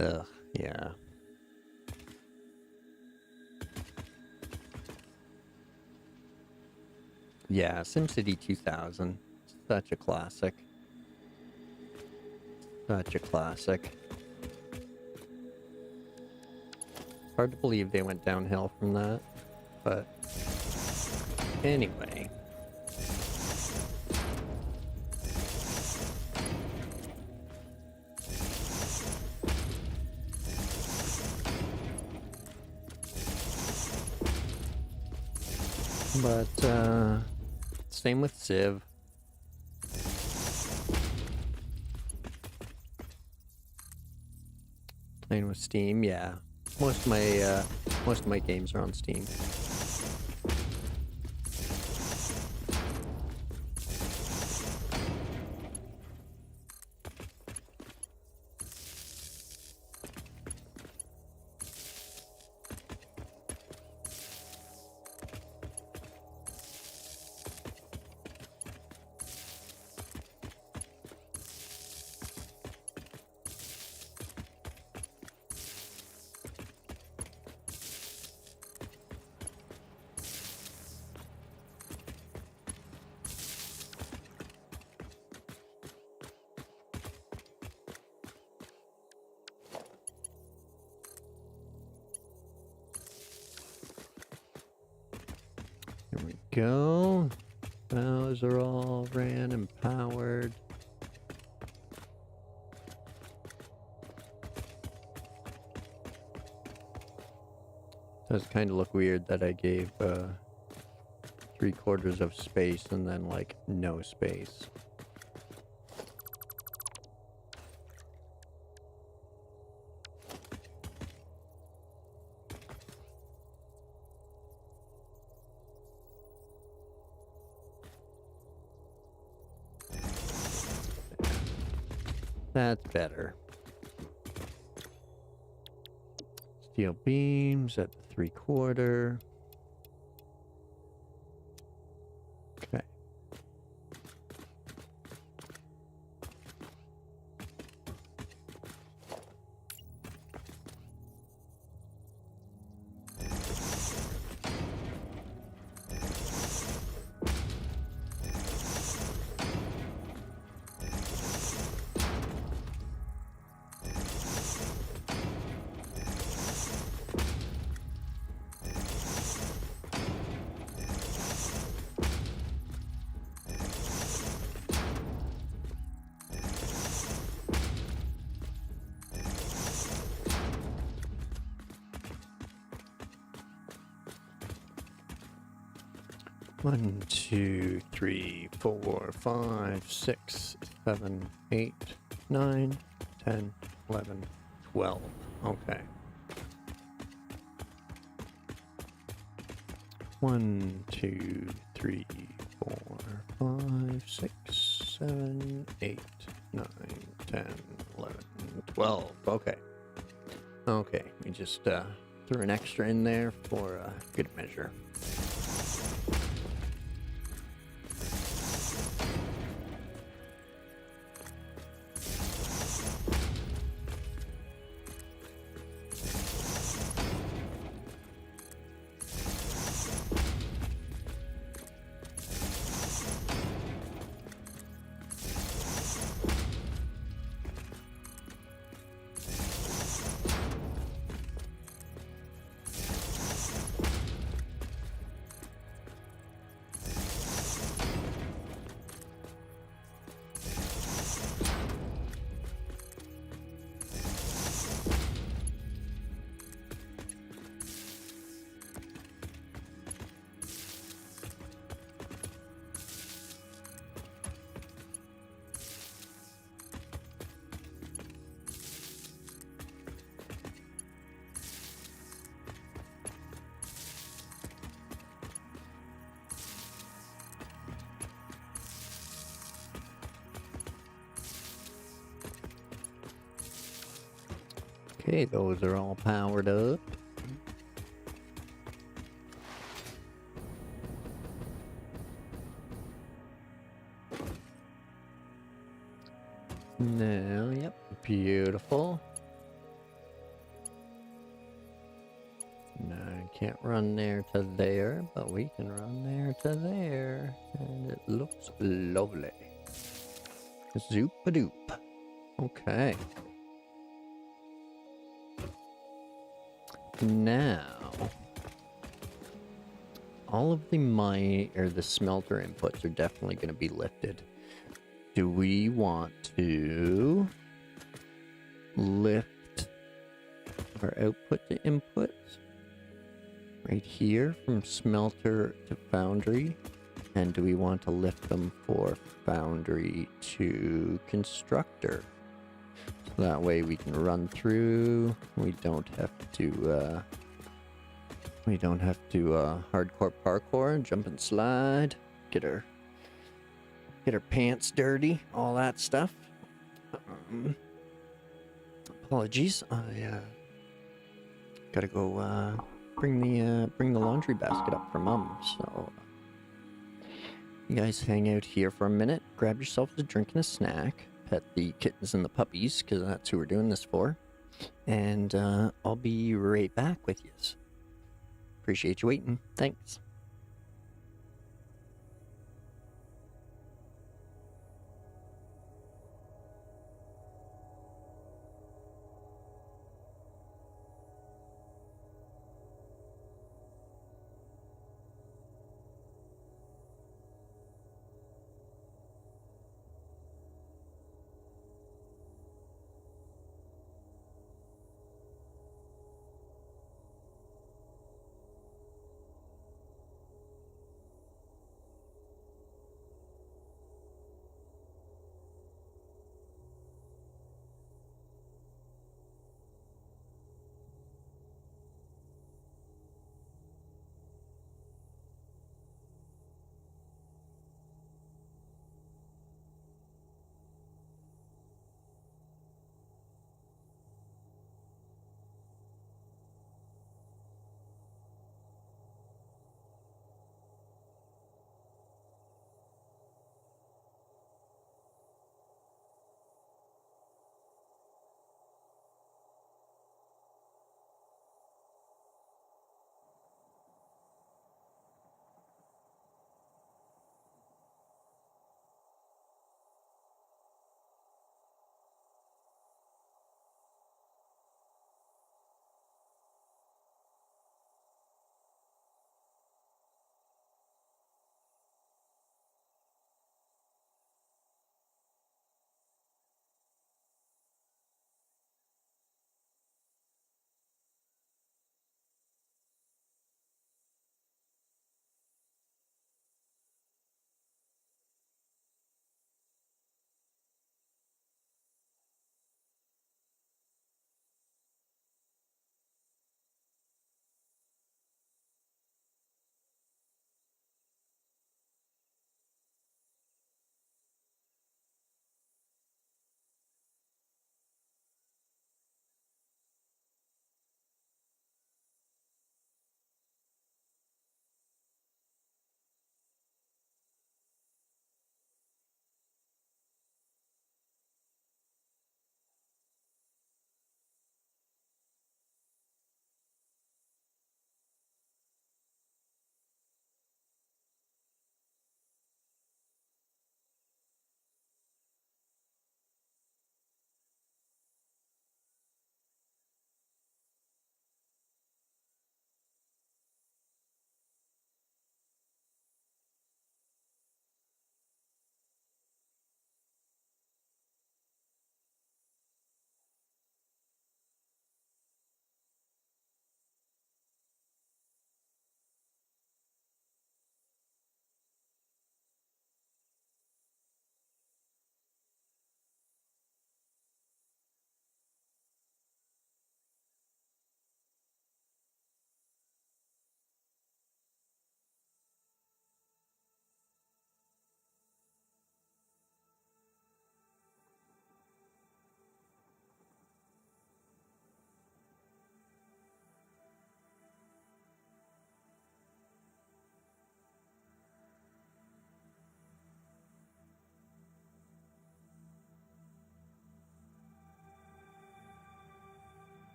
Ugh, yeah. Yeah, SimCity 2000. Such a classic. Such a classic. Hard to believe they went downhill from that, but anyway. But same with Civ. Playing with Steam, yeah. Most of my games are on Steam. There we go. Those are all ran and powered. Does kind of look weird that I gave 3/4 of space and then like no space. That's better. Steel beams at the 3/4. Okay. One, 2, 3, 4, 5, 6, 7, 8, 9, 10, 11, 12. Okay. 1, 2, 3, 4, 5, 6, 7, 8, 9, 10, 11, 12. Okay. Okay, we just threw an extra in there for good measure. Okay, those are all powered up. Now, yep, beautiful. No, I can't run there to there, but we can run there to there. And it looks lovely. Zoop-a-doop. Okay. Now, all of the the smelter inputs are definitely going to be lifted. Do we want to lift our output to inputs right here from smelter to foundry? And do we want to lift them for foundry to constructor? That way we can run through. We don't have to hardcore parkour, jump and slide, get our pants dirty, all that stuff. Apologies, I gotta go bring the laundry basket up for Mom. So you guys hang out here for a minute, grab yourselves a drink and a snack, pet the kittens and the puppies, because that's who we're doing this for, and I'll be right back with you. Appreciate you waiting. Thanks.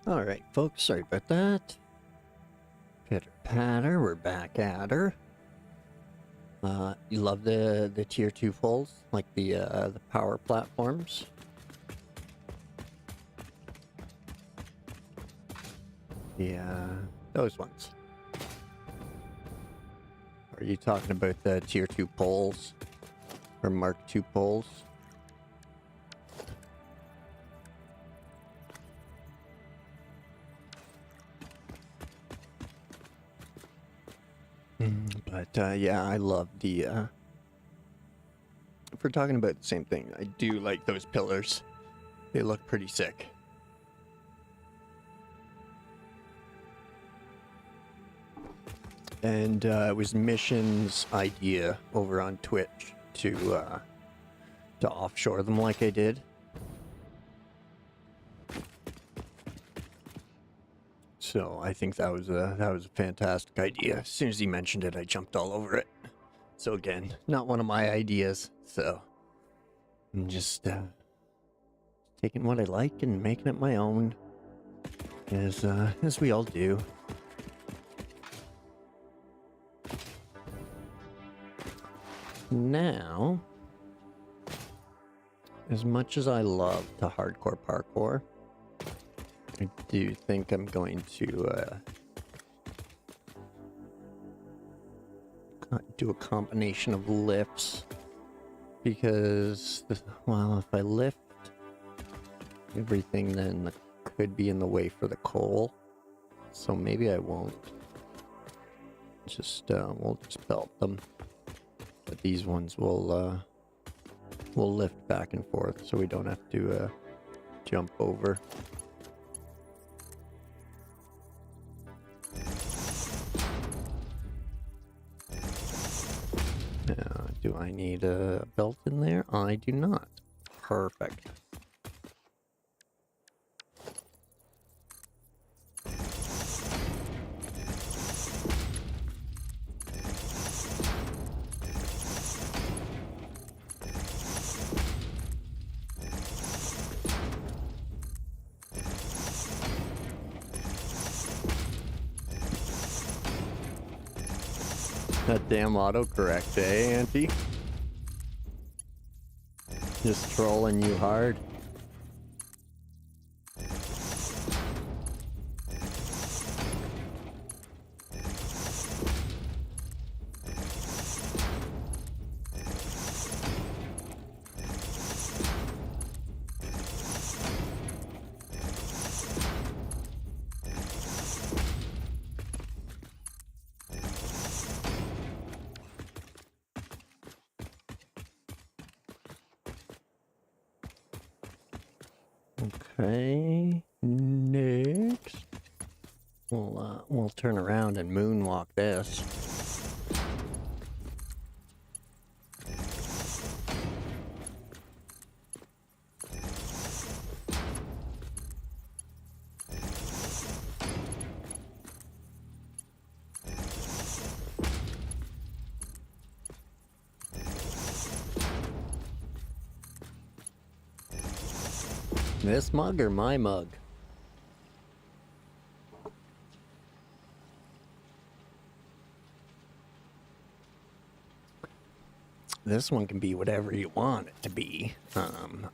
Alright, folks, sorry about that. Pitter patter, we're back at her. You love the tier 2 pulls, like the power platforms? Yeah, those ones. Are you talking about the tier 2 poles? Or Mark 2 poles? But yeah, I love the if we're talking about the same thing, I do like those pillars. They look pretty sick. And it was Mission's idea over on Twitch to offshore them like I did. So I think that was a fantastic idea. As soon as he mentioned it, I jumped all over it. So again, not one of my ideas. So I'm just taking what I like and making it my own, as we all do. Now, as much as I love to hardcore parkour, I do think I'm going to do a combination of lifts, because, well, if I lift everything, then it could be in the way for the coal, so maybe I won't. Just we'll just belt them, but these ones will lift back and forth, so we don't have to jump over. Do I need a belt in there? I do not. Perfect. That damn autocorrect, eh, Auntie? Just trolling you hard. Okay, next we'll turn around and moonwalk this. This mug or my mug? This one can be whatever you want it to be.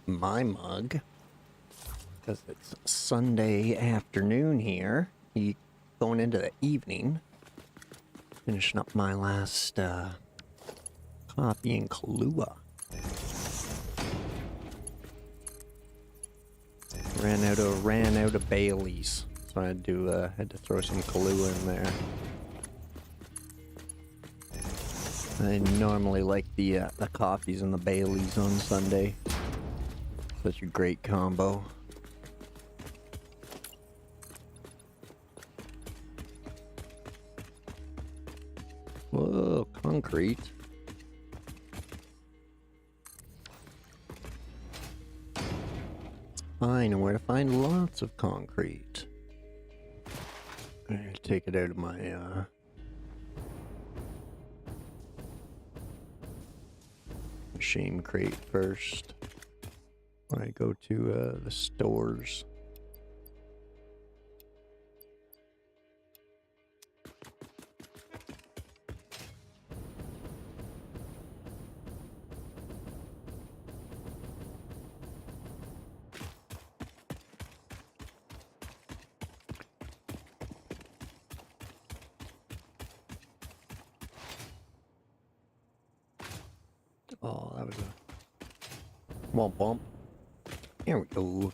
My mug, because it's Sunday afternoon here, going into the evening, finishing up my last coffee and Kahlua. Ran out of Baileys, so I had to throw some Kahlua in there. I normally like the coffees and the Baileys on Sunday. Such a great combo. Whoa, concrete. I know where to find lots of concrete. I'm gonna take it out of my shame crate first. When I go to the stores. Oh, that was a womp womp. Here we go.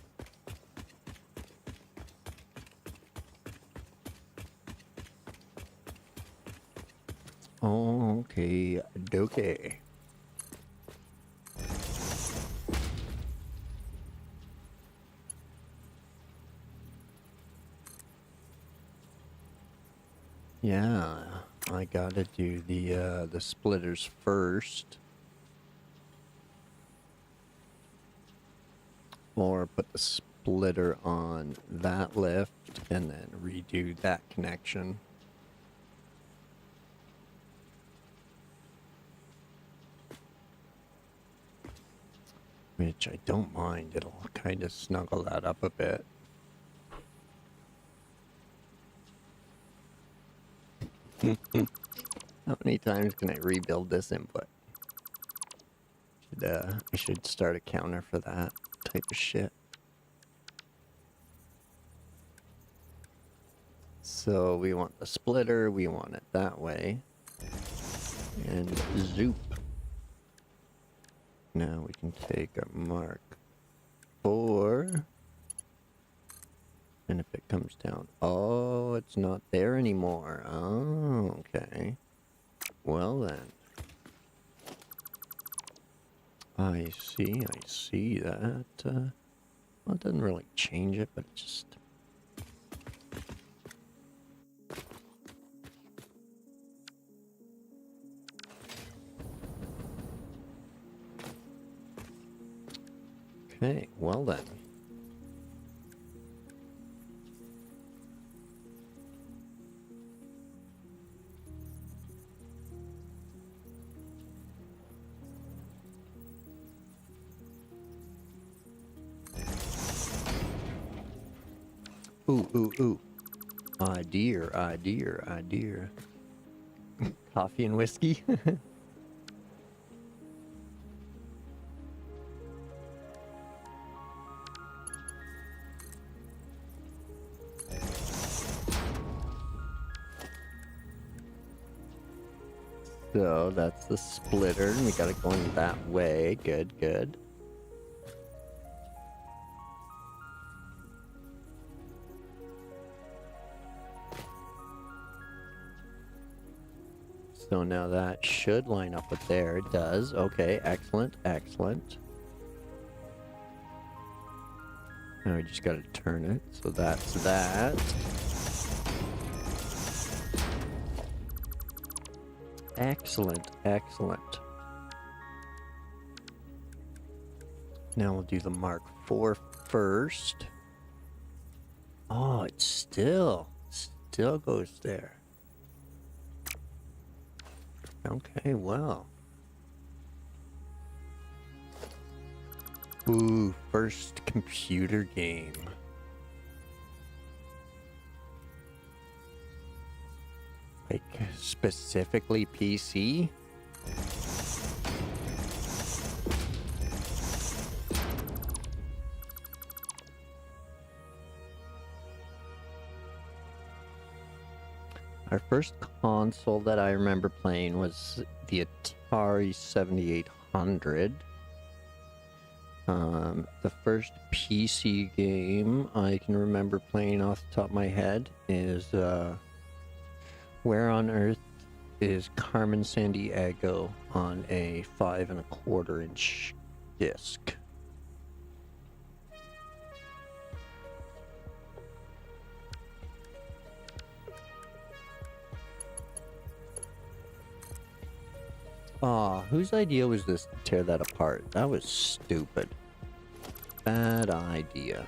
Okay, dokie. Yeah, I gotta do the splitters first. Or put the splitter on that lift and then redo that connection. Which I don't mind, it'll kind of snuggle that up a bit. How many times can I rebuild this input? I should start a counter for that type of shit. So we want the splitter, we want it that way. And zoop. Now we can take a Mark 4. And if it comes down, oh, it's not there anymore. Oh, okay. Well then. I see that. Well, it doesn't really change it, but it just... Okay, well then. Ooh. Idea. Coffee and whiskey? So that's the splitter, and we got it going that way. Good. So now that should line up with there. It does. Okay, excellent. Now we just gotta turn it. So that's that. Excellent. Now we'll do the Mark 4 first. Oh, it still goes there. Okay, well. Ooh, first computer game. Like, specifically PC? Our first console that I remember playing was the Atari 7800. The first PC game I can remember playing off the top of my head is Where on Earth is Carmen Sandiego on a 5 1/4 inch disc. Aw, whose idea was this to tear that apart? That was stupid. Bad idea.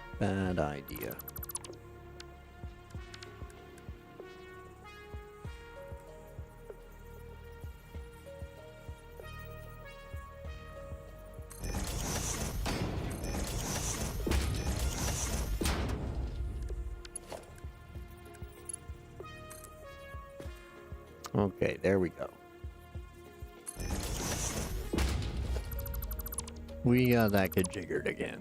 Okay, there we go. We got that good jiggered again.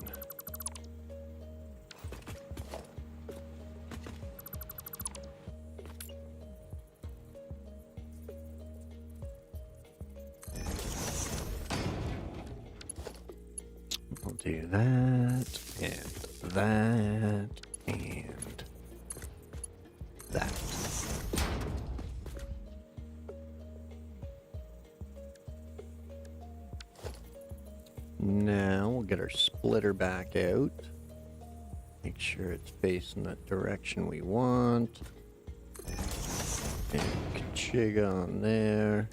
We'll do that, and that, and that. Now we'll get our splitter back out. Make sure it's facing the direction we want. And jig on there.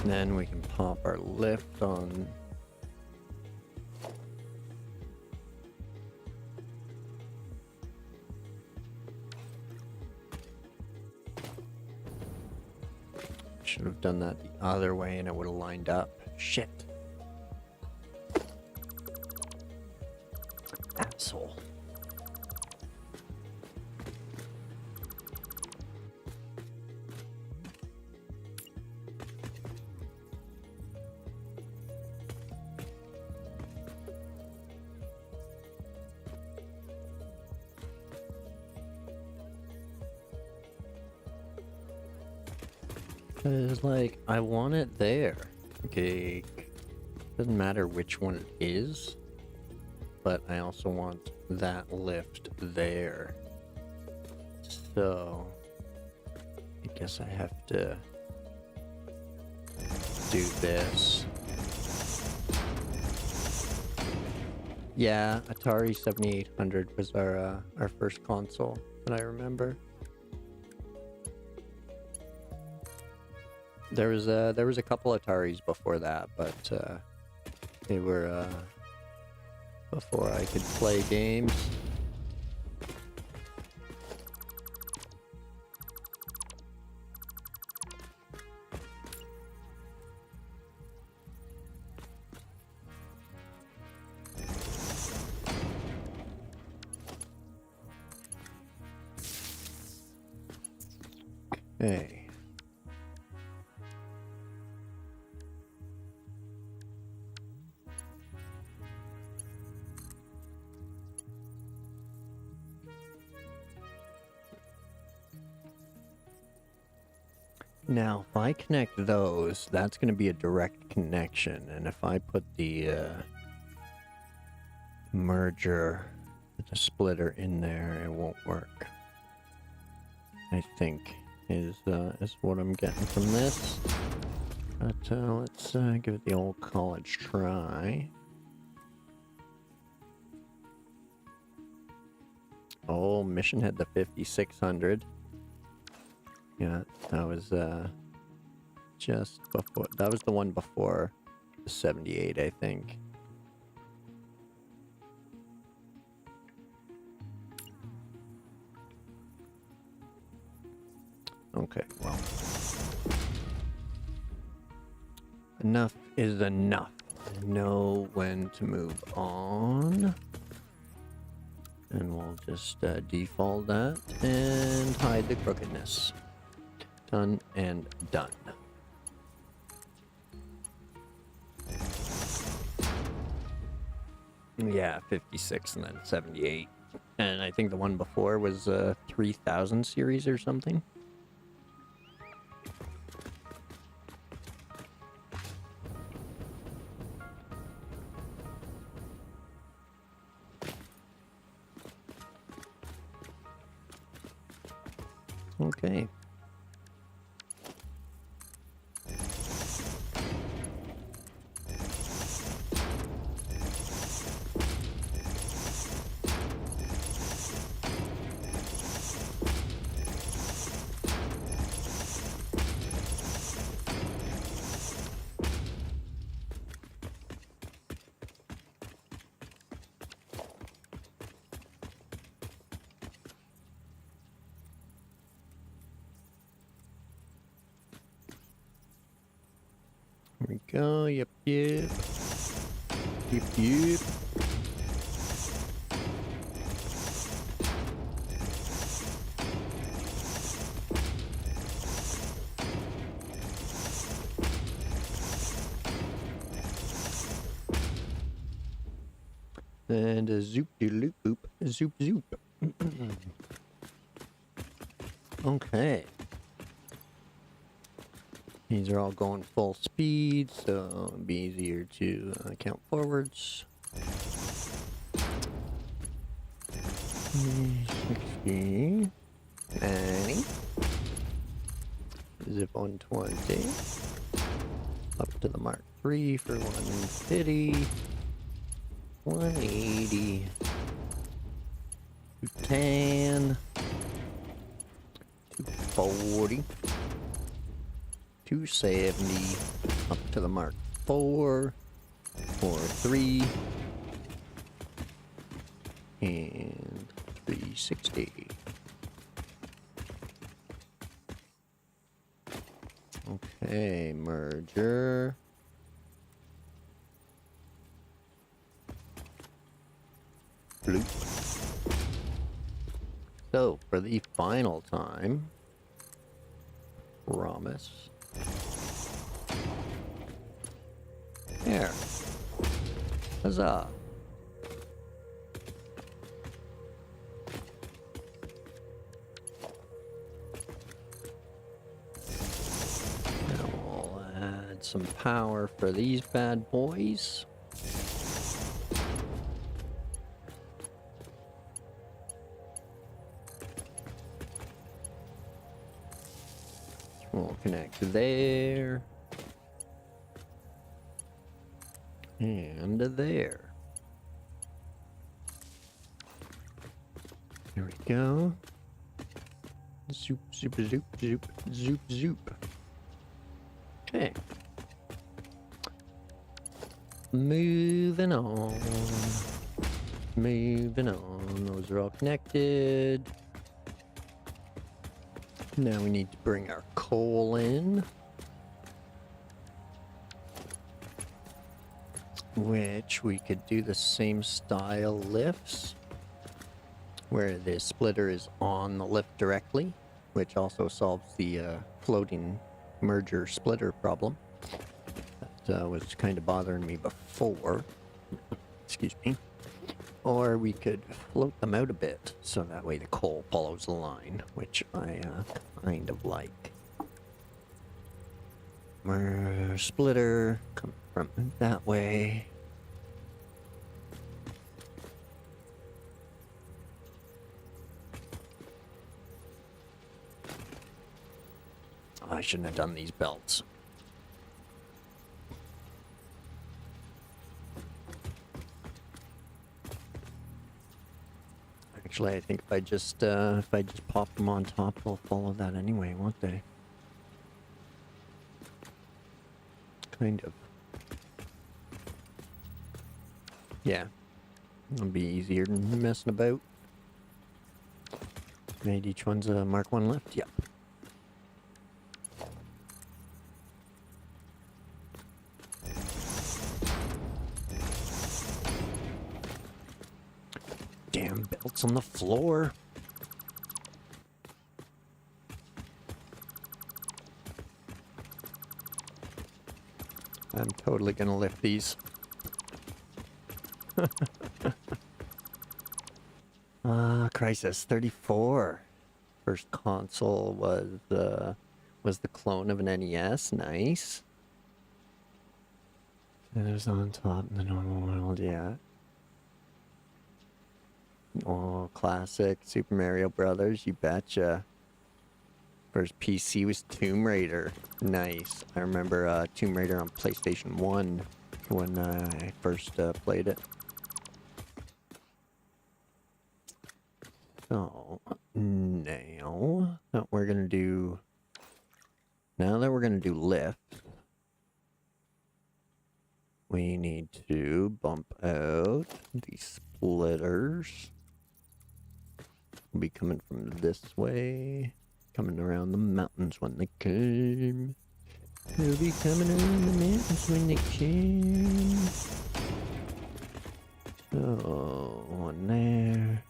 Then we can pop our lift on. Should have done that the other way and it would have lined up. Shit. Asshole. It's like, I want it there. Okay. Doesn't matter which one it is, but I also want that lift there. So, I guess I have to do this. Yeah, Atari 7800 was our first console that I remember. There was a couple Ataris before that, but they were before I could play games. Okay. Now, if I connect those, that's going to be a direct connection, and if I put the merger, the splitter in there, it won't work. I think is what I'm getting from this. But let's give it the old college try. Oh, Mission had the 5600. Yeah, that was just before. That was the one before the 78, I think. Okay, well. Enough is enough. I know when to move on. And we'll just default that and hide the crookedness. Done and done. Yeah, 56 and then 78. And I think the one before was 3000 series or something. Okay. Here we go. Yep, yep. Yep, yep. And a zoop de loop boop. Zoop zoop. Okay. These are all going full speed, so it'll be easier to count forwards. 60, 90, zip 120, up to the Mark III for 150, 180. 210. 240. 270. Up to the Mark 4. 43. And 360. Okay, merger. Bloop. So, for the final time, promise. There. Huzzah. Now we'll add some power for these bad boys. We'll connect there. And there. There we go. Zoop, zoop, zoop, zoop, zoop, zoop. Okay. Moving on. Moving on. Those are all connected. Now we need to bring our coal in. Which we could do the same style lifts. Where the splitter is on the lift directly. Which also solves the floating merger splitter problem. That was kind of bothering me before. Excuse me. Or we could float them out a bit, so that way the coal follows the line, which I kind of like. Splitter, come from that way. Oh, I shouldn't have done these belts. Actually, I think if I just pop them on top, they'll follow that anyway, won't they? Kind of. Yeah. It'll be easier than messing about. Made each one's a Mark 1 lift? Yep. Damn belts on the floor. I'm totally gonna lift these. K.I.S.S 34. First console was the clone of an NES. Nice. It was on top in the normal world, yeah. Oh, classic Super Mario Brothers, you betcha. First PC was Tomb Raider. Nice. I remember Tomb Raider on PlayStation 1 when I first played it. So, now that we're gonna do lift, we need to bump out the splitters. We'll be coming from this way, coming around the mountains when they come. We'll be coming around the mountains when they come. So, one there.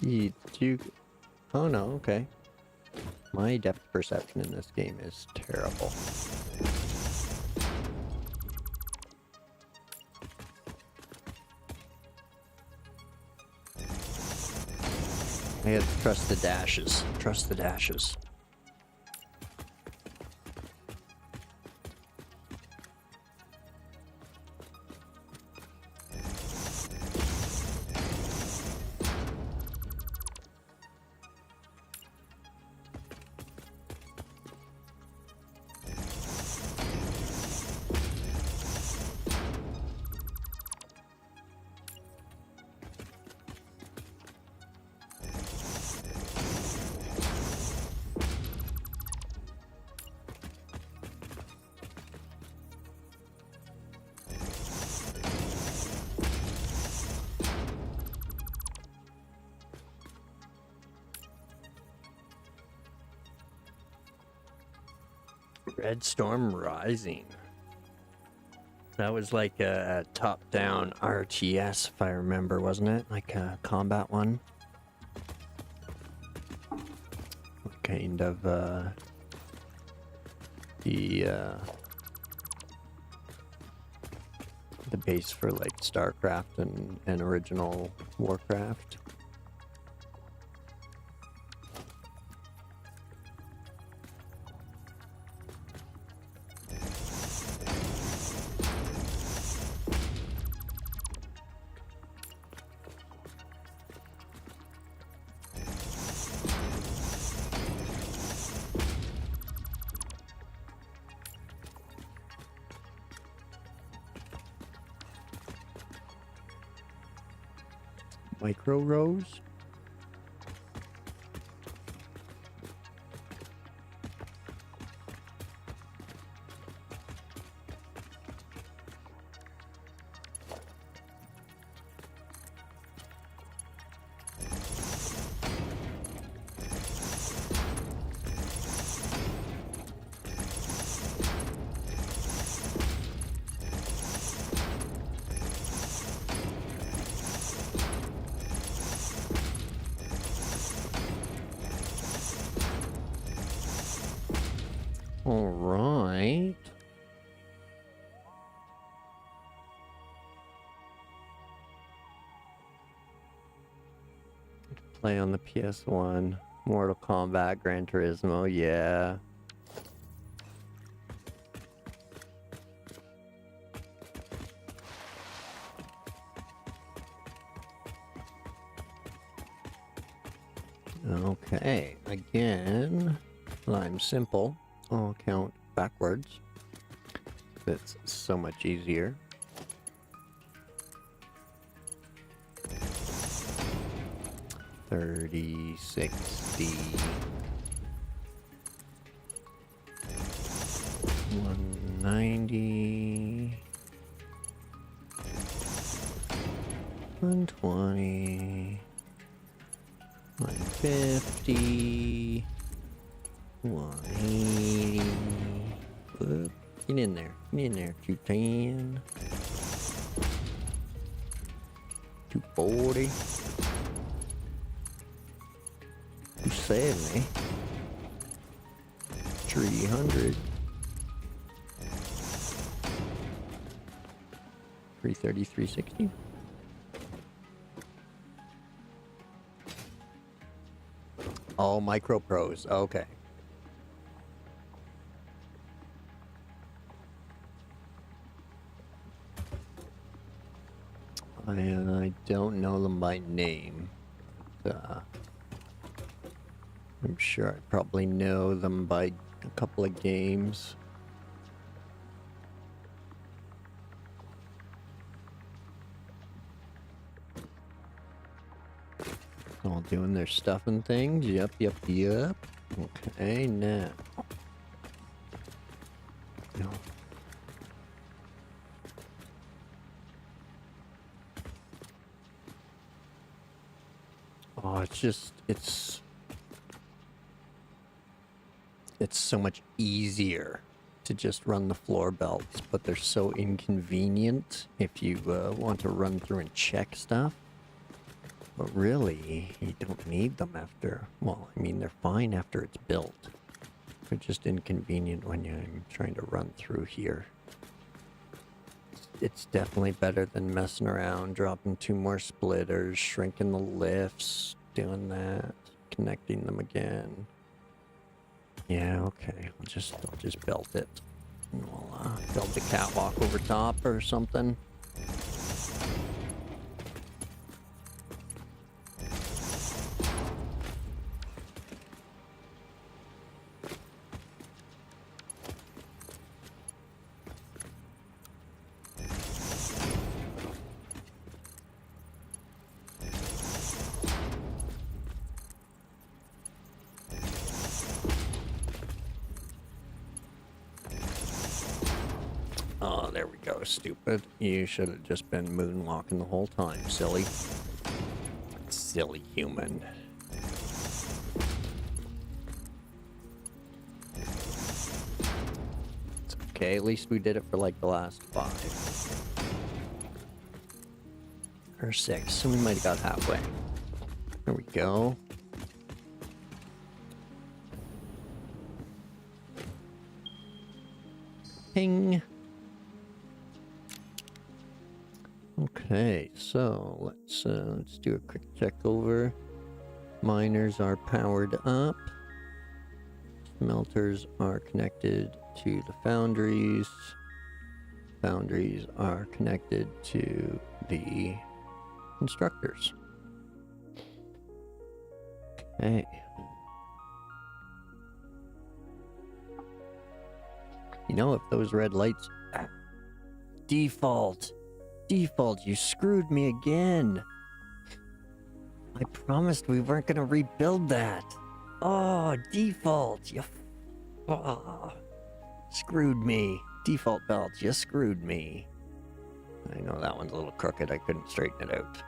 You... Oh no, okay. My depth perception in this game is terrible. I gotta trust the dashes. Trust the dashes. Red Storm Rising. That was like a top-down RTS, if I remember, wasn't it? Like a combat one. Kind of the base for like StarCraft and original Warcraft. Micro Rose? All right. Play on the PS1. Mortal Kombat, Gran Turismo, yeah. Okay, again, I'm simple. I'll count backwards. That's so much easier. $30, $60, $190, $120, $150, $180. Whoop. Get in there. Get in there. $210. $240. $270. $300. $330, $360. All Micro Pros. Okay. I don't know them by name. I'm sure I probably know them by a couple of games. All doing their stuff and things. Yep. Okay, now. No. Oh, it's so much easier to just run the floor belts, but they're so inconvenient if you want to run through and check stuff. But really, you don't need them after... Well, I mean, they're fine after it's built. They're just inconvenient when you're trying to run through here. It's definitely better than messing around, dropping 2 more splitters, shrinking the lifts, doing that, connecting them again. Yeah, okay. I'll just build it. And we'll build the catwalk over top or something. Oh, there we go, stupid. You should have just been moonwalking the whole time, silly. Silly human. It's okay, at least we did it for like the last 5. Or 6, so we might have got halfway. There we go. Ping. Okay, so let's do a quick check over. Miners are powered up. Smelters are connected to the foundries. Foundries are connected to the constructors. Okay. You know, if those red lights... Default, you screwed me again. I promised we weren't gonna rebuild that. Oh, default, you... screwed me. Default belts, you screwed me. I know that one's a little crooked, I couldn't straighten it out.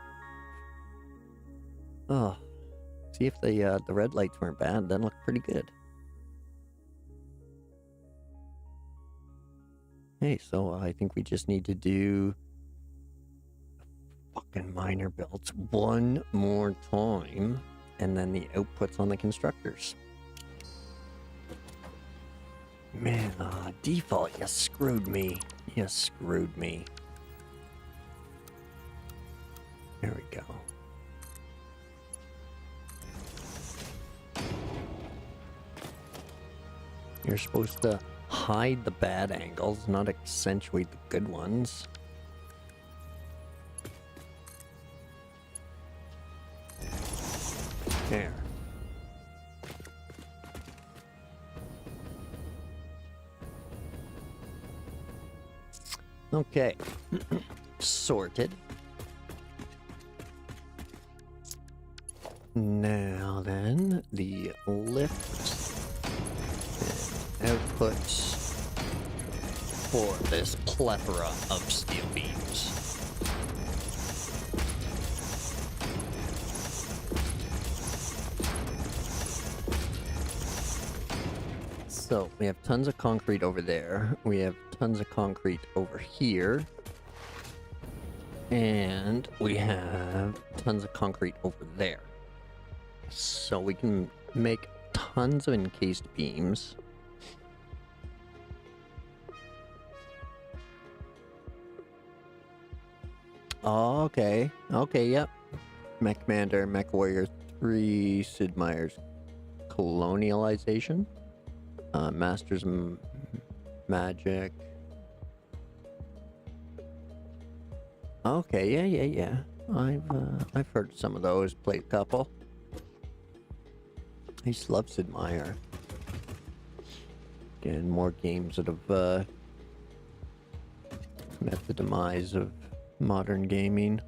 Oh, see if the red lights weren't bad, then look pretty good. Okay, so I think we just need to do fucking miner belts one more time, and then the outputs on the constructors. Man, default, you screwed me. You screwed me. There we go. You're supposed to hide the bad angles, not accentuate the good ones. There. Okay. Sorted. Now then, the lifts and outputs for this plethora of steel beams. So, we have tons of concrete over there. We have tons of concrete over here. And we have tons of concrete over there. So we can make tons of encased beams. Oh, okay. Okay, yep. Mech Commander, Mech Warrior 3, Sid Meier's Colonialization. Masters Magic. Okay, yeah. I've heard of some of those. Played a couple. I used to love Sid Meier. Again, more games that have met the demise of modern gaming.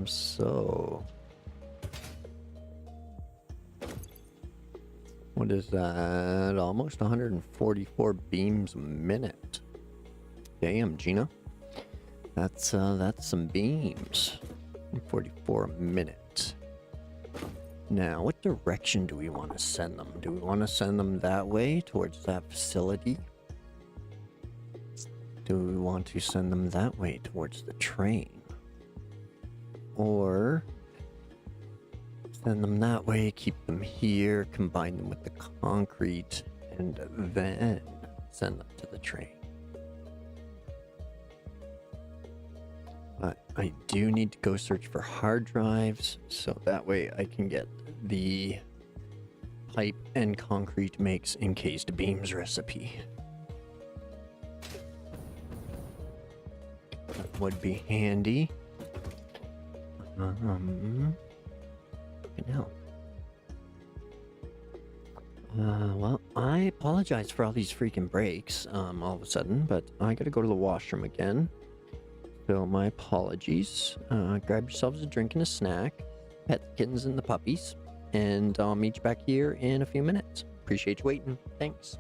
So what is that? Almost 144 beams a minute. Damn, Gina. That's some beams. 44 a minute. Now, what direction do we want to send them? Do we want to send them that way, towards that facility? Do we want to send them that way, towards the train? or send them that way, keep them here, combine them with the concrete, and then send them to the train. But I do need to go search for hard drives, so that way I can get the pipe and concrete makes encased beams recipe. That would be handy. Fucking hell. Well, I apologize for all these freaking breaks, all of a sudden, but I gotta go to the washroom again. So my apologies. Grab yourselves a drink and a snack, pet the kittens and the puppies, and I'll meet you back here in a few minutes. Appreciate you waiting. Thanks.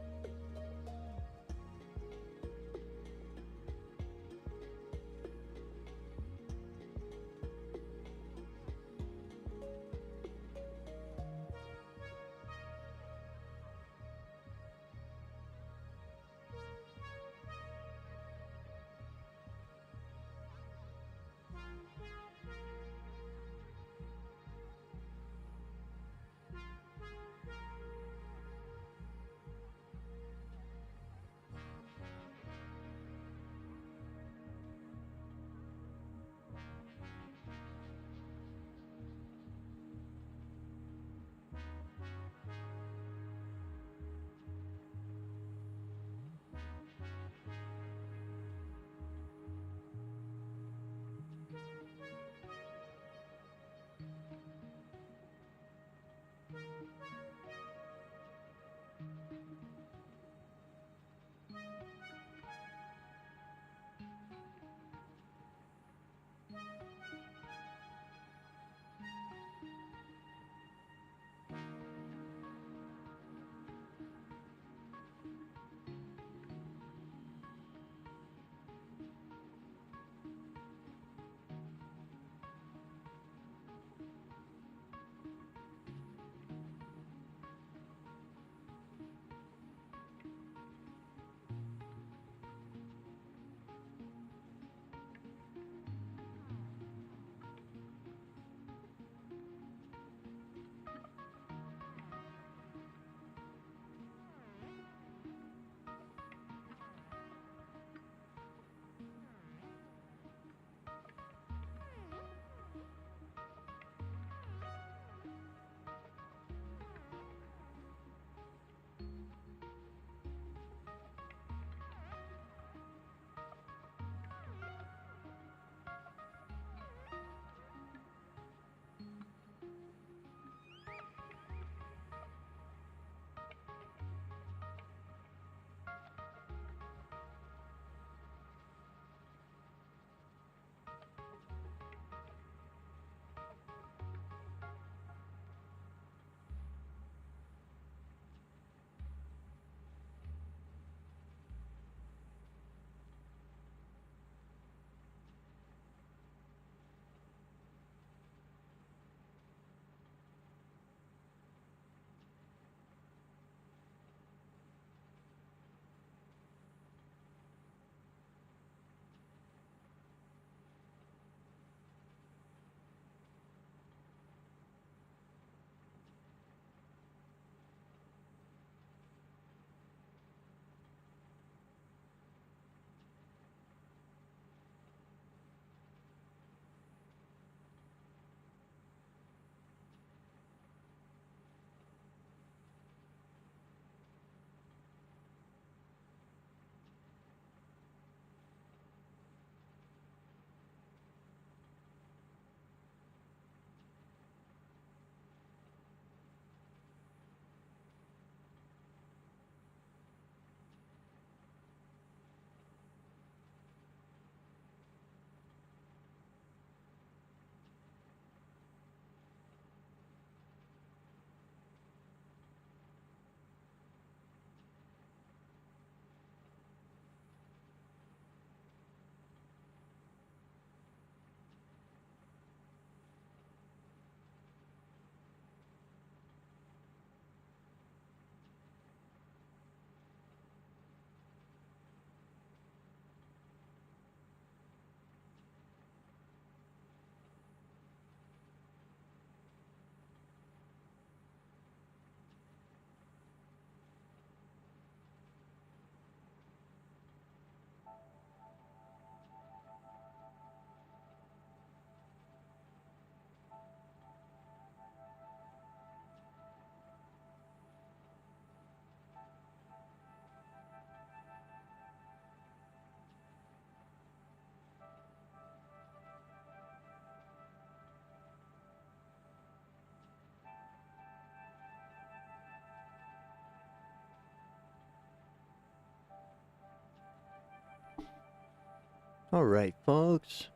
Alright, folks.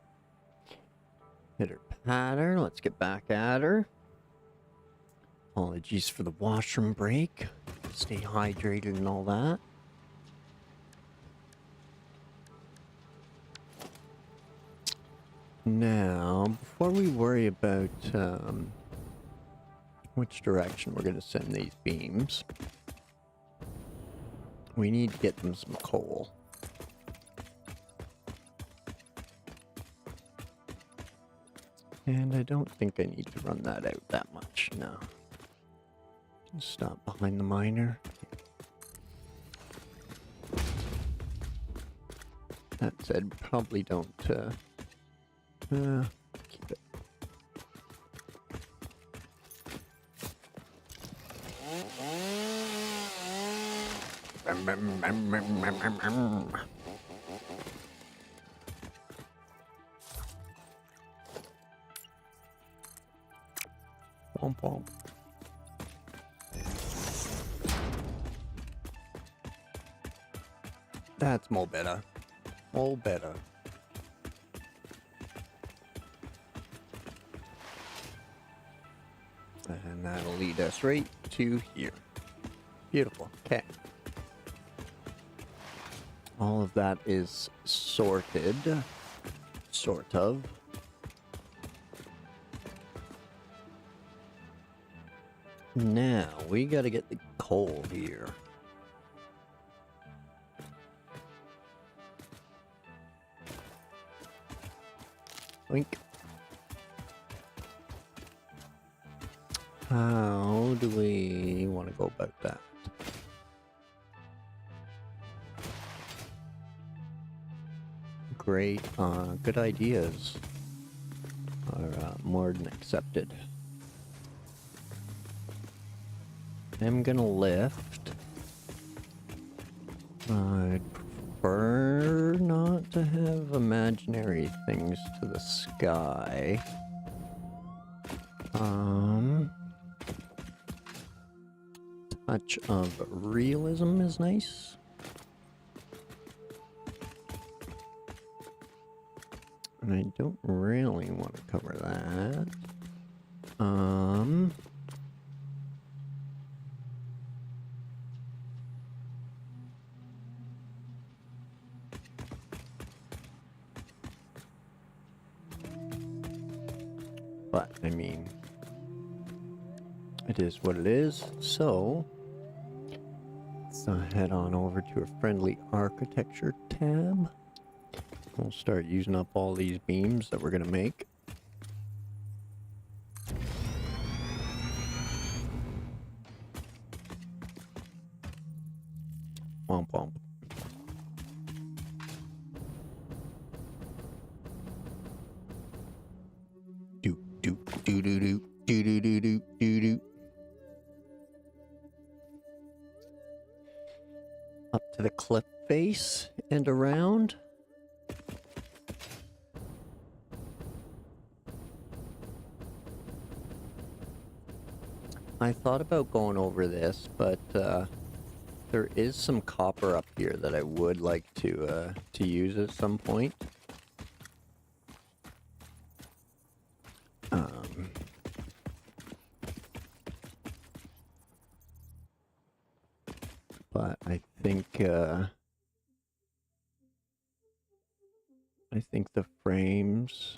Hitter patter. Let's get back at her. Apologies for the washroom break. Stay hydrated and all that. Now, before we worry about which direction we're going to send these beams, we need to get them some coal. And I don't think I need to run that out that much, no. Stop behind the miner. That said, probably don't, keep it. Womp womp. That's more better. All better. And that'll lead us right to here. Beautiful. Okay. All of that is sorted. Sort of. Now, we gotta get the coal here. Boink. How do we want to go about that? Great, good ideas are more than accepted. I'm gonna lift. I'd prefer not to have imaginary things to the sky. Touch of realism is nice. And I don't really want to cover that. But, I mean, it is what it is, so let's head on over to a friendly architecture tab. We'll start using up all these beams that we're going to make. Womp womp. Do do do do do do do do do do do. Up to the cliff face and around. I thought about going over this, but there is some copper up here that I would like to use at some point. But I think the frames.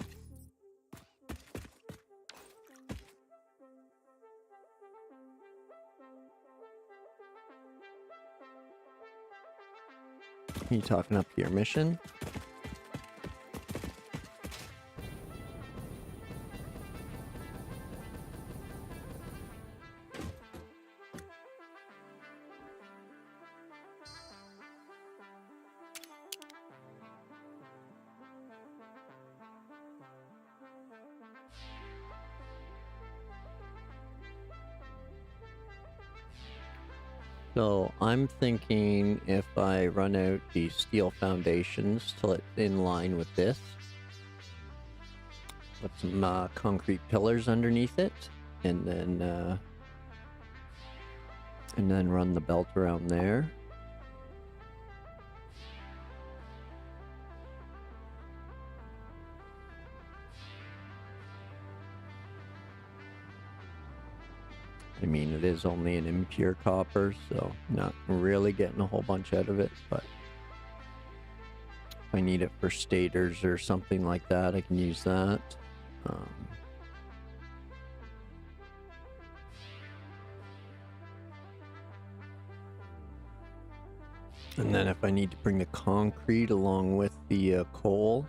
Are you talking up to your mission? So I'm thinking if I run out the steel foundations till it's in line with this, put some concrete pillars underneath it, and then run the belt around there. I mean, it is only an impure copper, so not really getting a whole bunch out of it, but if I need it for stators or something like that, I can use that. And then if I need to bring the concrete along with the coal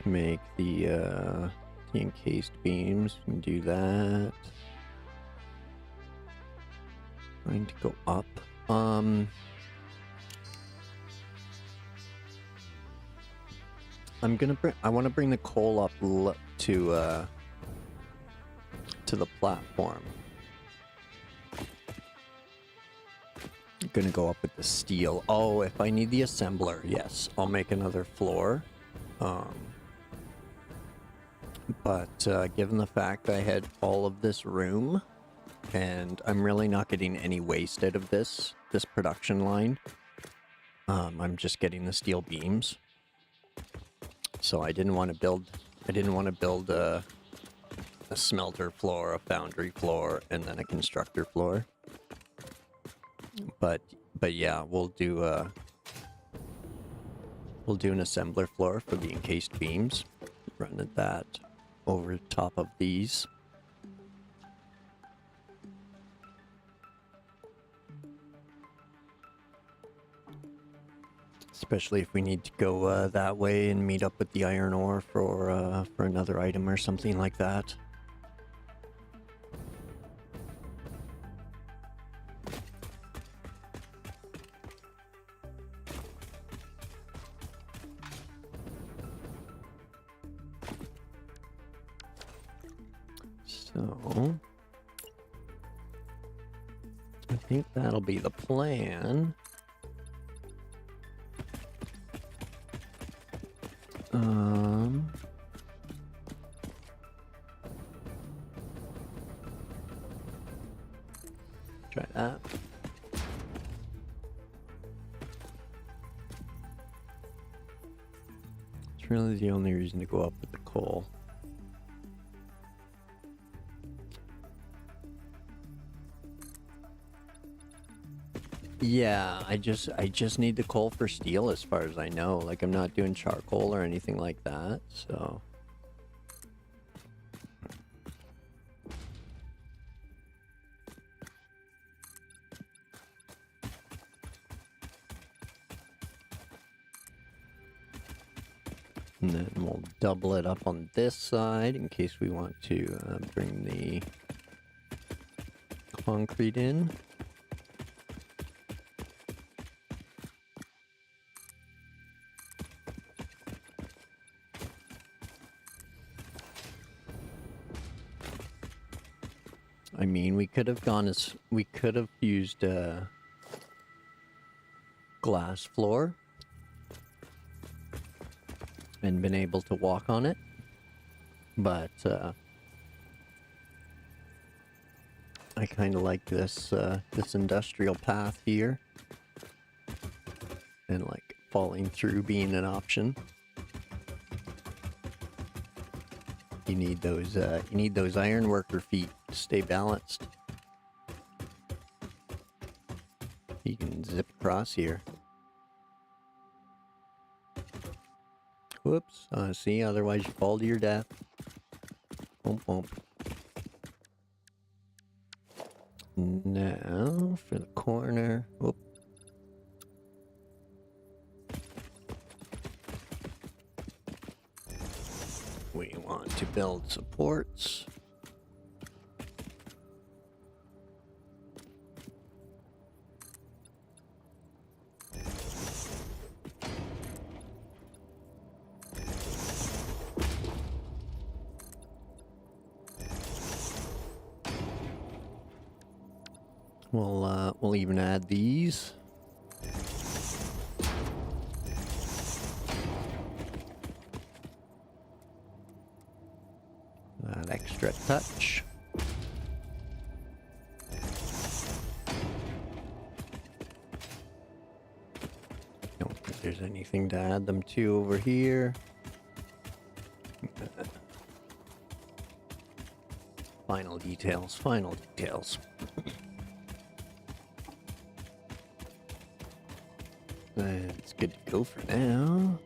to make the encased beams, we can do that. Trying to go up. I want to bring the coal up to the platform. I'm gonna go up with the steel. Oh, if I need the assembler, yes, I'll make another floor. But given the fact I had all of this room, and I'm really not getting any waste out of this production line, I'm just getting the steel beams. So I didn't want to build a smelter floor, a foundry floor, and then a constructor floor. But yeah, we'll do an assembler floor for the encased beams. Run that over top of these. Especially if we need to go that way and meet up with the iron ore for another item or something like that. So I think that'll be the plan. Try that. It's really the only reason to go up with the coal. Yeah, I just need the coal for steel as far as I know. Like, I'm not doing charcoal or anything like that, so. And then we'll double it up on this side in case we want to bring the concrete in. I mean, we could have used a glass floor and been able to walk on it, but I kind of like this this industrial path here, and like falling through being an option. You need those iron worker feet to stay balanced. You can zip across here. Whoops. See, otherwise you fall to your death. Boom, boom. Now, for the corner. Whoop. We want to build supports. We'll even add these. That extra touch. Don't think there's anything to add them to over here. Final details, final details. It's good to go for now.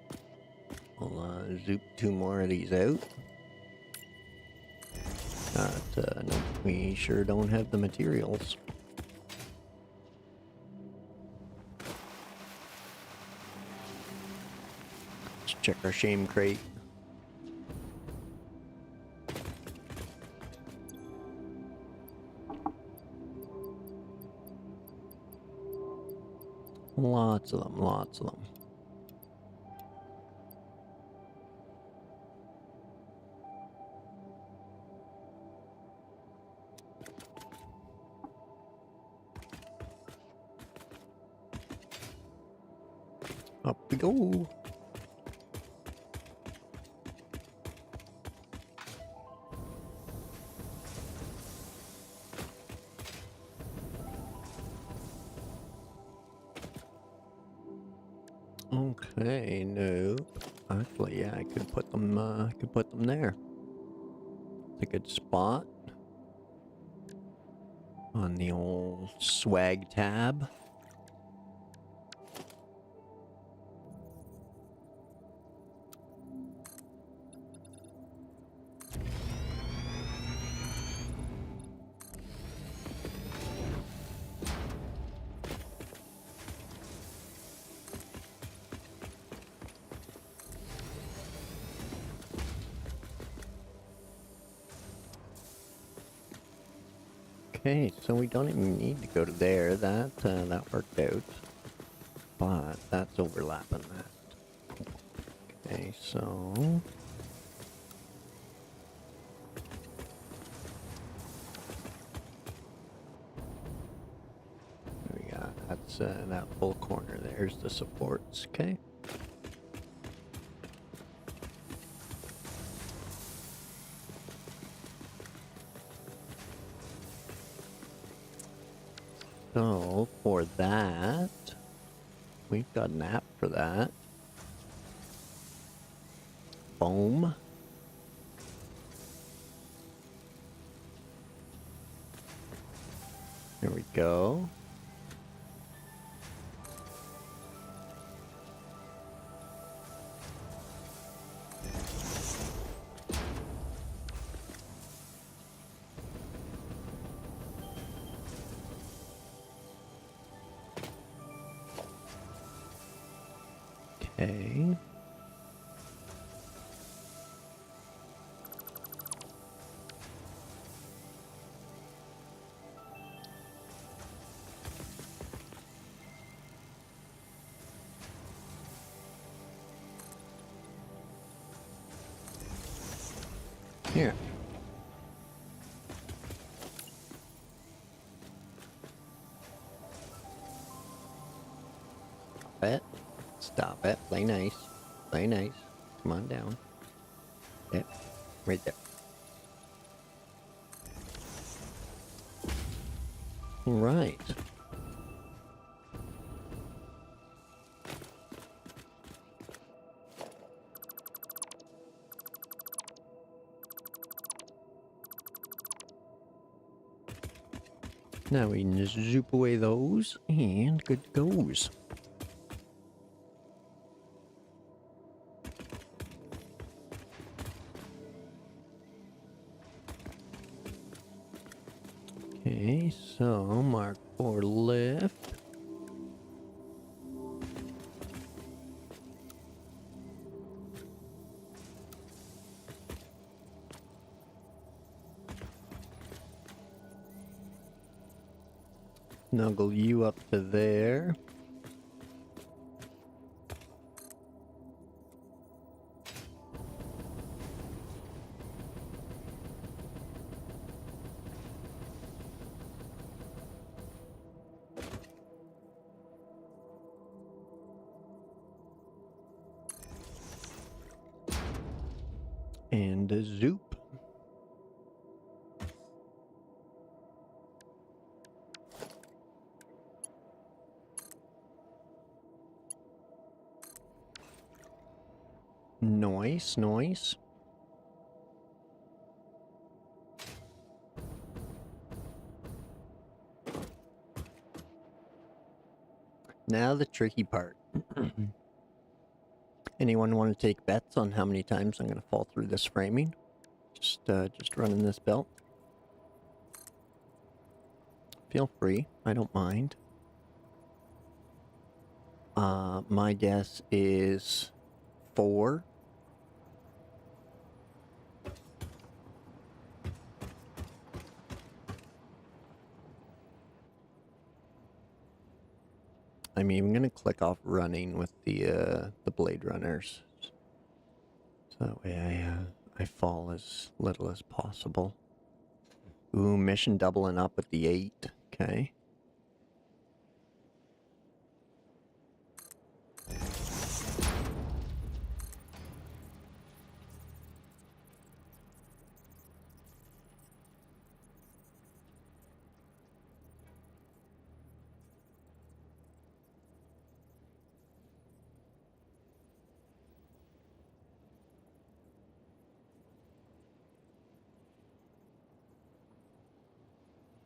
We'll zoop 2 more of these out. No, we sure don't have the materials. Let's check our shame crate. Lots of them, lots of them. Up we go. Okay, no. Actually, yeah, I could put them there. It's a good spot. On the old swag tab. Okay, so we don't even need to go to there. That worked out. But that's overlapping that. Okay, so there we got that's that full corner. There's the supports. Okay. So for that, we've got an app for that. Foam. There we go. Okay. Here. Stop it. Play nice. Play nice. Come on down. Yep. Right there. Right. Now we can just zoop away those, and good goes. Okay, so mark for lift. Snuggle you up to there. And a zoop. Nice, nice. Now the tricky part. Anyone want to take bets on how many times I'm going to fall through this framing? Just running this belt. Feel free. I don't mind. My guess is 4. I'm even gonna click off running with the Blade Runners, so that way I fall as little as possible. Ooh, mission doubling up with the 8. Okay.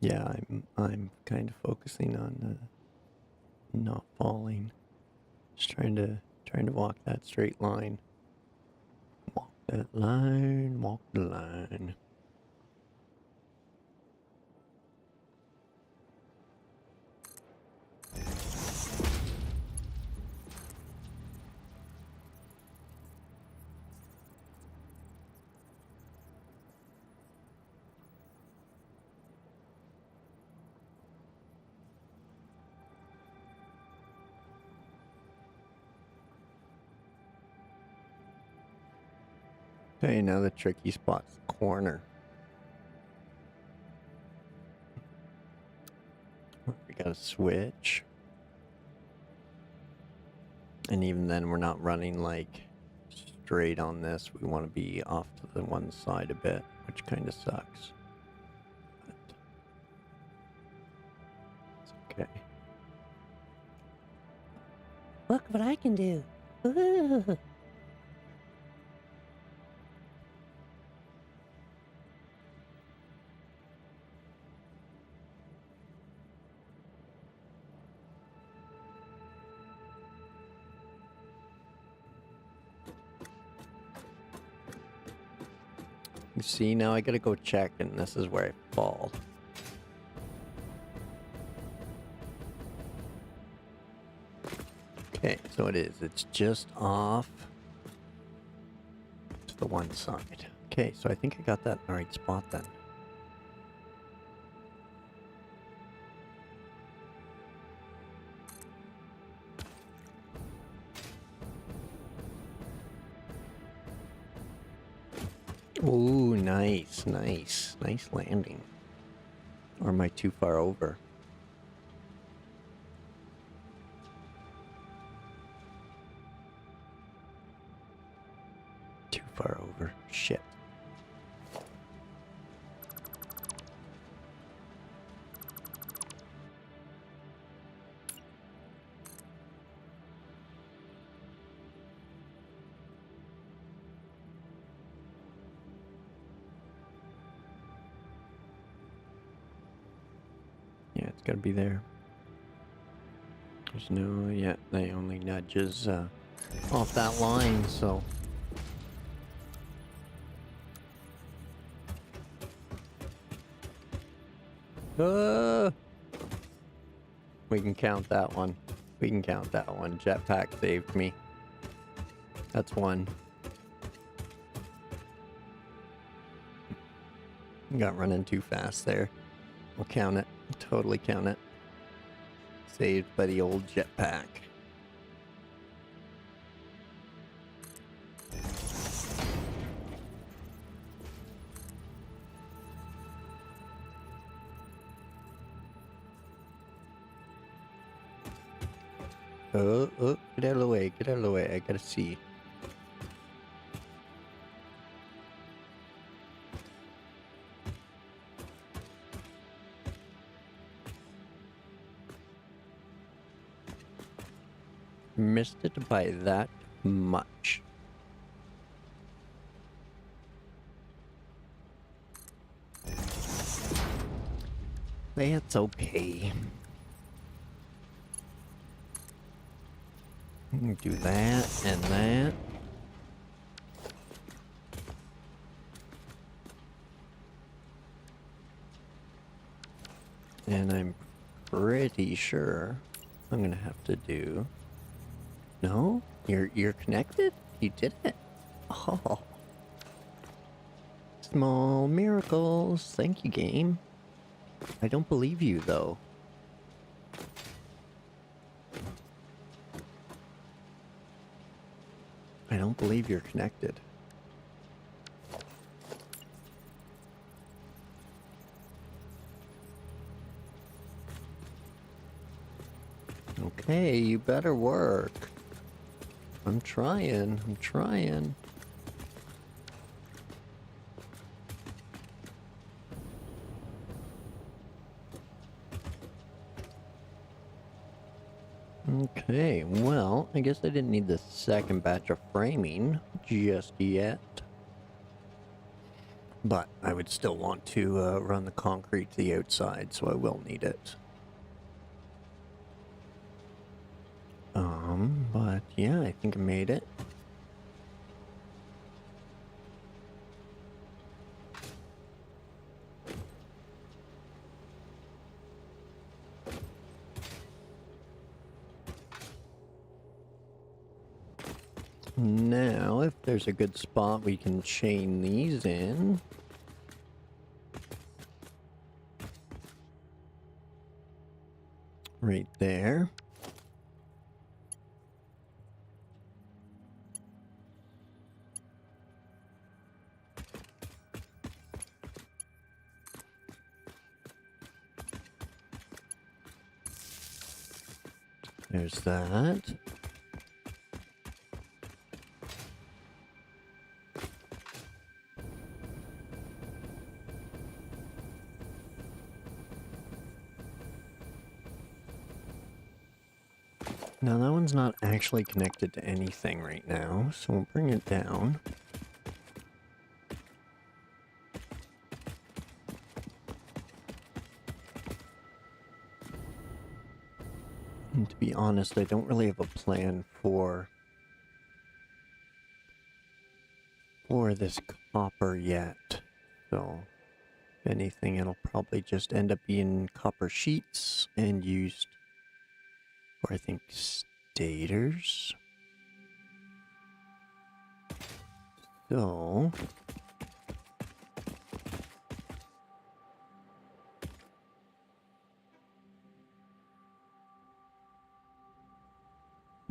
Yeah, I'm kind of focusing on not falling. Just trying to walk that straight line. Walk that line, walk the line. Okay, now the tricky spot's the corner. We gotta switch. And even then, we're not running like straight on this. We want to be off to the one side a bit, which kind of sucks. But it's okay. Look what I can do. Ooh. You see, now I gotta go check, and this is where I fall. Okay, so it is. It's just off to the one side. Okay, so I think I got that in the right spot then. Ooh, nice, nice. Nice landing. Or am I too far over? Too far over. Shit. Yeah, it's gotta be there. There's no, yeah, they only nudges off that line, so. We can count that one. We can count that one. Jetpack saved me. That's one. Got running too fast there. We'll count it. Totally count it. Saved by the old jetpack. Oh, get out of the way, get out of the way. I gotta see. Missed it by that much. That's okay. Do that and that. And I'm pretty sure I'm gonna have to do... No? You're connected? You did it? Oh. Small miracles. Thank you, game. I don't believe you, though. I don't believe you're connected. Okay, you better work. I'm trying. I'm trying. Okay, well, I guess I didn't need the second batch of framing just yet. But I would still want to run the concrete to the outside, so I will need it. But yeah, I think I made it. Now, if there's a good spot, we can chain these in. Right there. There's that. Now that one's not actually connected to anything right now, so we'll bring it down. And to be honest, I don't really have a plan for this copper yet. So, if anything, it'll probably just end up being copper sheets and used for, I think, stators. So...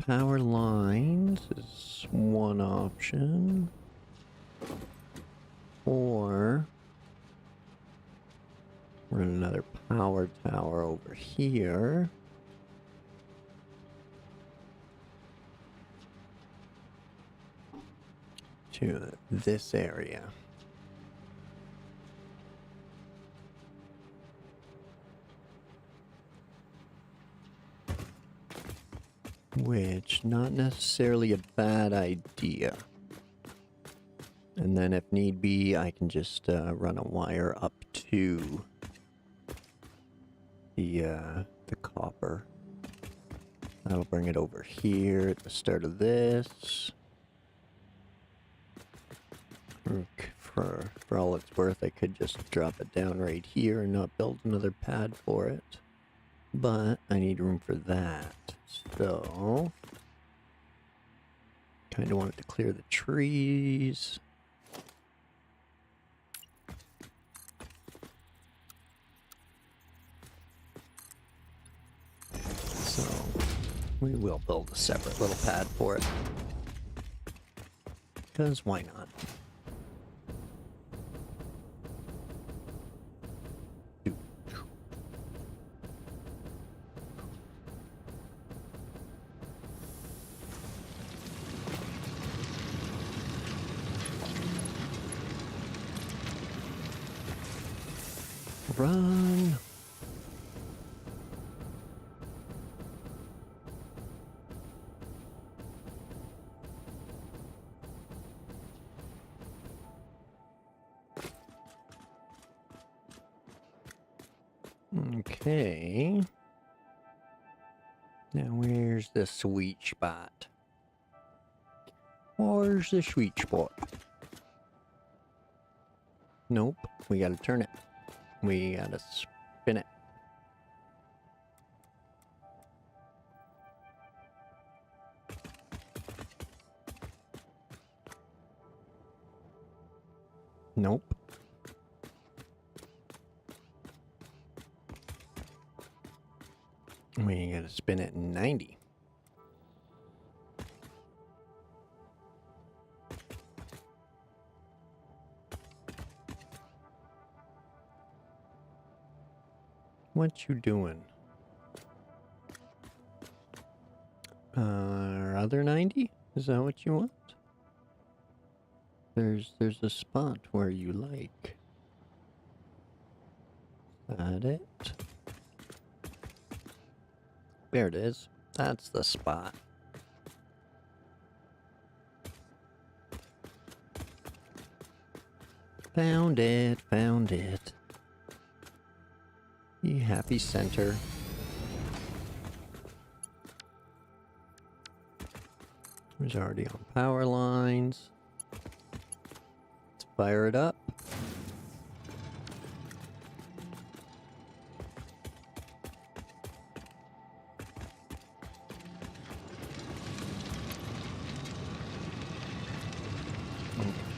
power lines is one option. Or run another power tower over here. To this area. Which, not necessarily a bad idea. And then if need be, I can just run a wire up to the copper. That'll bring it over here at the start of this. For all it's worth, I could just drop it down right here and not build another pad for it. But I need room for that. So, kind of wanted to clear the trees. So, we will build a separate little pad for it. Because why not? Run! Okay. Now where's the sweet spot? Where's the sweet spot? Nope. We gotta turn it. We gotta spin it. Nope. We gotta spin it in 90. What you doing? Other 90? Is that what you want? There's a spot where you like. Is that it? There it is. That's the spot. Found it, found it. You happy center. It's already on power lines. Let's fire it up.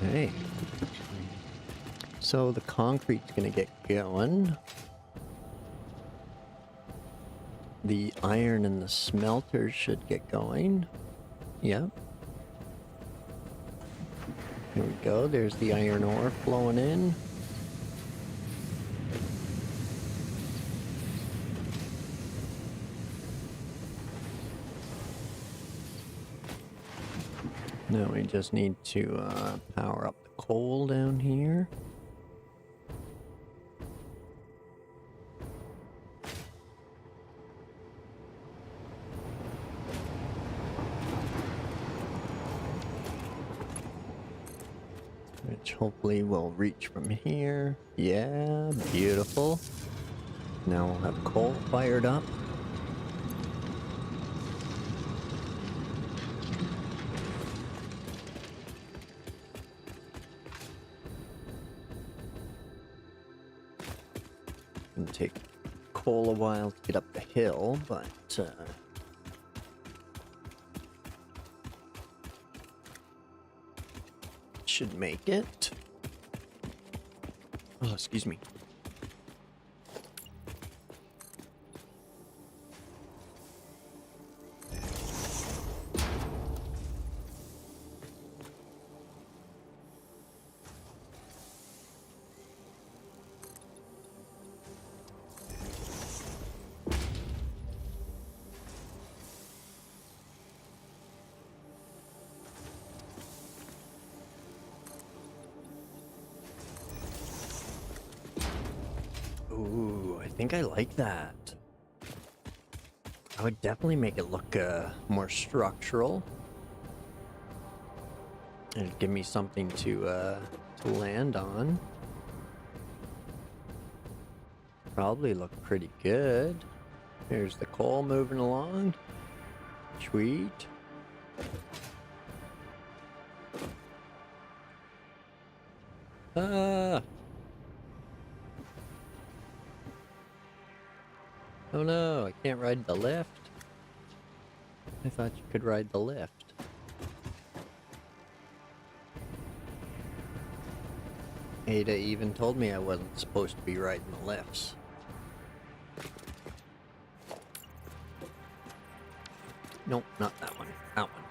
Okay. So the concrete's gonna get going. The iron and the smelter should get going. Yep. Here we go. There's the iron ore flowing in. Now we just need to power up the coal down here. Which hopefully will reach from here. Yeah, beautiful. Now we'll have coal fired up. It'll take coal a while to get up the hill, but should make it. Oh, excuse me. Ooh, I think I like that. I would definitely make it look more structural. And give me something to land on. Probably look pretty good. Here's the coal moving along. Sweet. Oh no, I can't ride the lift. I thought you could ride the lift. Ada even told me I wasn't supposed to be riding the lifts. Nope, not that one. That one.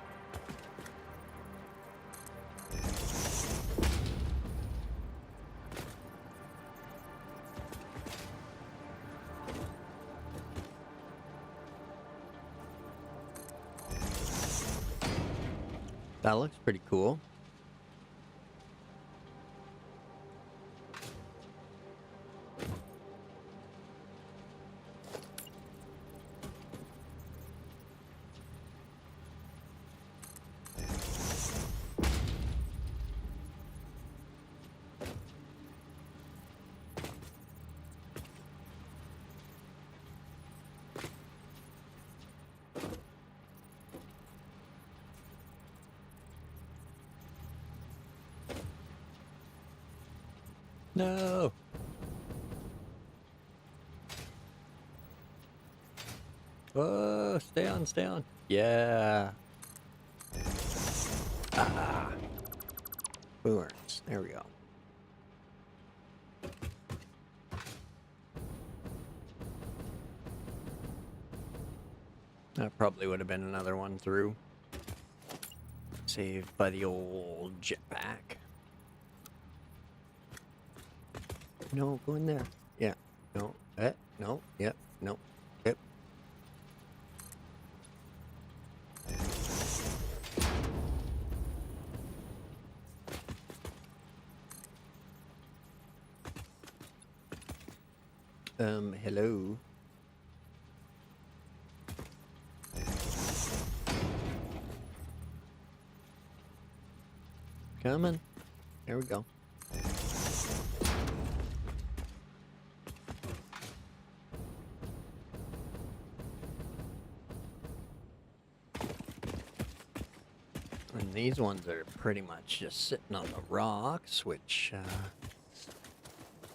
That looks pretty cool. No. Oh, stay on, stay on. Yeah. Ah. Boomer's. There we go. That probably would have been another one through. Saved by the old jetpack. No, go in there. Yeah. No. No. Yep. No. Yep. Hello. Coming. There we go. And these ones are pretty much just sitting on the rocks, which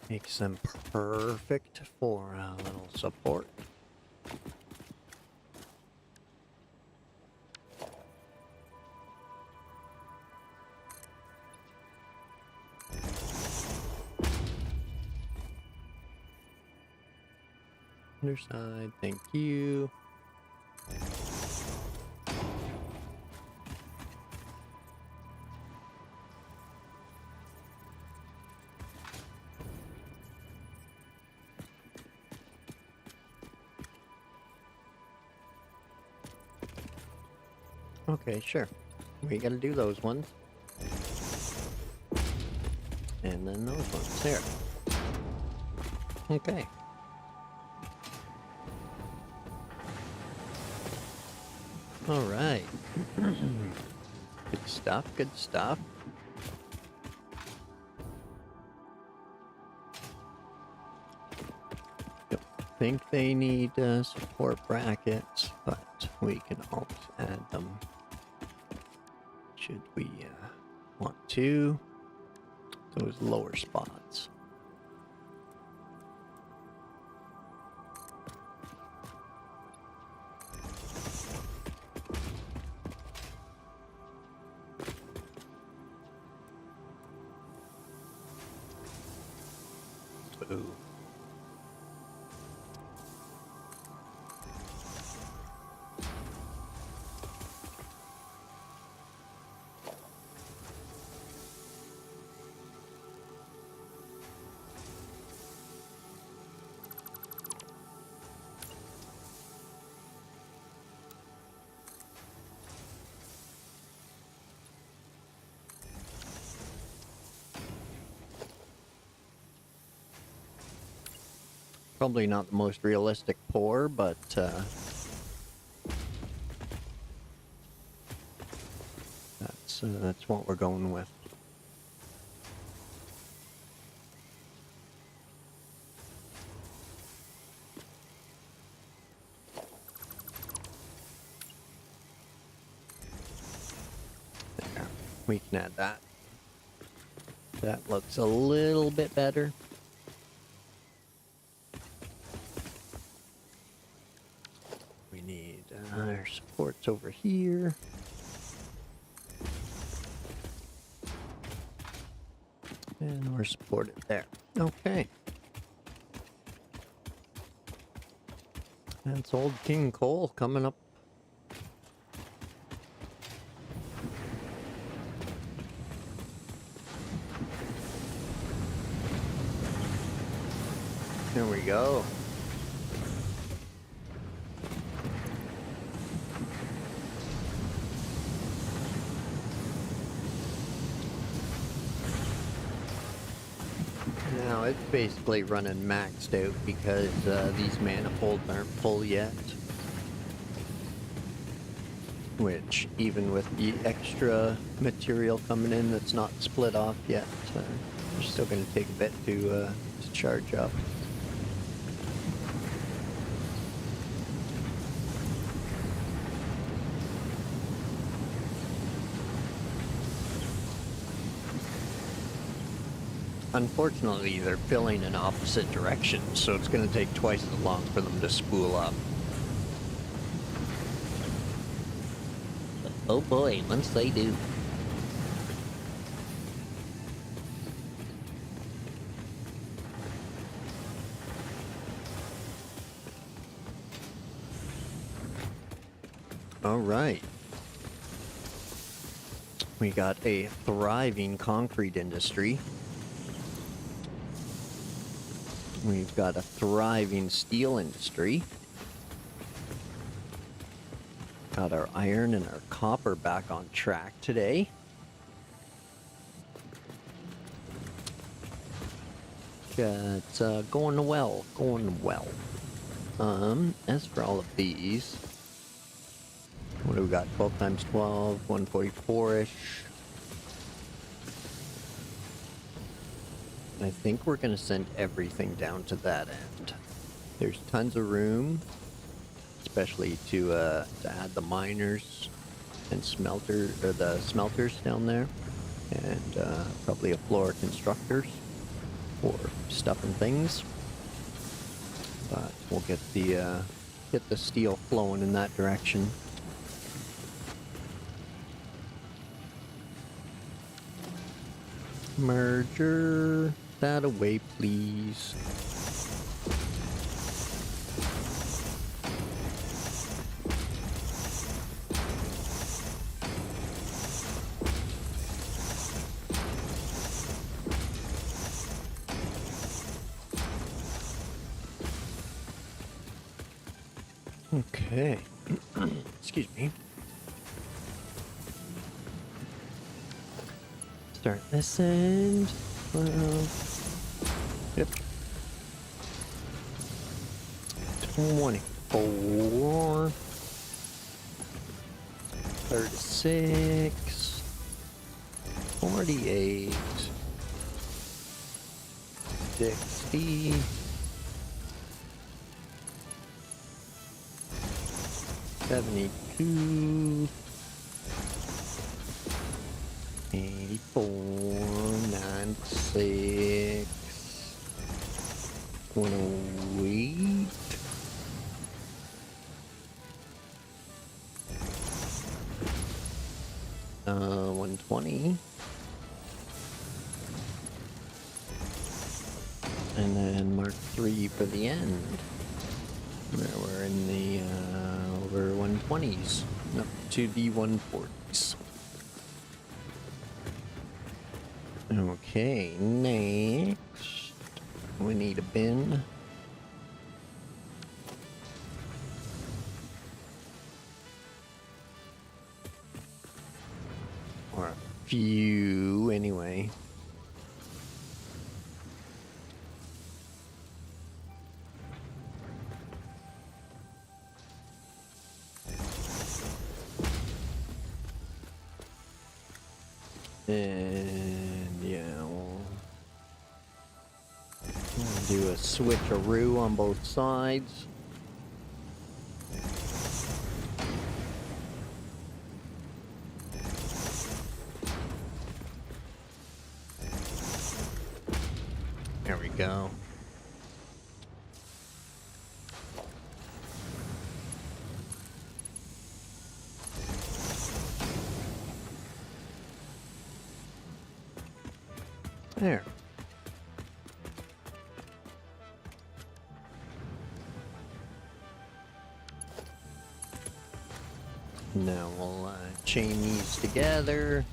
makes them perfect for a little support. Underside, thank you. Okay, sure. We gotta do those ones. And then those ones. There. Okay. Alright. Good stuff, good stuff. Don't think they need support brackets, but we can always add them. Should we want to? Those lower spots. Ooh. Probably not the most realistic pour, but that's what we're going with. There, we can add that. That looks a little bit better. We need our supports over here. And we're supported there. Okay. That's old King Cole coming up. There we go. Now it's basically running maxed out because these manifolds aren't full yet. Which, even with the extra material coming in that's not split off yet, we're still going to take a bit to charge up. Unfortunately, they're filling in opposite directions, so it's going to take twice as long for them to spool up. Oh boy, once they do. All right. We got a thriving concrete industry. We've got a thriving steel industry. Got our iron and our copper back on track today. It's going well, going well. As for all of these, what do we got? 12 times 12, 144-ish. I think we're going to send everything down to that end. There's tons of room, especially to add the miners and the smelters down there, and probably a floor of constructors for stuff and things. But we'll get the steel flowing in that direction. Merger that away, please. Okay. Excuse me. Start this end. Yep. 24. 36. 48. 60. 72. 84, 96, 108, 120, and then Mark 3 for the end. We're in the over 120s, up to the 140s. Okay, next we need a bin. Or a few, anyway. And yeah, we'll do a switcheroo on both sides. There we go. There. Now we'll chain these together.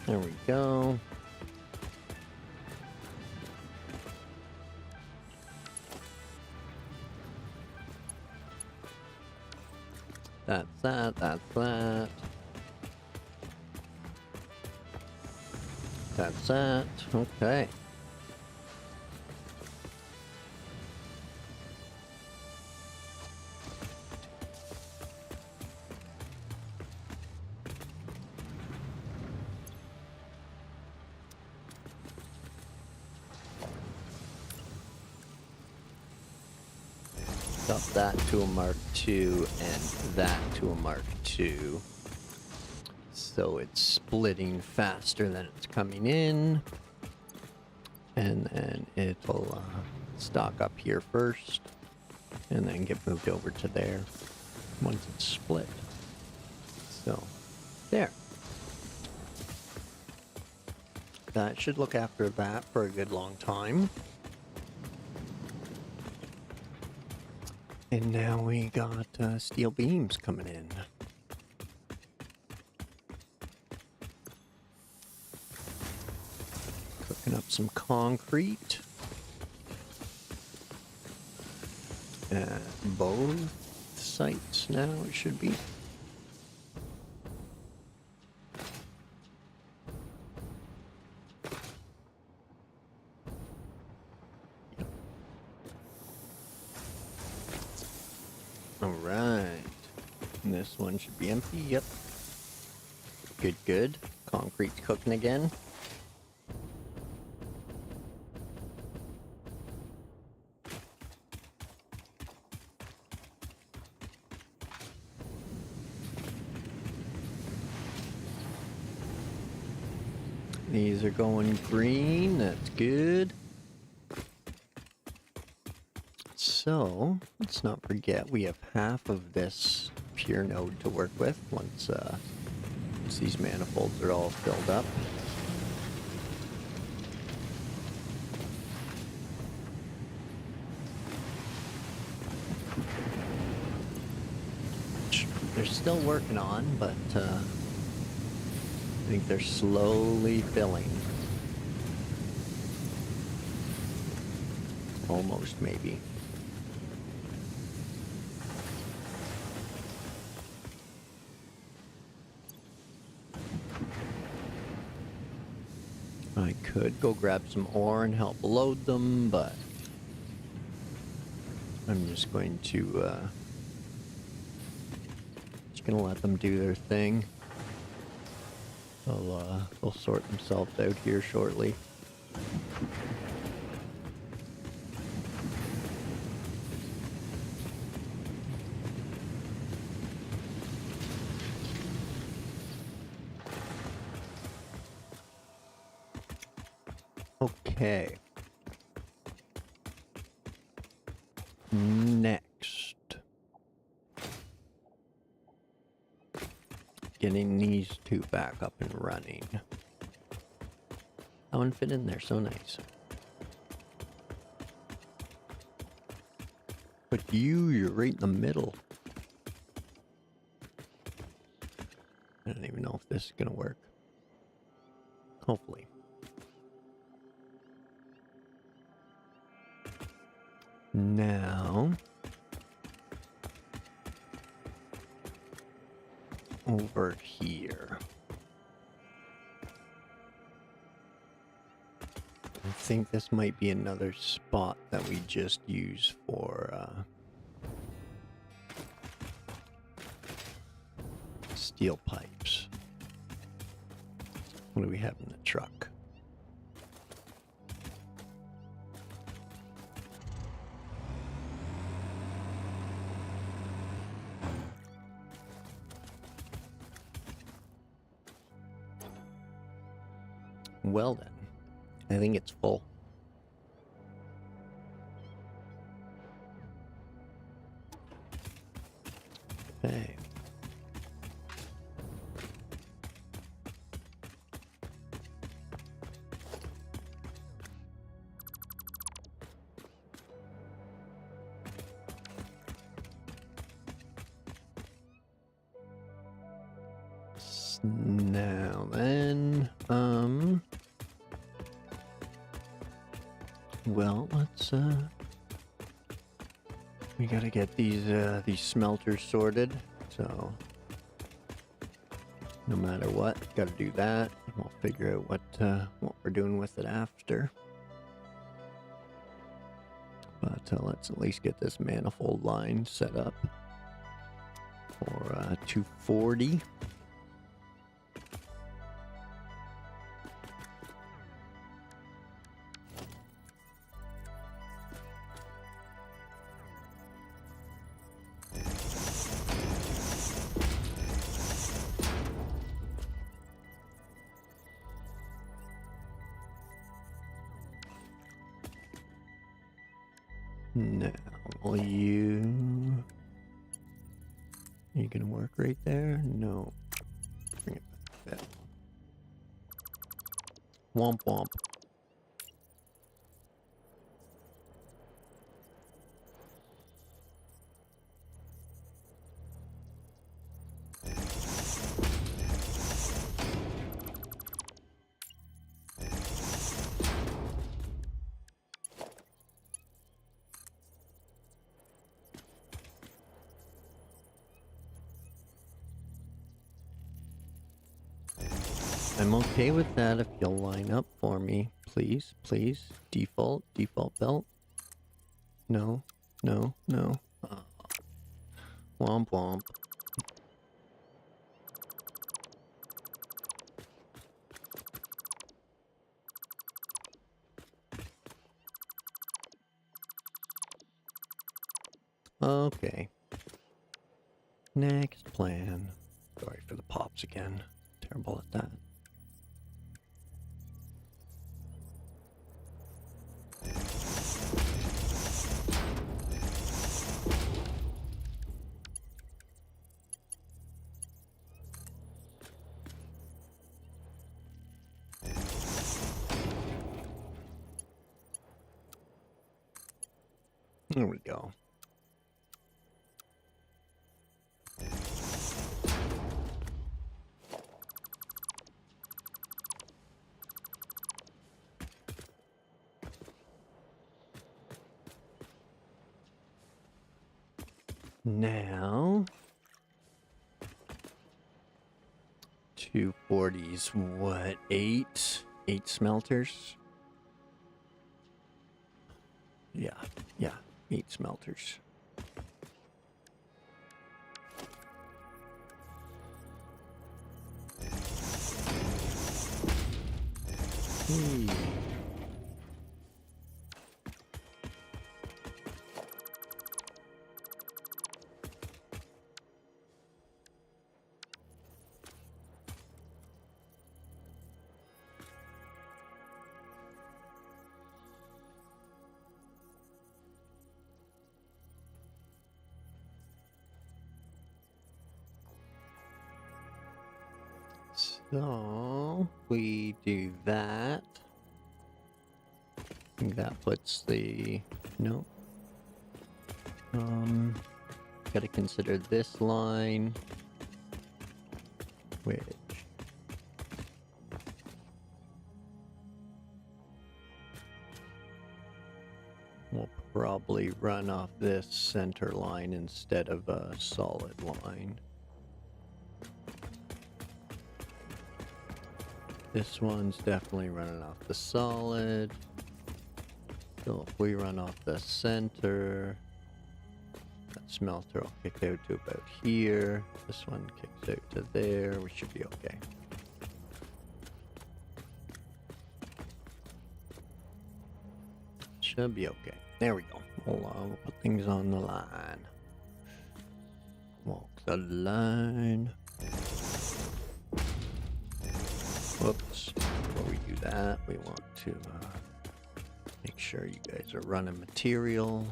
There we go. That's that, that's that. That's that. Okay. up that to a Mark II and that to a Mark II. So it's splitting faster than it's coming in. And then it'll stock up here first and then get moved over to there once it's split. So, there. That should look after that for a good long time. And now we got steel beams coming in. Cooking up some concrete at both sites now, it should be. Alright. And this one should be empty, yep. Good, good. Concrete's cooking again. These are going green, that's good. So, let's not forget we have half of this pure node to work with once these manifolds are all filled up. Which they're still working on, but I think they're slowly filling. Almost, maybe. I could go grab some ore and help load them, but I'm just going to let them do their thing. They'll sort themselves out here shortly. Okay. Next. Getting these two back up and running. That one fit in there so nice. But you're right in the middle. I don't even know if this is gonna work. Hopefully. Now, over here. I think this might be another spot that we just use for steel pipes. What do we have in the truck? Well then, I think it's full. Okay. Now then, well, let's, we gotta get these smelters sorted, so no matter what, gotta do that. We'll figure out what we're doing with it after. But let's at least get this manifold line set up for 240. Now, you gonna work right there? No. Bring it back a bit. Womp womp. I'm okay with that if you'll line up for me. Please, please. Default belt. No, no, no. Womp womp. Okay. Next plan. Sorry for the pops again. Terrible at that. There we go. Now, 240s, what, 8? 8 smelters? Yeah, 8 smelters. So, we do that. I think that puts the... No. Gotta consider this line. Which... We'll probably run off this center line instead of a solid line. This one's definitely running off the solid. So if we run off the center, that smelter will kick out to about here. This one kicks out to there. We should be okay. Should be okay. There we go. We'll put things on the line. Walk the line. Whoops. Before we do that, we want to make sure you guys are running material.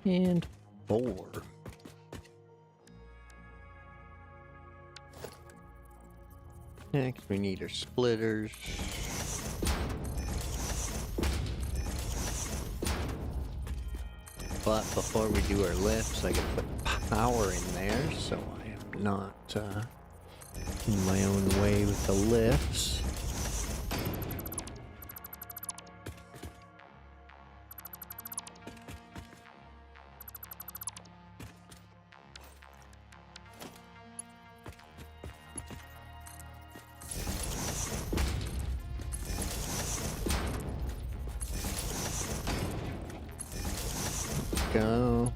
And 4. Next, we need our splitters. But before we do our lifts, I gotta put power in there, so I am not in my own way with the lifts. Go.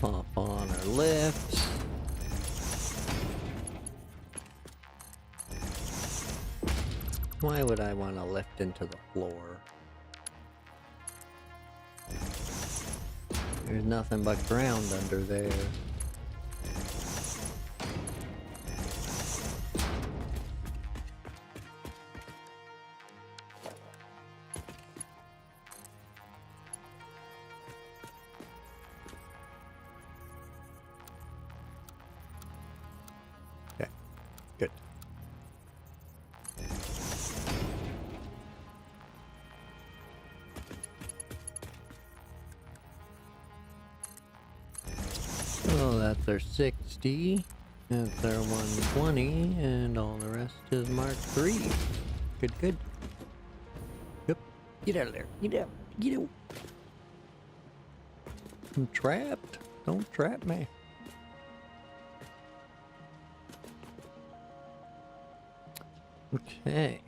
Pop on our lifts. Why would I want to lift into the floor? There's nothing but ground under there. Okay, good. So that's our 60, that's our 120, and all the rest is Mark 3. Good, good. Yep. Get out of there. Get out. Get out. I'm trapped. Don't trap me. Okay.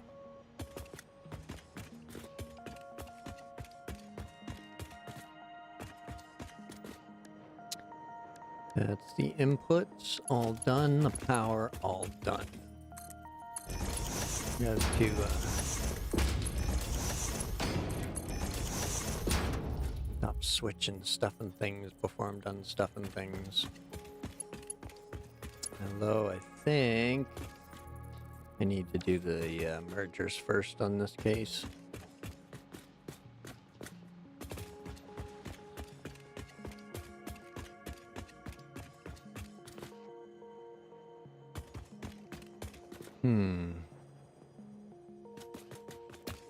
That's the inputs all done, the power all done. We have to stop switching stuff and things before I'm done stuffing things. Although I think I need to do the mergers first on this case.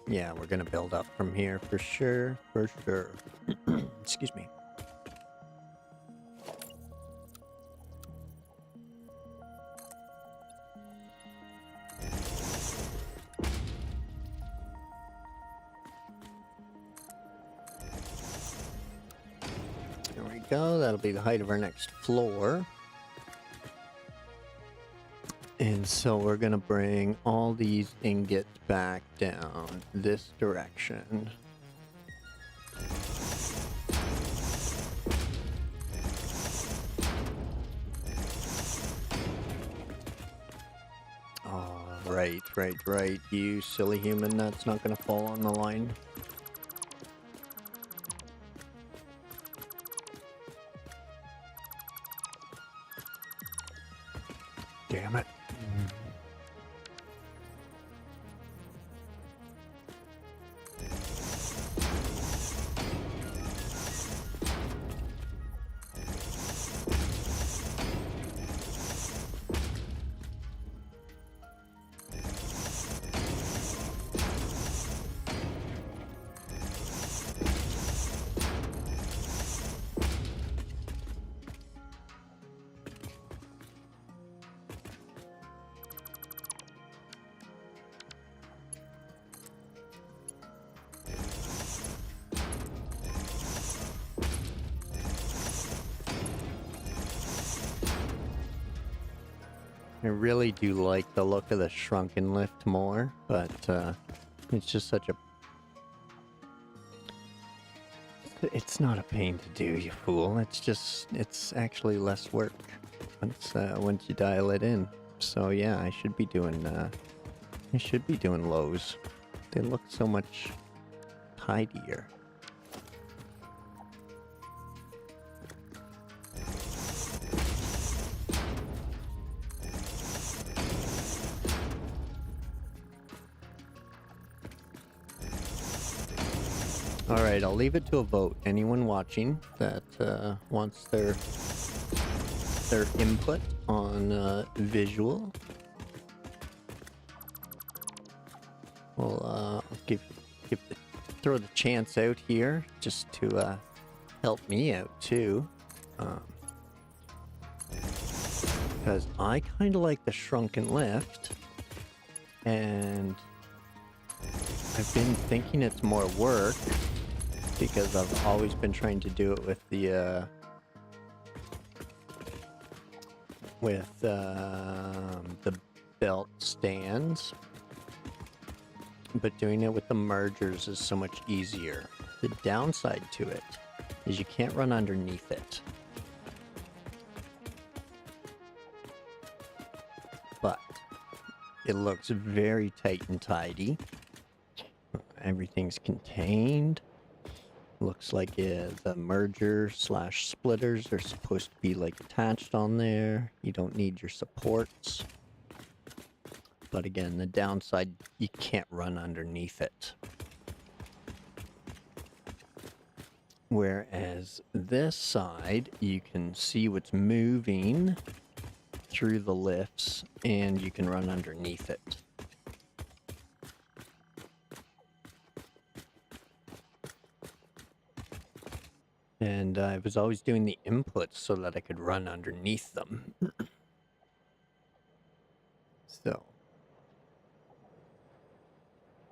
Yeah, we're gonna build up from here for sure, for sure. Excuse me. There we go, that'll be the height of our next floor. And so we're gonna bring all these ingots back down this direction. Oh, right. You silly human, that's not gonna fall on the line. Damn it. I really do like the look of the shrunken lift more, but it's just such a... It's not a pain to do, you fool. It's just, it's actually less work once you dial it in. So yeah, I should be doing lows. They look so much tidier. Alright, I'll leave it to a vote. Anyone watching that wants their input on visual, well, I'll throw the chance out here just to help me out too. Because I kind of like the shrunken lift, and I've been thinking it's more work because I've always been trying to do it with the belt stands, but doing it with the mergers is so much easier. The downside to it is you can't run underneath it. It looks very tight and tidy. Everything's contained. Looks like the merger slash splitters are supposed to be like attached on there. You don't need your supports. But again, the downside, you can't run underneath it. Whereas this side, you can see what's moving through the lifts and you can run underneath it. And I was always doing the inputs so that I could run underneath them. So.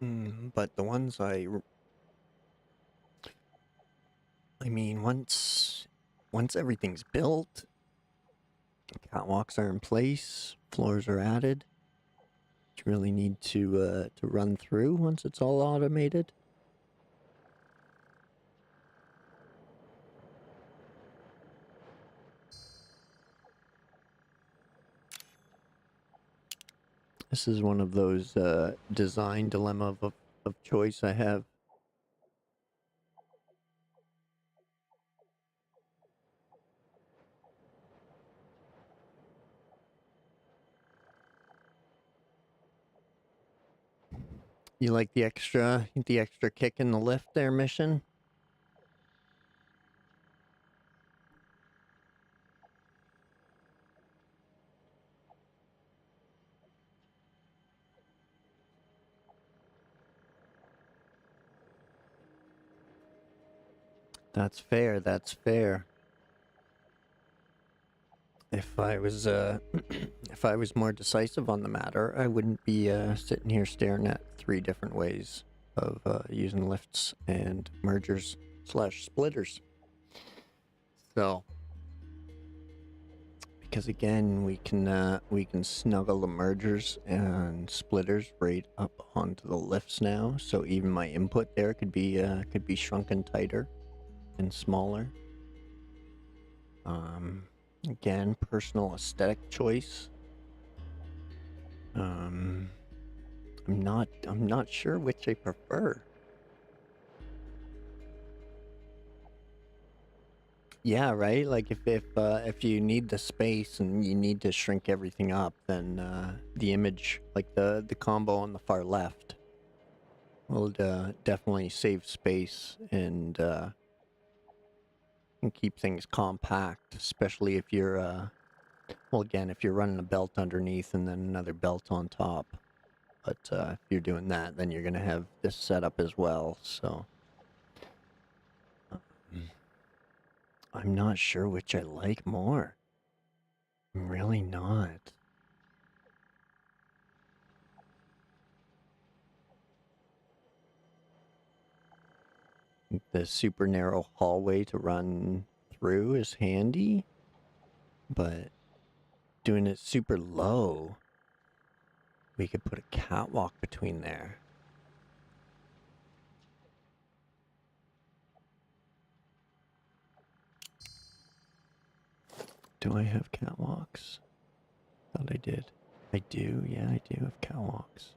But the ones I mean, once everything's built, catwalks are in place, floors are added. You really need to run through once it's all automated. This is one of those design dilemma of choice I have. You like the extra kick in the lift there, Mission? That's fair, that's fair. If I was if I was more decisive on the matter, I wouldn't be sitting here staring at 3 different ways of using lifts and mergers slash splitters. So, because again, we can snuggle the mergers and splitters right up onto the lifts now. So even my input there could be shrunken tighter and smaller. Again, personal aesthetic choice. I'm not sure which I prefer. Yeah, right. Like if you need the space and you need to shrink everything up, then the image, like the combo on the far left, will definitely save space and keep things compact, especially if you're well, again, if you're running a belt underneath and then another belt on top. But if you're doing that, then you're gonna have this setup as well. So I'm not sure which I like more. I'm really not. The super narrow hallway to run through is handy, but doing it super low, we could put a catwalk between there. Do I have catwalks? Thought I did. I do, yeah, I do have catwalks.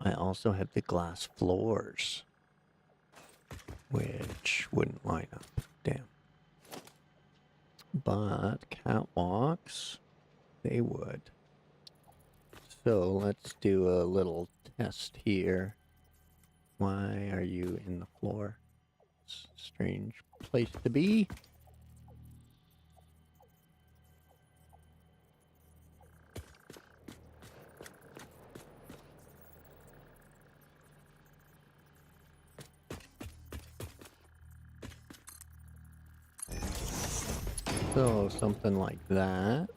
I also have the glass floors, which wouldn't line up. Damn. But catwalks, they would. So let's do a little test here. Why are you in the floor? It's a strange place to be. So something like that.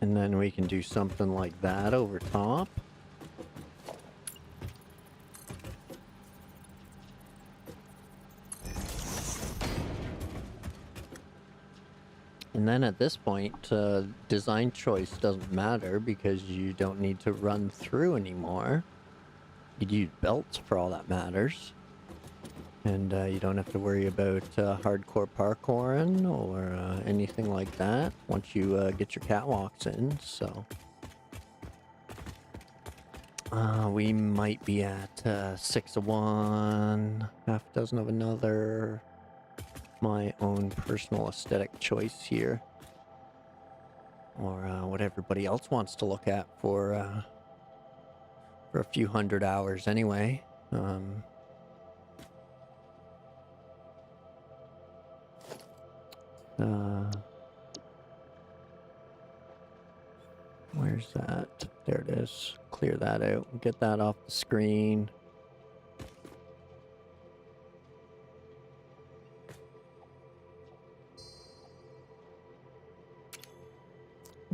And then we can do something like that over top. And then at this point, design choice doesn't matter because you don't need to run through anymore. could use belts for all that matters. And you don't have to worry about hardcore parkouring or anything like that once you get your catwalks in, so... we might be at 6 of one, half a dozen of another. My own personal aesthetic choice here. Or what everybody else wants to look at for a few hundred hours anyway. Where's that? There it is. Clear that out. Get that off the screen.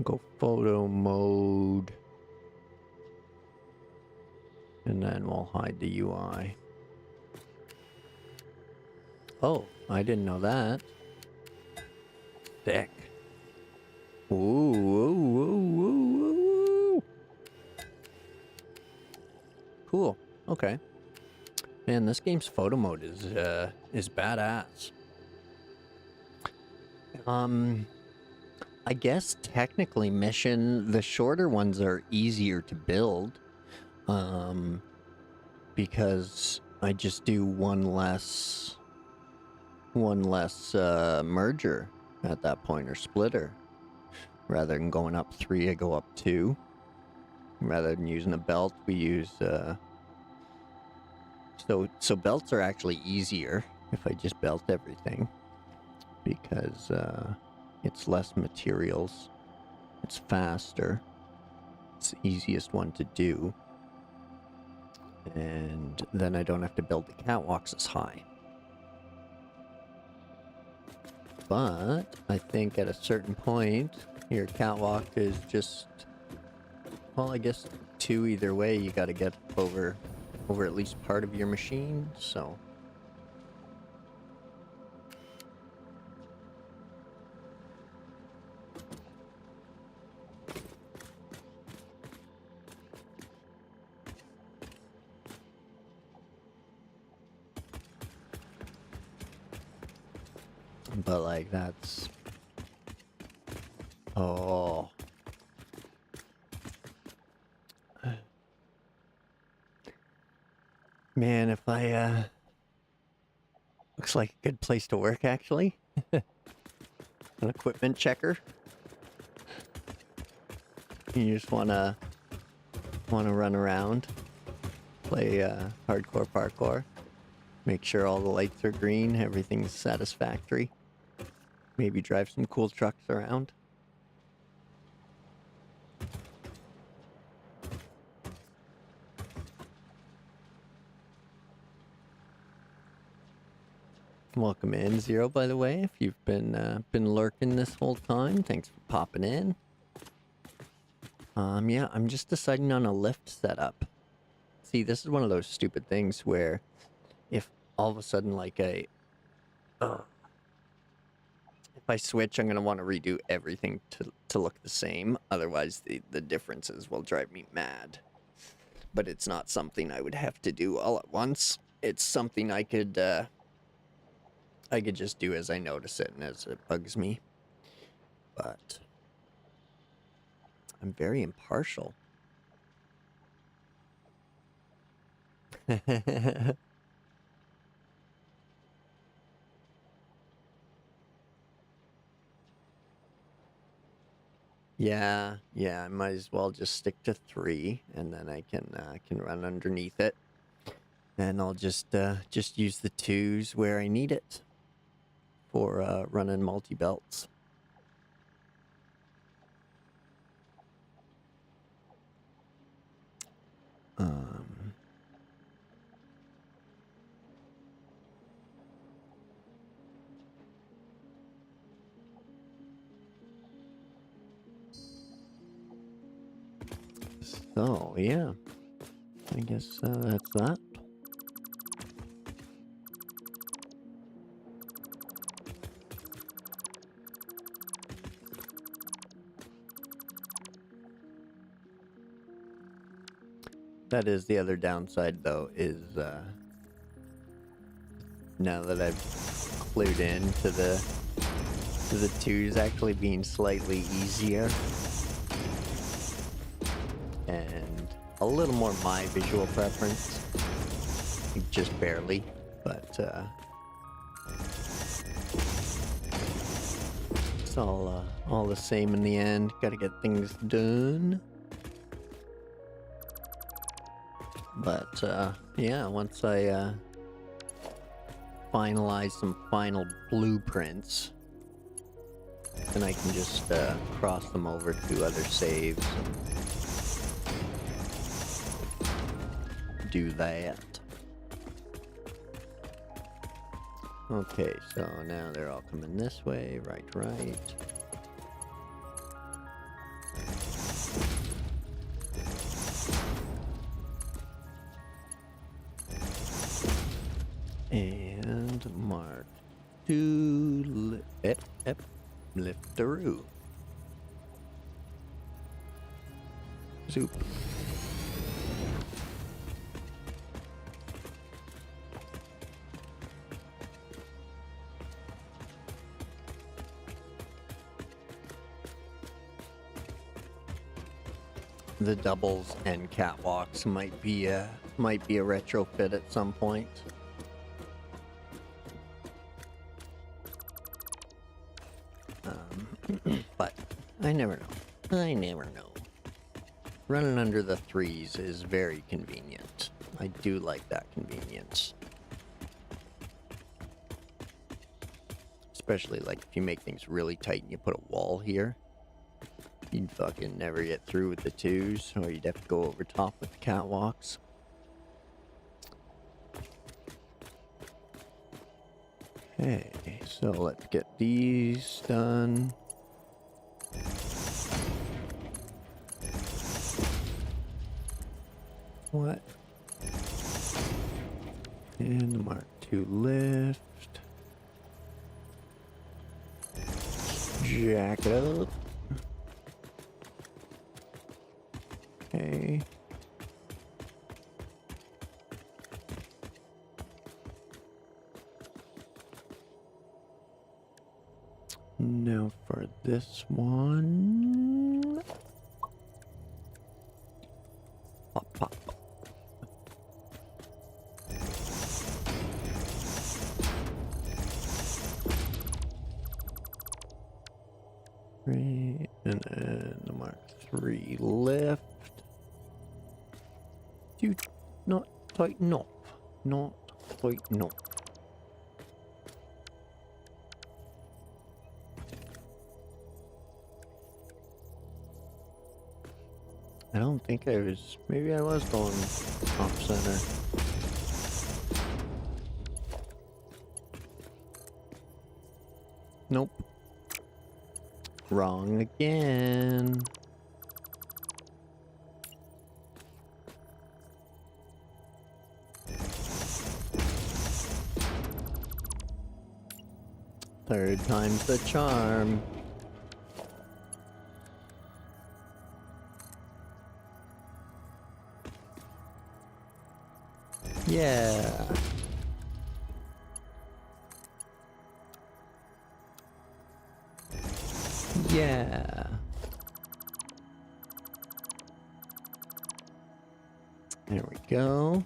Go photo mode. And then we'll hide the UI. Oh, I didn't know that. Thick. Ooh, ooh, ooh, ooh, ooh. Cool. Okay. Man, this game's photo mode is badass. I guess technically the shorter ones are easier to build. Because I just do one less merger at that point, or splitter. Rather than going up 3, I go up 2. Rather than using a belt, we use so belts are actually easier if I just belt everything, because it's less materials, it's faster, it's the easiest one to do, and then I don't have to build the catwalks as high. But I think at a certain point, your catwalk is just, well, I guess 2 either way. You got to get over at least part of your machine, so. But like that's, oh. Man, if I, looks like a good place to work, actually. An equipment checker. You just wanna run around, play hardcore parkour, make sure all the lights are green, everything's satisfactory. Maybe drive some cool trucks around. Welcome in, Zero, by the way, if you've been lurking this whole time. Thanks for popping in. Yeah, I'm just deciding on a lift setup. See, this is one of those stupid things where if all of a sudden, like, if I switch, I'm going to want to redo everything to look the same. Otherwise, the differences will drive me mad. But it's not something I would have to do all at once. It's something I could just do as I notice it and as it bugs me. But I'm very impartial. Yeah, I might as well just stick to 3, and then I can run underneath it. And I'll just use the 2s where I need it for running multi-belts. So, yeah. I guess that's that. That is the other downside, though, is now that I've clued in to the twos actually being slightly easier and a little more my visual preference, just barely, but it's all the same in the end. Got to get things done. But yeah, once I finalize some final blueprints, then I can just cross them over to other saves and do that. Okay, so now they're all coming this way, right. And mark to lift through. Zoop. The doubles and catwalks might be a retrofit at some point. But I never know. Running under the threes is very convenient. I do like that convenience. Especially like if you make things really tight and you put a wall here. You'd fucking never get through with the twos, or you'd have to go over top with the catwalks. Okay, so let's get these done. What? And mark to lift. Jack it up. Okay. Now for this one. Pop, pop, pop. Three, and then the mark 3 lift. Dude, not tighten up. Not tighten up. I don't think I was. Maybe I was going off center. Nope. Wrong again. Third time's the charm. Yeah. Yeah. There we go.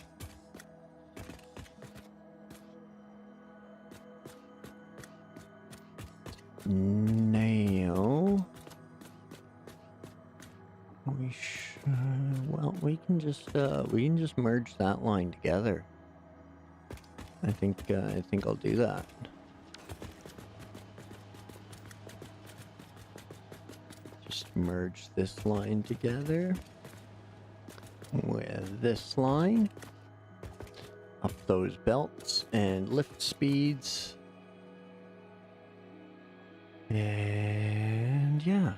Now we should, well, we can just merge that line together. I think I'll do that. Just merge this line together with this line. Up those belts and lift speeds. And yeah,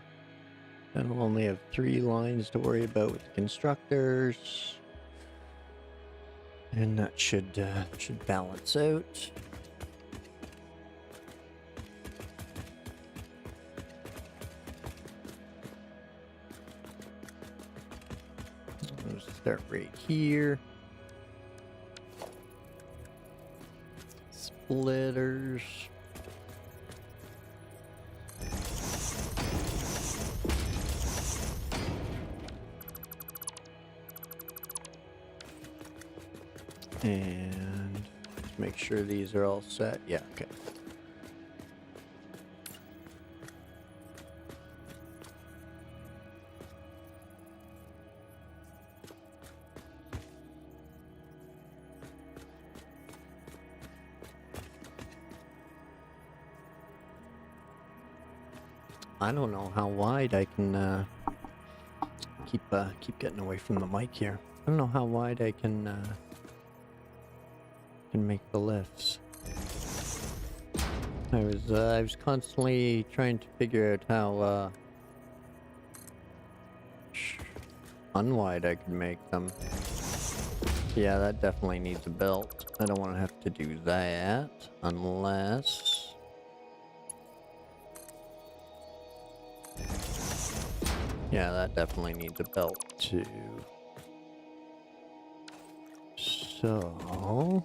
then we'll only have 3 lines to worry about with the constructors. And that should balance out. Those start right here. Splitters. And make sure these are all set. Yeah, okay. I don't know how wide I can keep getting away from the mic here. I don't know how wide I can make the lifts. I was constantly trying to figure out how unwide I could make them. Yeah, that definitely needs a belt. I don't want to have to do that unless. Yeah, that definitely needs a belt too. So. Oh.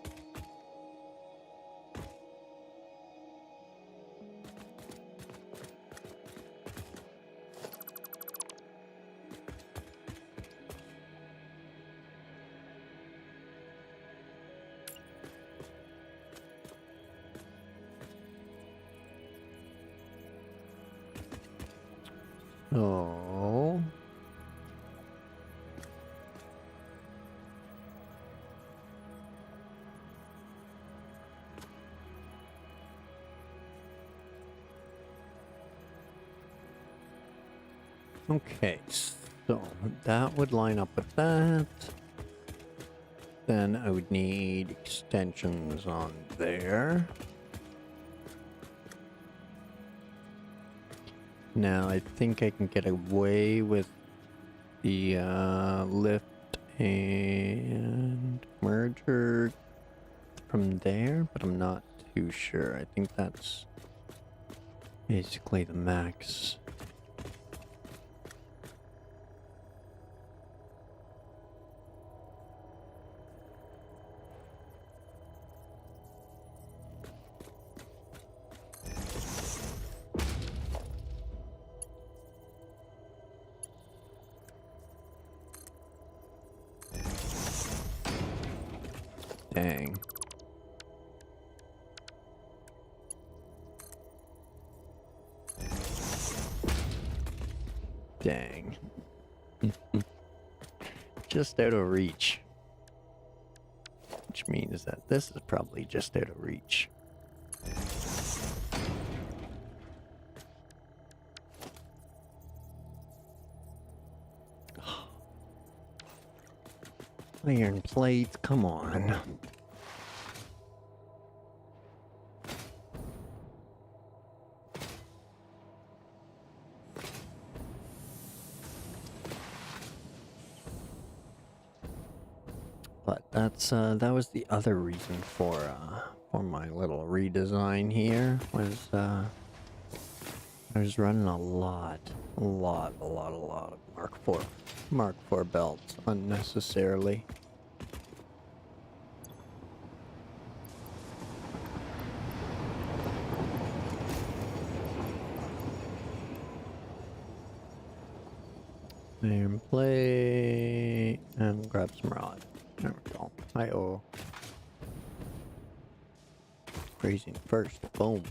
Okay, so that would line up with that. Then I would need extensions on there. Now I think I can get away with the lift and merger from there, but I'm not too sure. I think that's basically the max. Dang. Dang. Just out of reach. Which means that this is probably just out of reach. Iron plates, come on. But that's that was the other reason for my little redesign here was I was running a lot of Mark IV belts unnecessarily. Iron plate and grab some rod. There we go. Hi-oh. Grazing first. Boom.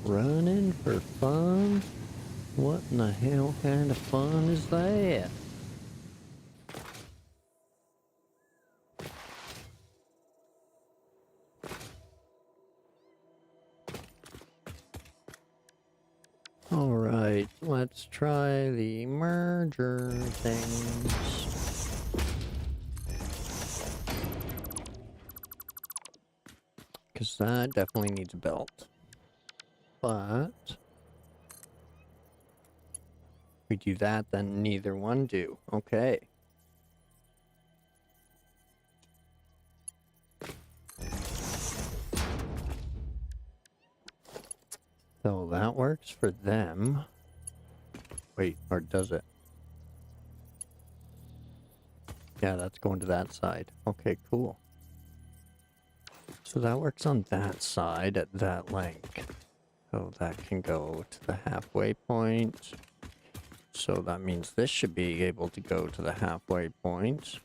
Running for fun? What in the hell kind of fun is that? Alright, let's try the merger things. Because that definitely needs a belt. But if we do that, then neither one do. Okay. So that works for them. Wait, or does it? Yeah, that's going to that side. Okay, cool. So that works on that side at that length. So that can go to the halfway point. So that means this should be able to go to the halfway point.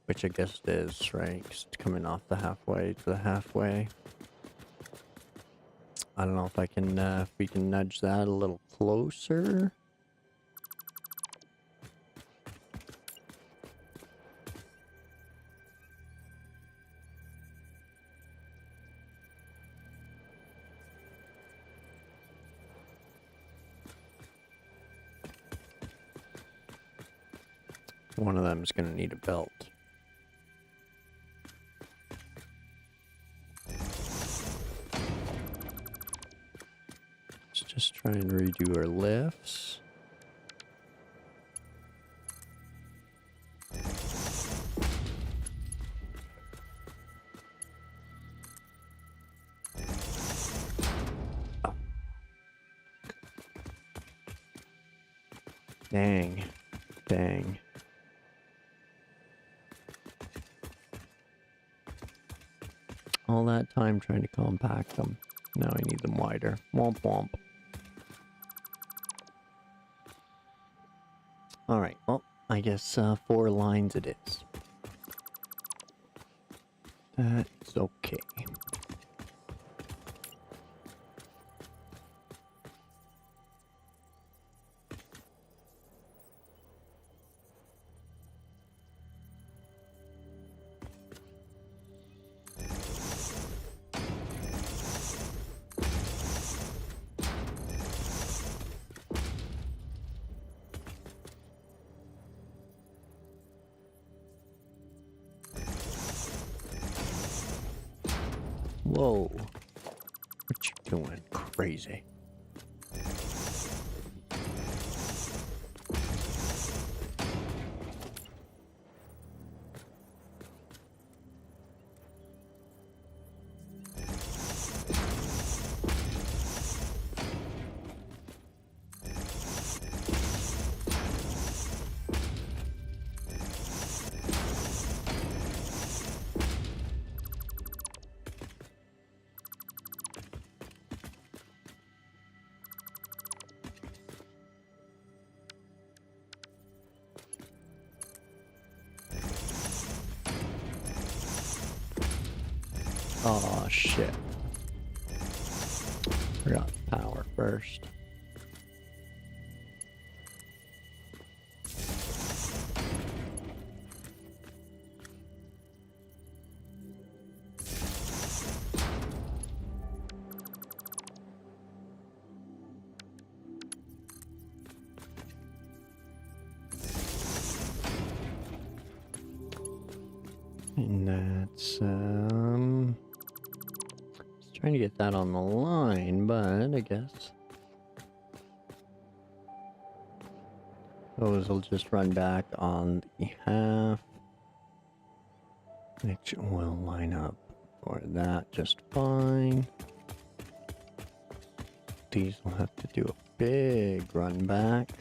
Which I guess it is, right? 'Cause it's coming off the halfway to the halfway. I don't know if I can, if we can nudge that a little closer. One of them is going to need a belt. Let's just try and redo our lifts. Oh. Dang. Dang. All that time trying to compact them. Now I need them wider. Womp womp. Alright, well, I guess 4 lines it is. That's okay. Whoa. What you doing? Crazy. Oh shit. Forgot power first. And that's trying to get that on the line, but I guess those will just run back on the half, which will line up for that just fine. These will have to do a big run back.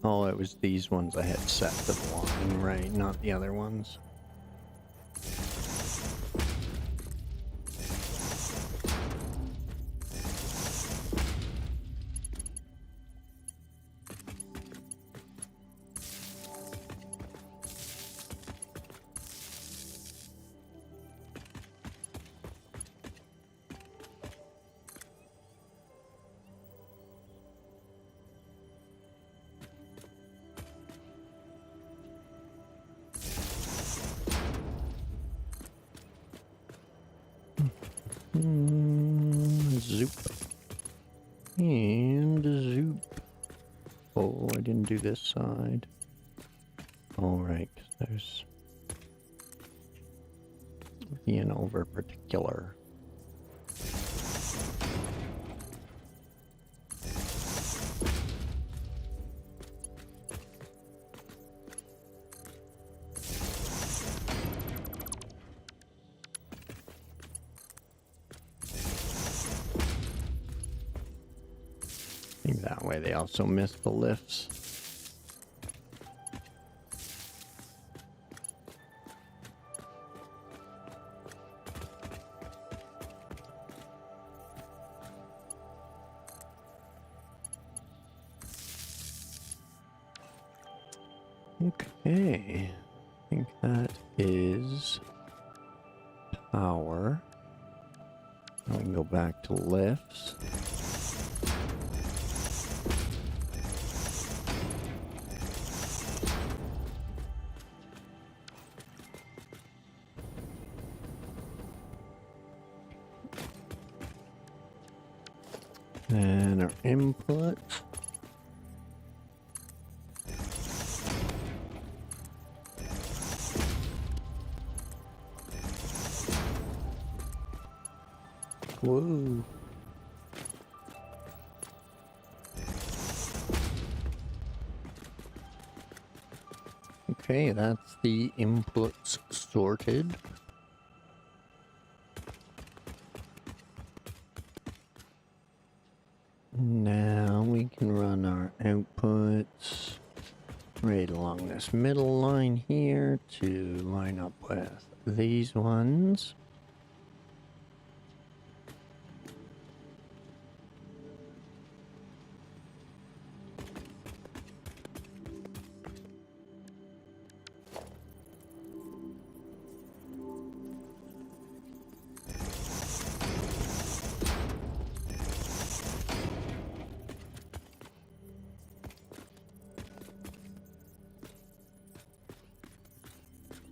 Oh, it was these ones I had set to the line, right? Not the other ones. Zoop. And zoop. Oh, I didn't do this side. Alright, there's being over particular. think that way they also miss the lifts. Okay, I think that is power. Now we can go back to lifts. And our input. Whoa. Okay, that's the inputs sorted. Now we can run our outputs right along this middle line here to line up with these ones.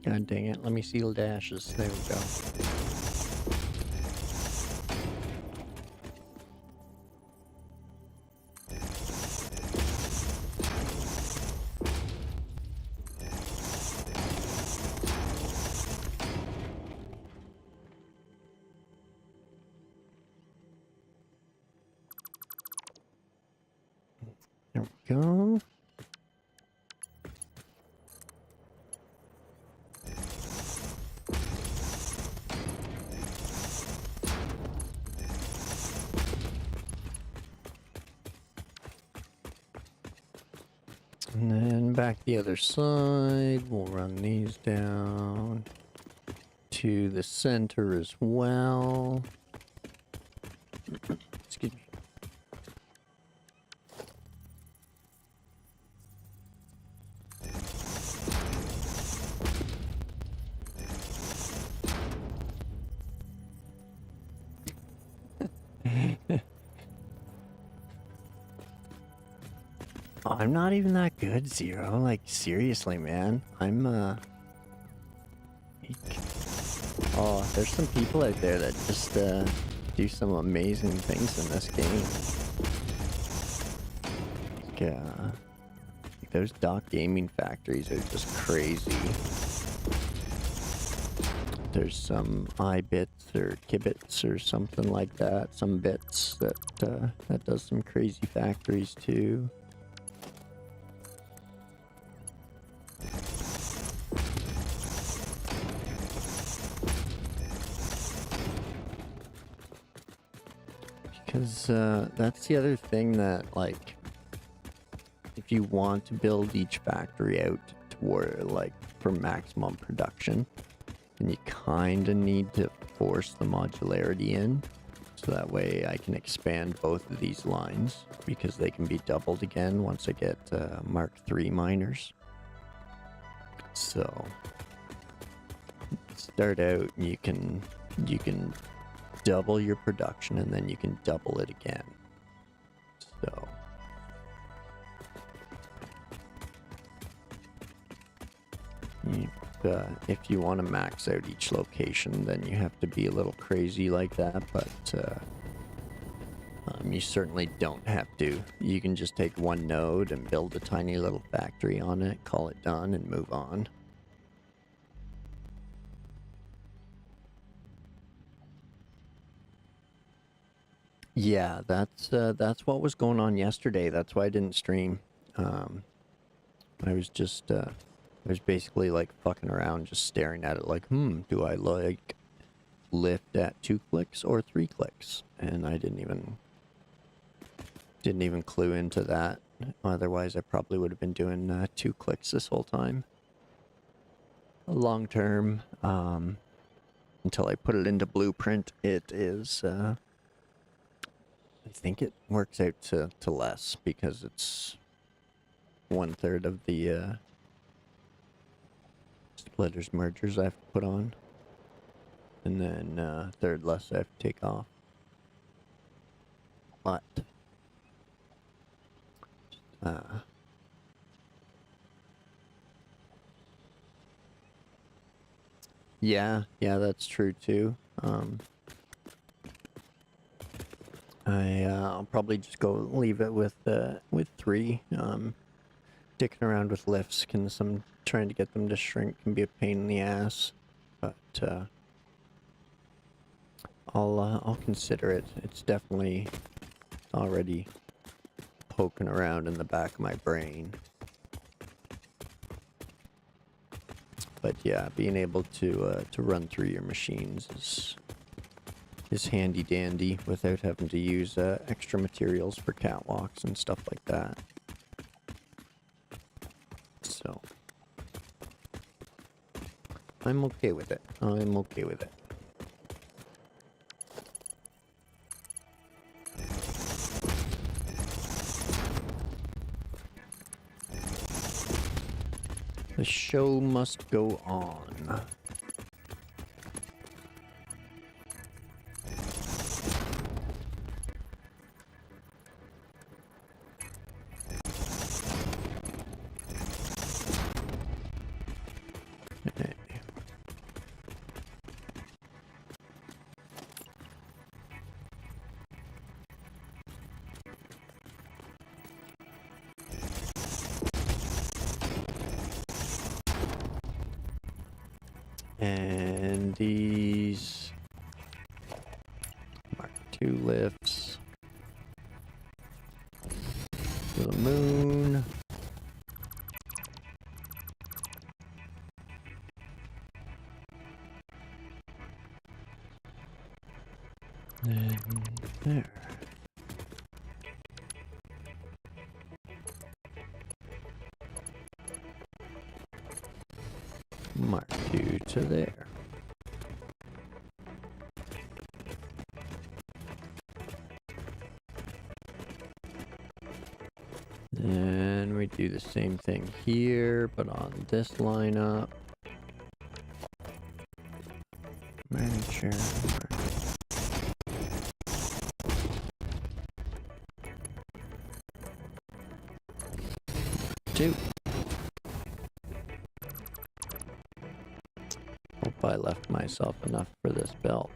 God dang it, let me seal dashes. There we go. There we go. And then back the other side, we'll run these down to the center as well. Excuse me. Oh, I'm not even that good, Zero. Like, seriously, man. I'm, Oh, there's some people out there that just, do some amazing things in this game. Like, those Dock Gaming factories are just crazy. There's some iBits or Kibits or something like that. Some bits that, that does some crazy factories, too. Because that's the other thing that, like, if you want to build each factory out toward, like, for maximum production, then you kind of need to force the modularity in. So that way I can expand both of these lines, because they can be doubled again once I get Mark III miners. So, start out, you can double your production, and then you can double it again. So if you want to max out each location, then you have to be a little crazy like that, but you certainly don't have to. You can just take one node and build a tiny little factory on it, call it done, and move on. Yeah, that's what was going on yesterday. That's why I didn't stream. I was just I was basically like fucking around, just staring at it like, do I like lift at 2 clicks or 3 clicks? And I didn't Didn't even clue into that. Otherwise, I probably would have been doing 2 clicks this whole time. Long term, until I put it into Blueprint, it is, I think it works out to less because it's 1/3 of the splitters mergers I have to put on. And then 1/3 less I have to take off. But yeah, that's true too. I'll probably just go leave it with 3. Dicking around with lifts trying to get them to shrink can be a pain in the ass, but I'll consider it. It's definitely already poking around in the back of my brain. But yeah, being able to run through your machines is handy dandy without having to use extra materials for catwalks and stuff like that. So I'm okay with it. I'm okay with it. The show must go on. Okay. And these Mark II lifts to the moon. And there. Mark II to there. Then we do the same thing here, but on this lineup. Manager. 2. Hope I left myself enough for this belt.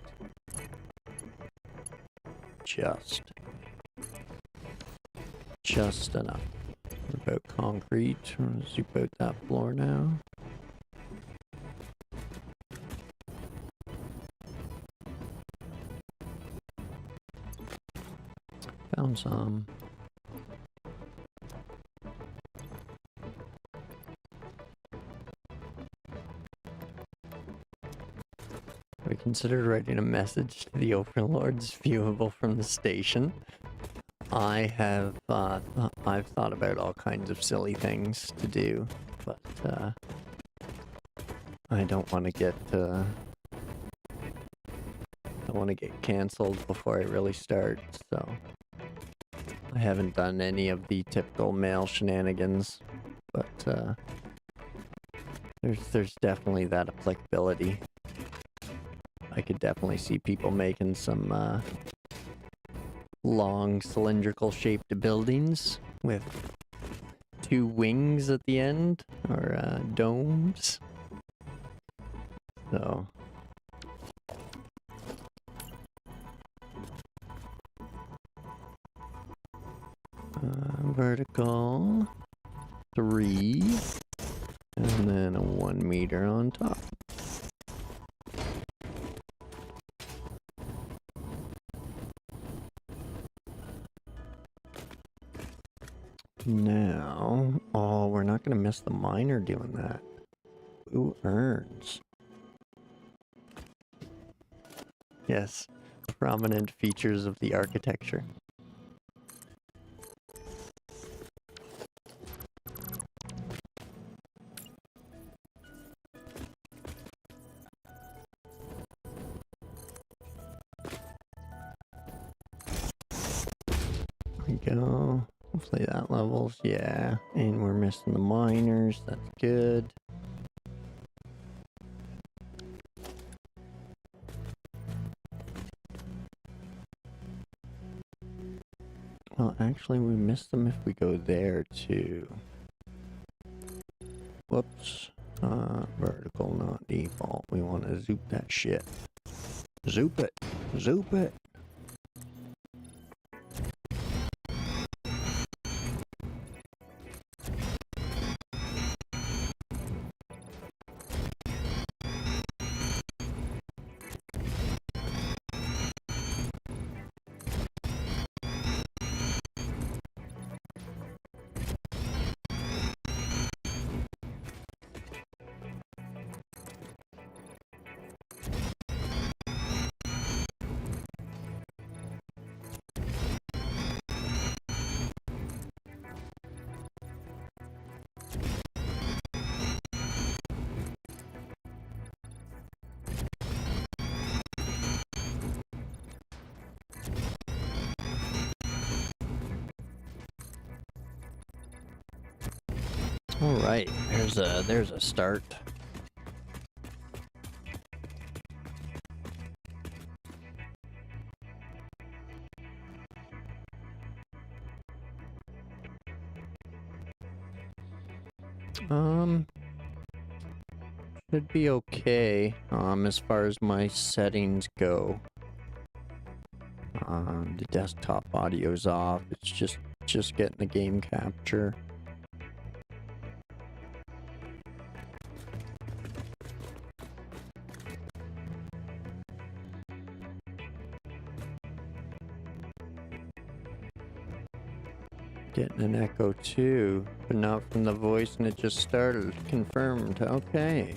Just enough. What about concrete? Zoop out that floor now. Found some. We considered writing a message to the overlords viewable from the station. I've thought about all kinds of silly things to do, but I don't want to get canceled before I really start, so I haven't done any of the typical mail shenanigans, but there's definitely that applicability. I could definitely see people making some long cylindrical shaped buildings with 2 wings at the end, or domes. So vertical 3, and then a 1 meter on top. Now, oh, we're not going to miss the miner doing that. Who earns? Yes, prominent features of the architecture. go. Hopefully that levels, yeah. And we're missing the miners, that's good. Well, actually, we miss them if we go there, too. Whoops. Vertical, not default. We want to zoop that shit. Zoop it. Zoop it. All right, there's a start. Should be okay. As far as my settings go. The desktop audio's off. It's just getting the game capture. Getting an echo too, but not from the voice, and it just started. Confirmed. Okay.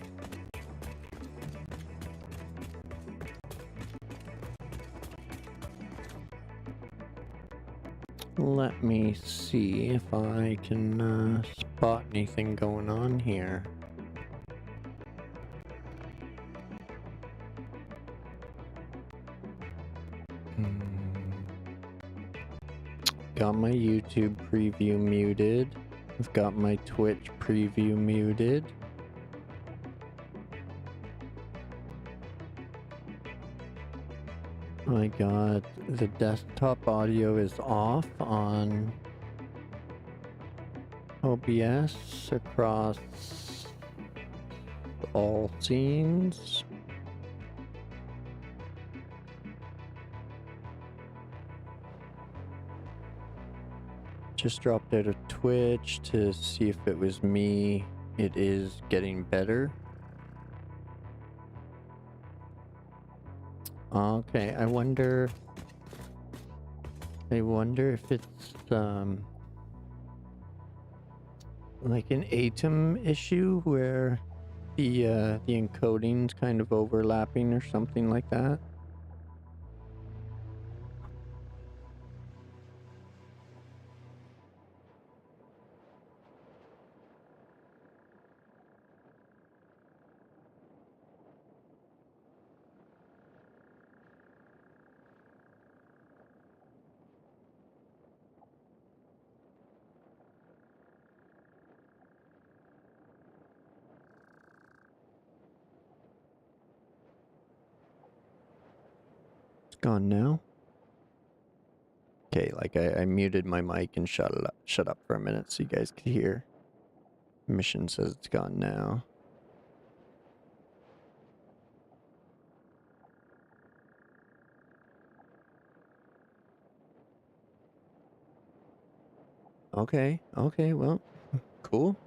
Let me see if I can spot anything going on here. Got my YouTube preview muted. I've got my Twitch preview muted. I got the desktop audio is off on OBS across all scenes. Just dropped out of Twitch to see if it was me. It is getting better. Okay, I wonder if it's like an ATEM issue where the encoding's kind of overlapping or something like that. Gone now. Okay, like I muted my mic and shut up for a minute so you guys could hear. Mission says it's gone now. Okay, well, cool.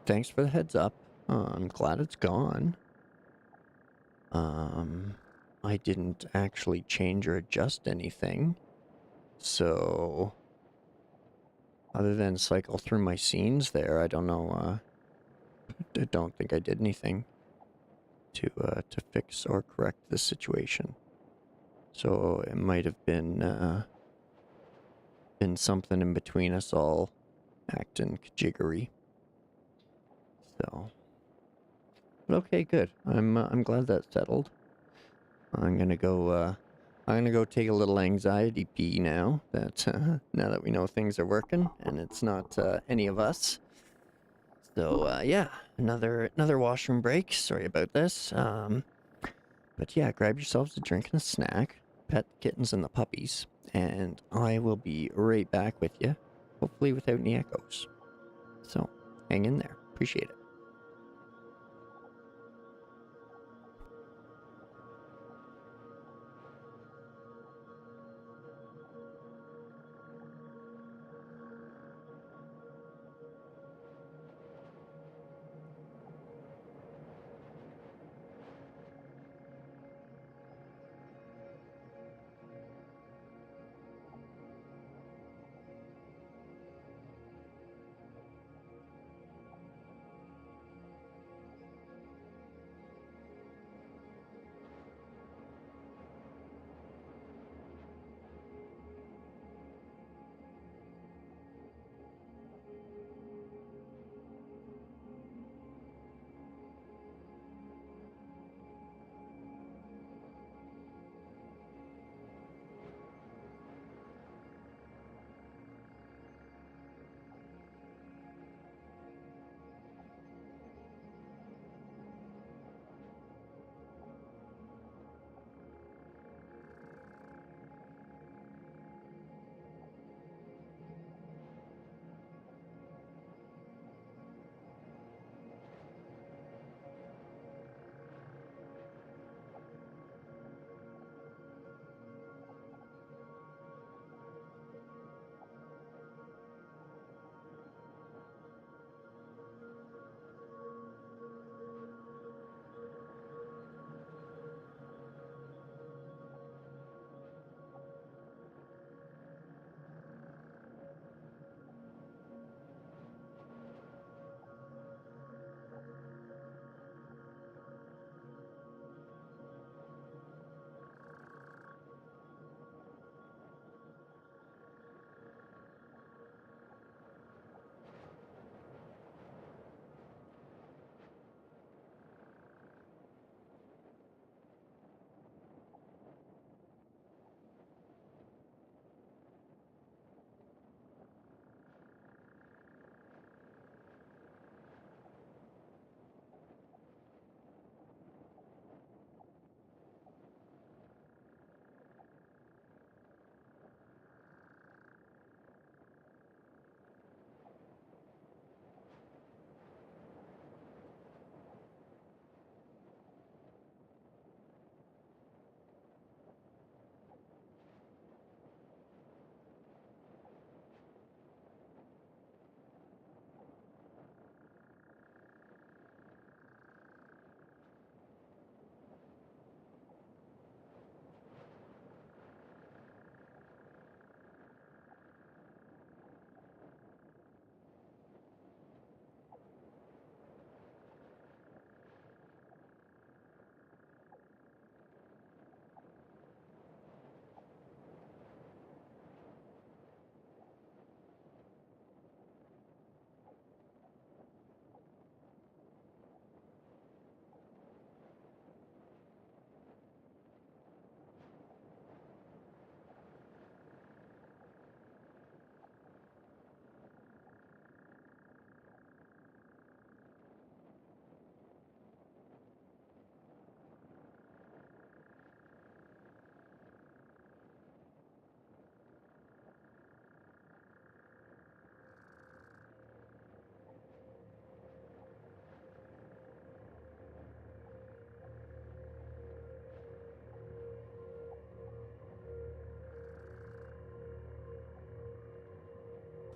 Thanks for the heads up. I'm glad it's gone. I didn't actually change or adjust anything. So, other than cycle through my scenes there, I don't know, I don't think I did anything to fix or correct the situation. So, it might have been something in between us all acting jiggery. So, but okay, good. I'm glad that's settled. I'm gonna go I'm gonna go take a little anxiety pee now. That now that we know things are working and it's not any of us. So yeah, another washroom break. Sorry about this. But yeah, grab yourselves a drink and a snack. Pet the kittens and the puppies, and I will be right back with you. Hopefully without any echoes. So hang in there. Appreciate it.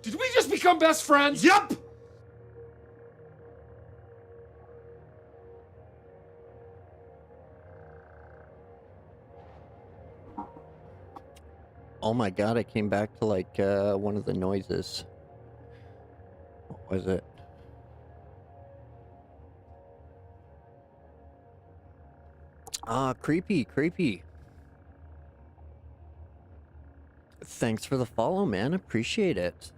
Did we just become best friends? Yup! Oh my god, I came back to like one of the noises. What was it? Ah, creepy, creepy. Thanks for the follow, man. Appreciate it.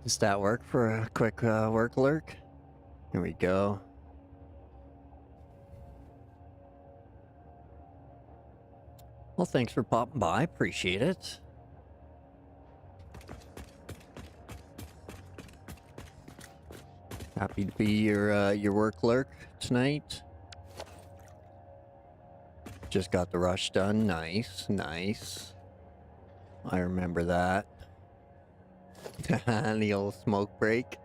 Just at work for a quick work lurk. Here we go. Well, thanks for popping by. Appreciate it. Happy to be your work lurk tonight. Just got the rush done. Nice, nice. I remember that. The old smoke break.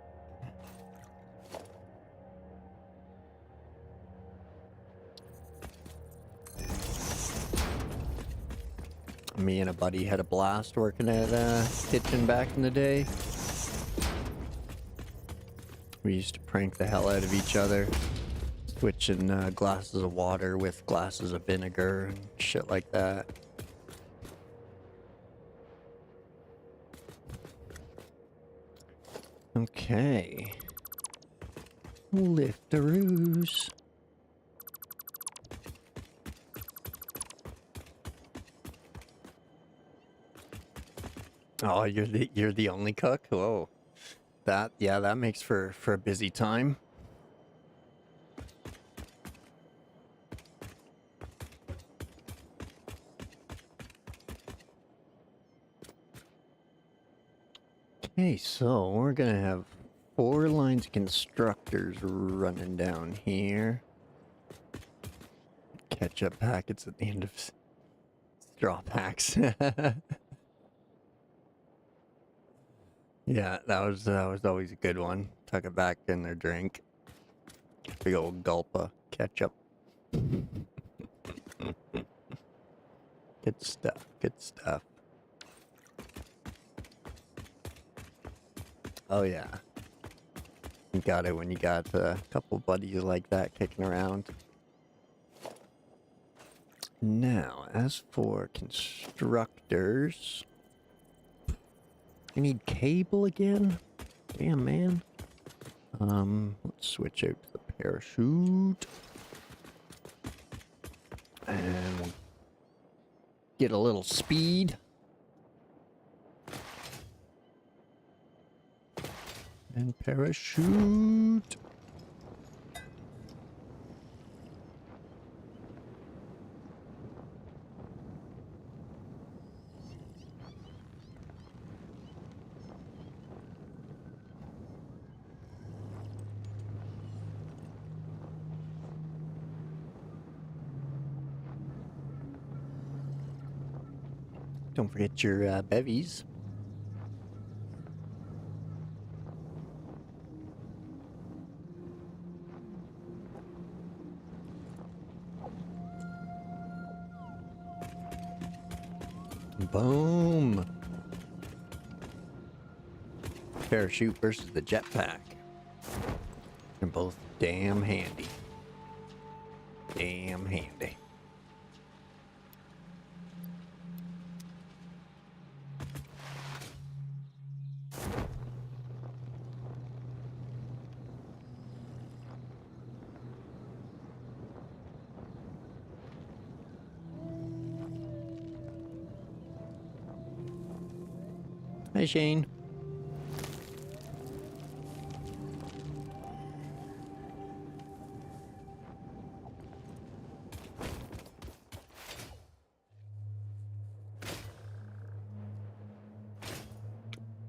Me and a buddy had a blast working at a kitchen back in the day. We used to prank the hell out of each other, switching glasses of water with glasses of vinegar and shit like that. Okay. Liftaroos. Oh, you're the only cook? Whoa. That makes for a busy time. Okay, so we're gonna have 4 lines of constructors running down here. Ketchup packets at the end of straw packs. Yeah, that was always a good one. Tuck it back in their drink. Big old gulp of ketchup. Good stuff. Good stuff. Oh yeah. You got it when you got a couple buddies like that kicking around. Now, as for constructors, I need cable again. Damn, man. Let's switch out to the parachute. And we'll get a little speed. And parachute. Don't forget your bevies. Boom. Parachute versus the jetpack. They're both damn handy. Damn handy. Hi, Shane.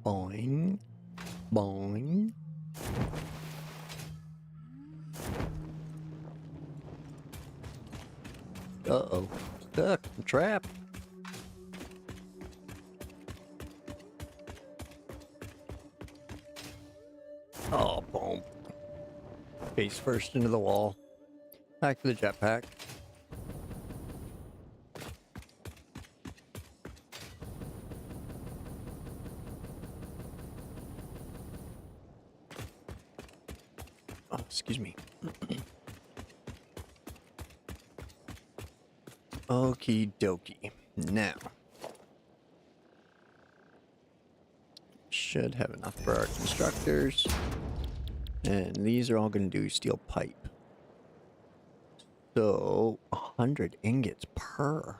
Boing. Boing. Uh-oh. Stuck. I'm trapped. Oh, boom. Face first into the wall. Back to the jetpack. Oh, excuse me. Okie dokie. Now. Should have enough for our constructors. And these are all going to do steel pipe. So, 100 ingots per.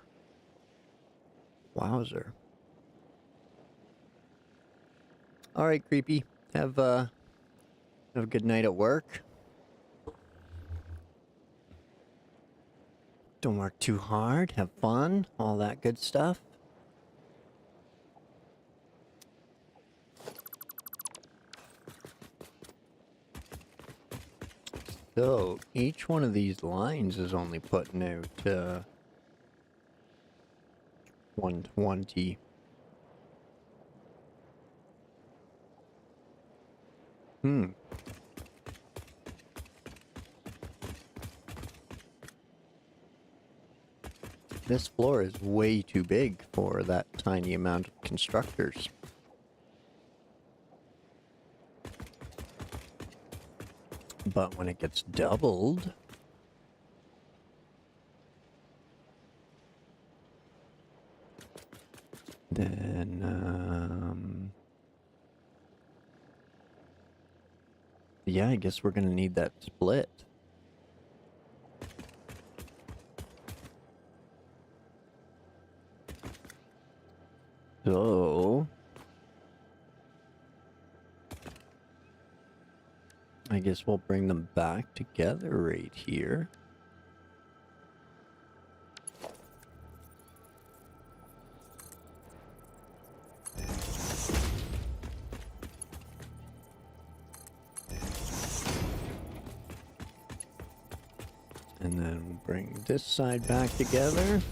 Wowzer. Alright, creepy. Have a good night at work. Don't work too hard. Have fun. All that good stuff. So, each one of these lines is only putting out 120. This floor is way too big for that tiny amount of constructors. But when it gets doubled, then, yeah, I guess we're gonna need that split. So, I guess we'll bring them back together right here. And then we'll bring this side back together.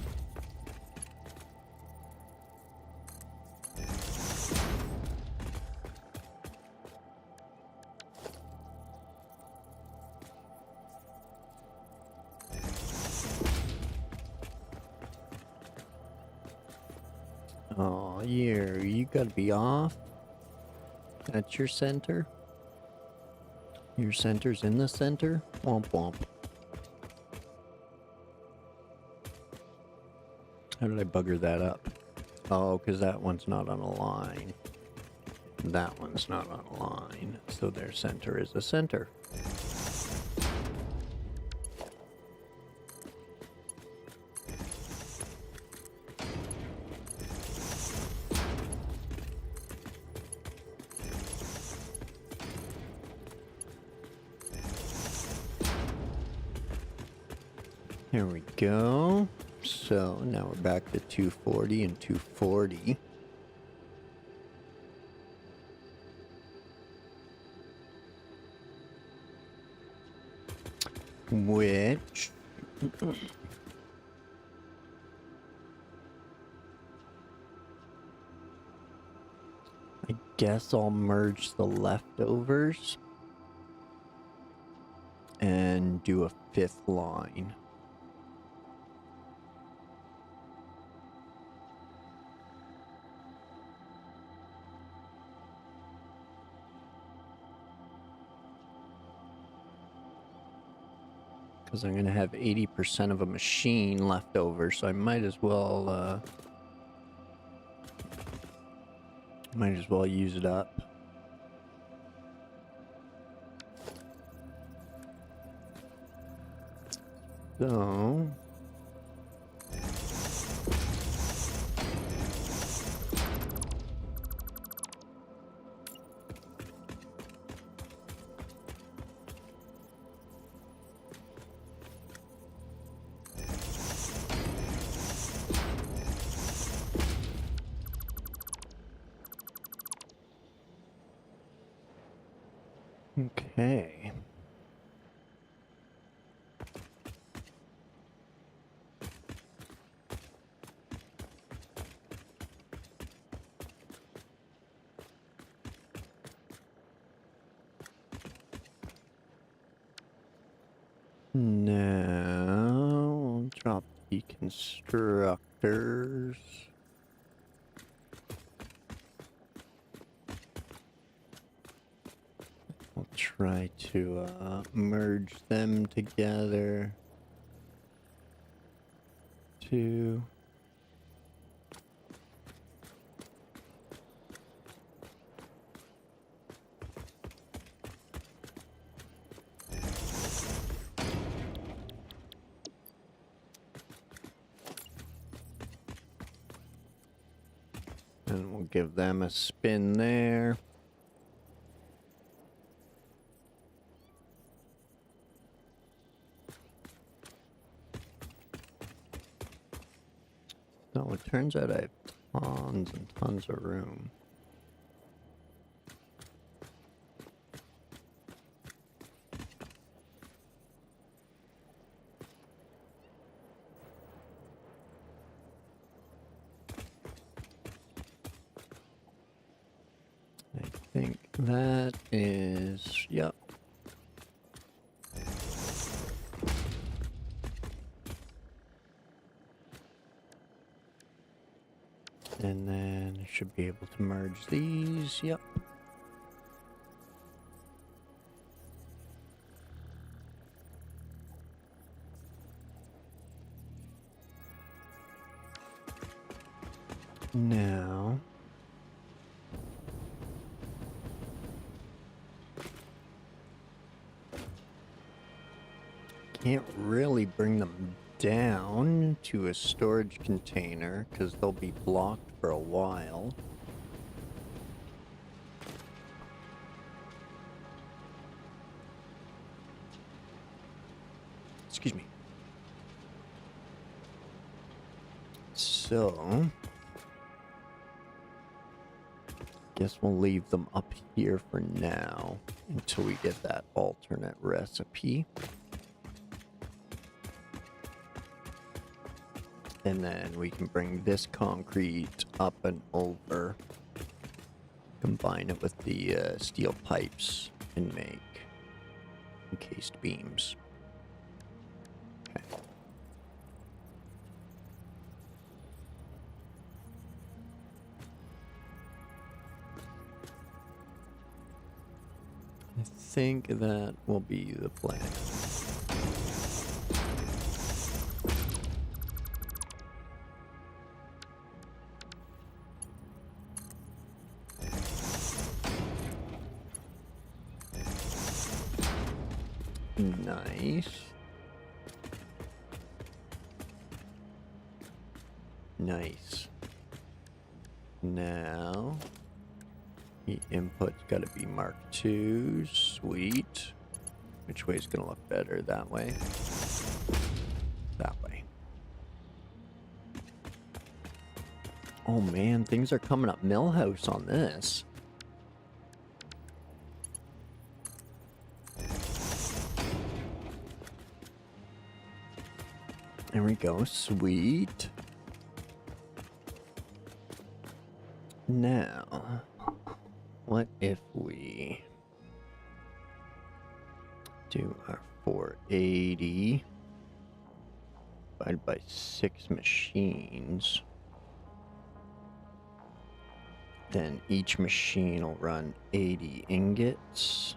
Oh, you gotta be off. That's your center. Your center's in the center. Womp womp. How did I bugger that up? Oh, because that one's not on a line. That one's not on a line. So their center is the center. Here we go. So now we're back to 240 and 240. Which I guess I'll merge the leftovers and do a fifth line. Because I'm going to have 80% of a machine left over, so I might as well use it up. So okay. Now, I'll drop the constructors. I'll try to merge them together. Two. And we'll give them a spin there. So it turns out I have tons and tons of room. I think that is, yep. And then I should be able to merge these, yep. Now, can't really bring them down to a storage container because they'll be blocked for a while. Excuse me. So, guess we'll leave them up here for now until we get that alternate recipe. And then we can bring this concrete up and over, combine it with the steel pipes, and make encased beams. Okay. I think that will be the plan. Nice. Nice. Now, the input's got to be Mark II. Sweet. Which way's gonna look better? That way? That way. Oh man, things are coming up Millhouse on this. There we go, sweet. Now, what if we do our 480 divided by 6 machines? Then each machine will run 80 ingots.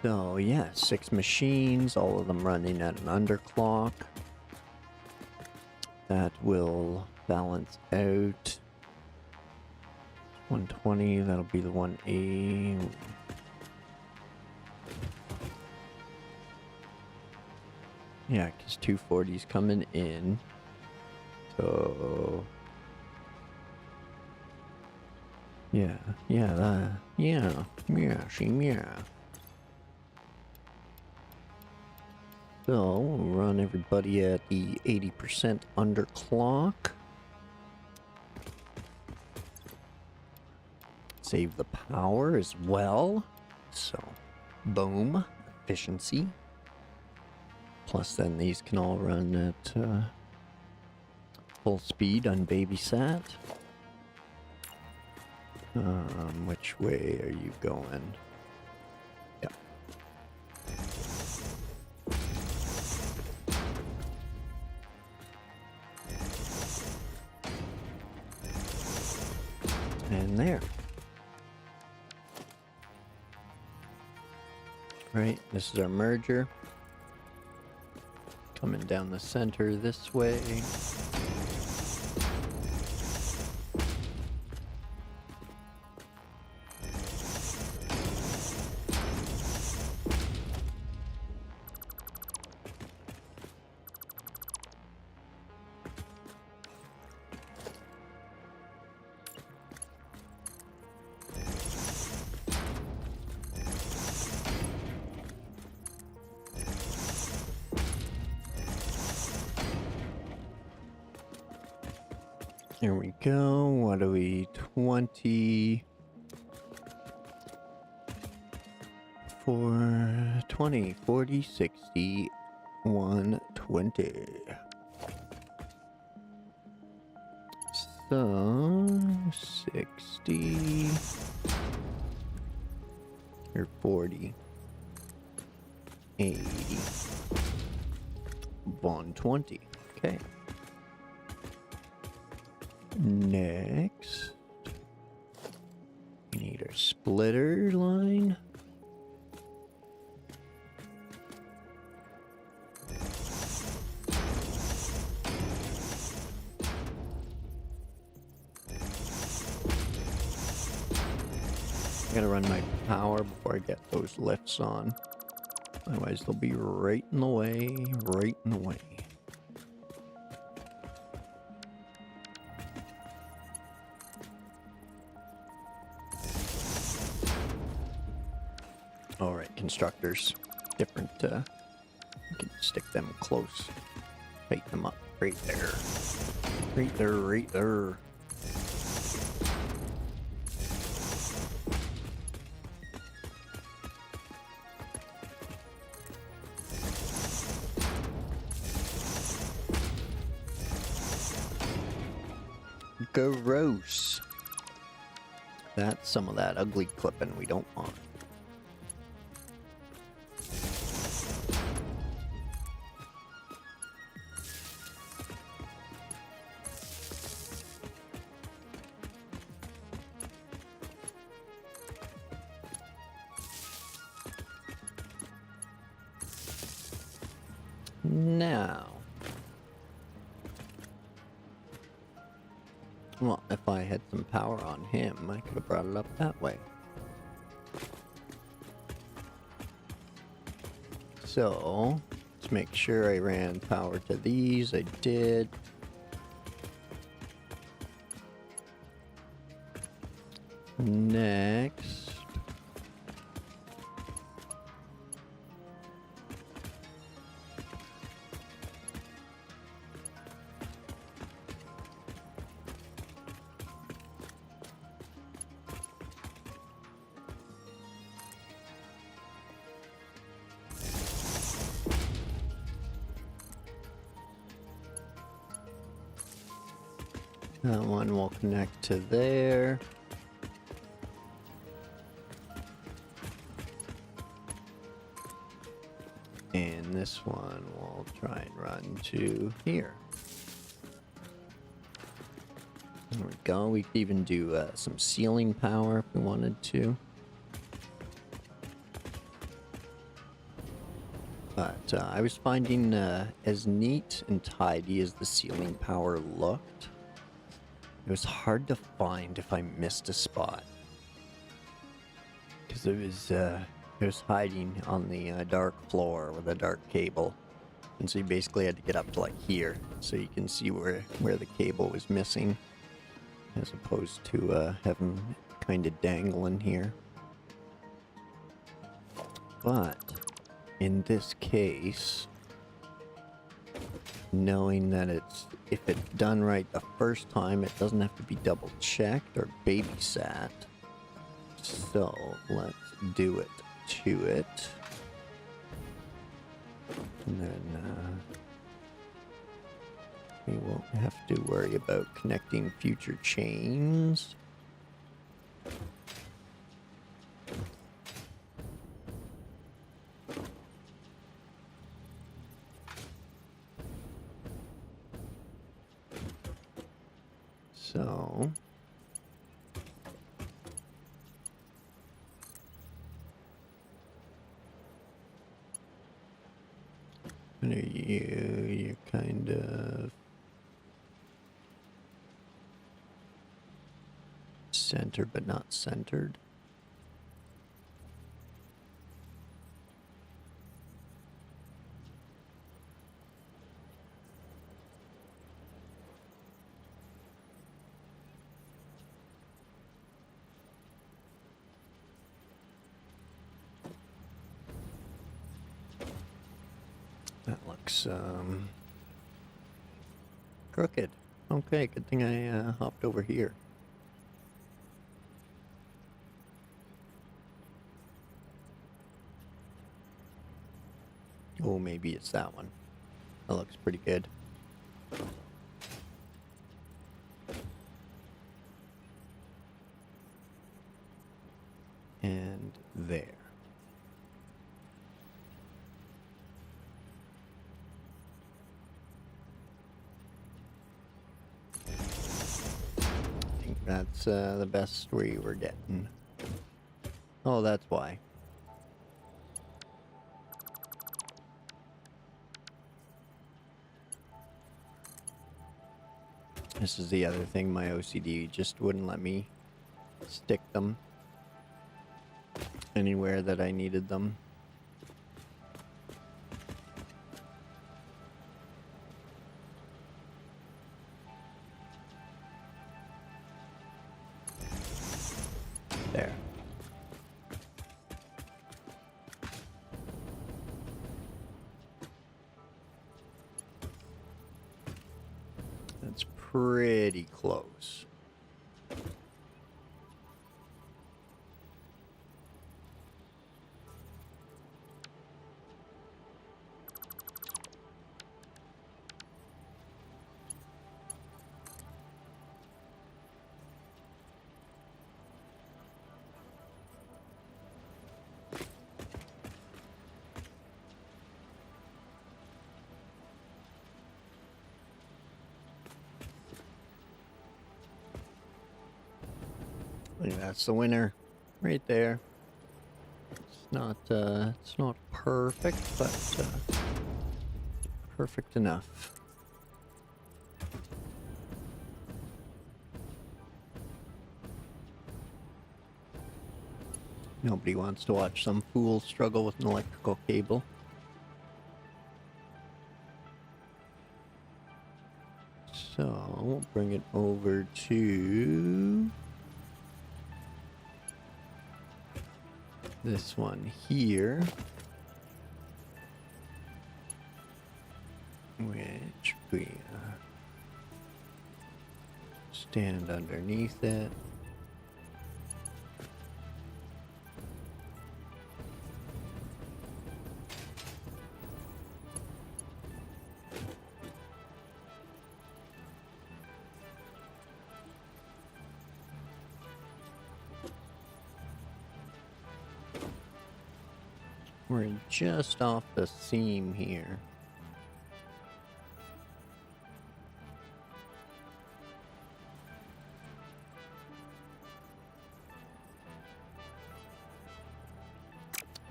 So yeah, 6 machines, all of them running at an underclock. That will balance out. 120, that'll be the 1A. Yeah, because 240's coming in. So yeah, yeah. So, we'll run everybody at the 80% underclock. Save the power as well. So, boom, efficiency. Plus then these can all run at full speed unbabysat. Which way are you going? Yeah. And there. Right, this is our merger. Coming down the center this way. Here we go. What are we? 20. 20, 40, 60, 120. So, 60 or 40, 80, 120. Okay. Next, we need our splitter line. Gotta run my power before I get those lifts on. Otherwise they'll be right in the way, right in the way. Alright, constructors. Different, you can stick them close. Tighten them up right there. Right there, right there. Gross. That's some of that ugly clipping we don't want. Now, well, if I had some power on him, I could have brought it up that way. So, let's make sure I ran power to these. I did. Next. That one will connect to there. And this one will try and run to here. There we go. We could even do some ceiling power if we wanted to. But I was finding as neat and tidy as the ceiling power looked, it was hard to find if I missed a spot. Because it was hiding on the dark floor with a dark cable. And so you basically had to get up to like here so you can see where the cable was missing. As opposed to having kind of dangling here. But in this case, knowing that if it's done right the first time, it doesn't have to be double checked or babysat. So let's do it to it. And then we won't have to worry about connecting future chains. So what are you? You're kind of centered but not centered. That looks crooked. Okay, good thing I hopped over here. Oh, maybe it's that one. That looks pretty good. And there. I think that's the best we were getting. Oh, that's why. This is the other thing, my OCD just wouldn't let me stick them anywhere that I needed them. There. That's pretty close. I think that's the winner right there. It's not perfect, but perfect enough. Nobody wants to watch some fool struggle with an electrical cable. So, we'll bring it over to this one here, which we stand underneath it. We're just off the seam here.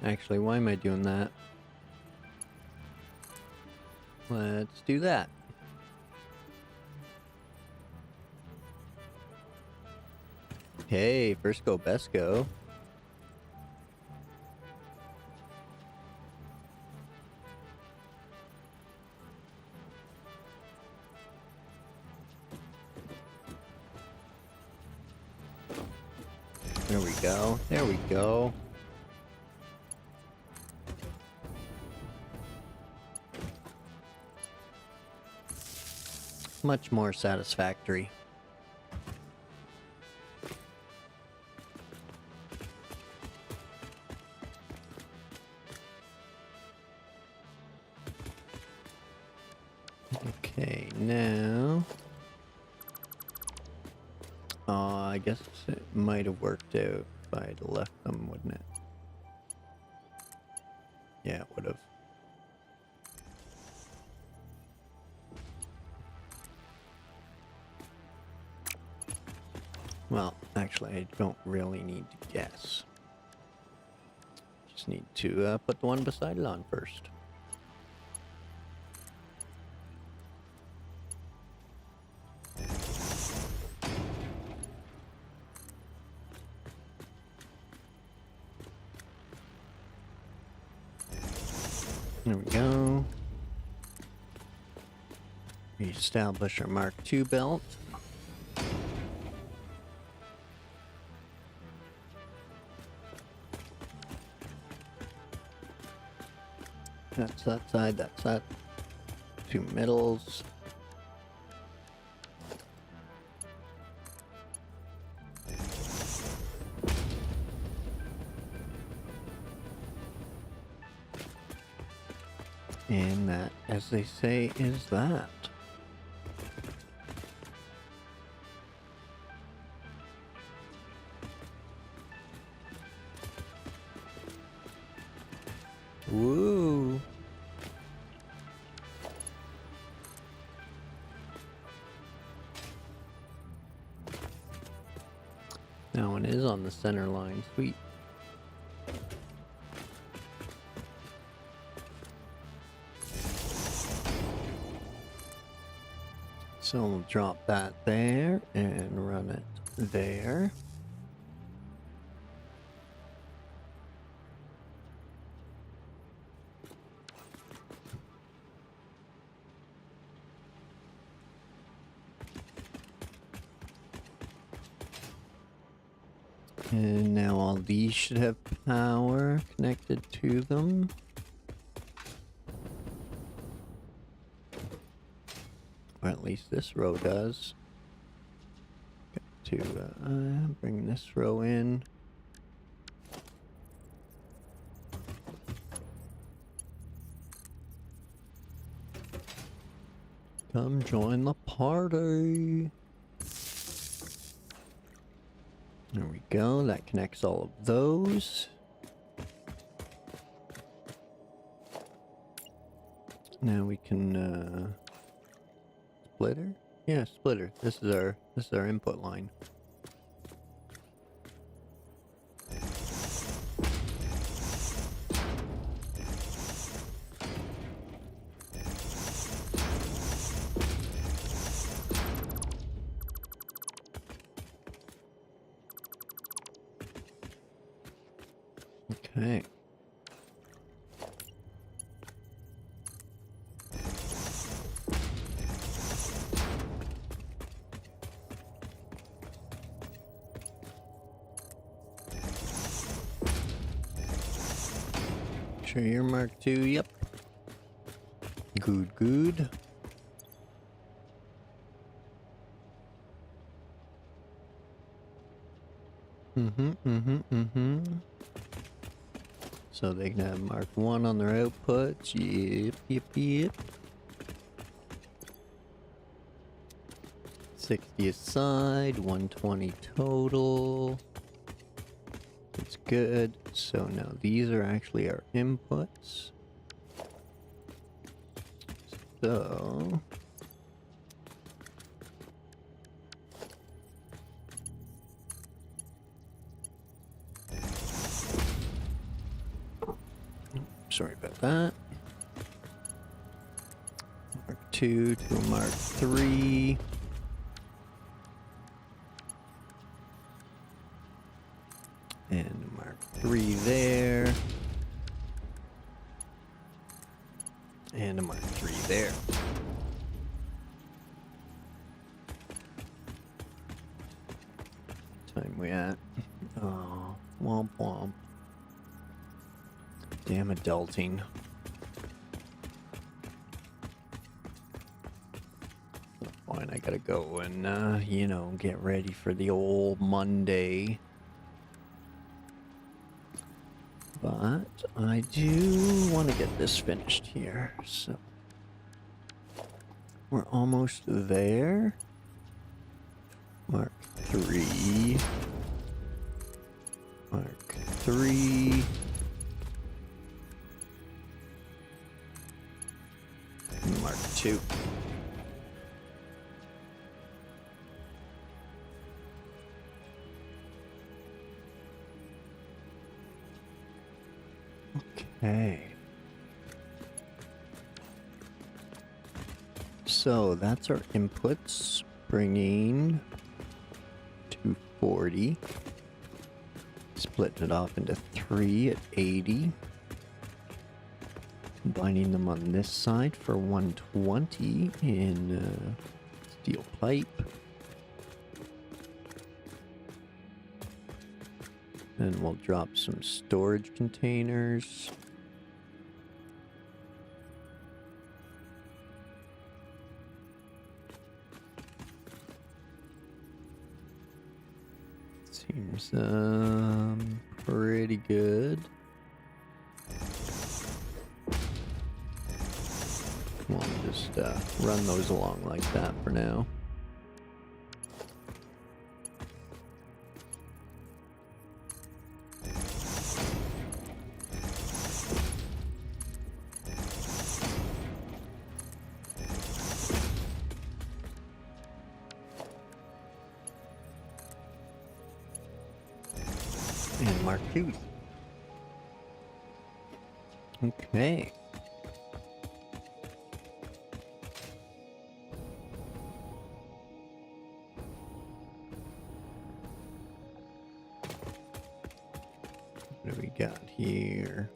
Actually, why am I doing that? Let's do that. Okay, first go, best go. There we go. There we go. Much more satisfactory. Okay, now... I guess it might have worked out if I'd left them, wouldn't it? Yeah, it would have. Well, actually, I don't really need to guess. Just need to put the one beside it on first. There we go. Reestablish our Mark II belt. That's that side, that's that. Two middles. And that, as they say, is that. Woo! That one is on the center line. Sweet. So we'll drop that there and run it there. And now all these should have power connected to them. Or at least this row does. Got to bring this row in. Come join the party. There we go. That connects all of those. Now we can splitter? Yeah, splitter. This is our input line. Okay. Sure you're Mark II, yep. Good, good. So they can have Mark 1 on their outputs. Yep, yep, yep. 60 aside, 120 total. It's good. So now these are actually our inputs. So sorry about that. Mark 2 to a Mark 3. And Mark 3 there. And a Mark 3 there. What time we at? Oh, womp womp. Damn adulting. Fine, I gotta go and, you know, get ready for the old Monday. But I do want to get this finished here, so we're almost there. Mark 3. Mark 3. Mark 2. Okay. So that's our inputs, bringing 240. Splitting it off into 3 at 80. Combining them on this side for 120 in steel pipe. Then we'll drop some storage containers. Seems pretty good. run those along like that for now. And Mark Tooth. Okay. What do we got here?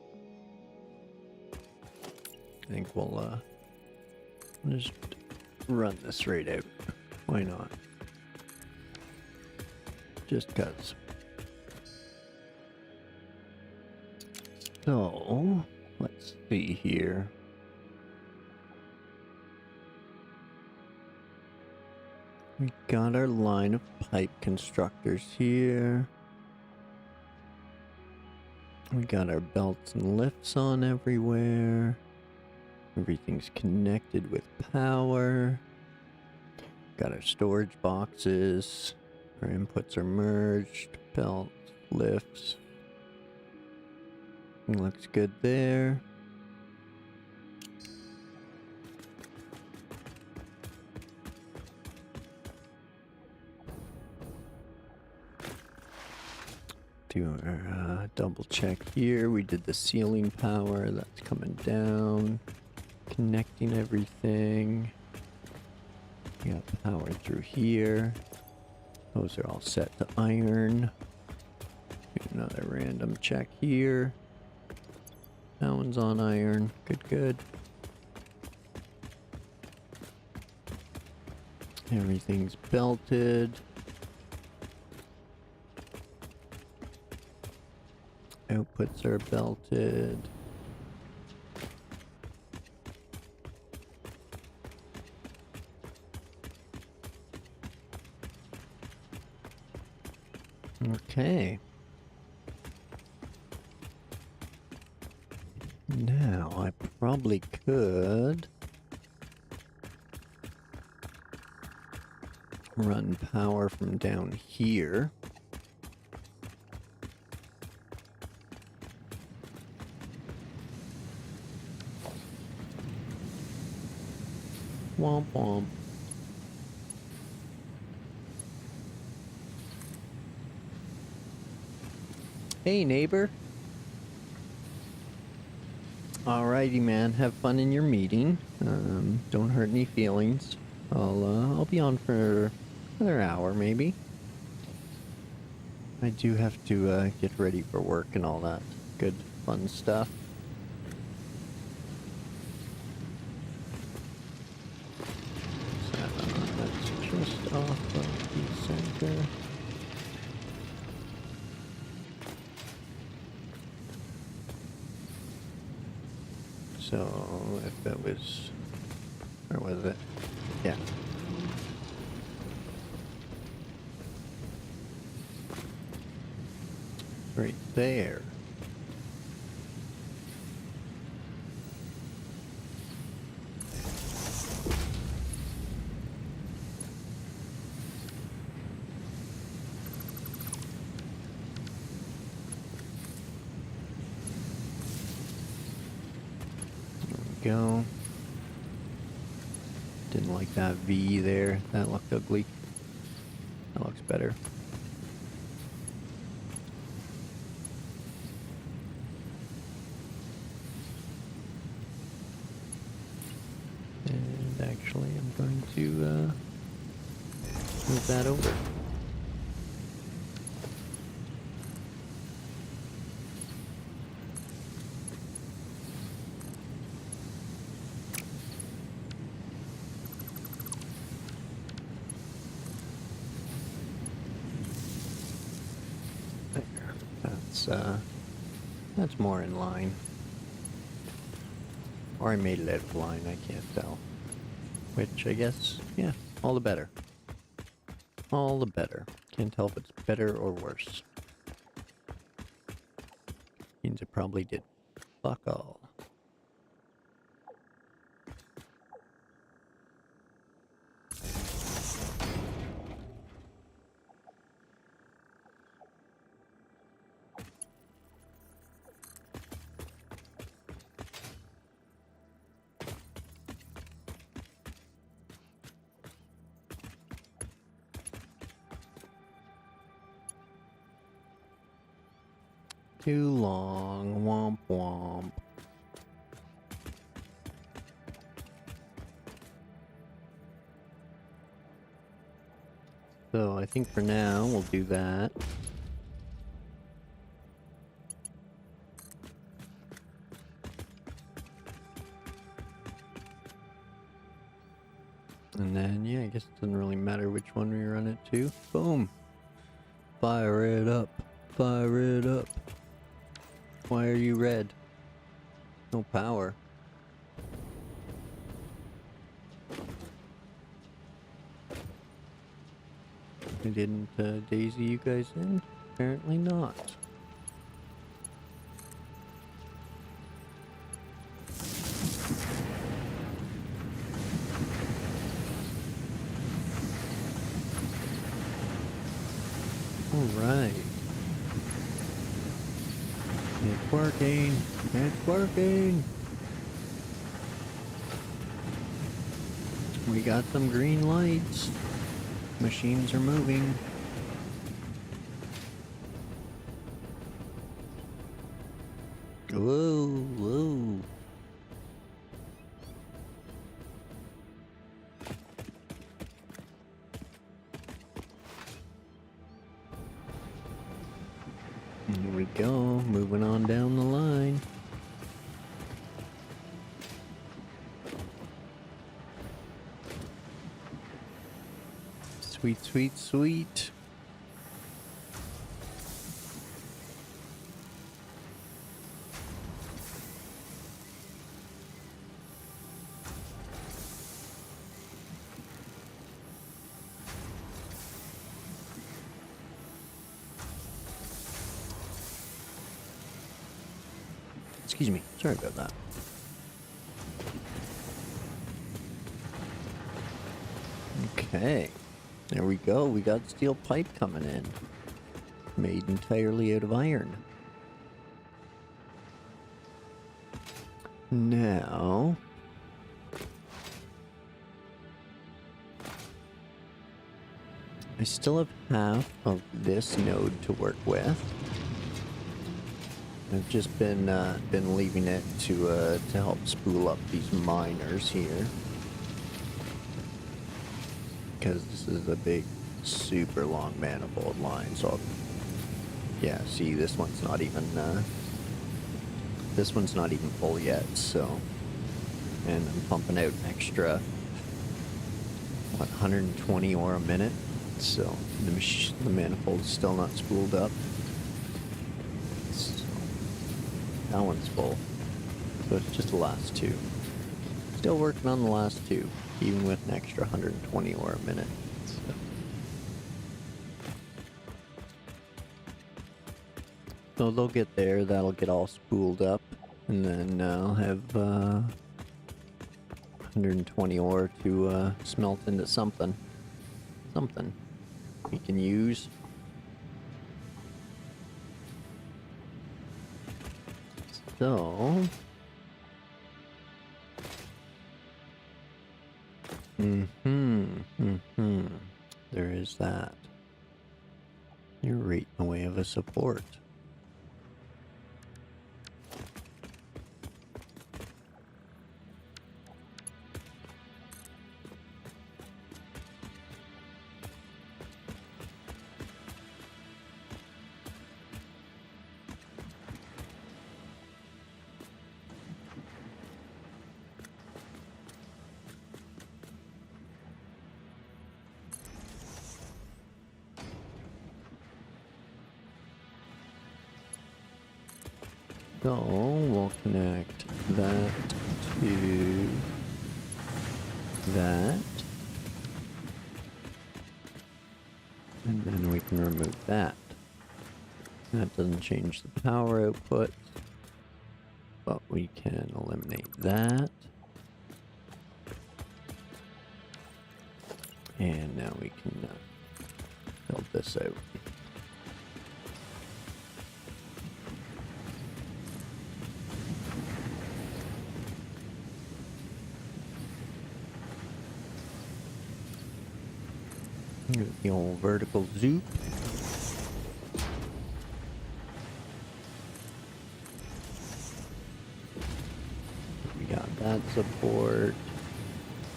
I think we'll just run this right out. Why not? Just 'cause. So, let's see here. We got our line of pipe constructors here. We got our belts and lifts on everywhere. Everything's connected with power. Got our storage boxes. Our inputs are merged. Belts, lifts. Looks good there. Do our double check here. We did the ceiling power. That's coming down. Connecting everything. We got power through here. Those are all set to iron. Do another random check here. That one's on iron. Good, good. Everything's belted. Outputs are belted. Okay. Now, I probably could run power from down here. Womp womp. Hey, neighbor. Alrighty, man. Have fun in your meeting. Don't hurt any feelings. I'll be on for another hour, maybe. I do have to get ready for work and all that good, fun stuff. So that's just off of the center. So if it was, where was it? Yeah. Right there. Go. Didn't like that V there. That looked ugly. That looks better. And actually, I'm going to move that over. That's more in line. Or I made it out of line, I can't tell. Which, I guess, yeah, all the better. All the better. Can't tell if it's better or worse. Means it probably did fuck all. too long. Womp womp. So I think for now we'll do that. And then, yeah, I guess it doesn't really matter which one we run it to. Boom! Fire it up! Fire it up! Why are you red? No power. I didn't daisy you guys in? Apparently not. Alright. It's working! It's working! We got some green lights. Machines are moving. Whoa, whoa. Here we go, moving on down the line. Sweet, sweet, sweet. Excuse me, sorry about that. Okay. There we go, we got steel pipe coming in. Made entirely out of iron. Now... I still have half of this node to work with. I've just been leaving it to help spool up these miners here. Because this is a big, super long manifold line, so yeah, see, this one's not even full yet, so, and I'm pumping out an extra, what, 120 ore a minute, so the manifold's still not spooled up, so that one's full, so it's just the last two. Still working on the last two, even with an extra 120 ore a minute. So they'll get there, that'll get all spooled up, and then I'll have 120 ore to smelt into something we can use. So... There is that. You're right in the way of a support. So we'll connect that to that, and then we can remove that. That doesn't change the power output, but we can eliminate that. And now we can build this out. The old vertical zoop. support.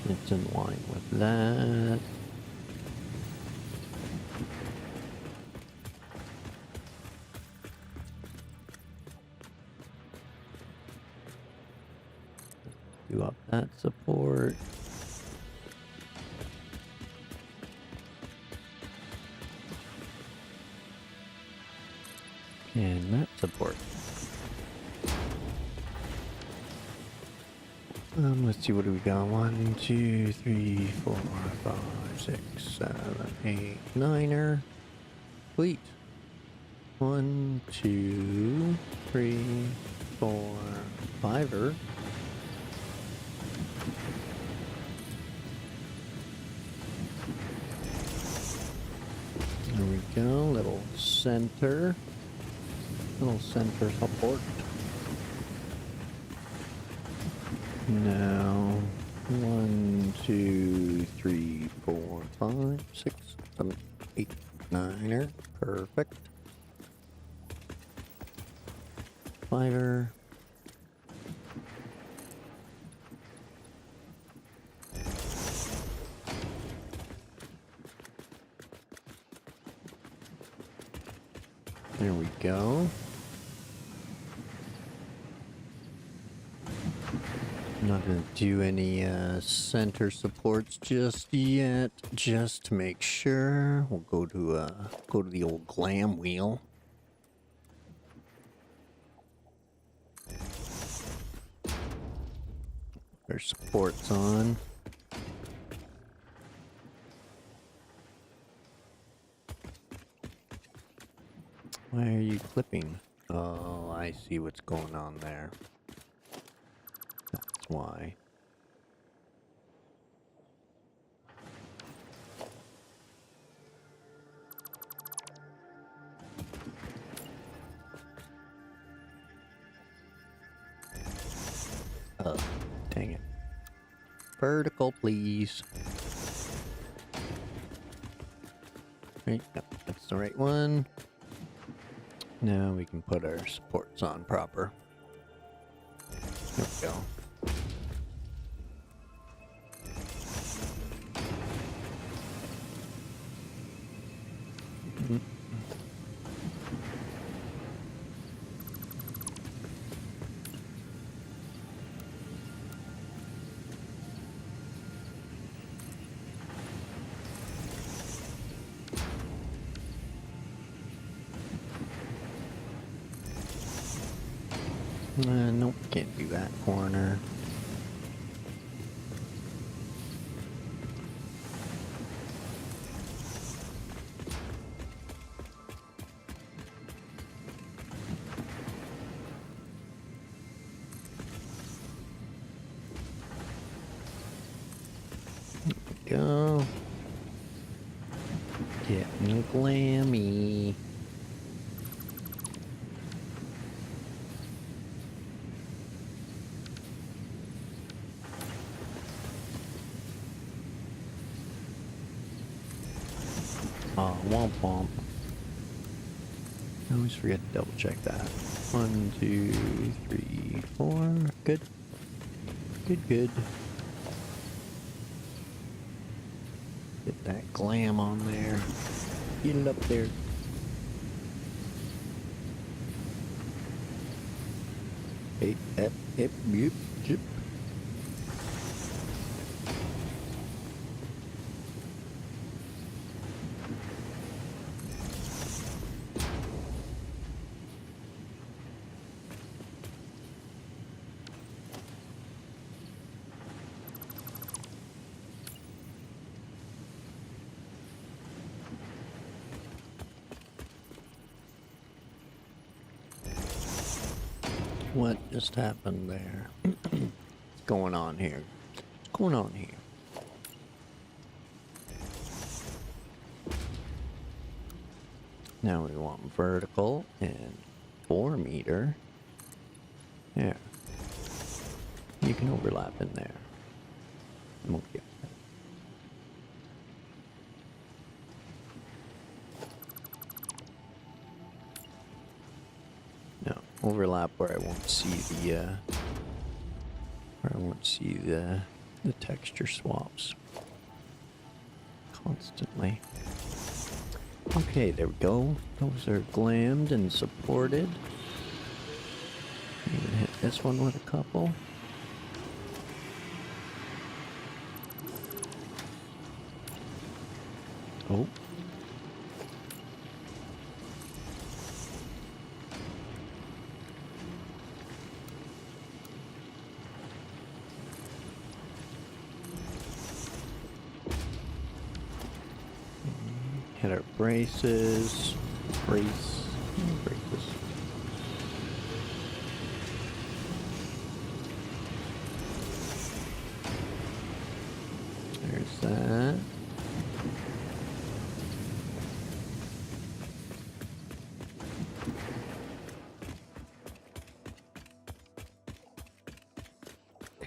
It's in line with that. Do up that support. And that support. Let's see, what do we got? 1, 2, 3, 4, 5, 6, 7, 8, 9er. Sweet. 1, 2, 3, 4, 5er. There we go, little center support. Now, 1, 2, 3, 4, 5, 6, 7, 8, 9er. Perfect. 5er. There we go. I'm not gonna do any center supports just yet, just to make sure. We'll go to the old glam wheel. There's supports on. Why are you clipping? Oh, I see what's going on there. That's why. Oh, dang it. Vertical, please. Right, yep, that's the right one. Now we can put our supports on proper. There we go. Nope, can't do that corner. There we go. Getting glammy. Womp womp. I always forget to double check that. 1, 2, 3, 4. Good. Good, good. Get that glam on there. Get it up there. Hey, yep, yep, yep, yep. What just happened there? What's going on here? What's going on here? Now we want vertical and 4 meter. Yeah. You can overlap in there. Okay. No, overlap where I won't see the I won't see the texture swaps constantly. Okay, there we go. Those are glammed and supported. Even hit this one with a couple. Oh. Hit our braces. Braces. There's that.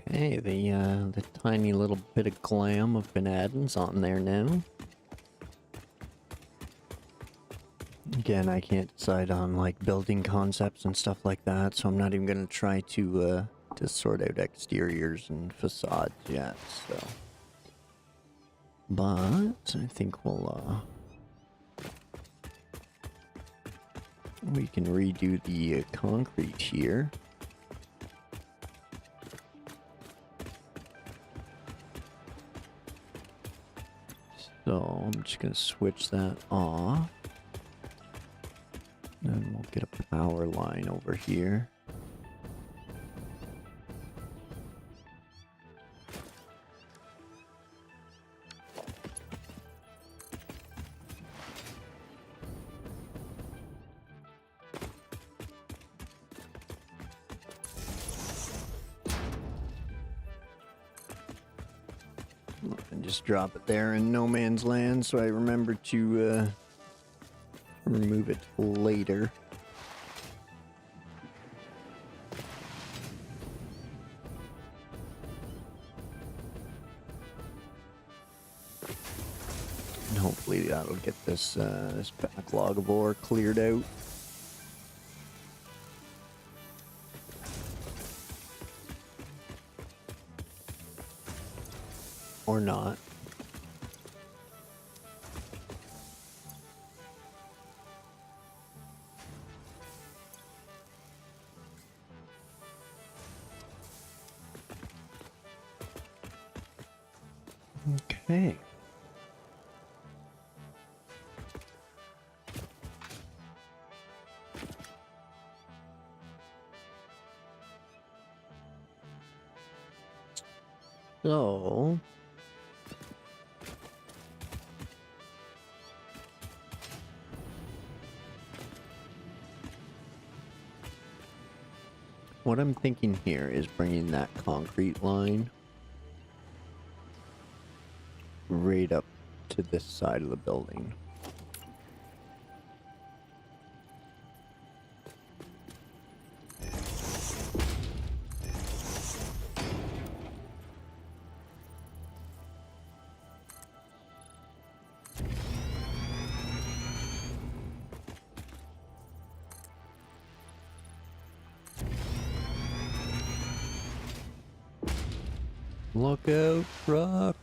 Okay, the tiny little bit of glam of been adding's on there now. Again, I can't decide on like building concepts and stuff like that, so I'm not even gonna try to sort out exteriors and facades yet. So, but I think we can redo the concrete here. So I'm just gonna switch that off. And we'll get a power line over here. And just drop it there in no man's land so I remember to remove it later. And hopefully that'll get this this backlog of ore cleared out. Or not. Okay. So what I'm thinking here is bringing that concrete line right up to this side of the building. Look out, truck!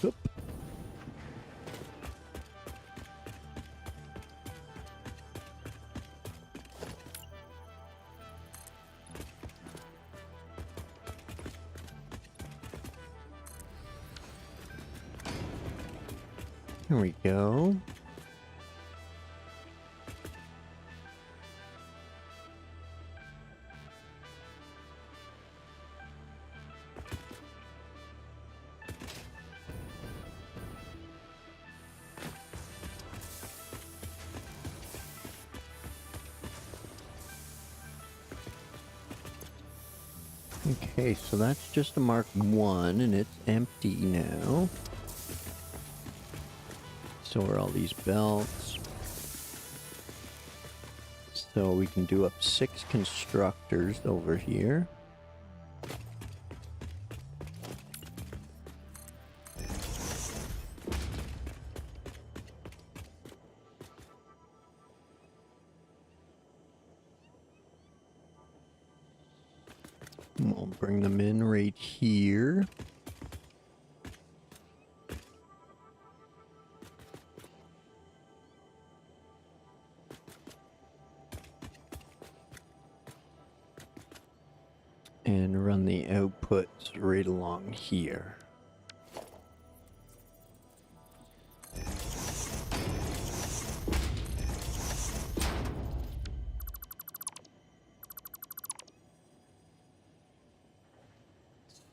Oop. There we go. Okay, so that's just a Mark 1 and it's empty now. So are all these belts. So we can do up 6 constructors over here. We'll bring them in right here. And run the outputs right along here.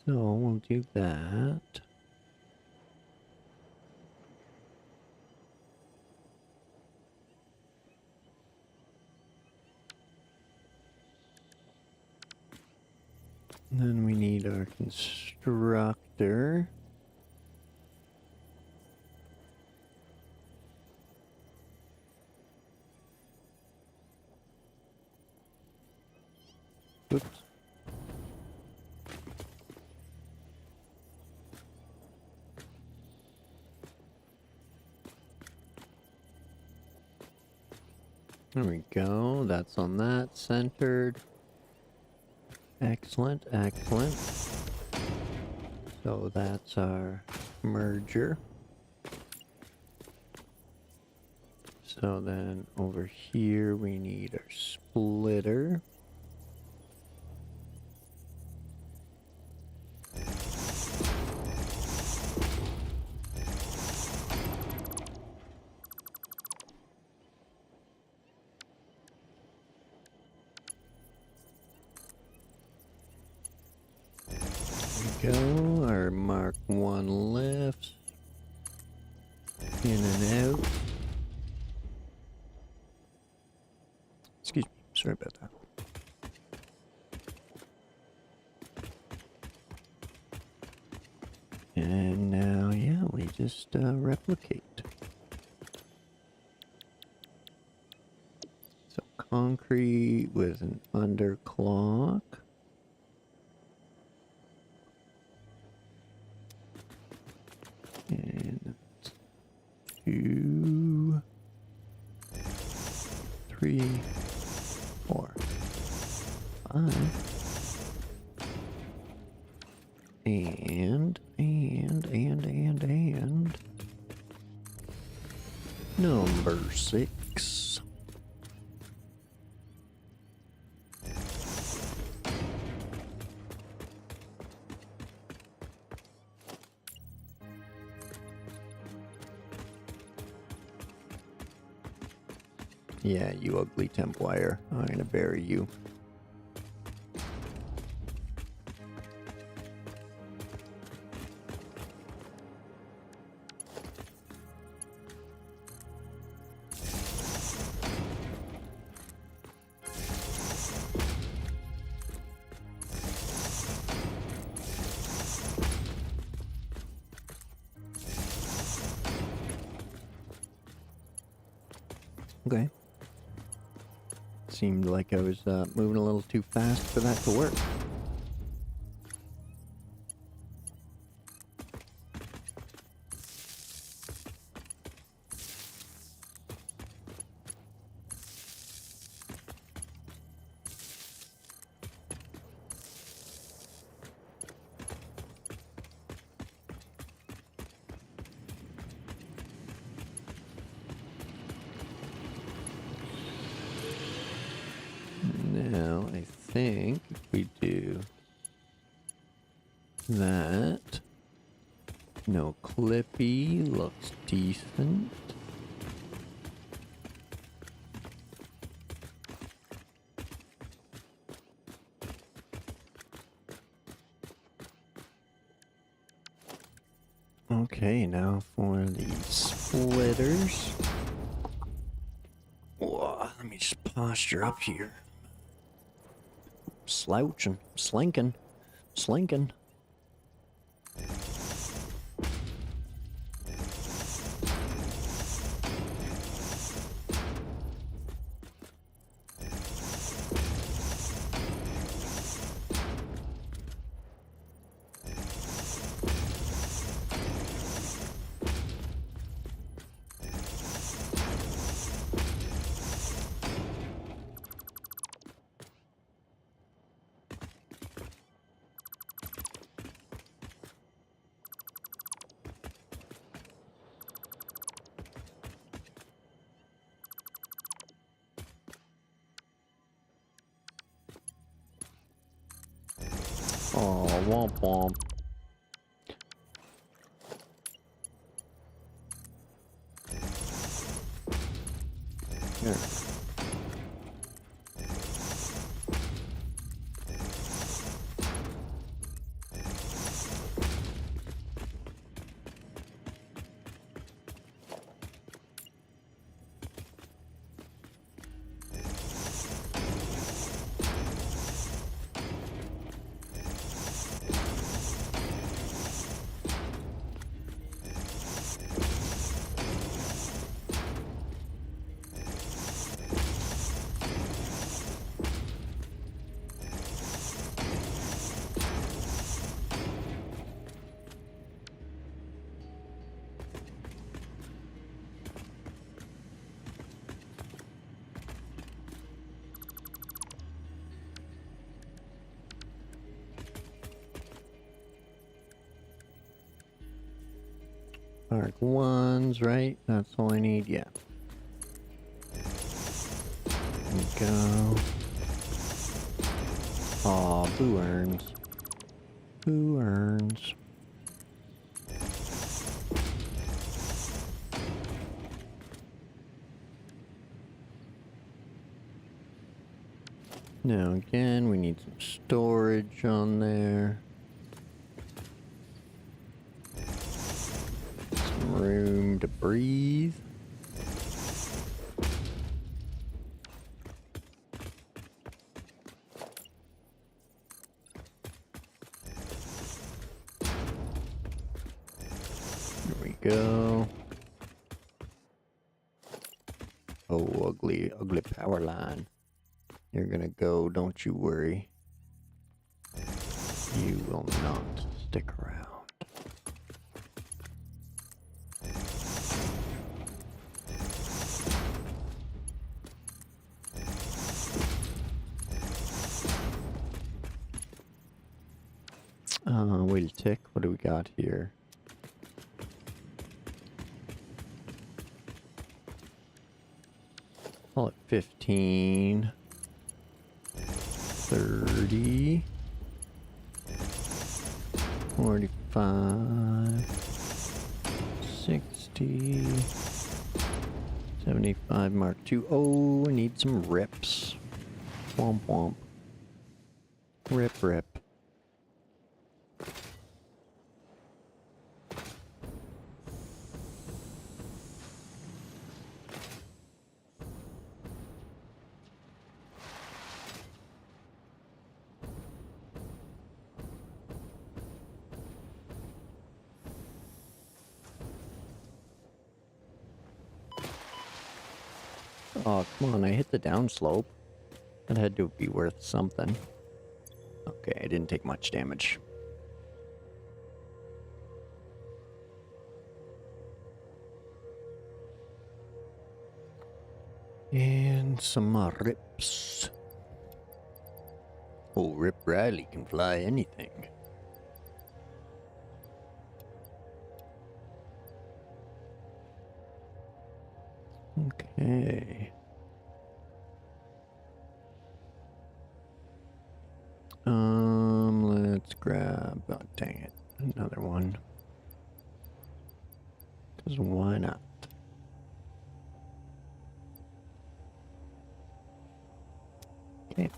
So we'll do that. And then we need our constructor. Oops. There we go. That's on that, centered. Excellent, excellent. So that's our merger. So then over here we need our splitter. Go, our Mark 1 lifts, in and out. Excuse me, sorry about that. And now, yeah, we just replicate. So concrete with an underclock. And 2, 3, 4, 5, and number 6. Yeah, you ugly temp wire. I'm gonna bury you. Okay. Seemed like I was moving a little too fast for that to work. Now, I think if we do that, no clippy, looks decent. Okay, now for the splitters. Whoa, let me just posture up here. Slouching, slinking. Oh, womp womp. There. Arc 1s, right? That's all I need, yeah. There we go. Aw, boo earns. Boo earns. Now again, we need some storage on there. Some room to breathe. There we go. Oh, ugly, ugly power line. You're gonna go, don't you worry. You will not stick around. Wait a tick. What do we got here? Call it 15. 30. 45. 60. 75 Mark II. Oh, I need some rips. Womp womp. Rip rip. Oh, come on, I hit the downslope. That had to be worth something. Okay, I didn't take much damage. And some rips. Oh, Rip Riley can fly anything. Okay. Let's grab, oh dang it, another one. 'Cause why not? Okay.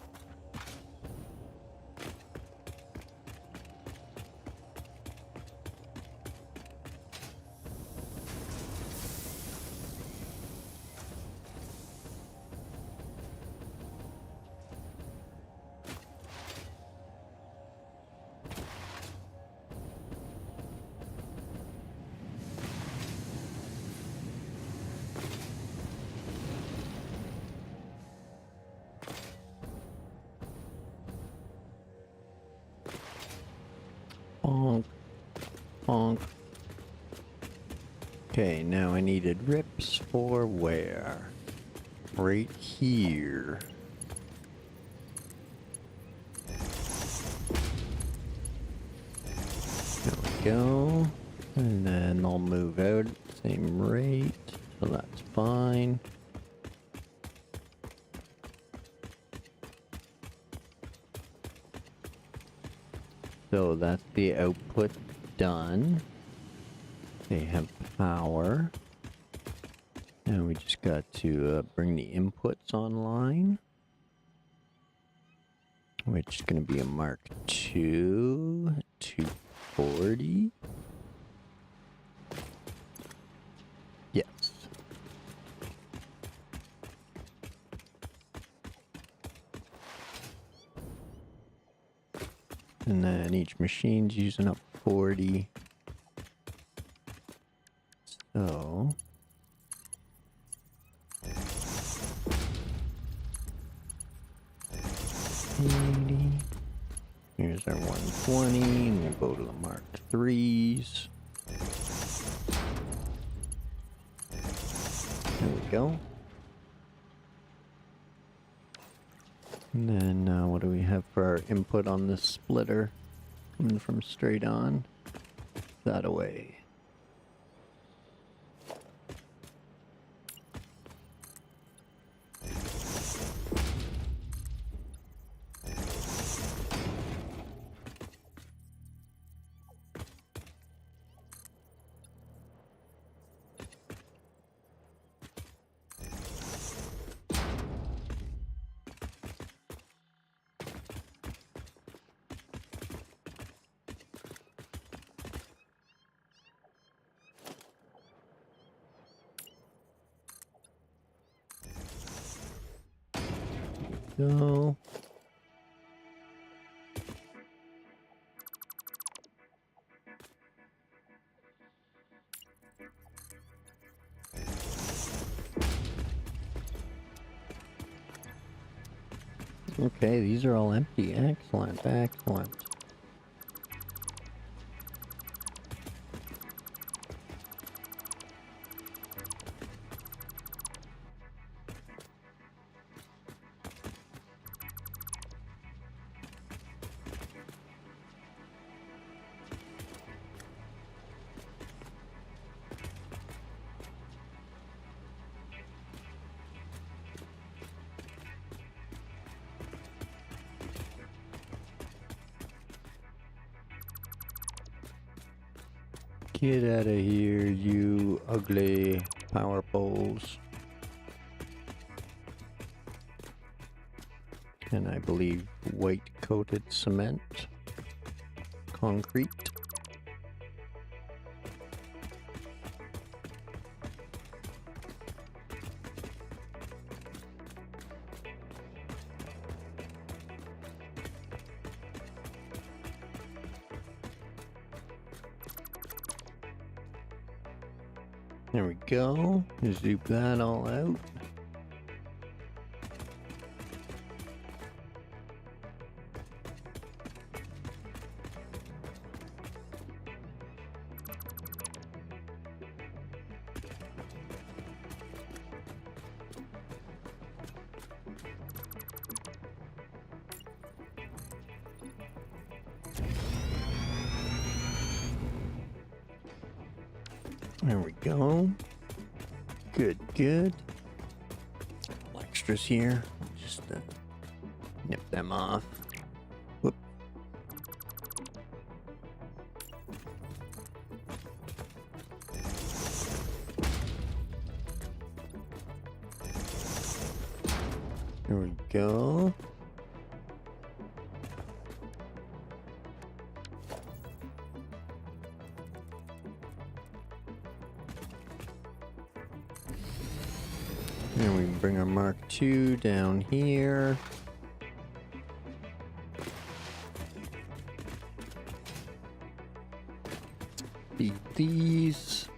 Bonk. Bonk. Okay, now I needed rips for where? Right here. There we go. And then I'll move out at the same rate, so that's fine. So that's the output done. They have power. And we just got to bring the inputs online. Which is going to be a Mark II, 240. Yes. And then each machine's using up 40. So... Here's our 120, and we'll go to the Mark IIIs. There we go. And then what do we have for our input on this splitter? Coming from straight on. That away. Go. Okay, these are all empty. Excellent, excellent. Get out of here, you ugly power poles. And I believe white coated cement. Concrete. There we go. Zoop that all out. There we go. Good, good. Couple extras here. Just nip them off. Whoop. There we go. And we bring our Mark II down here. Feed these.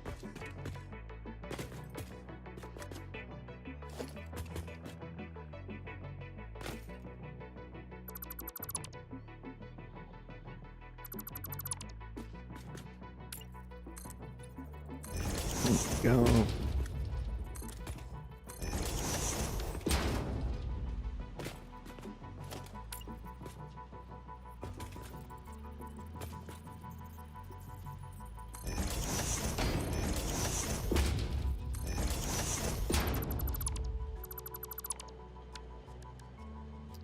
There we go.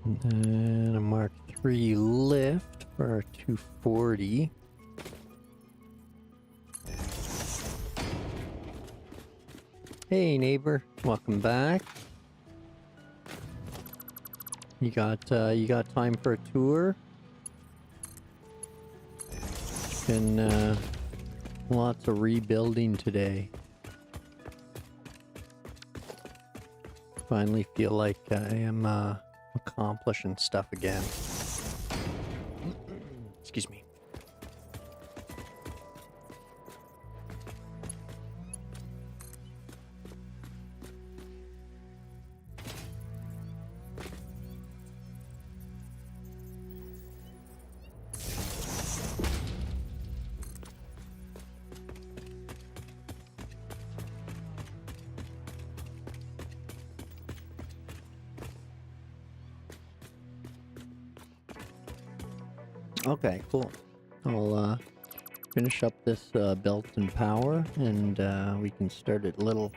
And then a Mark III lift. for our 240. Hey neighbor, welcome back. You got time for a tour? It's been lots of rebuilding today. Finally feel like I am accomplishing stuff again. Excuse me. Okay, cool. I'll finish up this belt and power, and we can start a little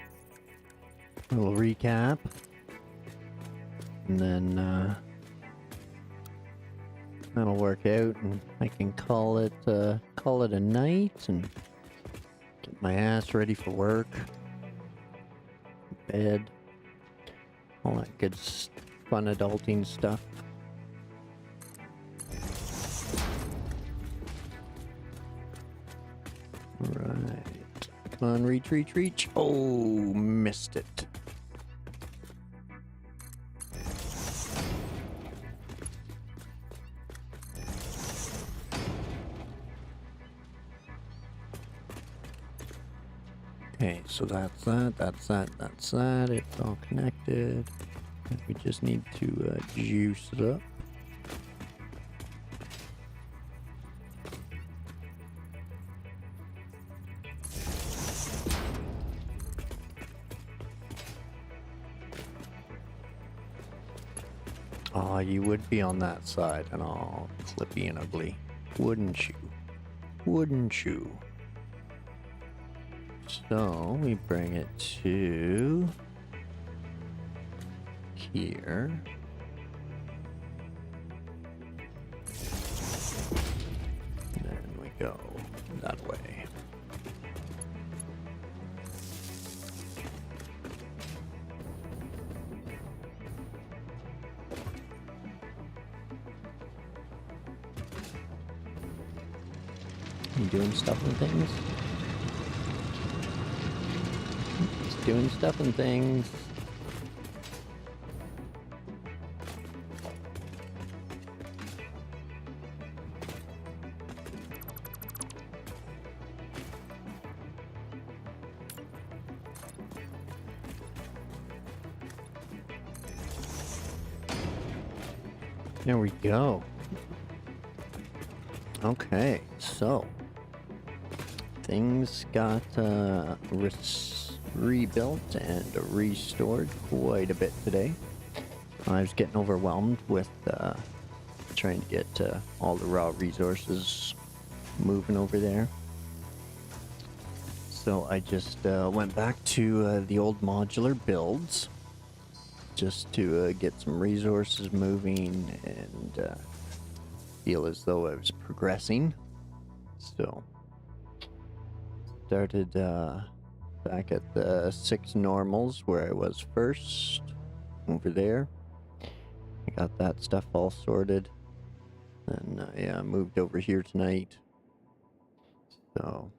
recap, and then that'll work out, and I can call it a night, and get my ass ready for work, bed, all that good fun adulting stuff. Right. Come on, reach. Oh, missed it. Okay, so that's that. It's all connected. We just need to juice it up. Aw, you would be on that side and all clippy and ugly. Wouldn't you? Wouldn't you? So, we bring it to here. And then we go that way. You doing stuff and things? Just doing stuff and things. There we go. Okay, so things got rebuilt and restored quite a bit today. I was getting overwhelmed with trying to get all the raw resources moving over there. So I just went back to the old modular builds just to get some resources moving and feel as though I was progressing. So started back at the 6 normals where I was first, over there. I got that stuff all sorted, and I moved over here tonight. So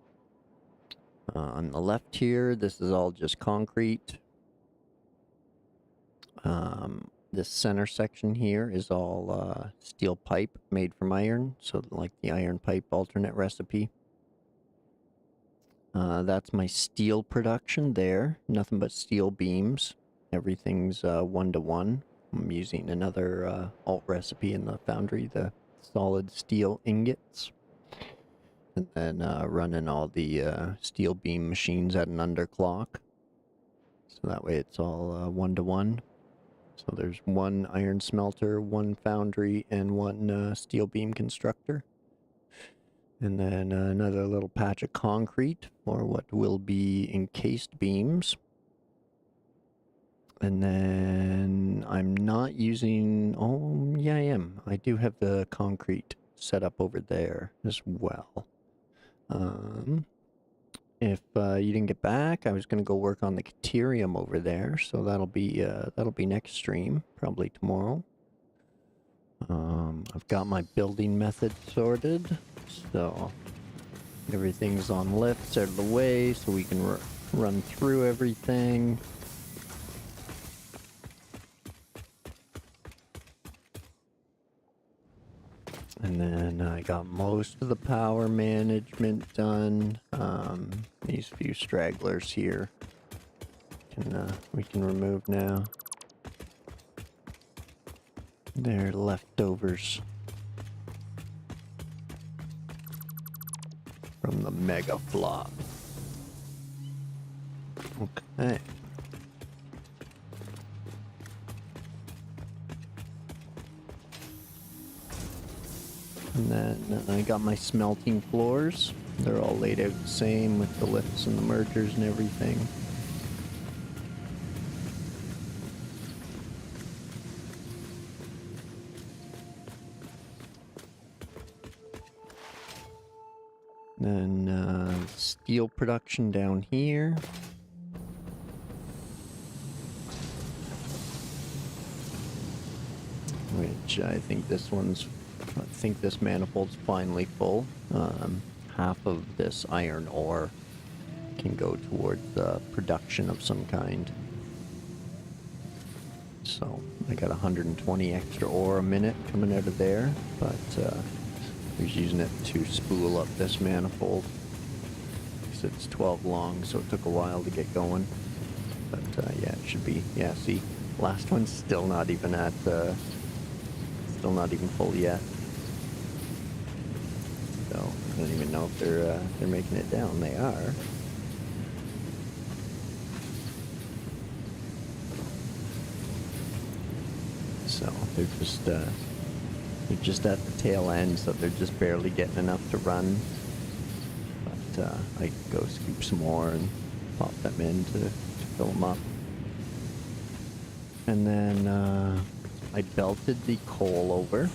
on the left here, this is all just concrete. This center section here is all steel pipe made from iron, so like the iron pipe alternate recipe. That's my steel production there. Nothing but steel beams. Everything's 1-to-1. I'm using another alt recipe in the foundry, the solid steel ingots. And then running all the steel beam machines at an underclock. So that way it's all 1-to-1. So there's 1 iron smelter, 1 foundry, and 1 steel beam constructor. And then another little patch of concrete for what will be encased beams. And then I'm not using... Oh, yeah, I am. I do have the concrete set up over there as well. If you didn't get back, I was gonna go work on the Caterium over there, so that'll be next stream, probably tomorrow. I've got my building method sorted, so everything's on lifts out of the way, so we can run through everything. And then I got most of the power management done. These few stragglers here we can remove now. They're leftovers from the mega flop. Okay. And then I got my smelting floors. They're all laid out the same with the lifts and the mergers and everything. Then steel production down here. Which I think this manifold's finally full. Half of this iron ore can go towards production of some kind. So I got 120 extra ore a minute coming out of there, but I was using it to spool up this manifold. It's 12 long, so it took a while to get going. But yeah, it should be. Yeah, see, last one's still not even full yet. So I don't even know if they're making it down. They are. So they're just at the tail end, so they're just barely getting enough to run. But I can go scoop some more and pop them in to fill them up. And then I belted the coal over.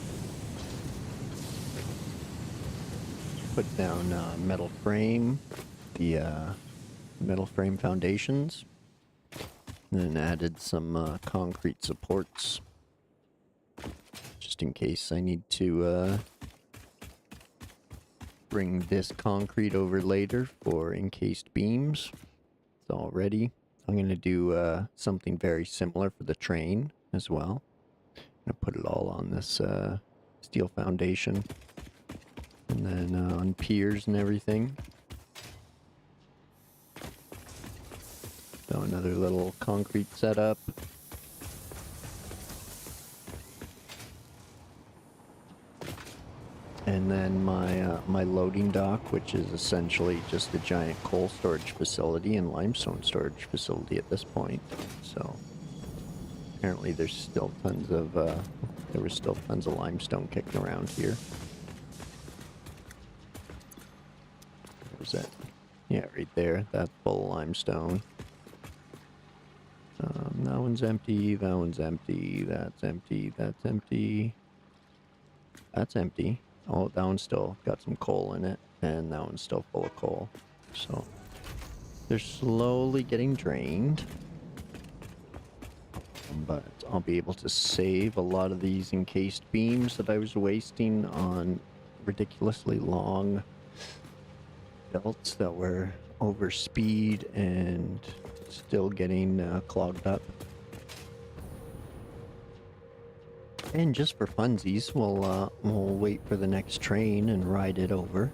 Put down metal frame, the metal frame foundations. And then added some concrete supports. Just in case I need to bring this concrete over later for encased beams. It's all ready. I'm going to do something very similar for the train as well. I'm going to put it all on this steel foundation. And then on piers and everything. So another little concrete setup. And then my loading dock, which is essentially just a giant coal storage facility and limestone storage facility at this point. So apparently there's still tons of there was still tons of limestone kicking around here. Where's that? Yeah, right there. That's full of limestone. That one's empty. That one's empty. That's empty. That's empty. That's empty. Oh, that one's still got some coal in it, and that one's still full of coal. So they're slowly getting drained, but I'll be able to save a lot of these encased beams that I was wasting on ridiculously long belts that were over speed and still getting clogged up. And just for funsies, we'll wait for the next train and ride it over.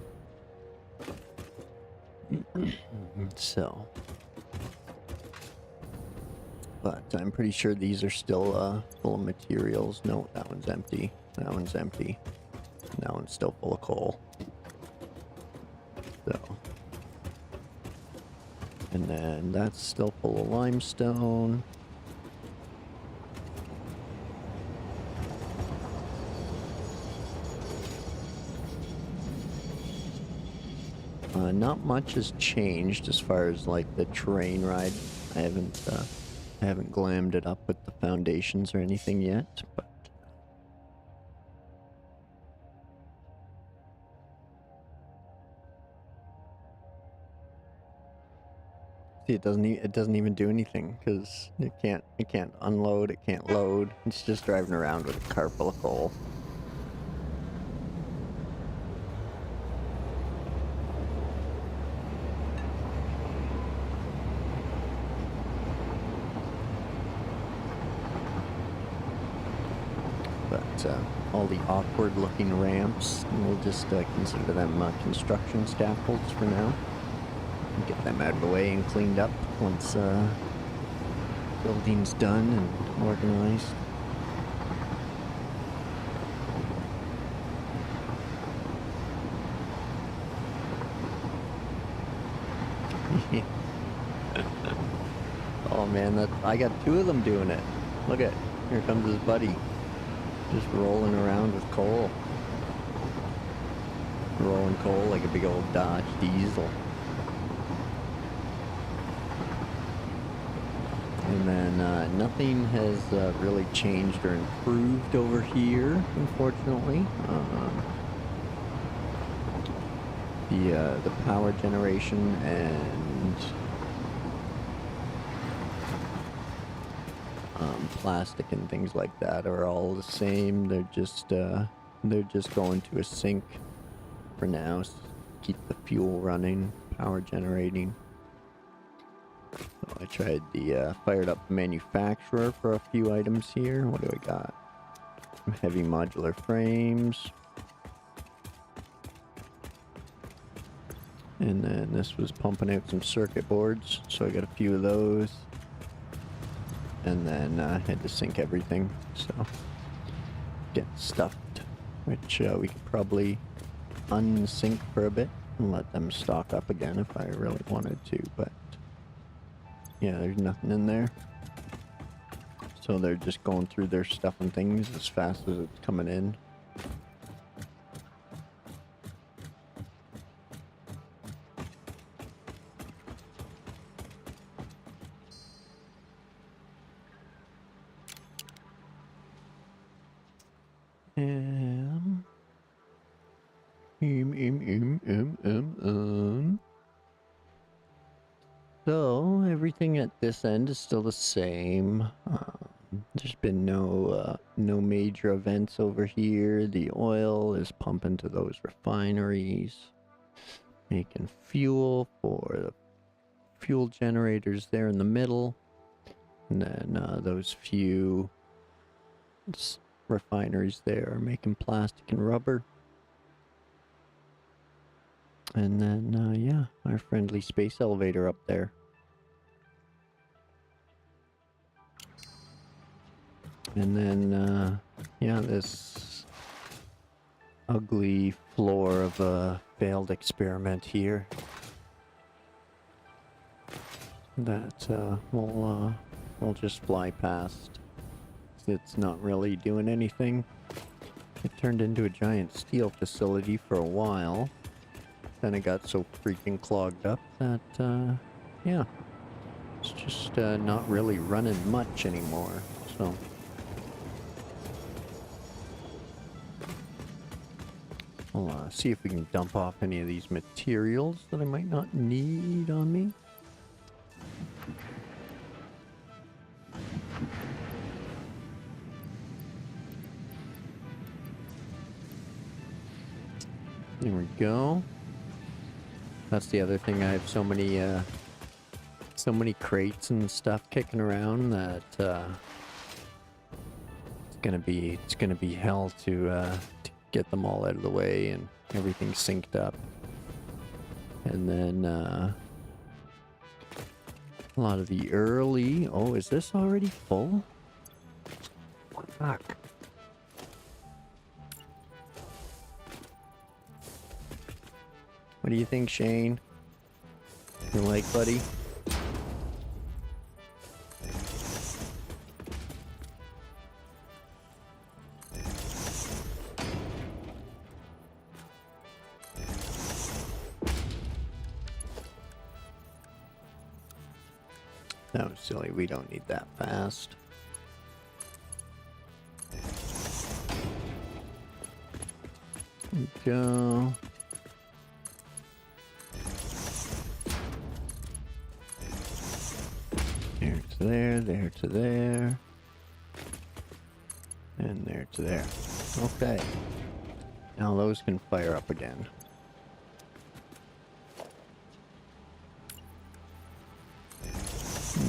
So, but I'm pretty sure these are still full of materials. No, that one's empty. That one's empty. And that one's still full of coal. So, and then that's still full of limestone. Not much has changed as far as like the train ride. I haven't glammed it up with the foundations or anything yet, but See, it doesn't even do anything because it can't unload, it can't load. It's just driving around with a cart full of coal. But all the awkward looking ramps, we'll just consider them construction scaffolds for now. Get them out of the way and cleaned up once building's done and organized. Oh man, I got two of them doing it. Look at, here comes his buddy. Just rolling around with coal. Rolling coal like a big old Dodge diesel. And then nothing has really changed or improved over here, unfortunately. The power generation and plastic and things like that are all the same. They're just going to a sink for now. Keep the fuel running, power generating. So I tried the fired up manufacturer for a few items here. What do I got? Some heavy modular frames. And then this was pumping out some circuit boards, so I got a few of those. And then I had to sync everything, so get stuffed, which we could probably unsync for a bit and let them stock up again if I really wanted to, but yeah, there's nothing in there. So they're just going through their stuff and things as fast as it's coming in. So everything at this end is still the same. There's been no major events over here. The oil is pumping to those refineries, making fuel for the fuel generators there in the middle, and then those few refineries there are making plastic and rubber. And then, yeah, our friendly space elevator up there. And then, yeah, this ugly floor of a failed experiment here. That, we'll just fly past. It's not really doing anything. It turned into a giant steel facility for a while. Then it got so freaking clogged up that, yeah, it's just not really running much anymore, so. I'll see if we can dump off any of these materials that I might not need on me. There we go. That's the other thing. I have so many crates and stuff kicking around that it's gonna be hell to get them all out of the way and everything synced up. And then a lot of the early. Oh, is this already full? Fuck. What do you think, Shane? You like, buddy? That was silly. We don't need that fast. There we go. to there, there to there. And there to there. Okay. Now those can fire up again.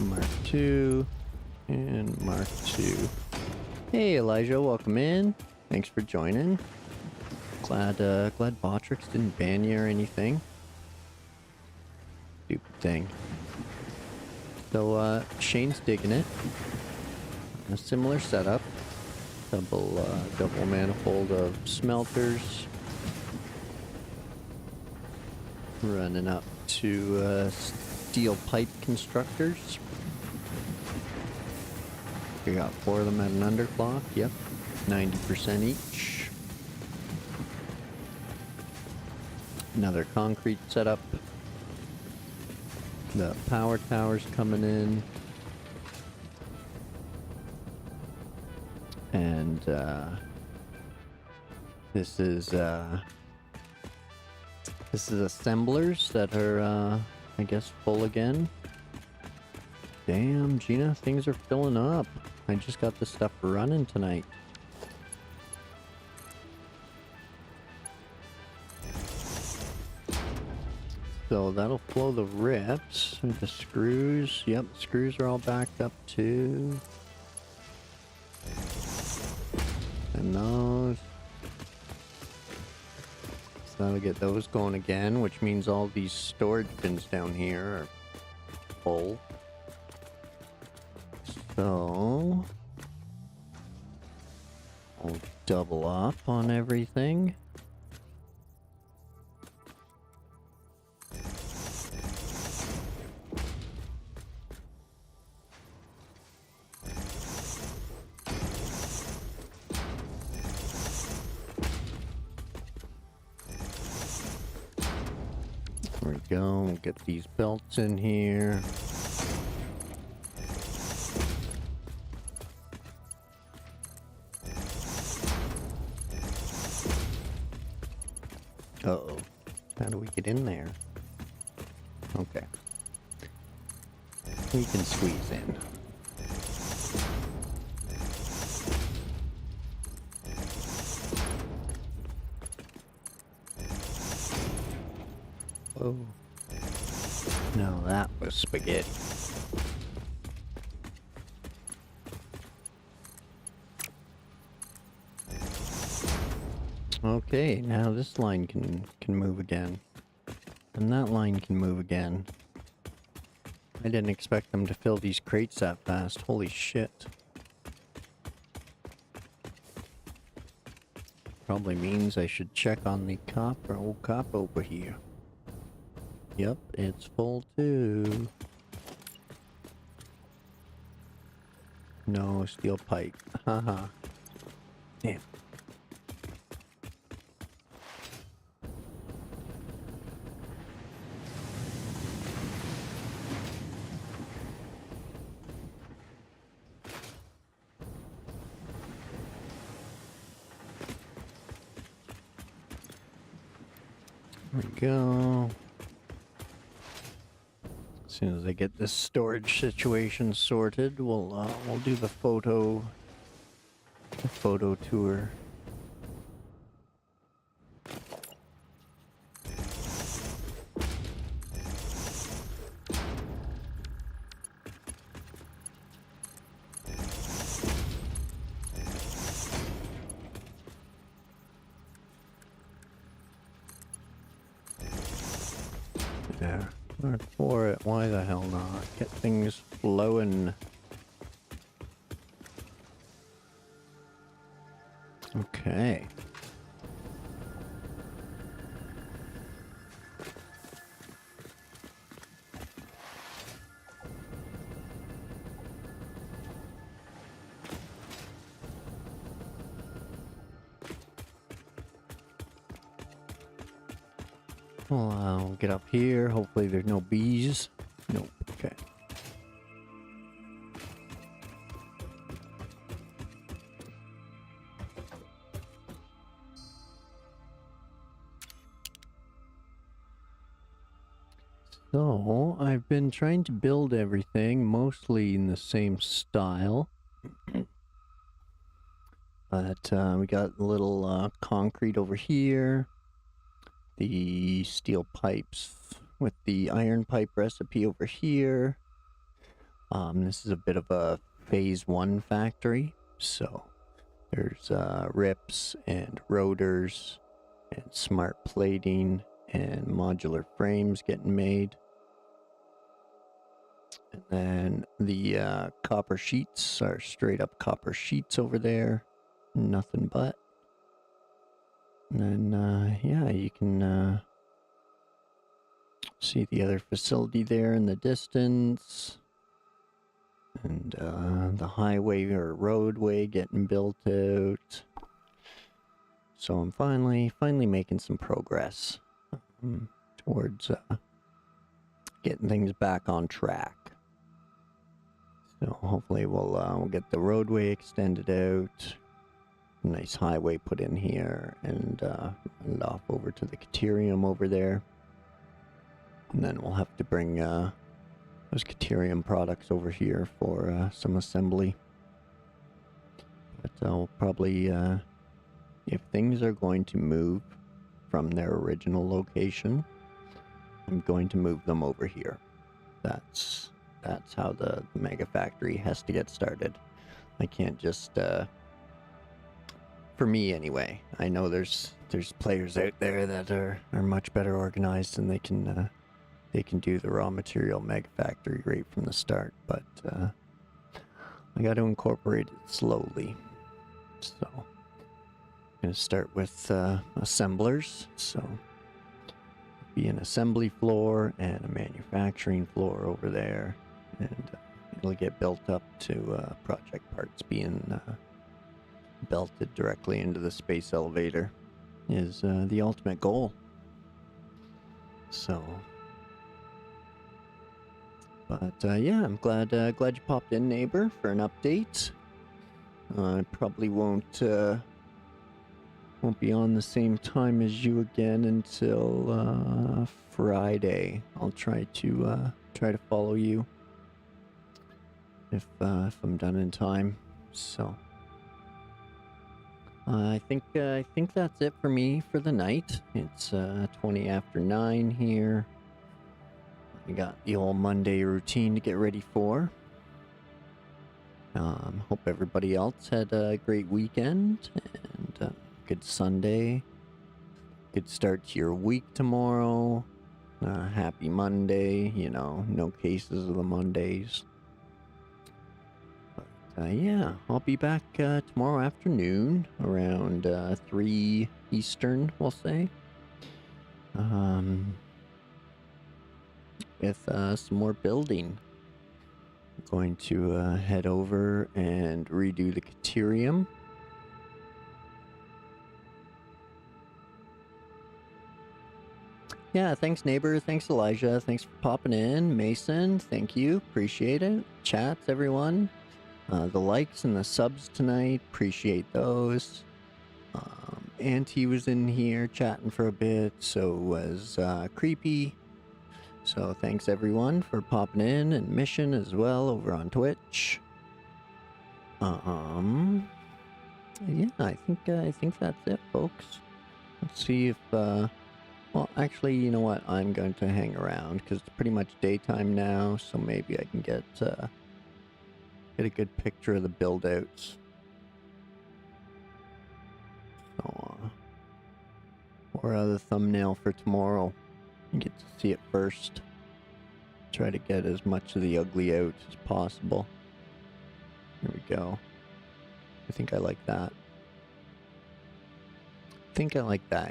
Mark 2 and Mark 2. Hey Elijah, welcome in. Thanks for joining. Glad Botrix didn't ban you or anything. Stupid thing. So Shane's digging it. A similar setup. Double manifold of smelters. Running up to steel pipe constructors. We got 4 of them at an underclock. Yep, 90% each. Another concrete setup. The power tower's coming in. And this is assemblers that are I guess full again. Damn, Gina, things are filling up. I just got this stuff running tonight. So that'll flow the rips. And the screws. Yep, the screws are all backed up too. And those. So that'll get those going again, which means all these storage bins down here are full. So I'll double up on everything. There we go. We'll get these belts in here. Uh-oh. How do we get in there? Okay. We can squeeze in. Oh. No, that was spaghetti. Okay, now this line can move again. And that line can move again. I didn't expect them to fill these crates that fast. Holy shit. Probably means I should check on the old cop over here. Yep, it's full too. No steel pipe. Haha. Damn. There we go. As soon as I get this storage situation sorted, we'll do the photo tour. There. Mark for it. Why the hell not? Get things flowing. Okay. Well, I'll get up here. Hopefully there's no bees. Nope. Okay. So, I've been trying to build everything mostly in the same style. But we got a little concrete over here. The steel pipes with the iron pipe recipe over here. This is a bit of a phase 1 factory. So, there's rips and rotors and smart plating and modular frames getting made. And then the copper sheets are straight up copper sheets over there. Nothing but. And then, yeah, you can see the other facility there in the distance. And the highway or roadway getting built out. So I'm finally making some progress towards getting things back on track. So hopefully we'll get the roadway extended out, a nice highway put in here, and run it off over to the Caterium over there. And then we'll have to bring those Caterium products over here for some assembly. But I'll probably, if things are going to move from their original location, I'm going to move them over here. That's how the Megafactory has to get started. I can't just, for me anyway. I know there's players out there that are much better organized and they can do the raw material Megafactory right from the start. But I got to incorporate it slowly. So I'm gonna start with assemblers. So be an assembly floor and a manufacturing floor over there. And it'll get built up to project parts being belted directly into the space elevator is the ultimate goal. So, but yeah, I'm glad you popped in, neighbor, for an update. I probably won't be on the same time as you again until Friday. I'll try to follow you if I'm done in time. So I think that's it for me for the night. It's 20 after 9 here. I got the old Monday routine to get ready for. Hope everybody else had a great weekend and good Sunday. Good start to your week tomorrow. Happy Monday. You know, no cases of the Mondays. But yeah, I'll be back tomorrow afternoon around 3 Eastern, we'll say. With some more building. I'm going to head over and redo the Caterium. Yeah, thanks neighbor, thanks Elijah, thanks for popping in. Mason, thank you, appreciate it. Chats, everyone. The likes and the subs tonight, appreciate those. Auntie was in here chatting for a bit, so was Creepy. So thanks everyone for popping in, and Mission as well over on Twitch. Yeah, I think that's it, folks. Let's see if well, actually, you know what? I'm going to hang around because it's pretty much daytime now, so maybe I can get a good picture of the build-outs. So, or the thumbnail for tomorrow. You get to see it first. Try to get as much of the ugly out as possible. Here we go. I think I like that.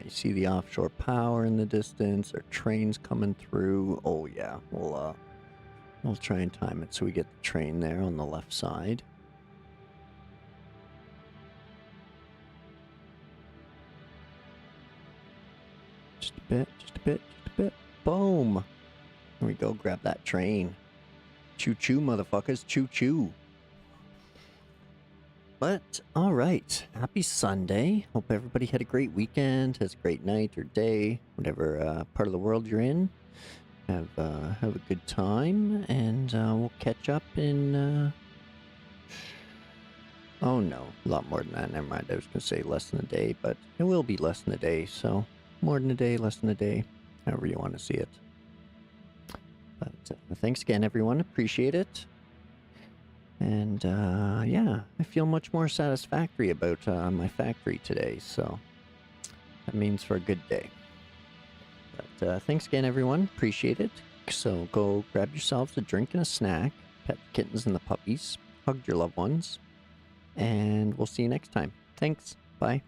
You see the offshore power in the distance, or trains coming through. Oh yeah, we'll try and time it so we get the train there on the left side. Just a bit. Boom! Here we go, grab that train. Choo-choo, motherfuckers, choo-choo. But, alright, happy Sunday. Hope everybody had a great weekend, has a great night or day, whatever part of the world you're in. have a good time, and we'll catch up in. Oh no, a lot more than that. Never mind. I was gonna say less than a day, but it will be less than a day. So more than a day, less than a day, however you want to see it. But thanks again, everyone. Appreciate it. And yeah, I feel much more satisfactory about my factory today. So that means for a good day. But thanks again, everyone. Appreciate it. So go grab yourselves a drink and a snack, pet the kittens and the puppies, hug your loved ones, and we'll see you next time. Thanks. Bye.